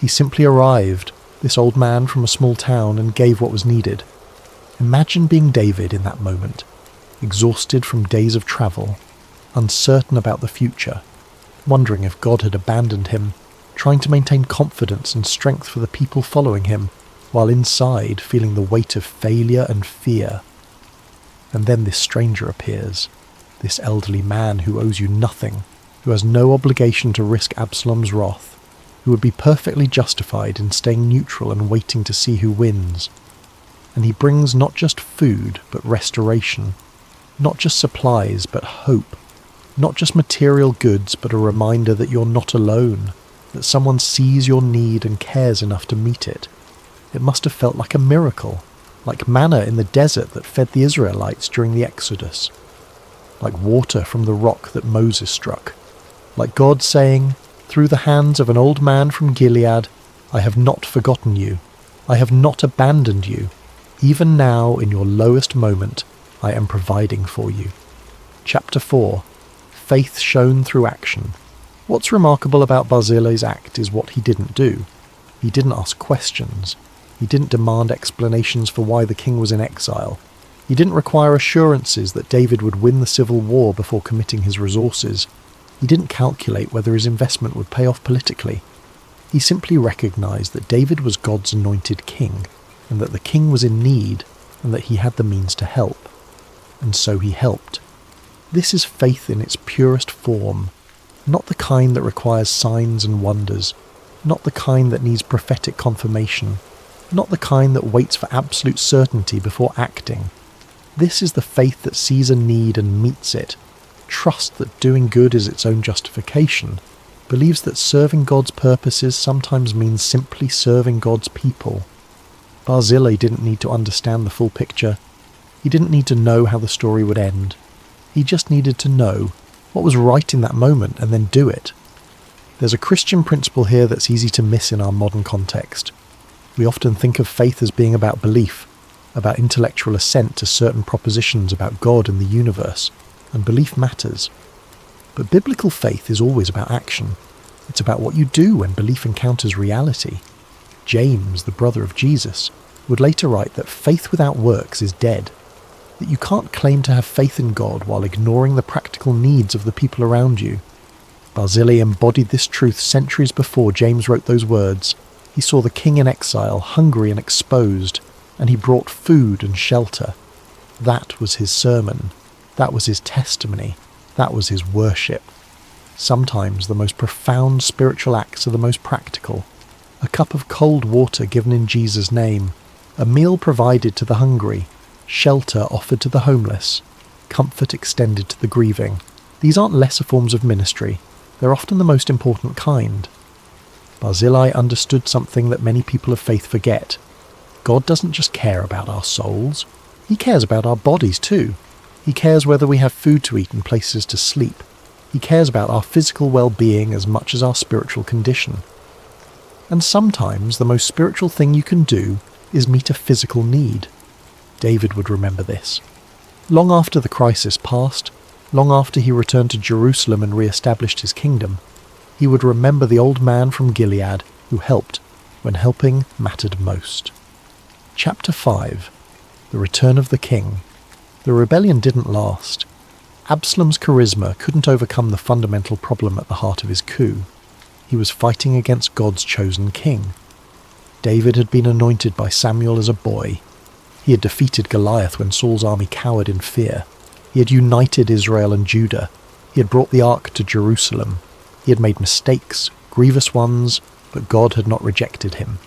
He simply arrived, this old man from a small town, and gave what was needed. Imagine being David in that moment, exhausted from days of travel, uncertain about the future, wondering if God had abandoned him, trying to maintain confidence and strength for the people following him, while inside feeling the weight of failure and fear. And then this stranger appears, this elderly man who owes you nothing, who has no obligation to risk Absalom's wrath, who would be perfectly justified in staying neutral and waiting to see who wins. And he brings not just food, but restoration, not just supplies, but hope, not just material goods, but a reminder that you're not alone, that someone sees your need and cares enough to meet it. It must have felt like a miracle, like manna in the desert that fed the Israelites during the Exodus, like water from the rock that Moses struck, like God saying, through the hands of an old man from Gilead, I have not forgotten you, I have not abandoned you, even now in your lowest moment, I am providing for you. Chapter 4. Faith shown through action. What's remarkable about Barzillai's act is what he didn't do. He didn't ask questions. He didn't demand explanations for why the king was in exile. He didn't require assurances that David would win the civil war before committing his resources. He didn't calculate whether his investment would pay off politically. He simply recognized that David was God's anointed king, and that the king was in need, and that he had the means to help. And so he helped. This is faith in its purest form, not the kind that requires signs and wonders, not the kind that needs prophetic confirmation, not the kind that waits for absolute certainty before acting. This is the faith that sees a need and meets it, trusts that doing good is its own justification, believes that serving God's purposes sometimes means simply serving God's people. Barzillai didn't need to understand the full picture. He didn't need to know how the story would end. He just needed to know what was right in that moment and then do it. There's a Christian principle here that's easy to miss in our modern context. We often think of faith as being about belief, about intellectual assent to certain propositions about God and the universe, and belief matters. But biblical faith is always about action. It's about what you do when belief encounters reality. James, the brother of Jesus, would later write that faith without works is dead, that you can't claim to have faith in God while ignoring the practical needs of the people around you. Barzillai embodied this truth centuries before James wrote those words. He saw the king in exile, hungry and exposed, and he brought food and shelter. That was his sermon. That was his testimony. That was his worship. Sometimes the most profound spiritual acts are the most practical. A cup of cold water given in Jesus' name, a meal provided to the hungry, shelter offered to the homeless, comfort extended to the grieving. These aren't lesser forms of ministry. They're often the most important kind. Barzillai understood something that many people of faith forget. God doesn't just care about our souls. He cares about our bodies too. He He cares whether we have food to eat and places to sleep. He cares about our physical well-being as much as our spiritual condition. And sometimes the most spiritual thing you can do is meet a physical need. David would remember this. Long after the crisis passed, long after he returned to Jerusalem and re-established his kingdom, he would remember the old man from Gilead who helped when helping mattered most. Chapter 5. The Return of the King. The rebellion didn't last. Absalom's charisma couldn't overcome the fundamental problem at the heart of his coup. He was fighting against God's chosen king. David had been anointed by Samuel as a boy. He had defeated Goliath when Saul's army cowered in fear. He had united Israel and Judah. He had brought the ark to Jerusalem. He had made mistakes, grievous ones, but God had not rejected him.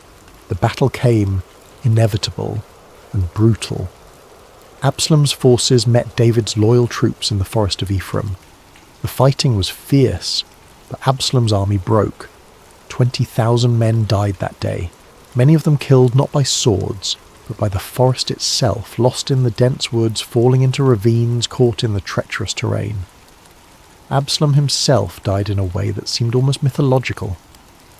The battle came, inevitable and brutal. Absalom's forces met David's loyal troops in the forest of Ephraim. The fighting was fierce, but Absalom's army broke. 20,000 men died that day, many of them killed not by swords, but by the forest itself, lost in the dense woods, falling into ravines, caught in the treacherous terrain. Absalom himself died in a way that seemed almost mythological.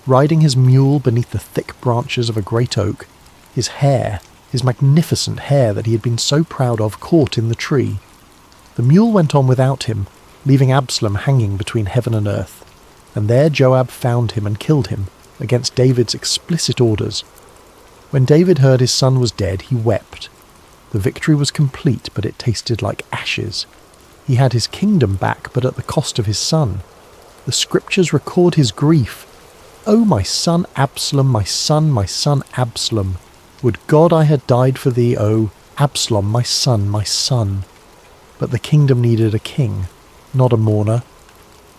Riding his mule beneath the thick branches of a great oak, his hair, his magnificent hair that he had been so proud of, caught in the tree. The mule went on without him, leaving Absalom hanging between heaven and earth, and there Joab found him and killed him, against David's explicit orders. When David heard his son was dead, he wept. The victory was complete, but it tasted like ashes. He had his kingdom back, but at the cost of his son. The scriptures record his grief. "Oh, my son Absalom, my son Absalom! Would God I had died for thee, oh, Absalom, my son, my son!" But the kingdom needed a king, not a mourner.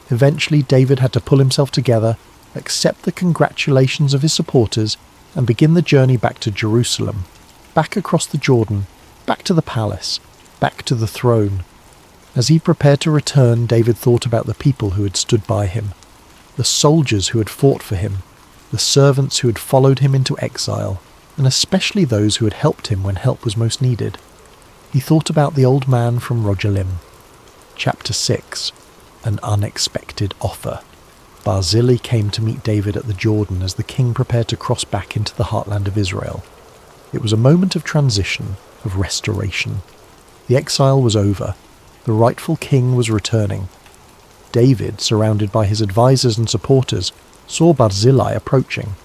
Eventually David had to pull himself together, accept the congratulations of his supporters, and begin the journey back to Jerusalem, back across the Jordan, back to the palace, back to the throne. As he prepared to return, David thought about the people who had stood by him, the soldiers who had fought for him, the servants who had followed him into exile, and especially those who had helped him when help was most needed. He thought about the old man from Rogelim. Chapter 6. An unexpected offer. Barzillai came to meet David at the Jordan as the king prepared to cross back into the heartland of Israel. It was a moment of transition, of restoration. The exile was over. The rightful king was returning. David, surrounded by his advisors and supporters, saw Barzillai approaching.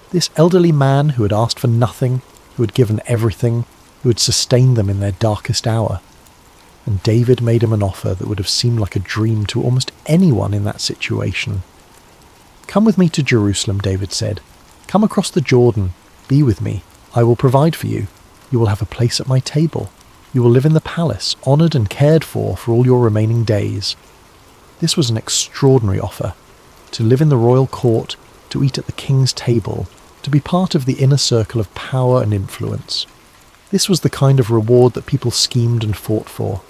This elderly man who had asked for nothing, who had given everything, who had sustained them in their darkest hour. And David made him an offer that would have seemed like a dream to almost anyone in that situation. "Come with me to Jerusalem," David said. "Come across the Jordan. Be with me. I will provide for you. You will have a place at my table. You will live in the palace, honoured and cared for all your remaining days." This was an extraordinary offer. To live in the royal court, to eat at the king's table, to be part of the inner circle of power and influence. This was the kind of reward that people schemed and fought for.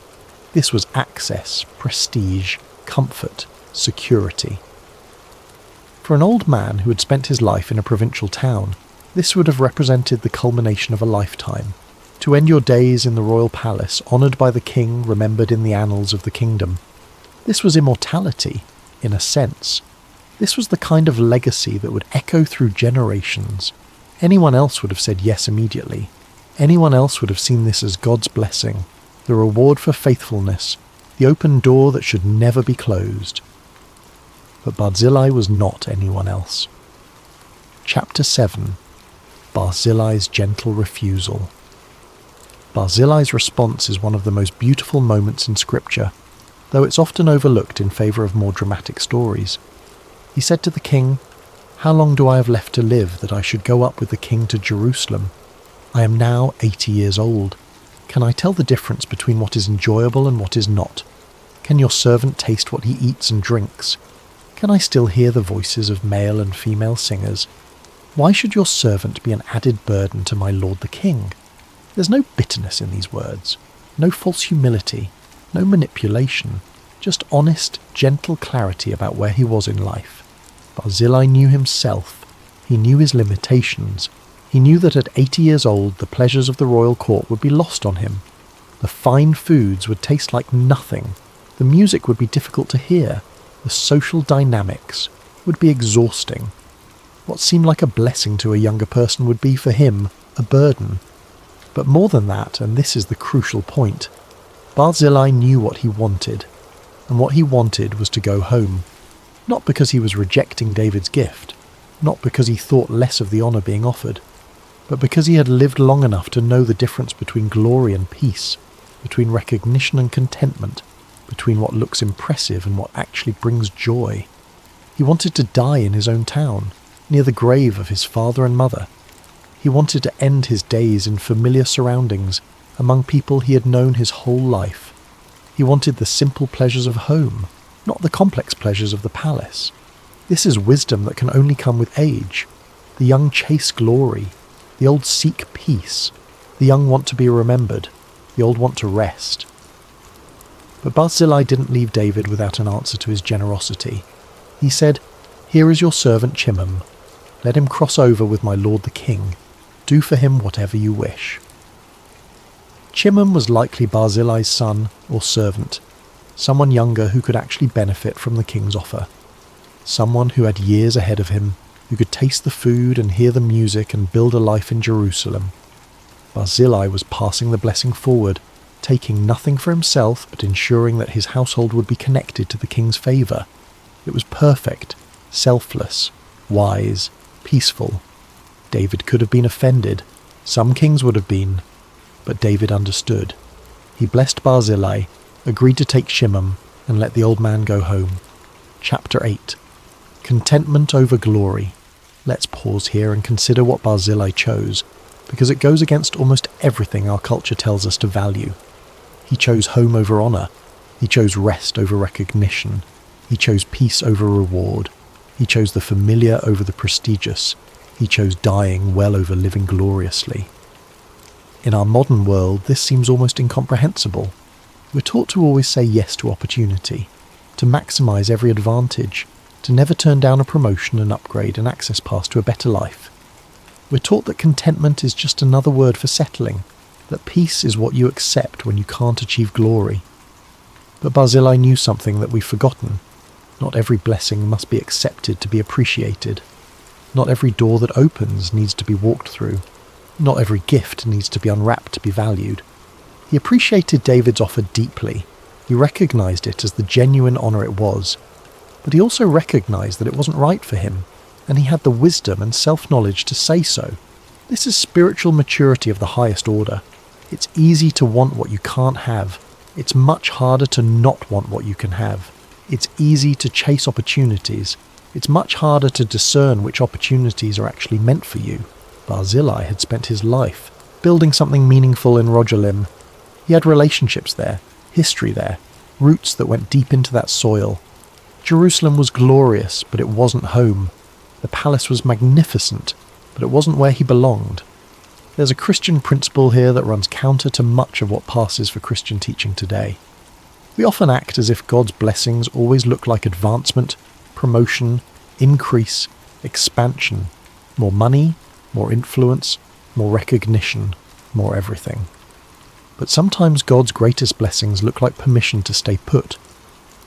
This was access, prestige, comfort, security. For an old man who had spent his life in a provincial town, this would have represented the culmination of a lifetime. To end your days in the royal palace, honoured by the king, remembered in the annals of the kingdom. This was immortality, in a sense. This was the kind of legacy that would echo through generations. Anyone else would have said yes immediately. Anyone else would have seen this as God's blessing, the reward for faithfulness, the open door that should never be closed. But Barzillai was not anyone else. Chapter 7. Barzillai's gentle refusal. Barzillai's response is one of the most beautiful moments in Scripture, though it's often overlooked in favour of more dramatic stories. He said to the king, "How long do I have left to live that I should go up with the king to Jerusalem? I am now 80 years old. Can I tell the difference between what is enjoyable and what is not? Can your servant taste what he eats and drinks? Can I still hear the voices of male and female singers? Why should your servant be an added burden to my lord the king?" There's no bitterness in these words, no false humility, no manipulation, just honest, gentle clarity about where he was in life. Barzillai knew himself. He knew his limitations. He knew that at 80 years old the pleasures of the royal court would be lost on him. The fine foods would taste like nothing. The music would be difficult to hear. The social dynamics would be exhausting. What seemed like a blessing to a younger person would be for him a burden. But more than that, and this is the crucial point, Barzillai knew what he wanted, and what he wanted was to go home. Not because he was rejecting David's gift, not because he thought less of the honour being offered, but because he had lived long enough to know the difference between glory and peace, between recognition and contentment, between what looks impressive and what actually brings joy. He wanted to die in his own town, near the grave of his father and mother. He wanted to end his days in familiar surroundings, among people he had known his whole life. He wanted the simple pleasures of home, not the complex pleasures of the palace. This is wisdom that can only come with age. The young chase glory. The old seek peace. The young want to be remembered. The old want to rest. But Barzillai didn't leave David without an answer to his generosity. He said, "Here is your servant Chimham. Let him cross over with my lord the king. Do for him whatever you wish." Chimham was likely Barzillai's son or servant, someone younger who could actually benefit from the king's offer. Someone who had years ahead of him, who could taste the food and hear the music and build a life in Jerusalem. Barzillai was passing the blessing forward, taking nothing for himself but ensuring that his household would be connected to the king's favour. It was perfect, selfless, wise, peaceful. David could have been offended. Some kings would have been. But David understood. He blessed Barzillai, agreed to take Chimham, and let the old man go home. Chapter 8. Contentment over glory. Let's pause here and consider what Barzillai chose, because it goes against almost everything our culture tells us to value. He chose home over honour. He chose rest over recognition. He chose peace over reward. He chose the familiar over the prestigious. He chose dying well over living gloriously. In our modern world, this seems almost incomprehensible. We're taught to always say yes to opportunity, to maximise every advantage, to never turn down a promotion, an upgrade, an access pass to a better life. We're taught that contentment is just another word for settling, that peace is what you accept when you can't achieve glory. But Barzillai knew something that we've forgotten. Not every blessing must be accepted to be appreciated. Not every door that opens needs to be walked through. Not every gift needs to be unwrapped to be valued. He appreciated David's offer deeply. He recognised it as the genuine honour it was. But he also recognised that it wasn't right for him, and he had the wisdom and self-knowledge to say so. This is spiritual maturity of the highest order. It's easy to want what you can't have. It's much harder to not want what you can have. It's easy to chase opportunities. It's much harder to discern which opportunities are actually meant for you. Barzillai had spent his life building something meaningful in Rogelim. He had relationships there, history there, roots that went deep into that soil. Jerusalem was glorious, but it wasn't home. The palace was magnificent, but it wasn't where he belonged. There's a Christian principle here that runs counter to much of what passes for Christian teaching today. We often act as if God's blessings always look like advancement, promotion, increase, expansion, more money, more influence, more recognition, more everything. But sometimes God's greatest blessings look like permission to stay put,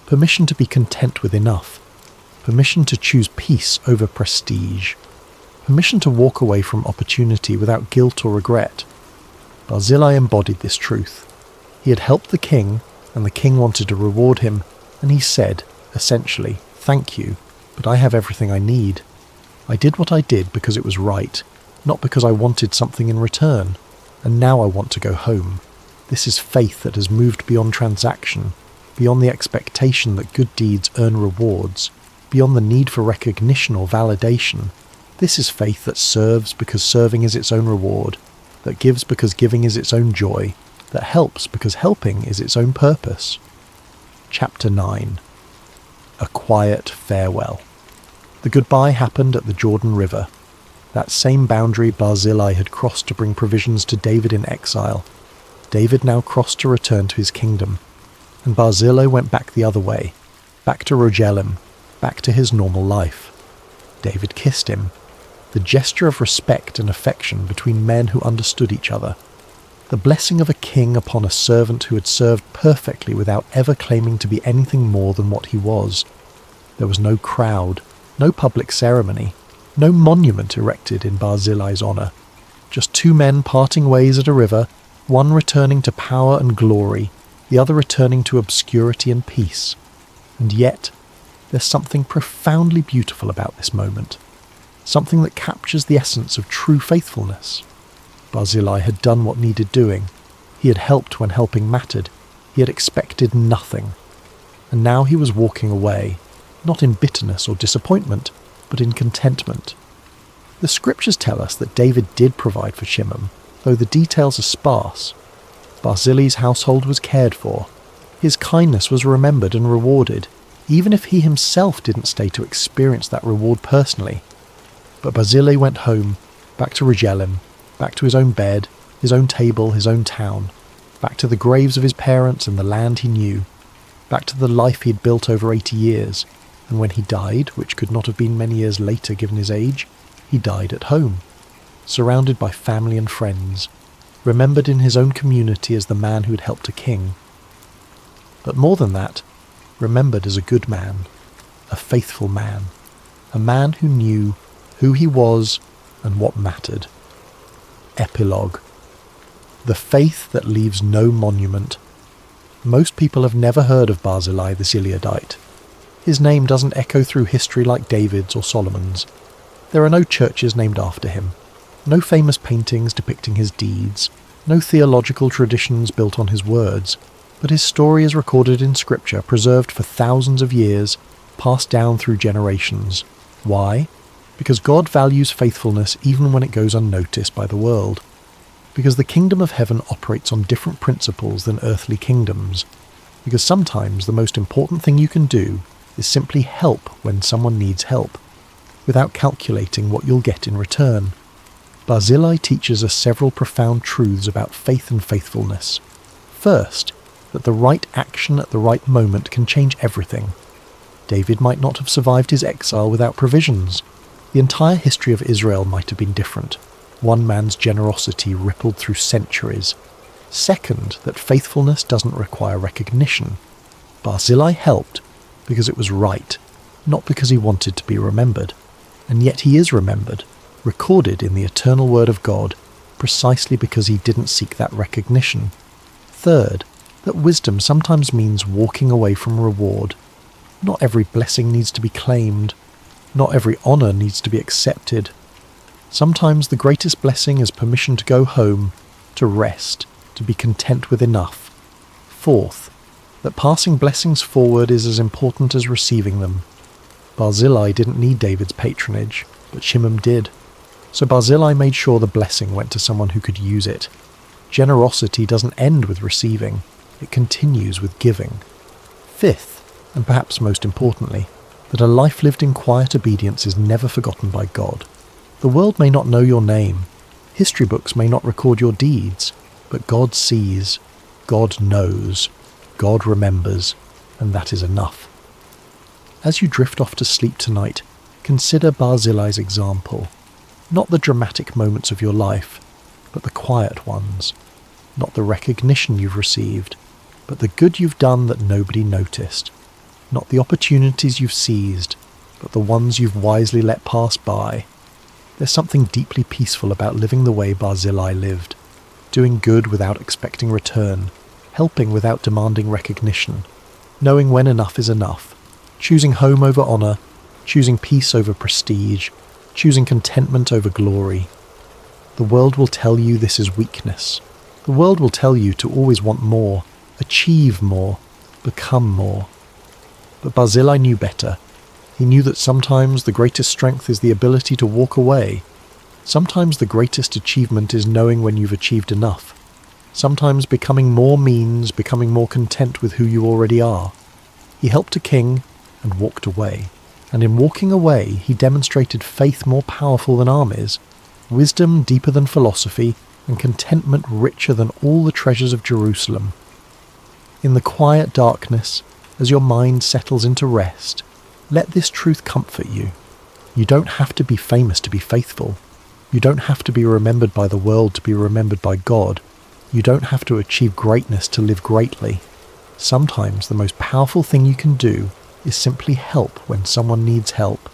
permission to be content with enough, permission to choose peace over prestige, permission to walk away from opportunity without guilt or regret. Barzillai embodied this truth. He had helped the king, and the king wanted to reward him, and he said, essentially, "Thank you, but I have everything I need. I did what I did because it was right, not because I wanted something in return, and now I want to go home." This is faith that has moved beyond transaction, beyond the expectation that good deeds earn rewards, beyond the need for recognition or validation. This is faith that serves because serving is its own reward, that gives because giving is its own joy, that helps because helping is its own purpose. Chapter 9. A quiet farewell. The goodbye happened at the Jordan River, that same boundary Barzillai had crossed to bring provisions to David in exile. David now crossed to return to his kingdom, and Barzillai went back the other way, back to Rogelim, back to his normal life. David kissed him, the gesture of respect and affection between men who understood each other. The blessing of a king upon a servant who had served perfectly without ever claiming to be anything more than what he was. There was no crowd, no public ceremony, no monument erected in Barzillai's honour. Just two men parting ways at a river, one returning to power and glory, the other returning to obscurity and peace. And yet, there's something profoundly beautiful about this moment, something that captures the essence of true faithfulness. Barzillai had done what needed doing. He had helped when helping mattered. He had expected nothing. And now he was walking away, not in bitterness or disappointment, but in contentment. The scriptures tell us that David did provide for Shimon, though the details are sparse. Barzillai's household was cared for. His kindness was remembered and rewarded, even if he himself didn't stay to experience that reward personally. But Barzillai went home, back to Regelim, back to his own bed, his own table, his own town, back to the graves of his parents and the land he knew, back to the life he'd built over 80 years, and when he died, which could not have been many years later given his age, he died at home, surrounded by family and friends, remembered in his own community as the man who'd helped a king. But more than that, remembered as a good man, a faithful man, a man who knew who he was and what mattered. Epilogue. The faith that leaves no monument. Most people have never heard of Barzillai the Gileadite. His name doesn't echo through history like David's or Solomon's. There are no churches named after him, no famous paintings depicting his deeds, no theological traditions built on his words, but his story is recorded in scripture, preserved for thousands of years, passed down through generations. Why? Because God values faithfulness even when it goes unnoticed by the world. Because the kingdom of heaven operates on different principles than earthly kingdoms. Because sometimes the most important thing you can do is simply help when someone needs help, without calculating what you'll get in return. Barzillai teaches us several profound truths about faith and faithfulness. First, that the right action at the right moment can change everything. David might not have survived his exile without provisions. The entire history of Israel might have been different. One man's generosity rippled through centuries. Second, that faithfulness doesn't require recognition. Barzillai helped because it was right, not because he wanted to be remembered. And yet he is remembered, recorded in the eternal word of God, precisely because he didn't seek that recognition. Third, that wisdom sometimes means walking away from reward. Not every blessing needs to be claimed. Not every honour needs to be accepted. Sometimes the greatest blessing is permission to go home, to rest, to be content with enough. Fourth, that passing blessings forward is as important as receiving them. Barzillai didn't need David's patronage, but Shimon did. So Barzillai made sure the blessing went to someone who could use it. Generosity doesn't end with receiving, it continues with giving. Fifth, and perhaps most importantly, that a life lived in quiet obedience is never forgotten by God. The world may not know your name, history books may not record your deeds, but God sees, God knows, God remembers, and that is enough. As you drift off to sleep tonight, consider Barzillai's example. Not the dramatic moments of your life, but the quiet ones. Not the recognition you've received, but the good you've done that nobody noticed. Not the opportunities you've seized, but the ones you've wisely let pass by. There's something deeply peaceful about living the way Barzillai lived, doing good without expecting return, helping without demanding recognition, knowing when enough is enough, choosing home over honour, choosing peace over prestige, choosing contentment over glory. The world will tell you this is weakness. The world will tell you to always want more, achieve more, become more. But Barzillai knew better. He knew that sometimes the greatest strength is the ability to walk away. Sometimes the greatest achievement is knowing when you've achieved enough. Sometimes becoming more means becoming more content with who you already are. He helped a king and walked away. And in walking away, he demonstrated faith more powerful than armies, wisdom deeper than philosophy, and contentment richer than all the treasures of Jerusalem. In the quiet darkness, as your mind settles into rest, let this truth comfort you. You don't have to be famous to be faithful. You don't have to be remembered by the world to be remembered by God. You don't have to achieve greatness to live greatly. Sometimes the most powerful thing you can do is simply help when someone needs help.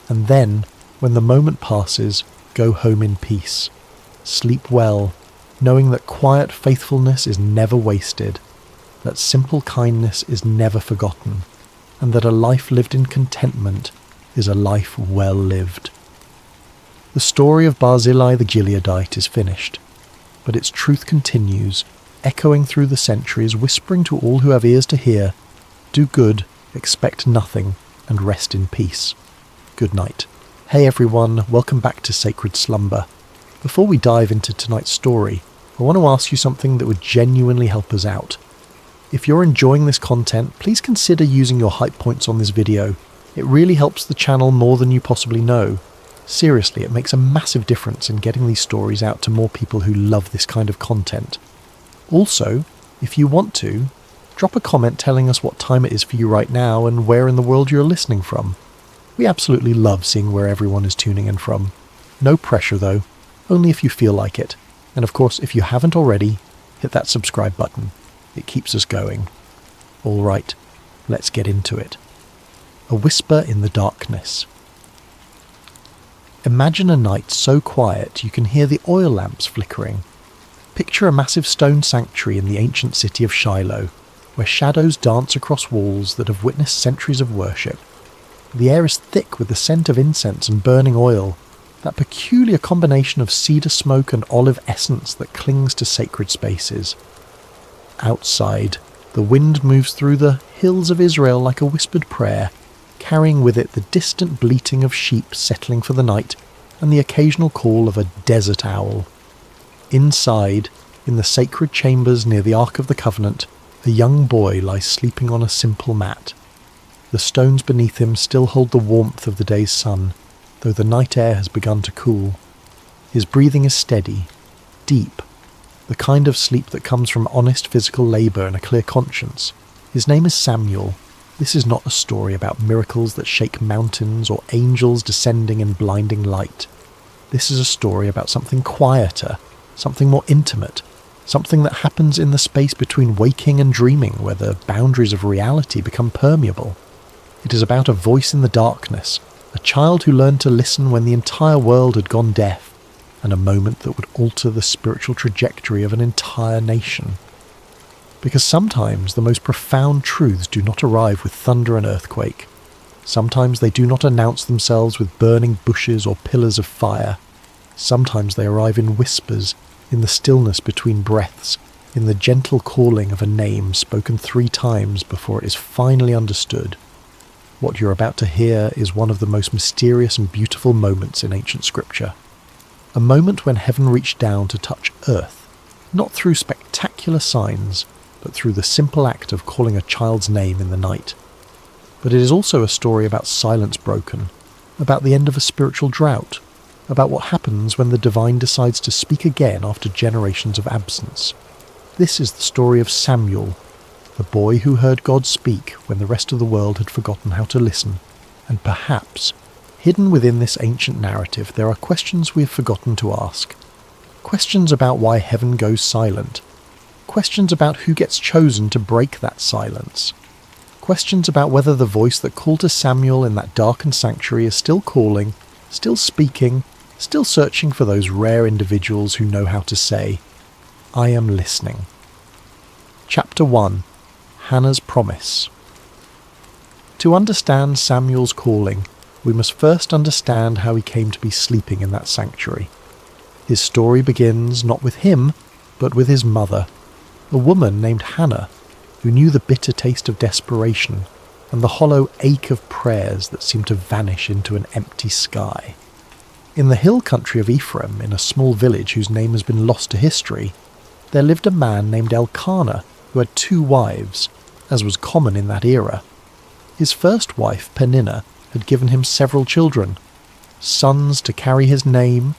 And then, when the moment passes, go home in peace. Sleep well, knowing that quiet faithfulness is never wasted, that simple kindness is never forgotten, and that a life lived in contentment is a life well lived. The story of Barzillai the Gileadite is finished, but its truth continues, echoing through the centuries, whispering to all who have ears to hear, do good, expect nothing, and rest in peace. Good night. Hey everyone, welcome back to Sacred Slumber. Before we dive into tonight's story, I want to ask you something that would genuinely help us out. If you're enjoying this content, please consider using your hype points on this video. It really helps the channel more than you possibly know. Seriously, it makes a massive difference in getting these stories out to more people who love this kind of content. Also, if you want to, drop a comment telling us what time it is for you right now and where in the world you're listening from. We absolutely love seeing where everyone is tuning in from. No pressure though, only if you feel like it. And of course, if you haven't already, hit that subscribe button. It keeps us going. Alright, let's get into it. A whisper in the darkness. Imagine a night so quiet you can hear the oil lamps flickering. Picture a massive stone sanctuary in the ancient city of Shiloh, where shadows dance across walls that have witnessed centuries of worship. The air is thick with the scent of incense and burning oil, that peculiar combination of cedar smoke and olive essence that clings to sacred spaces. Outside, the wind moves through the hills of Israel like a whispered prayer, carrying with it the distant bleating of sheep settling for the night and the occasional call of a desert owl. Inside, in the sacred chambers near the Ark of the Covenant, a young boy lies sleeping on a simple mat. The stones beneath him still hold the warmth of the day's sun, though the night air has begun to cool. His breathing is steady, deep, the kind of sleep that comes from honest physical labour and a clear conscience. His name is Samuel. This is not a story about miracles that shake mountains or angels descending in blinding light. This is a story about something quieter, something more intimate, something that happens in the space between waking and dreaming, where the boundaries of reality become permeable. It is about a voice in the darkness, a child who learned to listen when the entire world had gone deaf, and a moment that would alter the spiritual trajectory of an entire nation. Because sometimes the most profound truths do not arrive with thunder and earthquake. Sometimes they do not announce themselves with burning bushes or pillars of fire. Sometimes they arrive in whispers, in the stillness between breaths, in the gentle calling of a name spoken 3 times before it is finally understood. What you're about to hear is one of the most mysterious and beautiful moments in ancient scripture. A moment when heaven reached down to touch earth, not through spectacular signs, but through the simple act of calling a child's name in the night. But it is also a story about silence broken, about the end of a spiritual drought, about what happens when the divine decides to speak again after generations of absence. This is the story of Samuel, the boy who heard God speak when the rest of the world had forgotten how to listen, and perhaps, hidden within this ancient narrative, there are questions we have forgotten to ask. Questions about why heaven goes silent. Questions about who gets chosen to break that silence. Questions about whether the voice that called to Samuel in that darkened sanctuary is still calling, still speaking, still searching for those rare individuals who know how to say, I am listening. Chapter 1. Hannah's Promise. To understand Samuel's calling, we must first understand how he came to be sleeping in that sanctuary. His story begins not with him, but with his mother, a woman named Hannah, who knew the bitter taste of desperation and the hollow ache of prayers that seemed to vanish into an empty sky. In the hill country of Ephraim, in a small village whose name has been lost to history, there lived a man named Elkanah who had 2 wives, as was common in that era. His first wife, Peninnah, had given him several children, sons to carry his name,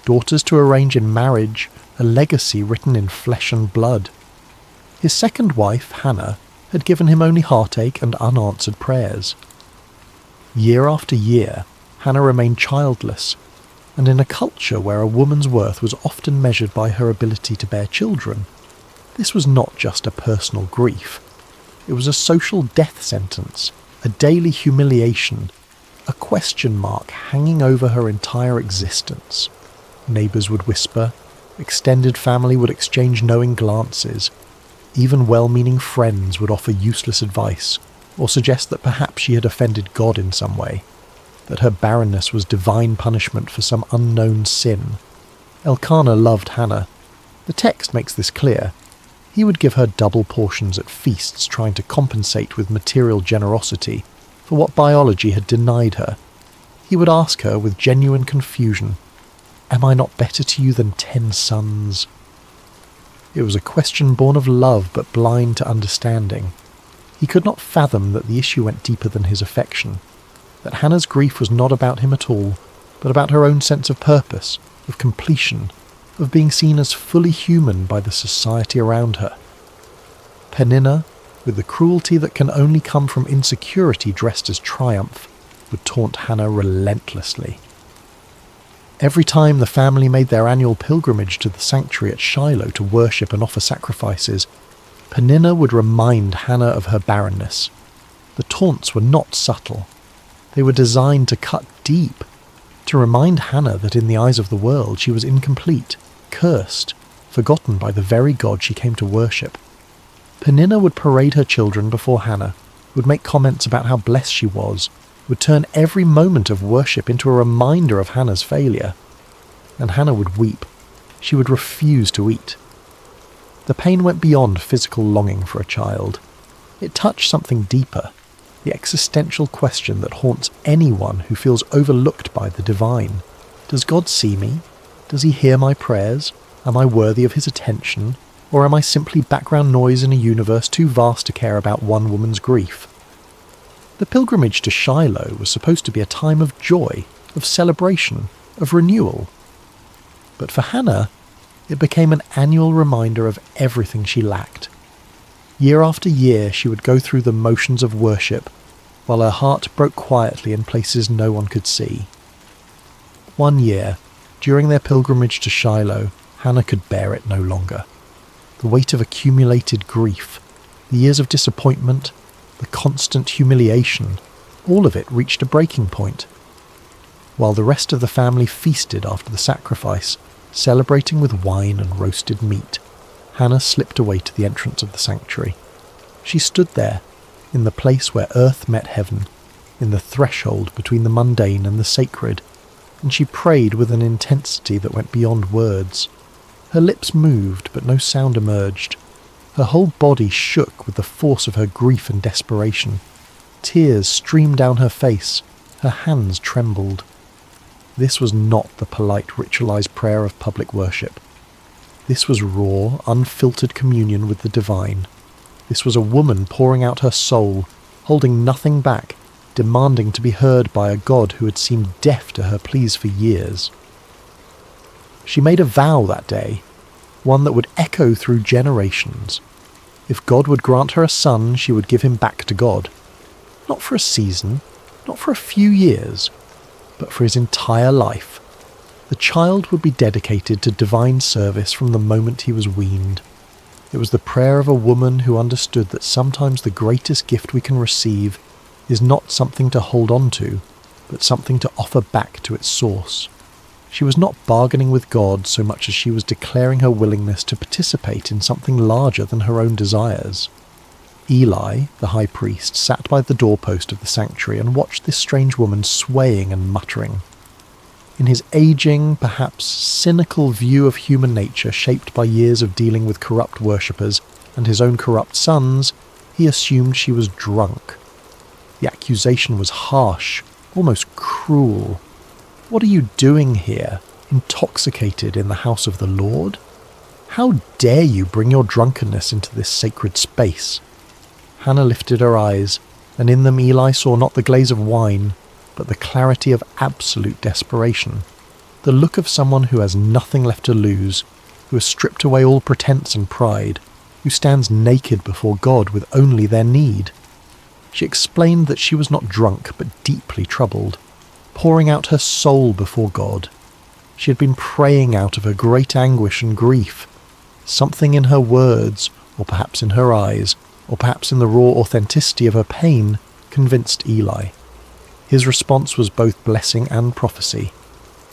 daughters to arrange in marriage, a legacy written in flesh and blood. His second wife, Hannah, had given him only heartache and unanswered prayers. Year after year, Hannah remained childless, and in a culture where a woman's worth was often measured by her ability to bear children, This was not just a personal grief. It was a social death sentence, a daily humiliation, a question mark hanging over her entire existence. Neighbours would whisper, extended family would exchange knowing glances, even well-meaning friends would offer useless advice, or suggest that perhaps she had offended God in some way, that her barrenness was divine punishment for some unknown sin. Elkanah loved Hannah. The text makes this clear. He would give her double portions at feasts, trying to compensate with material generosity for what biology had denied her. He would ask her with genuine confusion, "Am I not better to you than 10 sons?" It was a question born of love but blind to understanding. He could not fathom that the issue went deeper than his affection, that Hannah's grief was not about him at all, but about her own sense of purpose, of completion, of being seen as fully human by the society around her. Peninnah, with the cruelty that can only come from insecurity dressed as triumph, would taunt Hannah relentlessly. Every time the family made their annual pilgrimage to the sanctuary at Shiloh to worship and offer sacrifices, Peninnah would remind Hannah of her barrenness. The taunts were not subtle. They were designed to cut deep, to remind Hannah that in the eyes of the world she was incomplete, cursed, forgotten by the very God she came to worship. Peninnah would parade her children before Hannah, would make comments about how blessed she was, would turn every moment of worship into a reminder of Hannah's failure. And Hannah would weep. She would refuse to eat. The pain went beyond physical longing for a child. It touched something deeper, the existential question that haunts anyone who feels overlooked by the divine. Does God see me? Does he hear my prayers? Am I worthy of his attention? Or am I simply background noise in a universe too vast to care about one woman's grief? The pilgrimage to Shiloh was supposed to be a time of joy, of celebration, of renewal. But for Hannah, it became an annual reminder of everything she lacked. Year after year she would go through the motions of worship, while her heart broke quietly in places no one could see. One year, during their pilgrimage to Shiloh, Hannah could bear it no longer. The weight of accumulated grief, the years of disappointment, the constant humiliation, all of it reached a breaking point. While the rest of the family feasted after the sacrifice, celebrating with wine and roasted meat, Hannah slipped away to the entrance of the sanctuary. She stood there, in the place where earth met heaven, in the threshold between the mundane and the sacred, and she prayed with an intensity that went beyond words. Her lips moved, but no sound emerged. Her whole body shook with the force of her grief and desperation. Tears streamed down her face. Her hands trembled. This was not the polite, ritualized prayer of public worship. This was raw, unfiltered communion with the divine. This was a woman pouring out her soul, holding nothing back, demanding to be heard by a God who had seemed deaf to her pleas for years. She made a vow that day, one that would echo through generations. If God would grant her a son, she would give him back to God. Not for a season, not for a few years, but for his entire life. The child would be dedicated to divine service from the moment he was weaned. It was the prayer of a woman who understood that sometimes the greatest gift we can receive is not something to hold on to, but something to offer back to its source. She was not bargaining with God so much as she was declaring her willingness to participate in something larger than her own desires. Eli, the high priest, sat by the doorpost of the sanctuary and watched this strange woman swaying and muttering. In his aging, perhaps cynical view of human nature shaped by years of dealing with corrupt worshippers and his own corrupt sons, he assumed she was drunk. The accusation was harsh, almost cruel. What are you doing here, intoxicated in the house of the Lord? How dare you bring your drunkenness into this sacred space? Hannah lifted her eyes, and in them Eli saw not the glaze of wine, but the clarity of absolute desperation, the look of someone who has nothing left to lose, who has stripped away all pretense and pride, who stands naked before God with only their need. She explained that she was not drunk, but deeply troubled, pouring out her soul before God. She had been praying out of her great anguish and grief. Something in her words, or perhaps in her eyes, or perhaps in the raw authenticity of her pain, convinced Eli. His response was both blessing and prophecy.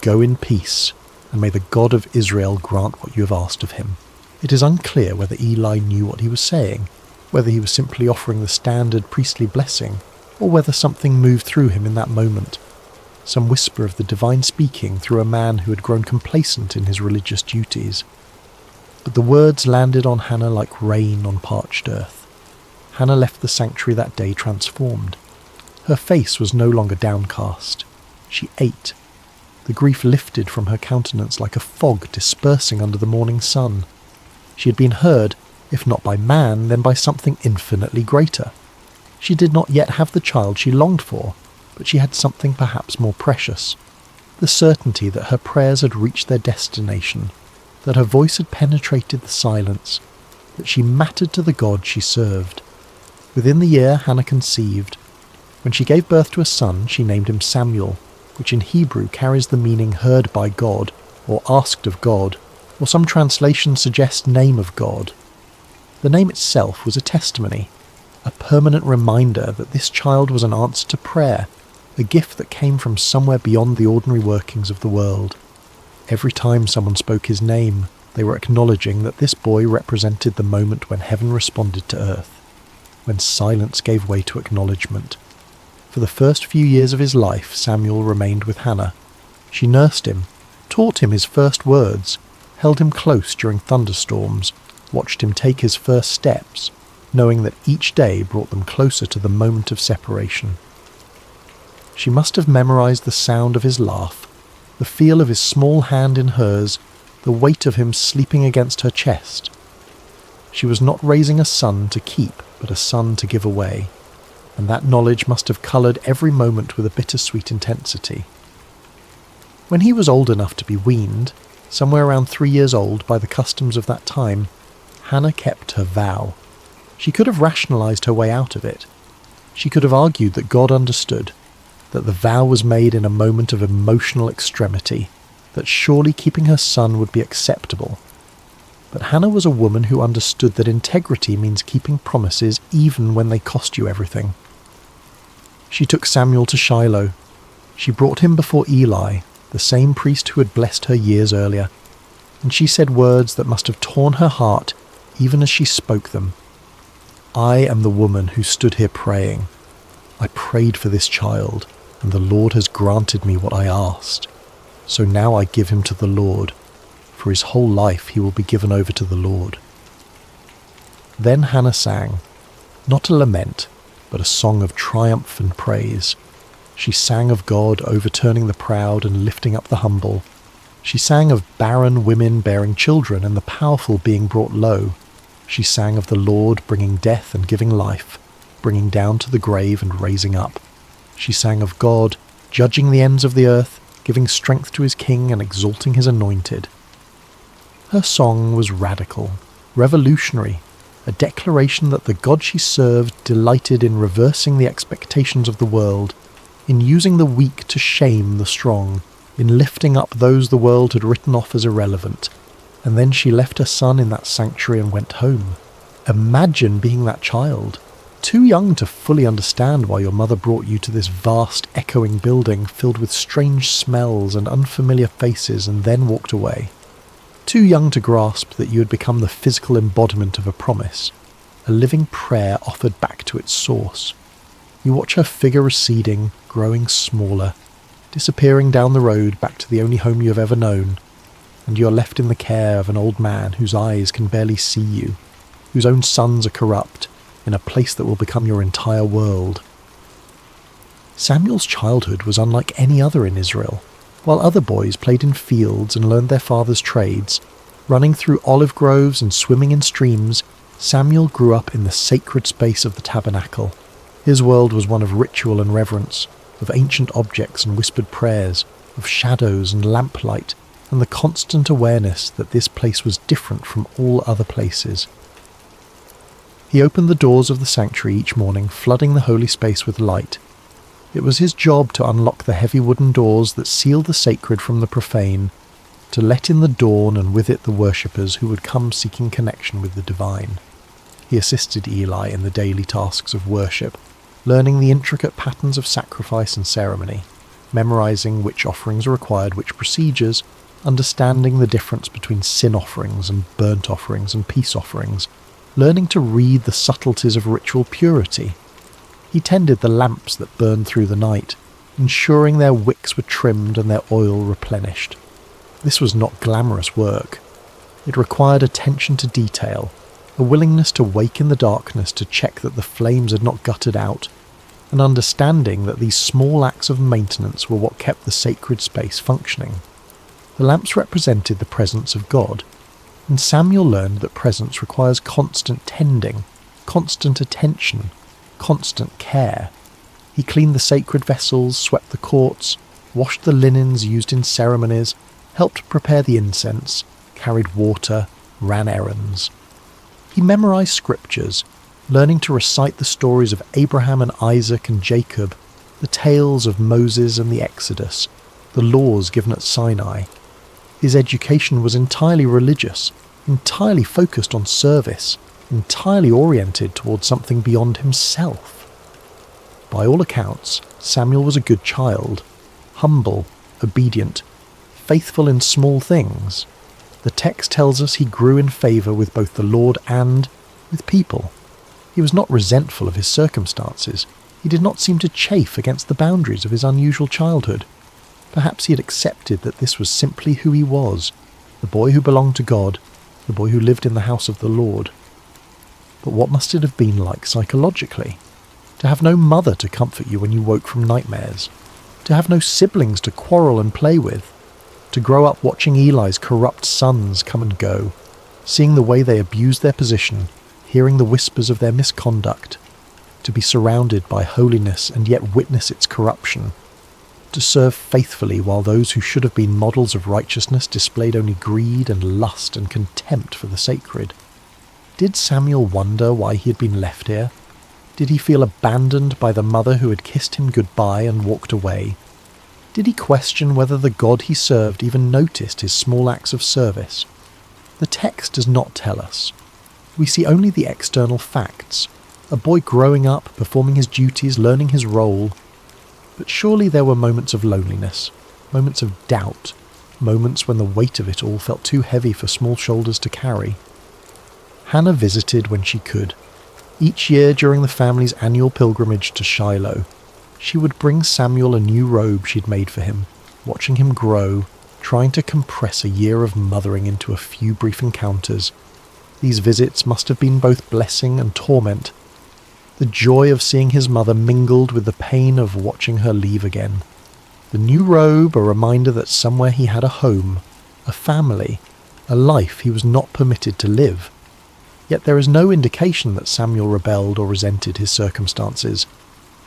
Go in peace, and may the God of Israel grant what you have asked of him. It is unclear whether Eli knew what he was saying, whether he was simply offering the standard priestly blessing, or whether something moved through him in that moment. Some whisper of the divine speaking through a man who had grown complacent in his religious duties. But the words landed on Hannah like rain on parched earth. Hannah left the sanctuary that day transformed. Her face was no longer downcast. She ate. The grief lifted from her countenance like a fog dispersing under the morning sun. She had been heard, if not by man, then by something infinitely greater. She did not yet have the child she longed for, but she had something perhaps more precious. The certainty that her prayers had reached their destination, that her voice had penetrated the silence, that she mattered to the God she served. Within the year, Hannah conceived. When she gave birth to a son, she named him Samuel, which in Hebrew carries the meaning heard by God, or asked of God, or some translations suggest name of God. The name itself was a testimony, a permanent reminder that this child was an answer to prayer, a gift that came from somewhere beyond the ordinary workings of the world. Every time someone spoke his name, they were acknowledging that this boy represented the moment when heaven responded to earth, when silence gave way to acknowledgement. For the first few years of his life, Samuel remained with Hannah. She nursed him, taught him his first words, held him close during thunderstorms, watched him take his first steps, knowing that each day brought them closer to the moment of separation. She must have memorized the sound of his laugh, the feel of his small hand in hers, the weight of him sleeping against her chest. She was not raising a son to keep, but a son to give away, and that knowledge must have coloured every moment with a bittersweet intensity. When he was old enough to be weaned, somewhere around 3 years old by the customs of that time, Hannah kept her vow. She could have rationalised her way out of it. She could have argued that God understood, that the vow was made in a moment of emotional extremity, that surely keeping her son would be acceptable. But Hannah was a woman who understood that integrity means keeping promises even when they cost you everything. She took Samuel to Shiloh. She brought him before Eli, the same priest who had blessed her years earlier, and she said words that must have torn her heart even as she spoke them. I am the woman who stood here praying. I prayed for this child, and the Lord has granted me what I asked. So now I give him to the Lord. For his whole life he will be given over to the Lord. Then Hannah sang, not a lament, but a song of triumph and praise. She sang of God overturning the proud and lifting up the humble. She sang of barren women bearing children and the powerful being brought low. She sang of the Lord bringing death and giving life, bringing down to the grave and raising up. She sang of God judging the ends of the earth, giving strength to his king and exalting his anointed. Her song was radical, revolutionary, a declaration that the God she served delighted in reversing the expectations of the world, in using the weak to shame the strong, in lifting up those the world had written off as irrelevant. And then she left her son in that sanctuary and went home. Imagine being that child, too young to fully understand why your mother brought you to this vast, echoing building filled with strange smells and unfamiliar faces and then walked away. Too young to grasp that you had become the physical embodiment of a promise, a living prayer offered back to its source. You watch her figure receding, growing smaller, disappearing down the road back to the only home you have ever known, and you are left in the care of an old man whose eyes can barely see you, whose own sons are corrupt, in a place that will become your entire world. Samuel's childhood was unlike any other in Israel. While other boys played in fields and learned their father's trades, running through olive groves and swimming in streams, Samuel grew up in the sacred space of the tabernacle. His world was one of ritual and reverence, of ancient objects and whispered prayers, of shadows and lamplight, and the constant awareness that this place was different from all other places. He opened the doors of the sanctuary each morning, flooding the holy space with light. It was his job to unlock the heavy wooden doors that sealed the sacred from the profane, to let in the dawn and with it the worshippers who would come seeking connection with the divine. He assisted Eli in the daily tasks of worship, learning the intricate patterns of sacrifice and ceremony, memorizing which offerings required which procedures, understanding the difference between sin offerings and burnt offerings and peace offerings, learning to read the subtleties of ritual purity. He tended the lamps that burned through the night, ensuring their wicks were trimmed and their oil replenished. This was not glamorous work. It required attention to detail, a willingness to wake in the darkness to check that the flames had not guttered out, an understanding that these small acts of maintenance were what kept the sacred space functioning. The lamps represented the presence of God, and Samuel learned that presence requires constant tending, constant attention, constant care. He cleaned the sacred vessels, swept the courts, washed the linens used in ceremonies, helped prepare the incense, carried water, ran errands. He memorized scriptures, learning to recite the stories of Abraham and Isaac and Jacob, the tales of Moses and the Exodus, the laws given at Sinai. His education was entirely religious, entirely focused on service, entirely oriented towards something beyond himself. By all accounts, Samuel was a good child, humble, obedient, faithful in small things. The text tells us he grew in favour with both the Lord and with people. He was not resentful of his circumstances. He did not seem to chafe against the boundaries of his unusual childhood. Perhaps he had accepted that this was simply who he was, the boy who belonged to God, the boy who lived in the house of the Lord. But what must it have been like psychologically? To have no mother to comfort you when you woke from nightmares, to have no siblings to quarrel and play with, to grow up watching Eli's corrupt sons come and go, seeing the way they abused their position, hearing the whispers of their misconduct, to be surrounded by holiness and yet witness its corruption, to serve faithfully while those who should have been models of righteousness displayed only greed and lust and contempt for the sacred. Did Samuel wonder why he had been left here? Did he feel abandoned by the mother who had kissed him goodbye and walked away? Did he question whether the God he served even noticed his small acts of service? The text does not tell us. We see only the external facts, a boy growing up, performing his duties, learning his role. But surely there were moments of loneliness, moments of doubt, moments when the weight of it all felt too heavy for small shoulders to carry. Hannah visited when she could. Each year during the family's annual pilgrimage to Shiloh, she would bring Samuel a new robe she'd made for him, watching him grow, trying to compress a year of mothering into a few brief encounters. These visits must have been both blessing and torment. The joy of seeing his mother mingled with the pain of watching her leave again. The new robe, a reminder that somewhere he had a home, a family, a life he was not permitted to live. Yet there is no indication that Samuel rebelled or resented his circumstances.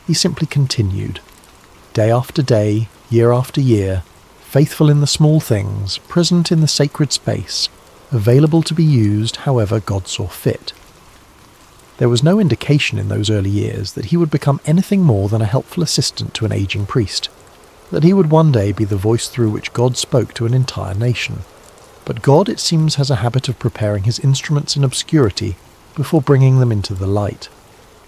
He simply continued. Day after day, year after year, faithful in the small things, present in the sacred space, available to be used however God saw fit. There was no indication in those early years that he would become anything more than a helpful assistant to an aging priest, that he would one day be the voice through which God spoke to an entire nation. But God, it seems, has a habit of preparing his instruments in obscurity before bringing them into the light.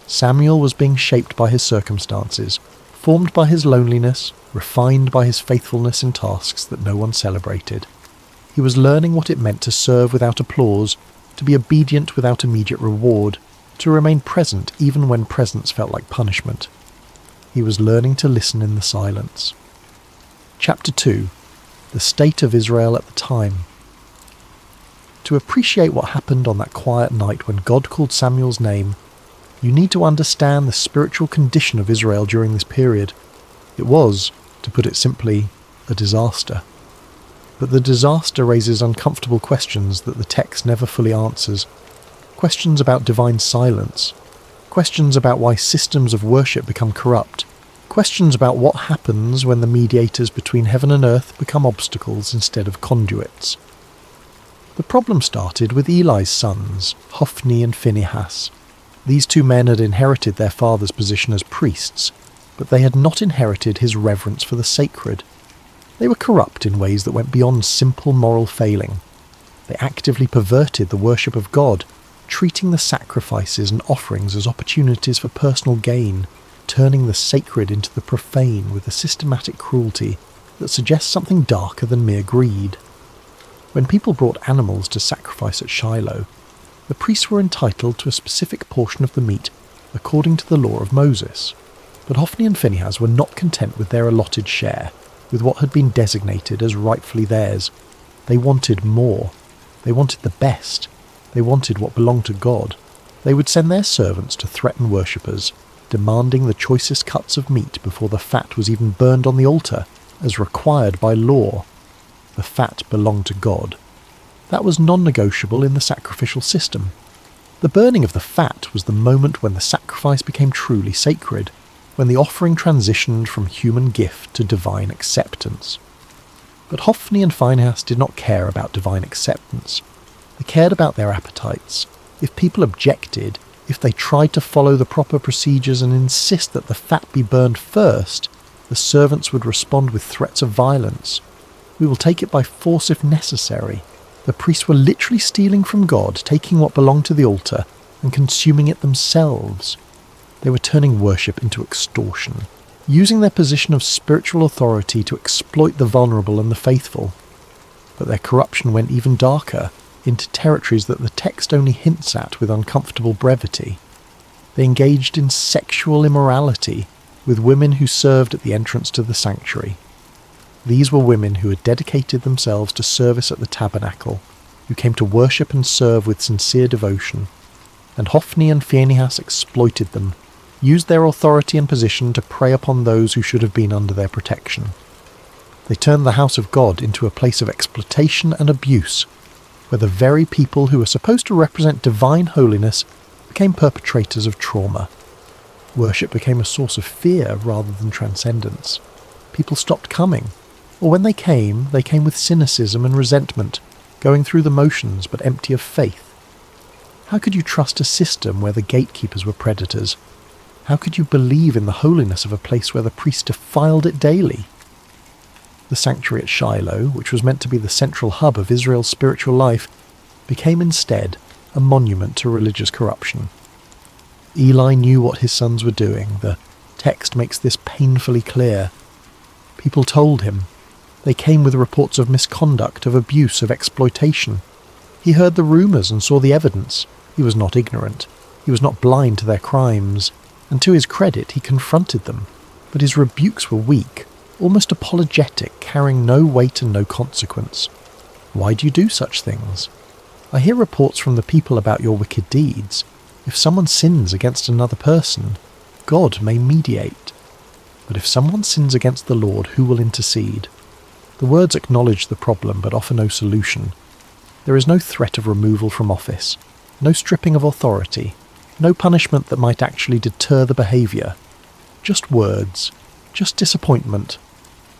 Samuel was being shaped by his circumstances, formed by his loneliness, refined by his faithfulness in tasks that no one celebrated. He was learning what it meant to serve without applause, to be obedient without immediate reward, to remain present even when presence felt like punishment. He was learning to listen in the silence. Chapter 2. The State of Israel at the Time. To appreciate what happened on that quiet night when God called Samuel's name, you need to understand the spiritual condition of Israel during this period. It was, to put it simply, a disaster. But the disaster raises uncomfortable questions that the text never fully answers. Questions about divine silence. Questions about why systems of worship become corrupt. Questions about what happens when the mediators between heaven and earth become obstacles instead of conduits. The problem started with Eli's sons, Hophni and Phinehas. These two men had inherited their father's position as priests, but they had not inherited his reverence for the sacred. They were corrupt in ways that went beyond simple moral failing. They actively perverted the worship of God, treating the sacrifices and offerings as opportunities for personal gain, turning the sacred into the profane with a systematic cruelty that suggests something darker than mere greed. When people brought animals to sacrifice at Shiloh, the priests were entitled to a specific portion of the meat according to the law of Moses. But Hophni and Phinehas were not content with their allotted share, with what had been designated as rightfully theirs. They wanted more. They wanted the best. They wanted what belonged to God. They would send their servants to threaten worshippers, demanding the choicest cuts of meat before the fat was even burned on the altar, as required by law. The fat belonged to God. That was non-negotiable in the sacrificial system. The burning of the fat was the moment when the sacrifice became truly sacred, when the offering transitioned from human gift to divine acceptance. But Hophni and Phinehas did not care about divine acceptance. They cared about their appetites. If people objected, if they tried to follow the proper procedures and insist that the fat be burned first, the servants would respond with threats of violence. We will take it by force if necessary. The priests were literally stealing from God, taking what belonged to the altar and consuming it themselves. They were turning worship into extortion, using their position of spiritual authority to exploit the vulnerable and the faithful. But their corruption went even darker, into territories that the text only hints at with uncomfortable brevity. They engaged in sexual immorality with women who served at the entrance to the sanctuary. These were women who had dedicated themselves to service at the tabernacle, who came to worship and serve with sincere devotion. And Hophni and Phinehas exploited them, used their authority and position to prey upon those who should have been under their protection. They turned the house of God into a place of exploitation and abuse, where the very people who were supposed to represent divine holiness became perpetrators of trauma. Worship became a source of fear rather than transcendence. People stopped coming, or when they came with cynicism and resentment, going through the motions but empty of faith. How could you trust a system where the gatekeepers were predators? How could you believe in the holiness of a place where the priests defiled it daily? The sanctuary at Shiloh, which was meant to be the central hub of Israel's spiritual life, became instead a monument to religious corruption. Eli knew what his sons were doing. The text makes this painfully clear. People told him. They came with reports of misconduct, of abuse, of exploitation. He heard the rumours and saw the evidence. He was not ignorant. He was not blind to their crimes. And to his credit, he confronted them. But his rebukes were weak, almost apologetic, carrying no weight and no consequence. Why do you do such things? I hear reports from the people about your wicked deeds. If someone sins against another person, God may mediate. But if someone sins against the Lord, who will intercede? The words acknowledge the problem but offer no solution. There is no threat of removal from office, no stripping of authority, no punishment that might actually deter the behaviour. Just words, just disappointment,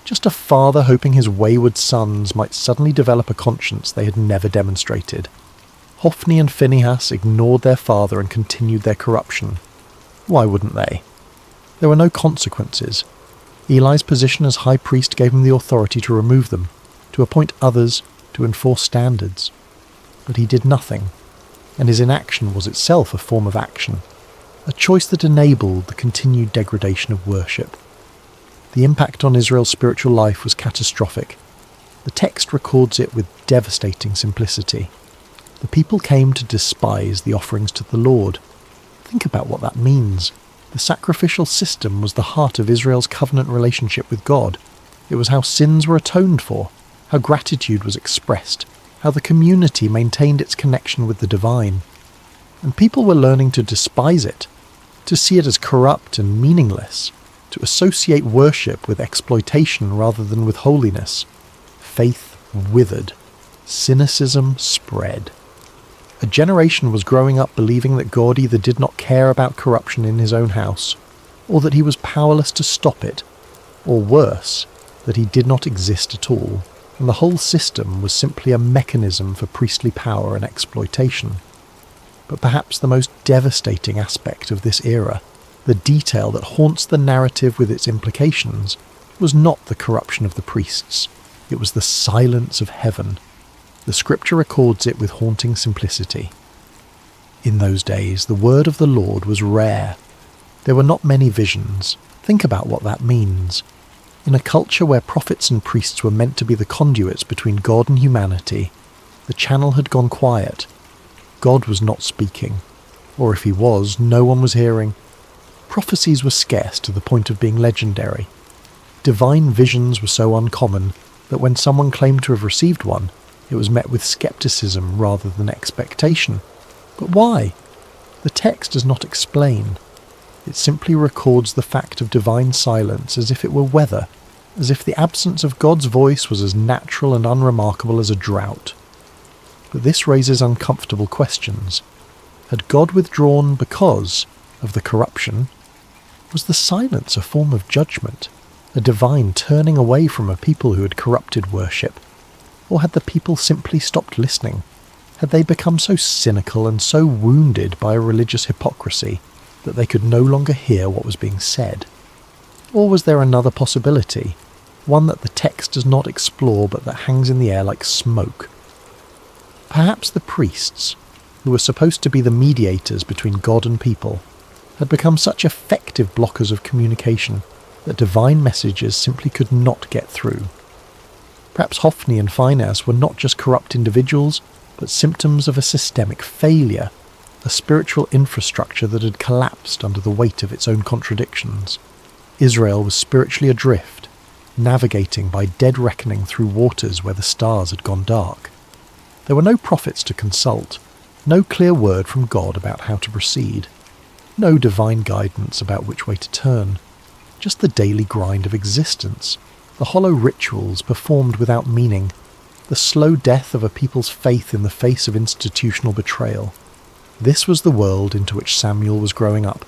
just a father hoping his wayward sons might suddenly develop a conscience they had never demonstrated. Hophni and Phinehas ignored their father and continued their corruption. Why wouldn't they? There were no consequences. Eli's position as high priest gave him the authority to remove them, to appoint others, to enforce standards. But he did nothing, and his inaction was itself a form of action, a choice that enabled the continued degradation of worship. The impact on Israel's spiritual life was catastrophic. The text records it with devastating simplicity. The people came to despise the offerings to the Lord. Think about what that means. The sacrificial system was the heart of Israel's covenant relationship with God. It was how sins were atoned for, how gratitude was expressed, how the community maintained its connection with the divine. And people were learning to despise it, to see it as corrupt and meaningless, to associate worship with exploitation rather than with holiness. Faith withered. Cynicism spread. A generation was growing up believing that God either did not care about corruption in his own house, or that he was powerless to stop it, or worse, that he did not exist at all, and the whole system was simply a mechanism for priestly power and exploitation. But perhaps the most devastating aspect of this era, the detail that haunts the narrative with its implications, was not the corruption of the priests. It was the silence of heaven. The scripture records it with haunting simplicity. In those days, the word of the Lord was rare. There were not many visions. Think about what that means. In a culture where prophets and priests were meant to be the conduits between God and humanity, the channel had gone quiet. God was not speaking. Or if he was, no one was hearing. Prophecies were scarce to the point of being legendary. Divine visions were so uncommon that when someone claimed to have received one, it was met with skepticism rather than expectation. But why? The text does not explain. It simply records the fact of divine silence as if it were weather, as if the absence of God's voice was as natural and unremarkable as a drought. But this raises uncomfortable questions. Had God withdrawn because of the corruption? Was the silence a form of judgment, a divine turning away from a people who had corrupted worship? Or had the people simply stopped listening? Had they become so cynical and so wounded by a religious hypocrisy that they could no longer hear what was being said? Or was there another possibility, one that the text does not explore but that hangs in the air like smoke? Perhaps the priests, who were supposed to be the mediators between God and people, had become such effective blockers of communication that divine messages simply could not get through. Perhaps Hophni and Phinehas were not just corrupt individuals, but symptoms of a systemic failure, a spiritual infrastructure that had collapsed under the weight of its own contradictions. Israel was spiritually adrift, navigating by dead reckoning through waters where the stars had gone dark. There were no prophets to consult, no clear word from God about how to proceed, no divine guidance about which way to turn, just the daily grind of existence, the hollow rituals performed without meaning, the slow death of a people's faith in the face of institutional betrayal. This was the world into which Samuel was growing up,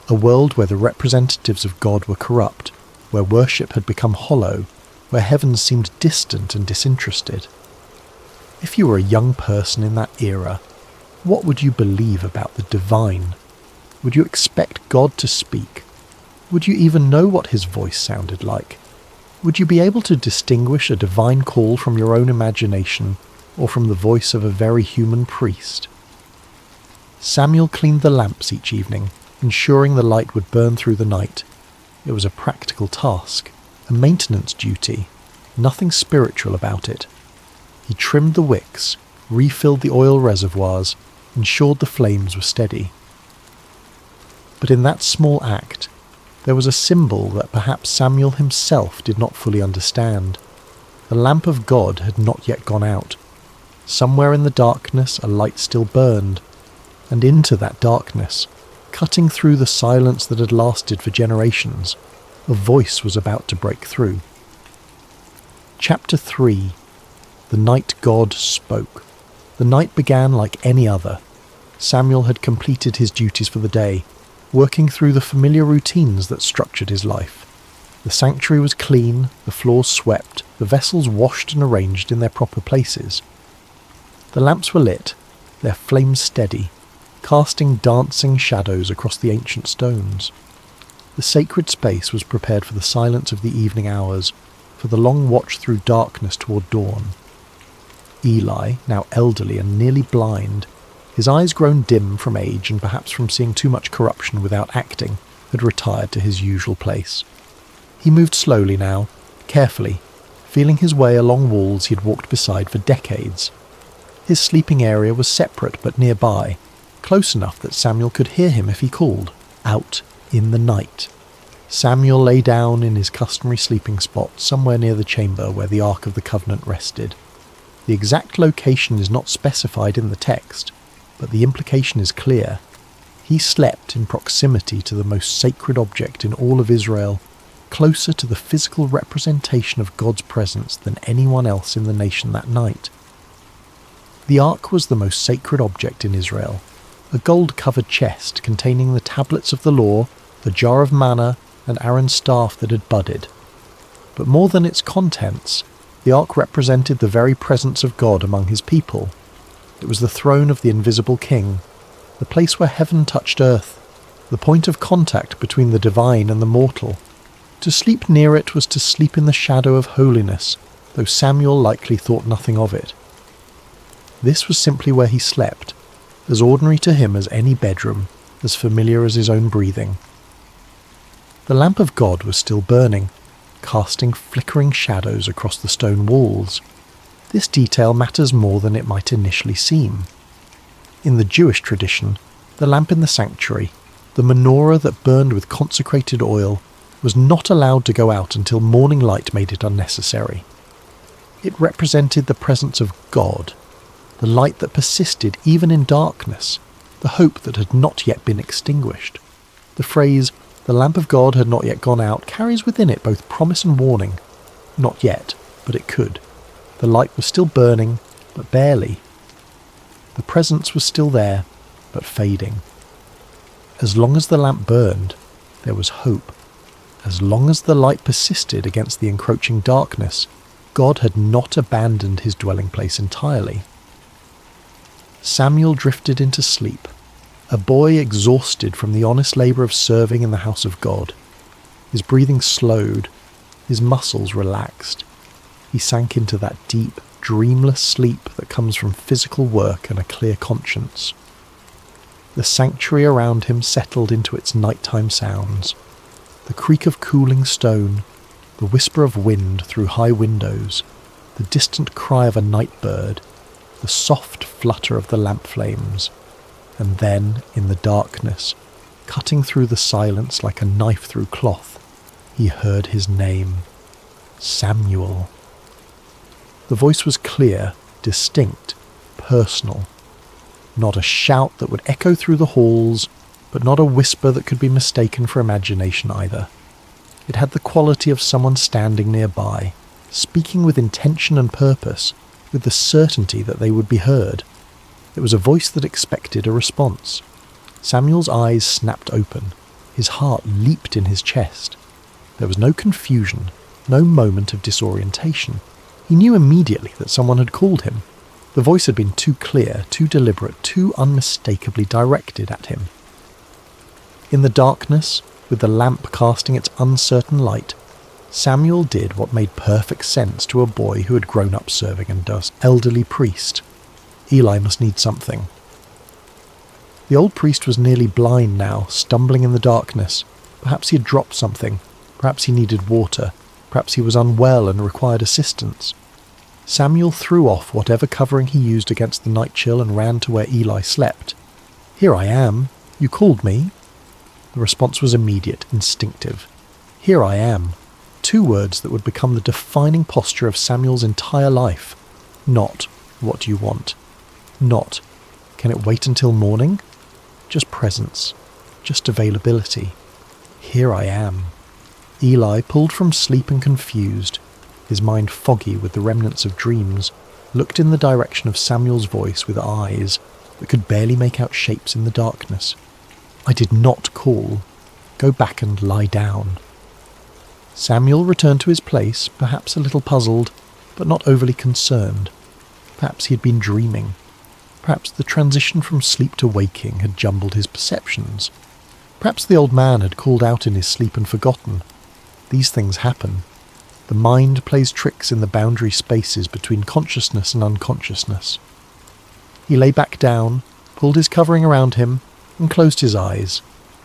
a world where the representatives of God were corrupt, where worship had become hollow, where heaven seemed distant and disinterested. If you were a young person in that era, what would you believe about the divine? Would you expect God to speak? Would you even know what his voice sounded like? Would you be able to distinguish a divine call from your own imagination or from the voice of a very human priest? Samuel cleaned the lamps each evening, ensuring the light would burn through the night. It was a practical task, a maintenance duty, nothing spiritual about it. He trimmed the wicks, refilled the oil reservoirs, ensured the flames were steady. But in that small act, there was a symbol that perhaps Samuel himself did not fully understand. The lamp of God had not yet gone out. Somewhere in the darkness a light still burned, and into that darkness, cutting through the silence that had lasted for generations, a voice was about to break through. Chapter 3. The night God spoke. The night began like any other. Samuel had completed his duties for the day, working through the familiar routines that structured his life. The sanctuary was clean, the floors swept, the vessels washed and arranged in their proper places. The lamps were lit, their flames steady, casting dancing shadows across the ancient stones. The sacred space was prepared for the silence of the evening hours, for the long watch through darkness toward dawn. Eli, now elderly and nearly blind, his eyes grown dim from age and perhaps from seeing too much corruption without acting, had retired to his usual place. He moved slowly now, carefully, feeling his way along walls he had walked beside for decades. His sleeping area was separate but nearby, close enough that Samuel could hear him if he called, out in the night. Samuel lay down in his customary sleeping spot somewhere near the chamber where the Ark of the Covenant rested. The exact location is not specified in the text, but the implication is clear. He slept in proximity to the most sacred object in all of Israel, closer to the physical representation of God's presence than anyone else in the nation that night. The Ark was the most sacred object in Israel, a gold-covered chest containing the tablets of the law, the jar of manna, and Aaron's staff that had budded. But more than its contents, the Ark represented the very presence of God among his people. It was the throne of the invisible king, the place where heaven touched earth, the point of contact between the divine and the mortal. To sleep near it was to sleep in the shadow of holiness, though Samuel likely thought nothing of it. This was simply where he slept, as ordinary to him as any bedroom, as familiar as his own breathing. The lamp of God was still burning, casting flickering shadows across the stone walls. This detail matters more than it might initially seem. In the Jewish tradition, the lamp in the sanctuary, the menorah that burned with consecrated oil, was not allowed to go out until morning light made it unnecessary. It represented the presence of God, the light that persisted even in darkness, the hope that had not yet been extinguished. The phrase, "the lamp of God had not yet gone out," carries within it both promise and warning. Not yet, but it could. The light was still burning, but barely. The presence was still there, but fading. As long as the lamp burned, there was hope. As long as the light persisted against the encroaching darkness, God had not abandoned his dwelling place entirely. Samuel drifted into sleep, a boy exhausted from the honest labour of serving in the house of God. His breathing slowed, his muscles relaxed. He sank into that deep, dreamless sleep that comes from physical work and a clear conscience. The sanctuary around him settled into its nighttime sounds. The creak of cooling stone, the whisper of wind through high windows, the distant cry of a night bird, the soft flutter of the lamp flames, and then, in the darkness, cutting through the silence like a knife through cloth, he heard his name, Samuel. The voice was clear, distinct, personal. Not a shout that would echo through the halls, but not a whisper that could be mistaken for imagination either. It had the quality of someone standing nearby, speaking with intention and purpose, with the certainty that they would be heard. It was a voice that expected a response. Samuel's eyes snapped open. His heart leaped in his chest. There was no confusion, no moment of disorientation. He knew immediately that someone had called him. The voice had been too clear, too deliberate, too unmistakably directed at him. In the darkness, with the lamp casting its uncertain light, Samuel did what made perfect sense to a boy who had grown up serving under an elderly priest. Eli must need something. The old priest was nearly blind now, stumbling in the darkness. Perhaps he had dropped something. Perhaps he needed water. Perhaps he was unwell and required assistance. Samuel threw off whatever covering he used against the night chill and ran to where Eli slept. "Here I am. You called me?" The response was immediate, instinctive. "Here I am." Two words that would become the defining posture of Samuel's entire life. Not, "What do you want?" Not, "Can it wait until morning?" Just presence. Just availability. Here I am. Eli, pulled from sleep and confused, his mind foggy with the remnants of dreams, looked in the direction of Samuel's voice with eyes that could barely make out shapes in the darkness. "I did not call. Go back and lie down." Samuel returned to his place, perhaps a little puzzled, but not overly concerned. Perhaps he had been dreaming. Perhaps the transition from sleep to waking had jumbled his perceptions. Perhaps the old man had called out in his sleep and forgotten. These things happen. The mind plays tricks in the boundary spaces between consciousness and unconsciousness. He lay back down, pulled his covering around him, and closed his eyes,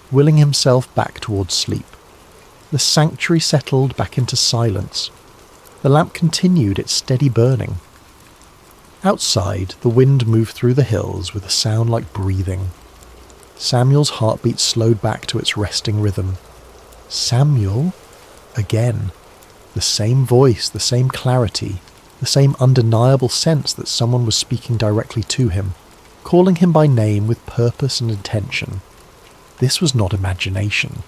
willing himself back towards sleep. The sanctuary settled back into silence. The lamp continued its steady burning. Outside, the wind moved through the hills with a sound like breathing. Samuel's heartbeat slowed back to its resting rhythm. Samuel? Again. The same voice, the same clarity, the same undeniable sense that someone was speaking directly to him, calling him by name with purpose and intention. This was not imagination.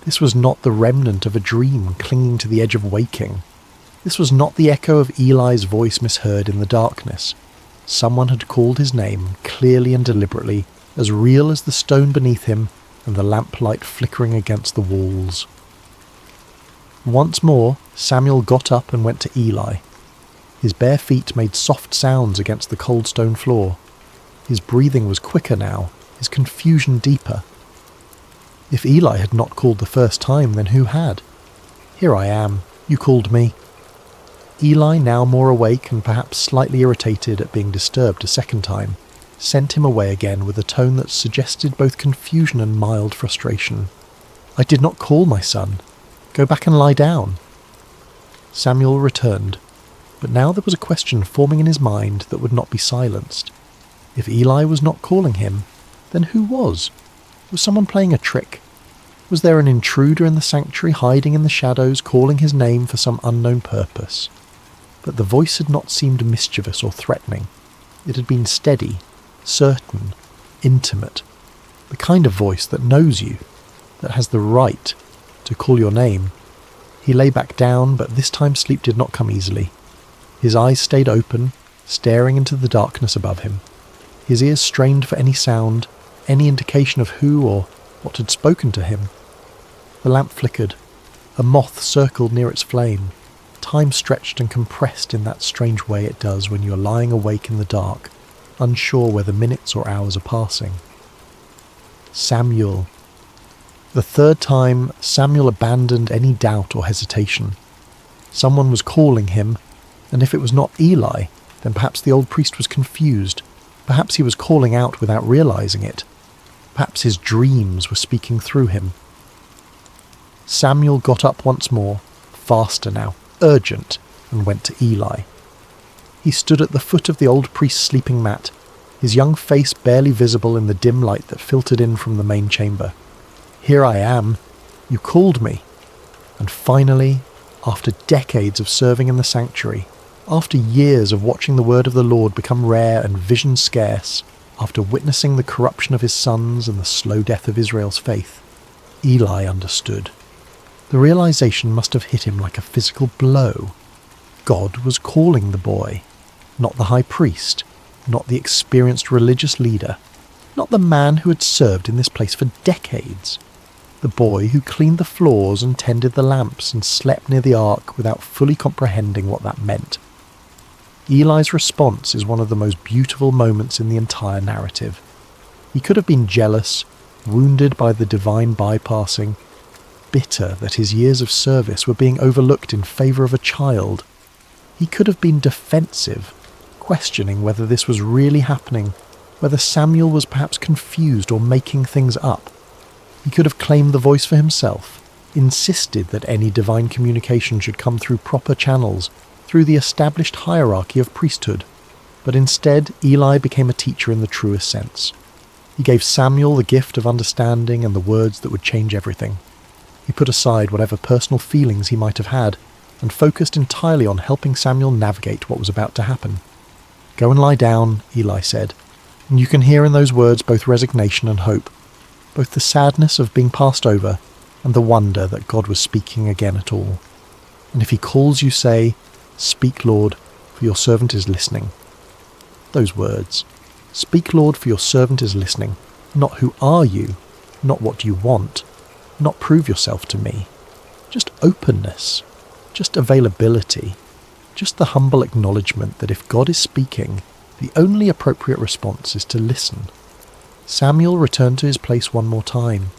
This was not the remnant of a dream clinging to the edge of waking. This was not the echo of Eli's voice misheard in the darkness. Someone had called his name, clearly and deliberately, as real as the stone beneath him and the lamplight flickering against the walls. Once more, Samuel got up and went to Eli. His bare feet made soft sounds against the cold stone floor. His breathing was quicker now, his confusion deeper. If Eli had not called the first time, then who had? "Here I am. You called me." Eli, now more awake and perhaps slightly irritated at being disturbed a second time, sent him away again with a tone that suggested both confusion and mild frustration. "I did not call, my son. Go back and lie down." Samuel returned, but now there was a question forming in his mind that would not be silenced. If Eli was not calling him, then who was? Was someone playing a trick? Was there an intruder in the sanctuary hiding in the shadows, calling his name for some unknown purpose? But the voice had not seemed mischievous or threatening. It had been steady, certain, intimate, the kind of voice that knows you, that has the right to call your name. He lay back down, but this time sleep did not come easily. His eyes stayed open, staring into the darkness above him. His ears strained for any sound, any indication of who or what had spoken to him. The lamp flickered. A moth circled near its flame. Time stretched and compressed in that strange way it does when you are lying awake in the dark, unsure whether minutes or hours are passing. Samuel. The third time, Samuel abandoned any doubt or hesitation. Someone was calling him, and if it was not Eli, then perhaps the old priest was confused. Perhaps he was calling out without realizing it. Perhaps his dreams were speaking through him. Samuel got up once more, faster now, urgent, and went to Eli. He stood at the foot of the old priest's sleeping mat, his young face barely visible in the dim light that filtered in from the main chamber. "Here I am. You called me." And finally, after decades of serving in the sanctuary, after years of watching the word of the Lord become rare and vision scarce, after witnessing the corruption of his sons and the slow death of Israel's faith, Eli understood. The realization must have hit him like a physical blow. God was calling the boy, not the high priest, not the experienced religious leader, not the man who had served in this place for decades. The boy who cleaned the floors and tended the lamps and slept near the ark without fully comprehending what that meant. Eli's response is one of the most beautiful moments in the entire narrative. He could have been jealous, wounded by the divine bypassing, bitter that his years of service were being overlooked in favour of a child. He could have been defensive, questioning whether this was really happening, whether Samuel was perhaps confused or making things up. He could have claimed the voice for himself, insisted that any divine communication should come through proper channels, through the established hierarchy of priesthood. But instead, Eli became a teacher in the truest sense. He gave Samuel the gift of understanding and the words that would change everything. He put aside whatever personal feelings he might have had and focused entirely on helping Samuel navigate what was about to happen. "Go and lie down," Eli said, and you can hear in those words both resignation and hope, both the sadness of being passed over and the wonder that God was speaking again at all. And if he calls you, say, "Speak, Lord, for your servant is listening." Those words, "Speak, Lord, for your servant is listening," not "Who are you?" not "What do you want?" not "Prove yourself to me." Just openness, just availability, just the humble acknowledgement that if God is speaking, the only appropriate response is to listen. Samuel returned to his place one more time.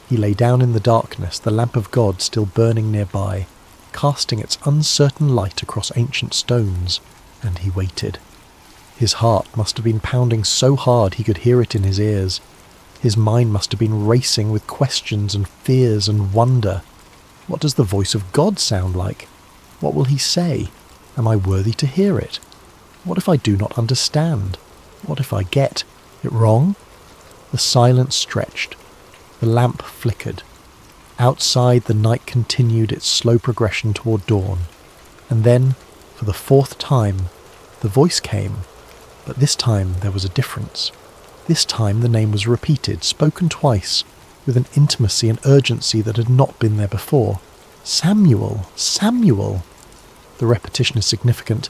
He lay down in the darkness, the lamp of God still burning nearby, casting its uncertain light across ancient stones, and he waited. His heart must have been pounding so hard he could hear it in his ears. His mind must have been racing with questions and fears and wonder. What does the voice of God sound like? What will he say? Am I worthy to hear it? What if I do not understand? What if I get it wrong? The silence stretched. The lamp flickered. Outside, the night continued its slow progression toward dawn. And then, for the fourth time, the voice came. But this time there was a difference. This time the name was repeated, spoken twice, with an intimacy and urgency that had not been there before. "Samuel! Samuel!" The repetition is significant.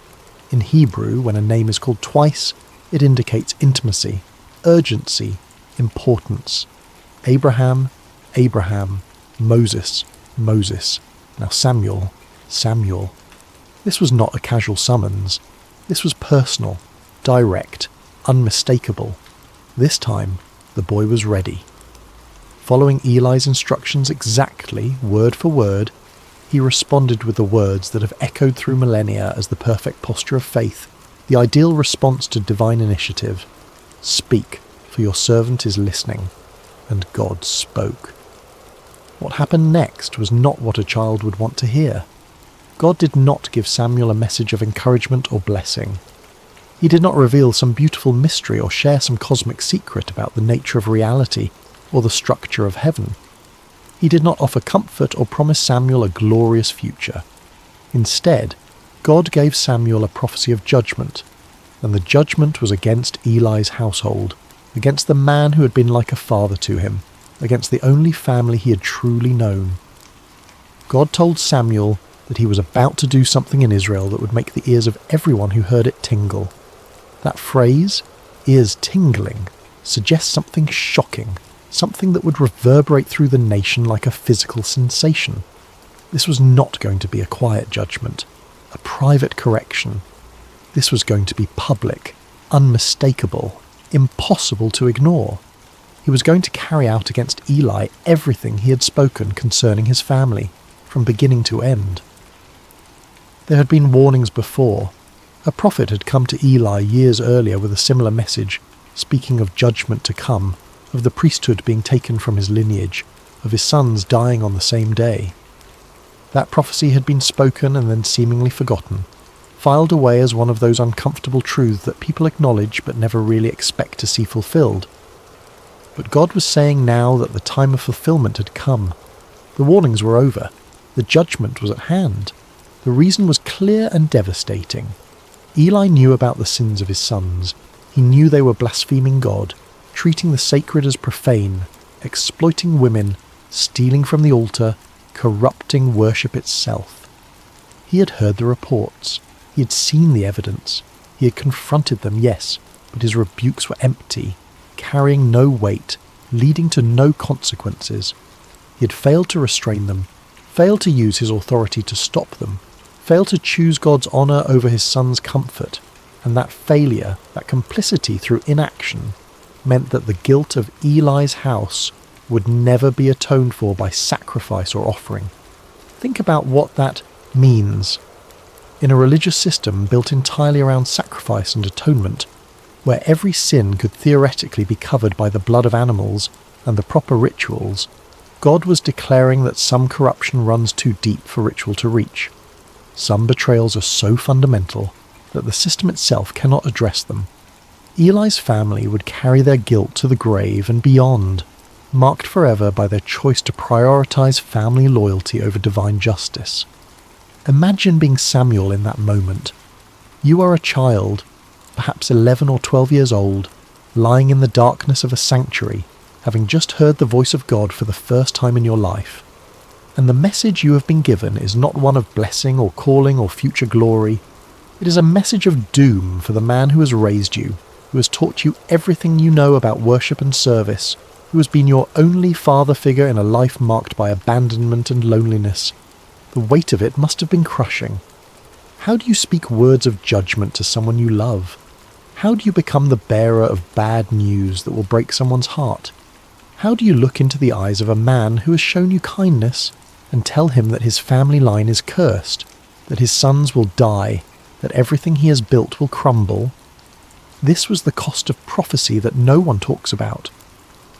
In Hebrew, when a name is called twice, it indicates intimacy, urgency, importance. Abraham, Abraham, Moses, Moses. Now Samuel, Samuel. This was not a casual summons. This was personal, direct, unmistakable. This time, the boy was ready. Following Eli's instructions exactly, word for word, He responded with the words that have echoed through millennia as the perfect posture of faith, the ideal response to divine initiative. "Speak, for your servant is listening." And God spoke. What happened next was not what a child would want to hear. God did not give Samuel a message of encouragement or blessing. He did not reveal some beautiful mystery or share some cosmic secret about the nature of reality or the structure of heaven. He did not offer comfort or promise Samuel a glorious future. Instead, God gave Samuel a prophecy of judgment, and the judgment was against Eli's household, against the man who had been like a father to him, against the only family he had truly known. God told Samuel that he was about to do something in Israel that would make the ears of everyone who heard it tingle. That phrase, ears tingling, suggests something shocking, something that would reverberate through the nation like a physical sensation. This was not going to be a quiet judgment, a private correction. This was going to be public, unmistakable, impossible to ignore. He was going to carry out against Eli everything he had spoken concerning his family, from beginning to end. There had been warnings before. A prophet had come to Eli years earlier with a similar message, speaking of judgment to come, of the priesthood being taken from his lineage, of his sons dying on the same day. That prophecy had been spoken and then seemingly forgotten, filed away as one of those uncomfortable truths that people acknowledge but never really expect to see fulfilled. But God was saying now that the time of fulfillment had come. The warnings were over. The judgment was at hand. The reason was clear and devastating. Eli knew about the sins of his sons. He knew they were blaspheming God, treating the sacred as profane, exploiting women, stealing from the altar, corrupting worship itself. He had heard the reports. He had seen the evidence. He had confronted them, yes, but his rebukes were empty, carrying no weight, leading to no consequences. He had failed to restrain them, failed to use his authority to stop them, failed to choose God's honour over his son's comfort, and that failure, that complicity through inaction, meant that the guilt of Eli's house would never be atoned for by sacrifice or offering. Think about what that means. In a religious system built entirely around sacrifice and atonement, where every sin could theoretically be covered by the blood of animals and the proper rituals, God was declaring that some corruption runs too deep for ritual to reach. Some betrayals are so fundamental that the system itself cannot address them. Eli's family would carry their guilt to the grave and beyond, marked forever by their choice to prioritize family loyalty over divine justice. Imagine being Samuel in that moment. You are a child, perhaps 11 or 12 years old, lying in the darkness of a sanctuary, having just heard the voice of God for the first time in your life. And the message you have been given is not one of blessing or calling or future glory. It is a message of doom for the man who has raised you, who has taught you everything you know about worship and service, who has been your only father figure in a life marked by abandonment and loneliness. The weight of it must have been crushing. How do you speak words of judgment to someone you love? How do you become the bearer of bad news that will break someone's heart? How do you look into the eyes of a man who has shown you kindness and tell him that his family line is cursed, that his sons will die, that everything he has built will crumble? This was the cost of prophecy that no one talks about.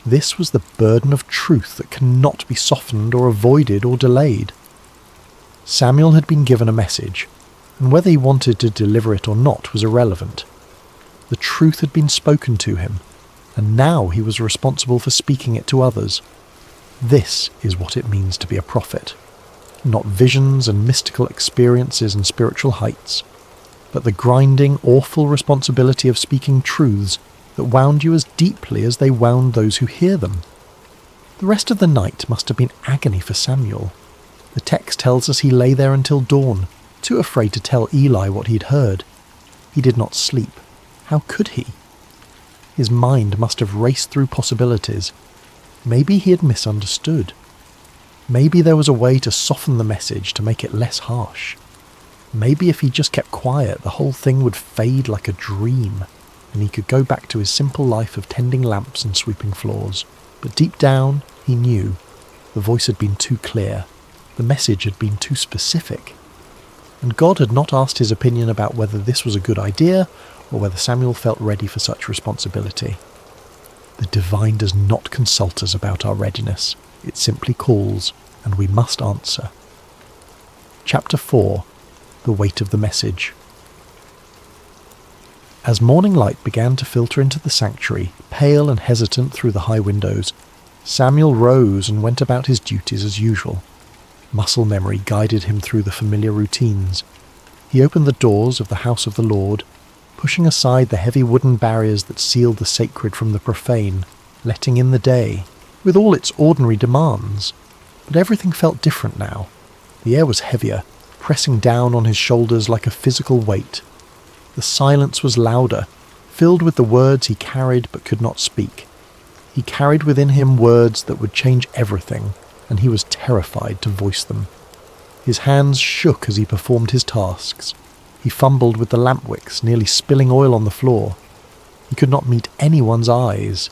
This was the burden of truth that cannot be softened or avoided or delayed. Samuel had been given a message, and whether he wanted to deliver it or not was irrelevant. The truth had been spoken to him, and now he was responsible for speaking it to others. This is what it means to be a prophet. Not visions and mystical experiences and spiritual heights, but the grinding, awful responsibility of speaking truths that wound you as deeply as they wound those who hear them. The rest of the night must have been agony for Samuel. The text tells us he lay there until dawn, too afraid to tell Eli what he'd heard. He did not sleep. How could he? His mind must have raced through possibilities. Maybe he had misunderstood. Maybe there was a way to soften the message to make it less harsh. Maybe if he just kept quiet, the whole thing would fade like a dream, and he could go back to his simple life of tending lamps and sweeping floors. But deep down, he knew. The voice had been too clear. The message had been too specific. And God had not asked his opinion about whether this was a good idea or whether Samuel felt ready for such responsibility. The divine does not consult us about our readiness. It simply calls, and we must answer. Chapter 4. The Weight of the Message. As morning light began to filter into the sanctuary, pale and hesitant through the high windows, Samuel rose and went about his duties as usual. Muscle memory guided him through the familiar routines. He opened the doors of the house of the Lord, pushing aside the heavy wooden barriers that sealed the sacred from the profane, letting in the day, with all its ordinary demands. But everything felt different now. The air was heavier, pressing down on his shoulders like a physical weight. The silence was louder, filled with the words he carried but could not speak. He carried within him words that would change everything, and he was terrified to voice them. His hands shook as he performed his tasks. He fumbled with the lamp wicks, nearly spilling oil on the floor. He could not meet anyone's eyes.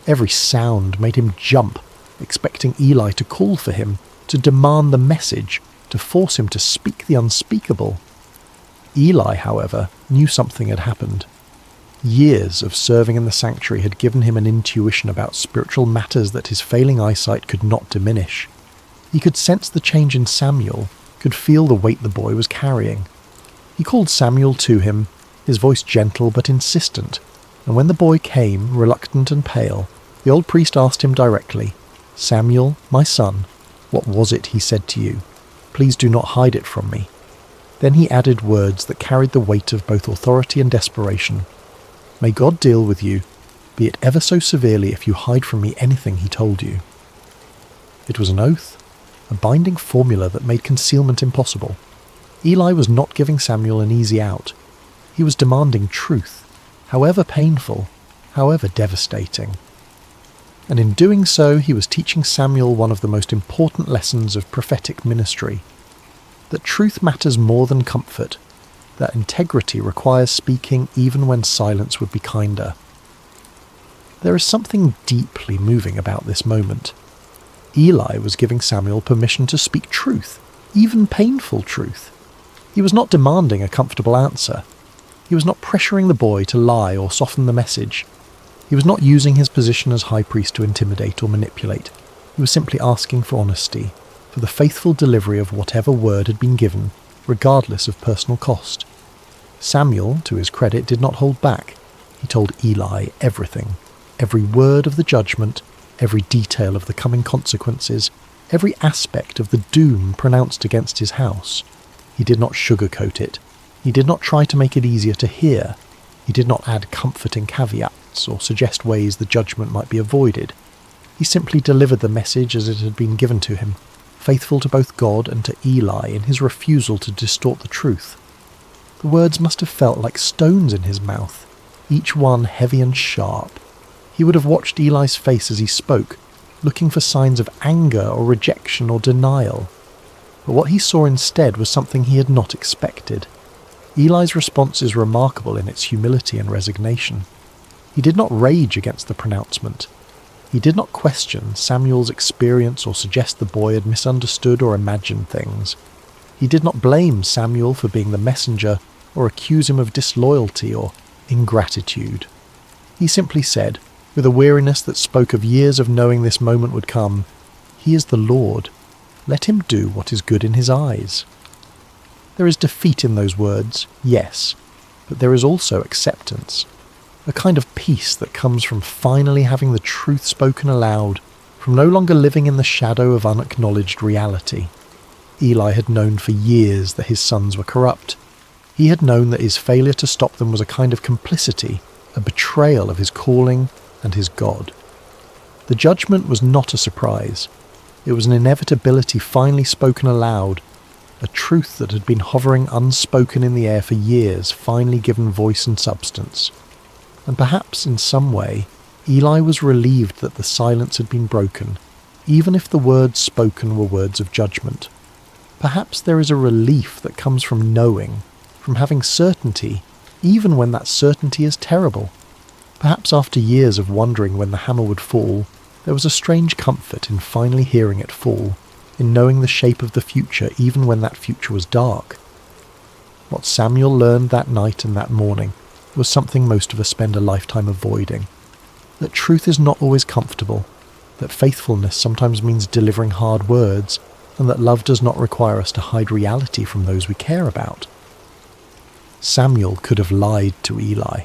Every sound made him jump, expecting Eli to call for him, to demand the message, to force him to speak the unspeakable. Eli, however, knew something had happened. Years of serving in the sanctuary had given him an intuition about spiritual matters that his failing eyesight could not diminish. He could sense the change in Samuel, could feel the weight the boy was carrying. He called Samuel to him, his voice gentle but insistent, and when the boy came, reluctant and pale, the old priest asked him directly, "Samuel, my son, what was it he said to you? Please do not hide it from me." Then he added words that carried the weight of both authority and desperation. "May God deal with you, be it ever so severely if you hide from me anything he told you." It was an oath, a binding formula that made concealment impossible. Eli was not giving Samuel an easy out. He was demanding truth, however painful, however devastating. And in doing so, he was teaching Samuel one of the most important lessons of prophetic ministry: that truth matters more than comfort, that integrity requires speaking even when silence would be kinder. There is something deeply moving about this moment. Eli was giving Samuel permission to speak truth, even painful truth. He was not demanding a comfortable answer. He was not pressuring the boy to lie or soften the message. He was not using his position as high priest to intimidate or manipulate. He was simply asking for honesty, for the faithful delivery of whatever word had been given, regardless of personal cost. Samuel, to his credit, did not hold back. He told Eli everything, every word of the judgment, every detail of the coming consequences, every aspect of the doom pronounced against his house. He did not sugarcoat it. He did not try to make it easier to hear. He did not add comforting caveats or suggest ways the judgment might be avoided. He simply delivered the message as it had been given to him, faithful to both God and to Eli in his refusal to distort the truth. The words must have felt like stones in his mouth, each one heavy and sharp. He would have watched Eli's face as he spoke, looking for signs of anger or rejection or denial. But what he saw instead was something he had not expected. Eli's response is remarkable in its humility and resignation. He did not rage against the pronouncement. He did not question Samuel's experience or suggest the boy had misunderstood or imagined things. He did not blame Samuel for being the messenger or accuse him of disloyalty or ingratitude. He simply said, with a weariness that spoke of years of knowing this moment would come, "He is the Lord. Let him do what is good in his eyes." There is defeat in those words, yes, but there is also acceptance, a kind of peace that comes from finally having the truth spoken aloud, from no longer living in the shadow of unacknowledged reality. Eli had known for years that his sons were corrupt. He had known that his failure to stop them was a kind of complicity, a betrayal of his calling and his God. The judgment was not a surprise. It was an inevitability finally spoken aloud, a truth that had been hovering unspoken in the air for years, finally given voice and substance. And perhaps in some way, Eli was relieved that the silence had been broken, even if the words spoken were words of judgment. Perhaps there is a relief that comes from knowing, from having certainty, even when that certainty is terrible. Perhaps after years of wondering when the hammer would fall, there was a strange comfort in finally hearing it fall, in knowing the shape of the future even when that future was dark. What Samuel learned that night and that morning was something most of us spend a lifetime avoiding. That truth is not always comfortable, that faithfulness sometimes means delivering hard words, and that love does not require us to hide reality from those we care about. Samuel could have lied to Eli.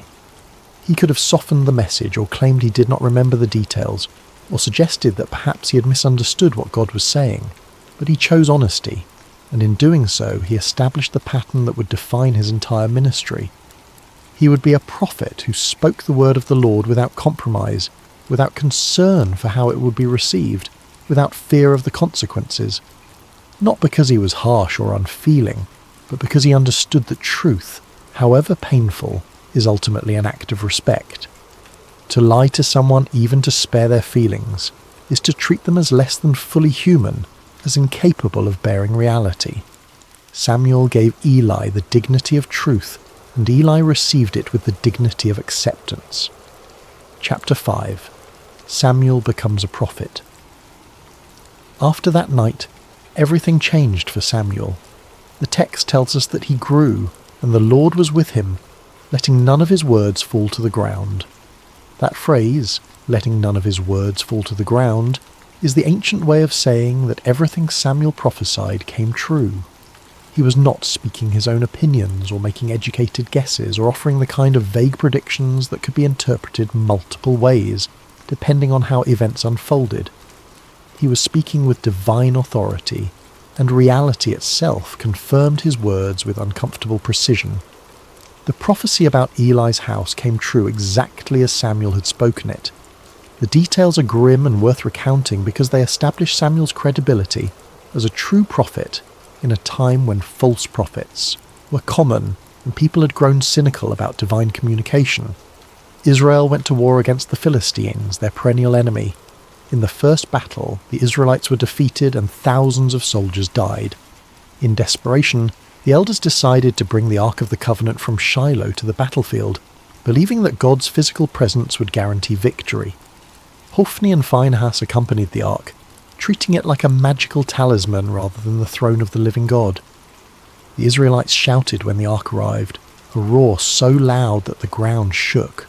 He could have softened the message or claimed he did not remember the details, or suggested that perhaps he had misunderstood what God was saying, but he chose honesty, and in doing so he established the pattern that would define his entire ministry. He would be a prophet who spoke the word of the Lord without compromise, without concern for how it would be received, without fear of the consequences. Not because he was harsh or unfeeling, but because he understood that truth, however painful, is ultimately an act of respect. To lie to someone, even to spare their feelings, is to treat them as less than fully human, as incapable of bearing reality. Samuel gave Eli the dignity of truth, and Eli received it with the dignity of acceptance. Chapter 5. Samuel becomes a prophet. After that night, everything changed for Samuel. The text tells us that he grew, and the Lord was with him, letting none of his words fall to the ground. That phrase, letting none of his words fall to the ground, is the ancient way of saying that everything Samuel prophesied came true. He was not speaking his own opinions or making educated guesses or offering the kind of vague predictions that could be interpreted multiple ways, depending on how events unfolded. He was speaking with divine authority, and reality itself confirmed his words with uncomfortable precision. The prophecy about Eli's house came true exactly as Samuel had spoken it. The details are grim and worth recounting because they establish Samuel's credibility as a true prophet in a time when false prophets were common and people had grown cynical about divine communication. Israel went to war against the Philistines, their perennial enemy. In the first battle, the Israelites were defeated and thousands of soldiers died. In desperation, the elders decided to bring the Ark of the Covenant from Shiloh to the battlefield, believing that God's physical presence would guarantee victory. Hophni and Phinehas accompanied the Ark, treating it like a magical talisman rather than the throne of the living God. The Israelites shouted when the Ark arrived, a roar so loud that the ground shook.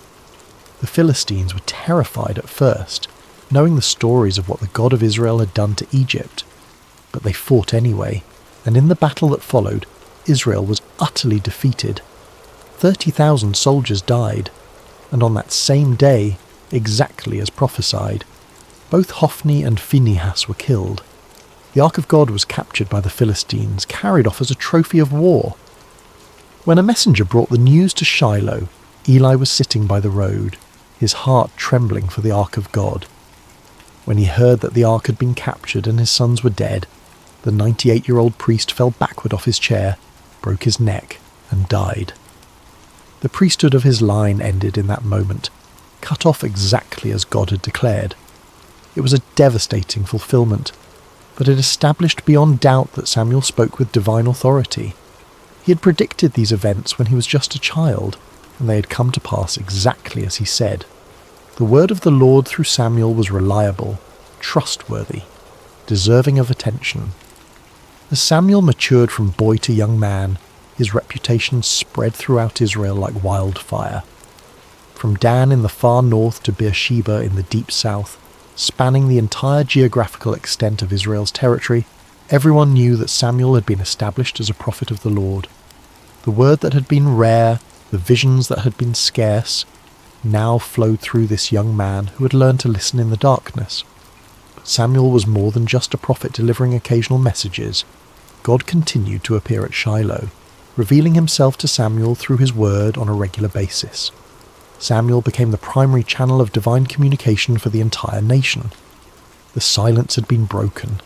The Philistines were terrified at first, knowing the stories of what the God of Israel had done to Egypt. But they fought anyway, and in the battle that followed, Israel was utterly defeated. 30,000 soldiers died, and on that same day, exactly as prophesied, both Hophni and Phinehas were killed. The Ark of God was captured by the Philistines, carried off as a trophy of war. When a messenger brought the news to Shiloh, Eli was sitting by the road, his heart trembling for the Ark of God. When he heard that the Ark had been captured and his sons were dead, the 98-year-old priest fell backward off his chair, broke his neck, and died. The priesthood of his line ended in that moment, cut off exactly as God had declared. It was a devastating fulfillment, but it established beyond doubt that Samuel spoke with divine authority. He had predicted these events when he was just a child, and they had come to pass exactly as he said. The word of the Lord through Samuel was reliable, trustworthy, deserving of attention. As Samuel matured from boy to young man, his reputation spread throughout Israel like wildfire. From Dan in the far north to Beersheba in the deep south, spanning the entire geographical extent of Israel's territory, everyone knew that Samuel had been established as a prophet of the Lord. The word that had been rare, the visions that had been scarce, now flowed through this young man who had learned to listen in the darkness. But Samuel was more than just a prophet delivering occasional messages. God continued to appear at Shiloh, revealing himself to Samuel through his word on a regular basis. Samuel became the primary channel of divine communication for the entire nation. The silence had been broken.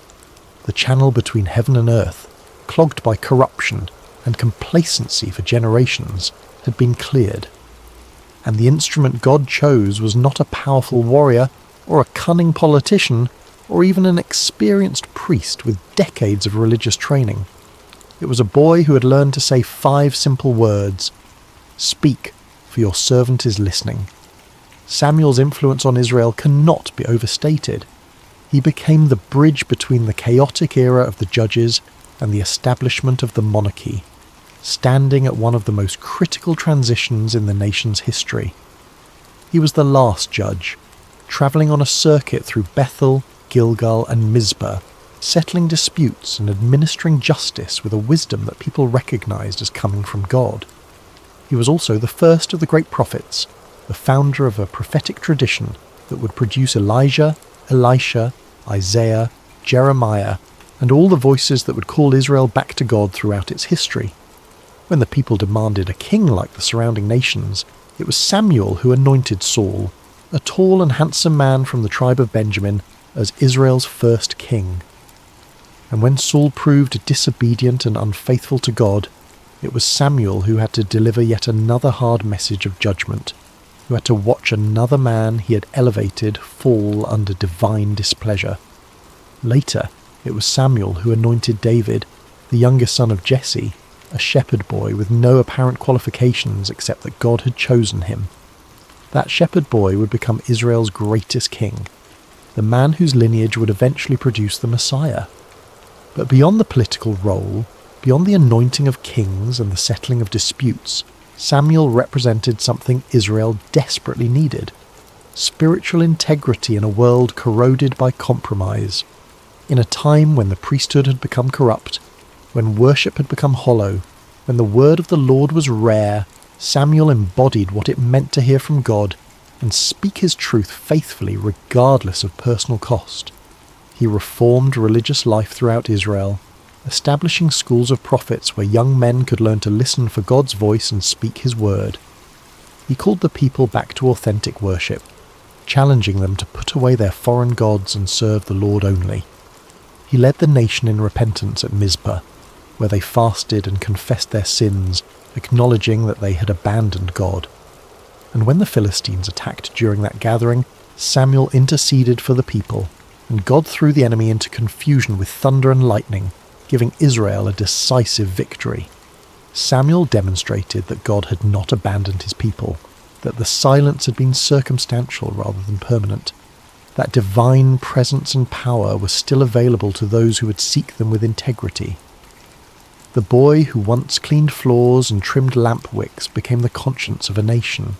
The channel between heaven and earth, clogged by corruption and complacency for generations, had been cleared. And the instrument God chose was not a powerful warrior or a cunning politician or even an experienced priest with decades of religious training. It was a boy who had learned to say 5 simple words: "Speak, for your servant is listening." Samuel's influence on Israel cannot be overstated. He became the bridge between the chaotic era of the judges and the establishment of the monarchy, standing at one of the most critical transitions in the nation's history. He was the last judge, travelling on a circuit through Bethel, Gilgal and Mizpah, settling disputes and administering justice with a wisdom that people recognised as coming from God. He was also the first of the great prophets, the founder of a prophetic tradition that would produce Elijah, Elisha, Isaiah, Jeremiah, and all the voices that would call Israel back to God throughout its history. When the people demanded a king like the surrounding nations, it was Samuel who anointed Saul, a tall and handsome man from the tribe of Benjamin, as Israel's first king. And when Saul proved disobedient and unfaithful to God, it was Samuel who had to deliver yet another hard message of judgment, who had to watch another man he had elevated fall under divine displeasure. Later, it was Samuel who anointed David, the youngest son of Jesse, a shepherd boy with no apparent qualifications except that God had chosen him. That shepherd boy would become Israel's greatest king, the man whose lineage would eventually produce the Messiah. But beyond the political role, beyond the anointing of kings and the settling of disputes, Samuel represented something Israel desperately needed: spiritual integrity in a world corroded by compromise. In a time when the priesthood had become corrupt, when worship had become hollow, when the word of the Lord was rare, Samuel embodied what it meant to hear from God and speak his truth faithfully regardless of personal cost. He reformed religious life throughout Israel, establishing schools of prophets where young men could learn to listen for God's voice and speak his word. He called the people back to authentic worship, challenging them to put away their foreign gods and serve the Lord only. He led the nation in repentance at Mizpah, where they fasted and confessed their sins, acknowledging that they had abandoned God. And when the Philistines attacked during that gathering, Samuel interceded for the people, and God threw the enemy into confusion with thunder and lightning, giving Israel a decisive victory. Samuel demonstrated that God had not abandoned his people, that the silence had been circumstantial rather than permanent, that divine presence and power was still available to those who would seek them with integrity. The boy who once cleaned floors and trimmed lamp wicks became the conscience of a nation.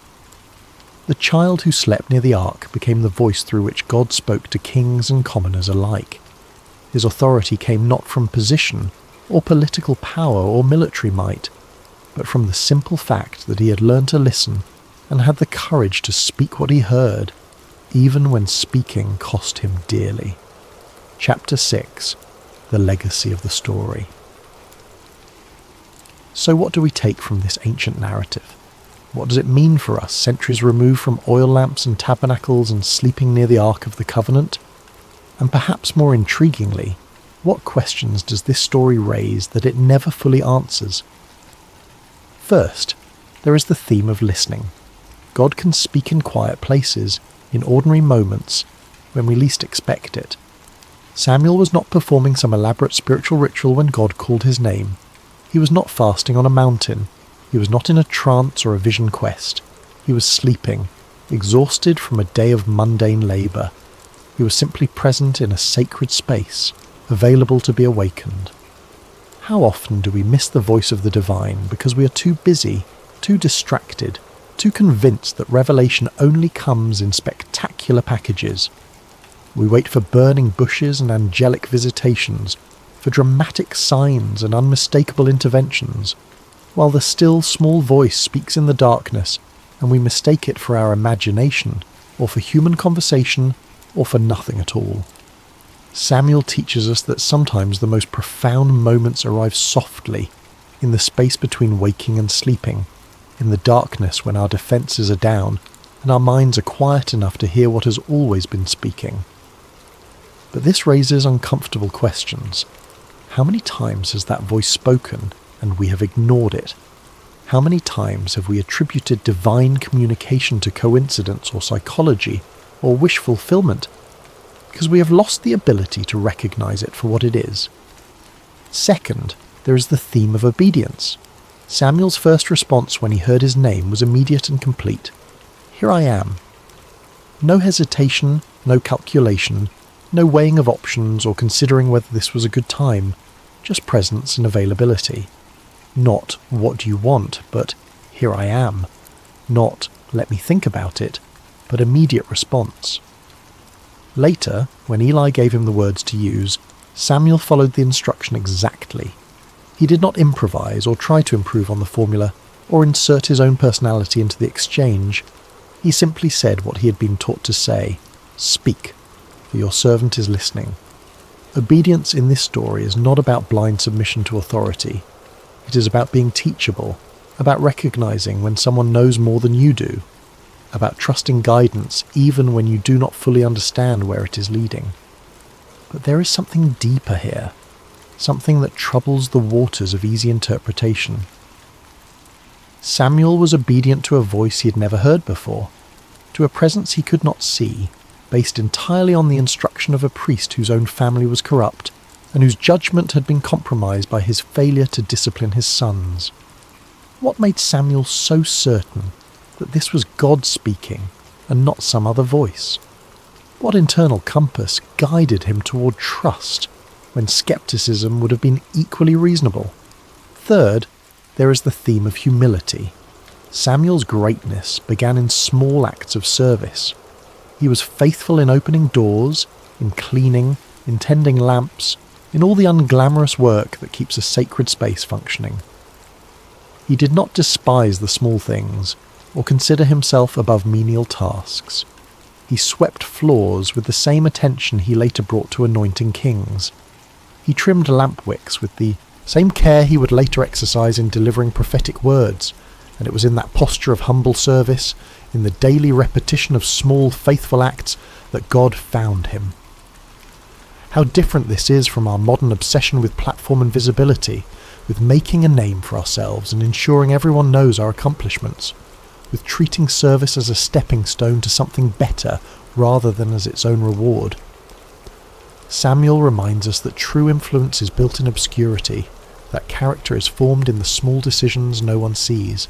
The child who slept near the ark became the voice through which God spoke to kings and commoners alike. His authority came not from position, or political power, or military might, but from the simple fact that he had learned to listen and had the courage to speak what he heard, even when speaking cost him dearly. Chapter 6. The Legacy of the Story. So what do we take from this ancient narrative? What does it mean for us, centuries removed from oil lamps and tabernacles and sleeping near the Ark of the Covenant? And perhaps more intriguingly, what questions does this story raise that it never fully answers? First, there is the theme of listening. God can speak in quiet places, in ordinary moments, when we least expect it. Samuel was not performing some elaborate spiritual ritual when God called his name. He was not fasting on a mountain. He was not in a trance or a vision quest. He was sleeping, exhausted from a day of mundane labour. He was simply present in a sacred space, available to be awakened. How often do we miss the voice of the divine because we are too busy, too distracted, too convinced that revelation only comes in spectacular packages? We wait for burning bushes and angelic visitations, for dramatic signs and unmistakable interventions, while the still small voice speaks in the darkness and we mistake it for our imagination, or for human conversation, or for nothing at all. Samuel teaches us that sometimes the most profound moments arrive softly, in the space between waking and sleeping, in the darkness when our defences are down and our minds are quiet enough to hear what has always been speaking. But this raises uncomfortable questions. How many times has that voice spoken and we have ignored it? How many times have we attributed divine communication to coincidence or psychology or wish fulfillment because we have lost the ability to recognize it for what it is? Second, there is the theme of obedience. Samuel's first response when he heard his name was immediate and complete. Here I am. No hesitation, no calculation, No weighing of options or considering whether this was a good time, just presence and availability. Not, what do you want, but here I am. Not, let me think about it, but immediate response. Later, when Eli gave him the words to use, Samuel followed the instruction exactly. He did not improvise or try to improve on the formula or insert his own personality into the exchange. He simply said what he had been taught to say, "Speak, for your servant is listening." Obedience in this story is not about blind submission to authority. It is about being teachable, about recognizing when someone knows more than you do, about trusting guidance even when you do not fully understand where it is leading. But there is something deeper here, something that troubles the waters of easy interpretation. Samuel was obedient to a voice he had never heard before, to a presence he could not see, based entirely on the instruction of a priest whose own family was corrupt, and whose judgment had been compromised by his failure to discipline his sons. What made Samuel so certain that this was God speaking and not some other voice? What internal compass guided him toward trust when skepticism would have been equally reasonable? Third, there is the theme of humility. Samuel's greatness began in small acts of service. He was faithful in opening doors, in cleaning, in tending lamps, in all the unglamorous work that keeps a sacred space functioning. He did not despise the small things, or consider himself above menial tasks. He swept floors with the same attention he later brought to anointing kings. He trimmed lamp wicks with the same care he would later exercise in delivering prophetic words, and it was in that posture of humble service, in the daily repetition of small faithful acts, that God found him. How different this is from our modern obsession with platform and visibility, with making a name for ourselves and ensuring everyone knows our accomplishments, with treating service as a stepping stone to something better rather than as its own reward. Samuel reminds us that true influence is built in obscurity, that character is formed in the small decisions no one sees,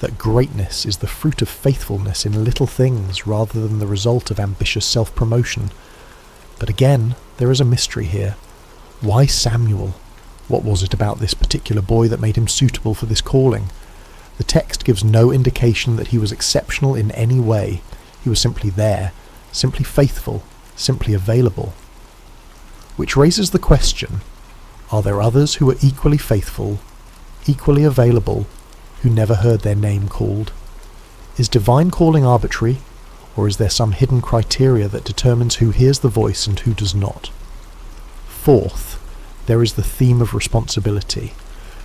that greatness is the fruit of faithfulness in little things rather than the result of ambitious self-promotion. But again, there is a mystery here. Why Samuel? What was it about this particular boy that made him suitable for this calling? The text gives no indication that he was exceptional in any way. He was simply there, simply faithful, simply available. Which raises the question, are there others who are equally faithful, equally available, who never heard their name called? Is divine calling arbitrary, or is there some hidden criteria that determines who hears the voice and who does not? Fourth, there is the theme of responsibility.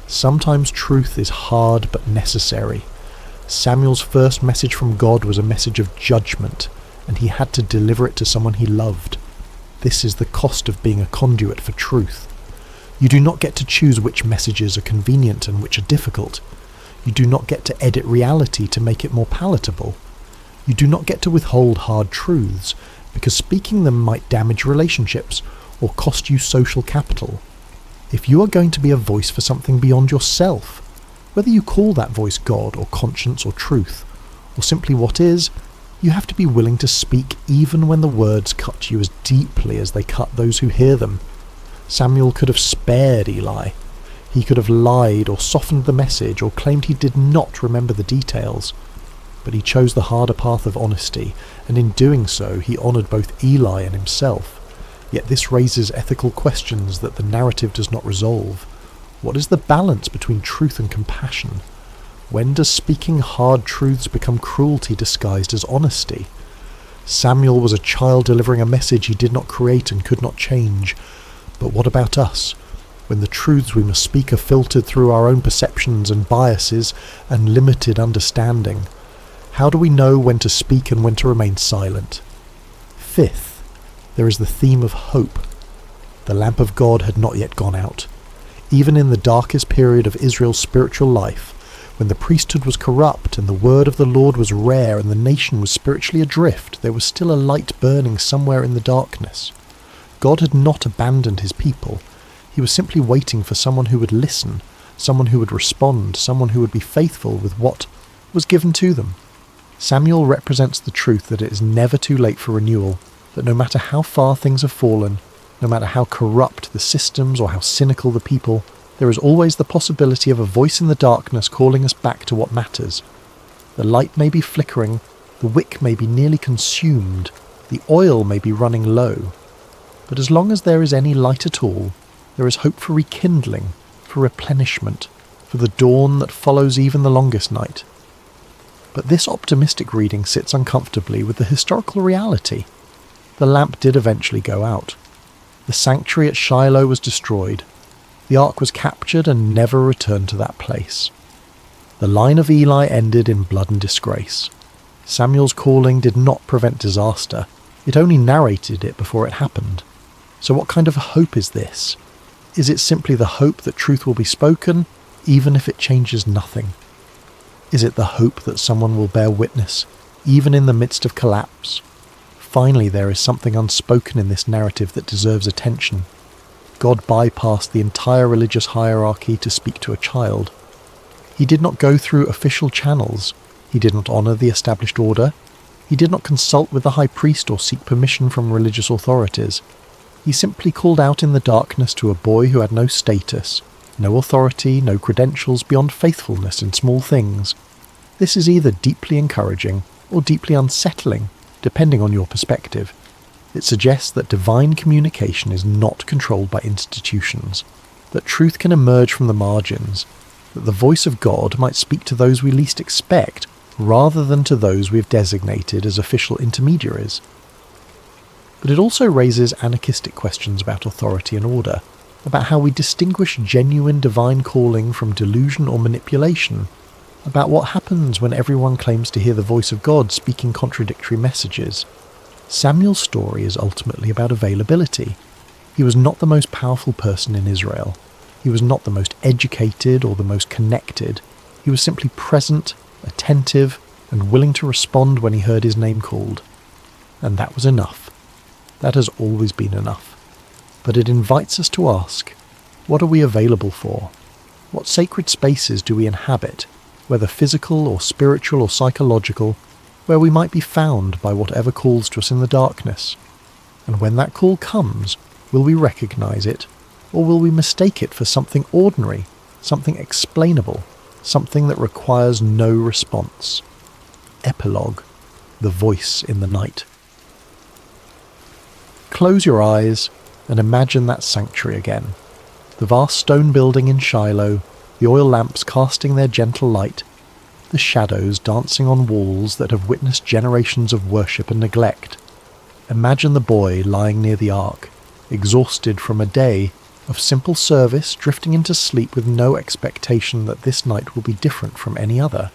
Sometimes truth is hard but necessary. Samuel's first message from God was a message of judgment, and he had to deliver it to someone he loved. This is the cost of being a conduit for truth. You do not get to choose which messages are convenient and which are difficult. You do not get to edit reality to make it more palatable. You do not get to withhold hard truths, because speaking them might damage relationships or cost you social capital. If you are going to be a voice for something beyond yourself, whether you call that voice God or conscience or truth, or simply what is, you have to be willing to speak even when the words cut you as deeply as they cut those who hear them. Samuel could have spared Eli. He could have lied or softened the message or claimed he did not remember the details. But he chose the harder path of honesty, and in doing so he honoured both Eli and himself. Yet this raises ethical questions that the narrative does not resolve. What is the balance between truth and compassion? When does speaking hard truths become cruelty disguised as honesty? Samuel was a child delivering a message he did not create and could not change. But what about us? When the truths we must speak are filtered through our own perceptions and biases and limited understanding, how do we know when to speak and when to remain silent? Fifth, there is the theme of hope. The lamp of God had not yet gone out. Even in the darkest period of Israel's spiritual life, when the priesthood was corrupt and the word of the Lord was rare and the nation was spiritually adrift, there was still a light burning somewhere in the darkness. God had not abandoned his people. He was simply waiting for someone who would listen, someone who would respond, someone who would be faithful with what was given to them. Samuel represents the truth that it is never too late for renewal, that no matter how far things have fallen, no matter how corrupt the systems or how cynical the people, there is always the possibility of a voice in the darkness calling us back to what matters. The light may be flickering, the wick may be nearly consumed, the oil may be running low, but as long as there is any light at all, there is hope for rekindling, for replenishment, for the dawn that follows even the longest night. But this optimistic reading sits uncomfortably with the historical reality. The lamp did eventually go out. The sanctuary at Shiloh was destroyed. The ark was captured and never returned to that place. The line of Eli ended in blood and disgrace. Samuel's calling did not prevent disaster. It only narrated it before it happened. So what kind of a hope is this? Is it simply the hope that truth will be spoken, even if it changes nothing? Is it the hope that someone will bear witness, even in the midst of collapse? Finally, there is something unspoken in this narrative that deserves attention. God bypassed the entire religious hierarchy to speak to a child. He did not go through official channels. He did not honour the established order. He did not consult with the high priest or seek permission from religious authorities. He simply called out in the darkness to a boy who had no status, no authority, no credentials beyond faithfulness in small things. This is either deeply encouraging or deeply unsettling, depending on your perspective. It suggests that divine communication is not controlled by institutions, that truth can emerge from the margins, that the voice of God might speak to those we least expect, rather than to those we have designated as official intermediaries. But it also raises anarchistic questions about authority and order, about how we distinguish genuine divine calling from delusion or manipulation, about what happens when everyone claims to hear the voice of God speaking contradictory messages. Samuel's story is ultimately about availability. He was not the most powerful person in Israel. He was not the most educated or the most connected. He was simply present, attentive, and willing to respond when he heard his name called. And that was enough. That has always been enough. But it invites us to ask, what are we available for? What sacred spaces do we inhabit, whether physical or spiritual or psychological, where we might be found by whatever calls to us in the darkness? And when that call comes, will we recognize it, or will we mistake it for something ordinary, something explainable, something that requires no response? Epilogue: The Voice in the Night. Close your eyes and imagine that sanctuary again. The vast stone building in Shiloh, the oil lamps casting their gentle light, the shadows dancing on walls that have witnessed generations of worship and neglect. Imagine the boy lying near the ark, exhausted from a day of simple service, drifting into sleep with no expectation that this night will be different from any other.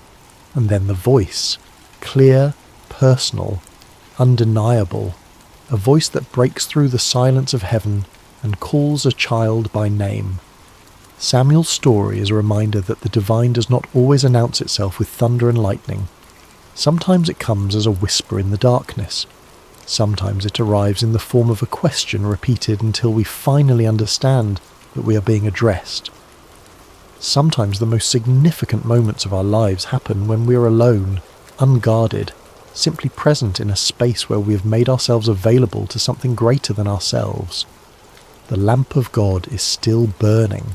And then the voice, clear, personal, undeniable, a voice that breaks through the silence of heaven and calls a child by name. Samuel's story is a reminder that the divine does not always announce itself with thunder and lightning. Sometimes it comes as a whisper in the darkness. Sometimes it arrives in the form of a question repeated until we finally understand that we are being addressed. Sometimes the most significant moments of our lives happen when we are alone, unguarded, simply present in a space where we have made ourselves available to something greater than ourselves. The lamp of God is still burning.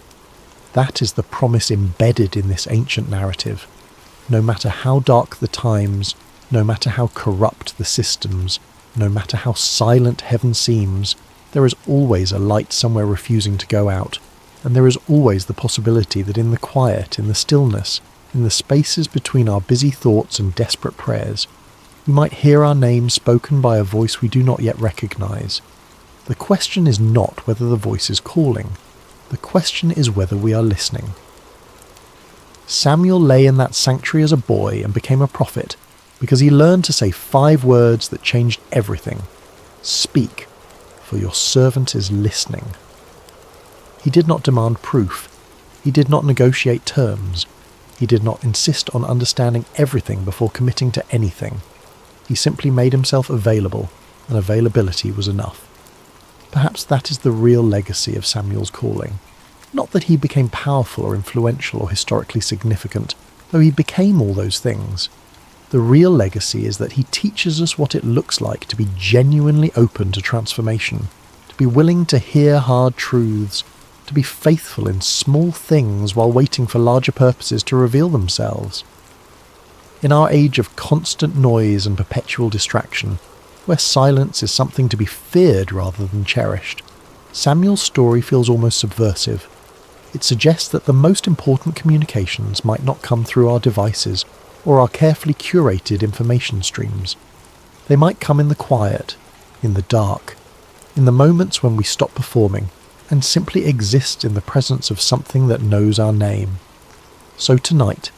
That is the promise embedded in this ancient narrative. No matter how dark the times, no matter how corrupt the systems, no matter how silent heaven seems, there is always a light somewhere refusing to go out, and there is always the possibility that in the quiet, in the stillness, in the spaces between our busy thoughts and desperate prayers, we might hear our name spoken by a voice we do not yet recognize. The question is not whether the voice is calling. The question is whether we are listening. Samuel lay in that sanctuary as a boy and became a prophet because he learned to say 5 words that changed everything. Speak, for your servant is listening. He did not demand proof. He did not negotiate terms. He did not insist on understanding everything before committing to anything. He simply made himself available, and availability was enough. Perhaps that is the real legacy of Samuel's calling. Not that he became powerful or influential or historically significant, though he became all those things. The real legacy is that he teaches us what it looks like to be genuinely open to transformation, to be willing to hear hard truths, to be faithful in small things while waiting for larger purposes to reveal themselves. In our age of constant noise and perpetual distraction, where silence is something to be feared rather than cherished, Samuel's story feels almost subversive. It suggests that the most important communications might not come through our devices or our carefully curated information streams. They might come in the quiet, in the dark, in the moments when we stop performing and simply exist in the presence of something that knows our name. So tonight,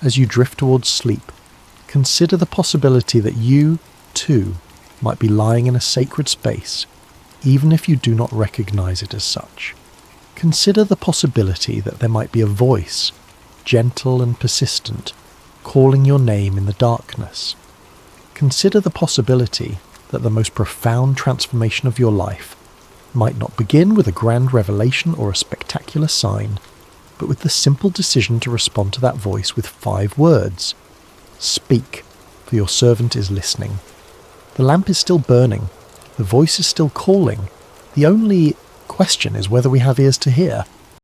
as you drift towards sleep, consider the possibility that you, too, might be lying in a sacred space, even if you do not recognize it as such. Consider the possibility that there might be a voice, gentle and persistent, calling your name in the darkness. Consider the possibility that the most profound transformation of your life might not begin with a grand revelation or a spectacular sign, but with the simple decision to respond to that voice with 5 words. Speak, for your servant is listening. The lamp is still burning. The voice is still calling. The only question is whether we have ears to hear.